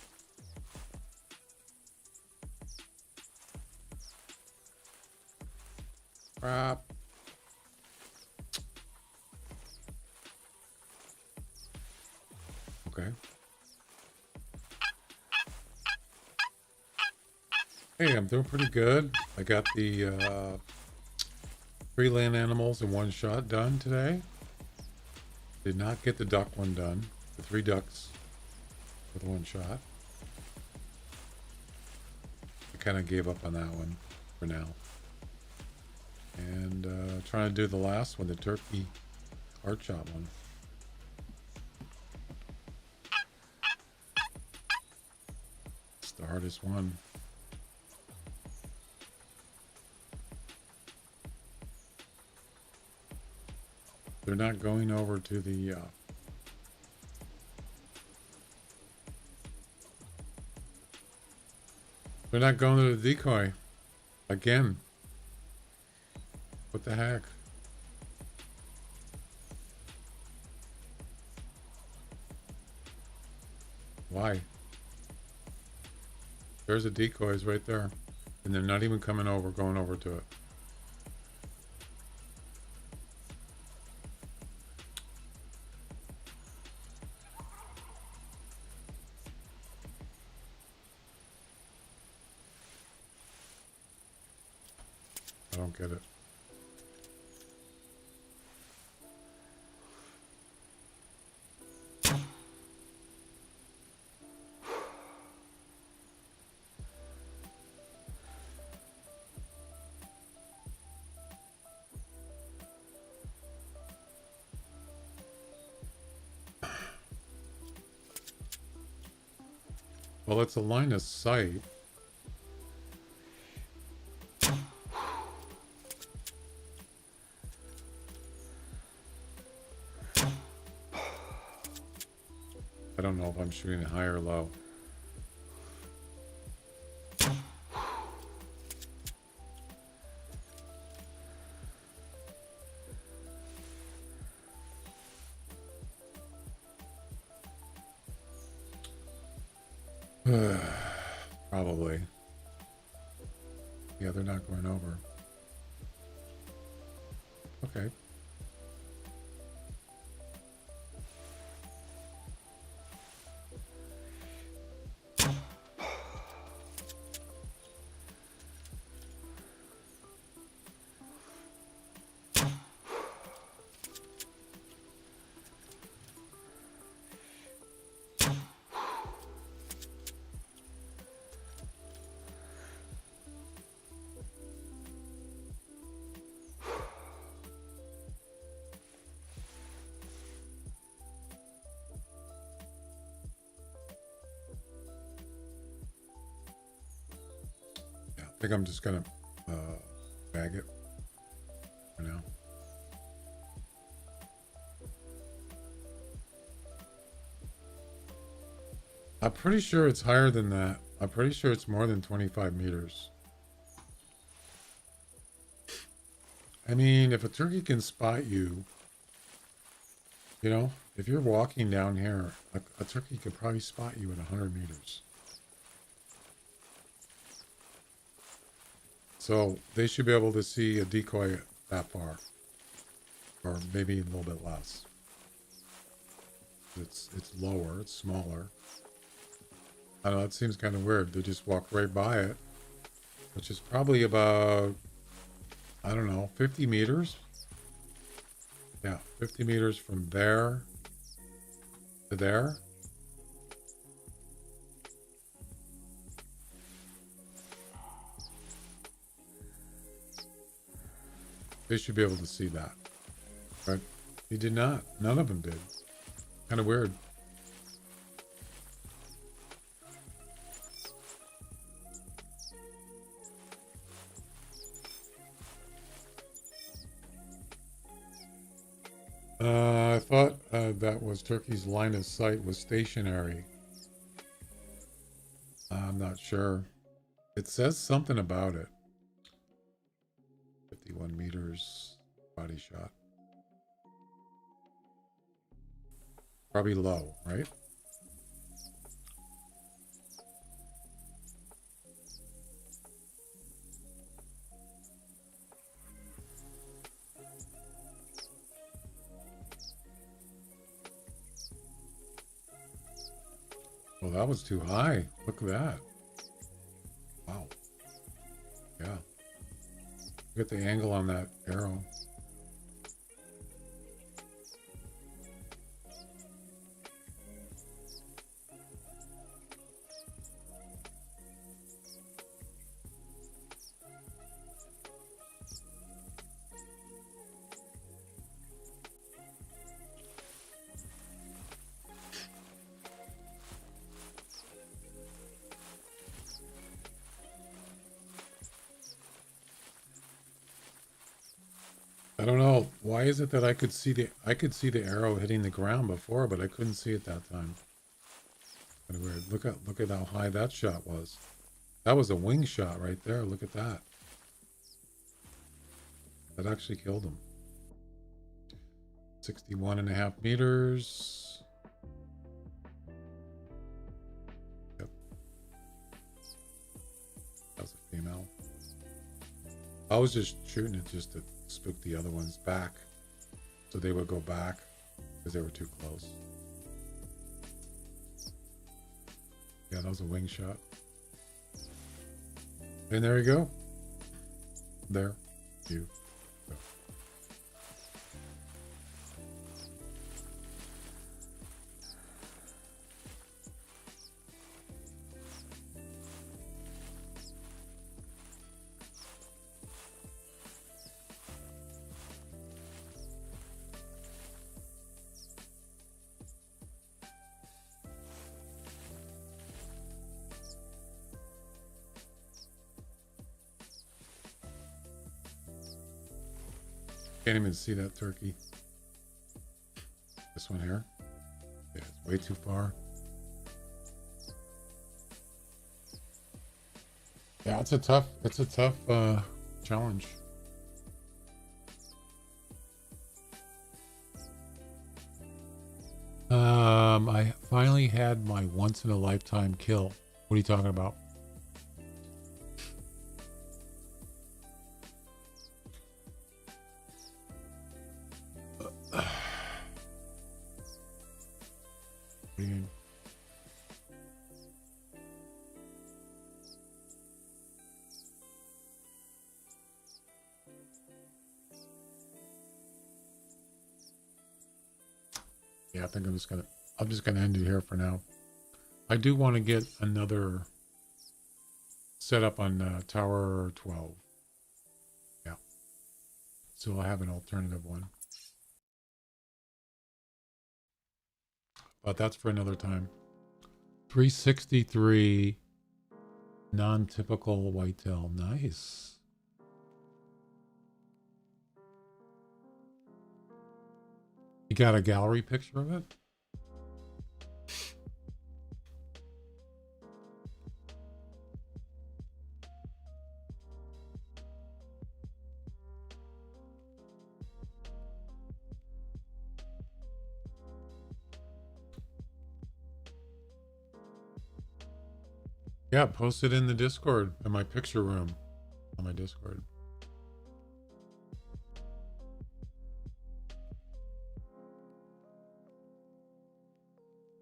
Crap. Okay. Hey, I'm doing pretty good. I got the 3 land animals in one shot done today. Did not get the duck one done. The 3 ducks with one shot. I kind of gave up on that one for now. And trying to do the last one, the turkey art shot one. It's the hardest one. They're not going over to the they're not going to the decoy again. What the heck? Why? There's a decoys right there, and they're not even coming over, going over to it. I don't get it. Well, it's a line of sight. I don't know if I'm shooting high or low. Probably. Yeah, they're not going over. Okay. I think I'm just gonna bag it for now. I'm pretty sure it's higher than that. I'm pretty sure it's more than 25 meters. I mean, if a turkey can spot you, you know, if you're walking down here, a turkey could probably spot you at 100 meters. So they should be able to see a decoy that far, or maybe a little bit less. It's lower, it's smaller. I don't know, it seems kind of weird. They just walk right by it, which is probably about, I don't know, 50 meters. Yeah, 50 meters from there to there. They should be able to see that. But he did not. None of them did. Kind of weird. I thought that was Turkey's line of sight was stationary. I'm not sure. It says something about it. 51 meters body shot. Probably low, right? Well, that was too high. Look at that. Wow. Yeah. Look at the angle on that arrow. I don't know. Why is it that I could see the arrow hitting the ground before, but I couldn't see it that time? Kind of weird. Look at how high that shot was. That was a wing shot right there. Look at that. That actually killed him. 61.5 meters. Yep. That was a female. I was just shooting it just to spook the other ones back. So they would go back because they were too close. Yeah, that was a wing shot. And there you go. There you go. Can't even see that turkey. This one here. Yeah, it's way too far. Yeah, it's a tough challenge. I finally had my once in a lifetime kill. What are you talking about? What do you mean? Yeah, I think I'm just gonna end it here for now. I do want to get another setup on Tower 12. Yeah. So I'll have an alternative one. But that's for another time. 363 non-typical whitetail. Nice. You got a gallery picture of it? Yeah, post it in the Discord, in my picture room on my Discord.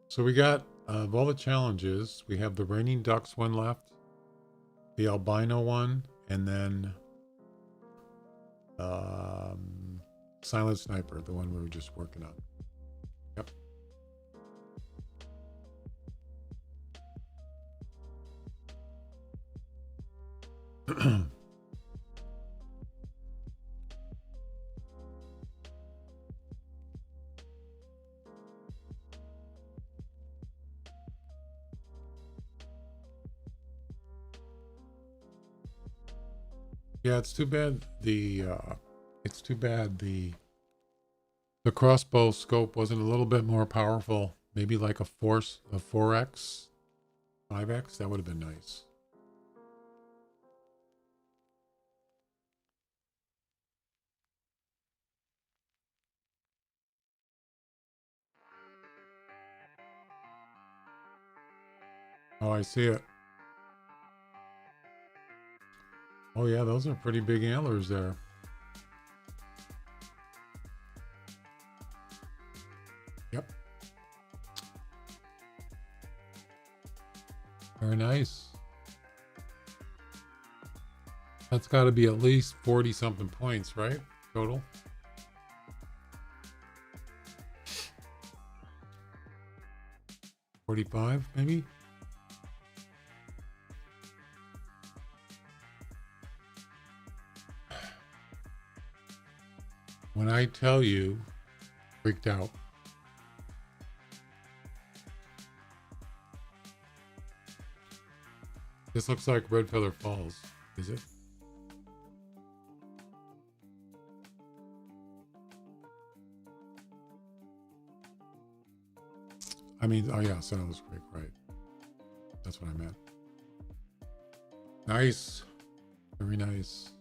So we got, of all the challenges, we have the Raining Ducks one left, the albino one, and then Silent Sniper, the one we were just working on. Yep. Yeah, it's too bad the crossbow scope wasn't a little bit more powerful. Maybe like a 4x, 5x. That would have been nice. Oh, I see it. Oh yeah, those are pretty big antlers there. Yep. Very nice. That's got to be at least 40 something points, right? Total. $45 maybe. When I tell you, freaked out. This looks like Red Feather Falls, is it? I mean, oh yeah, Saddles Creek, right. That's what I meant. Nice. Very nice.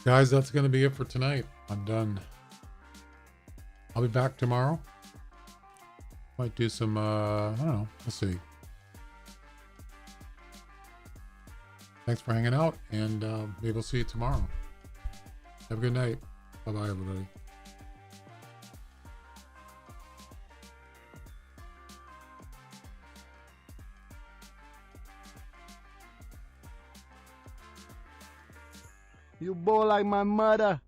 Guys, that's going to be it for tonight. I'm done. I'll be back tomorrow. Might do some, I don't know. We'll see. Thanks for hanging out, and maybe we'll see you tomorrow. Have a good night. Bye-bye, everybody. You boy like my mother.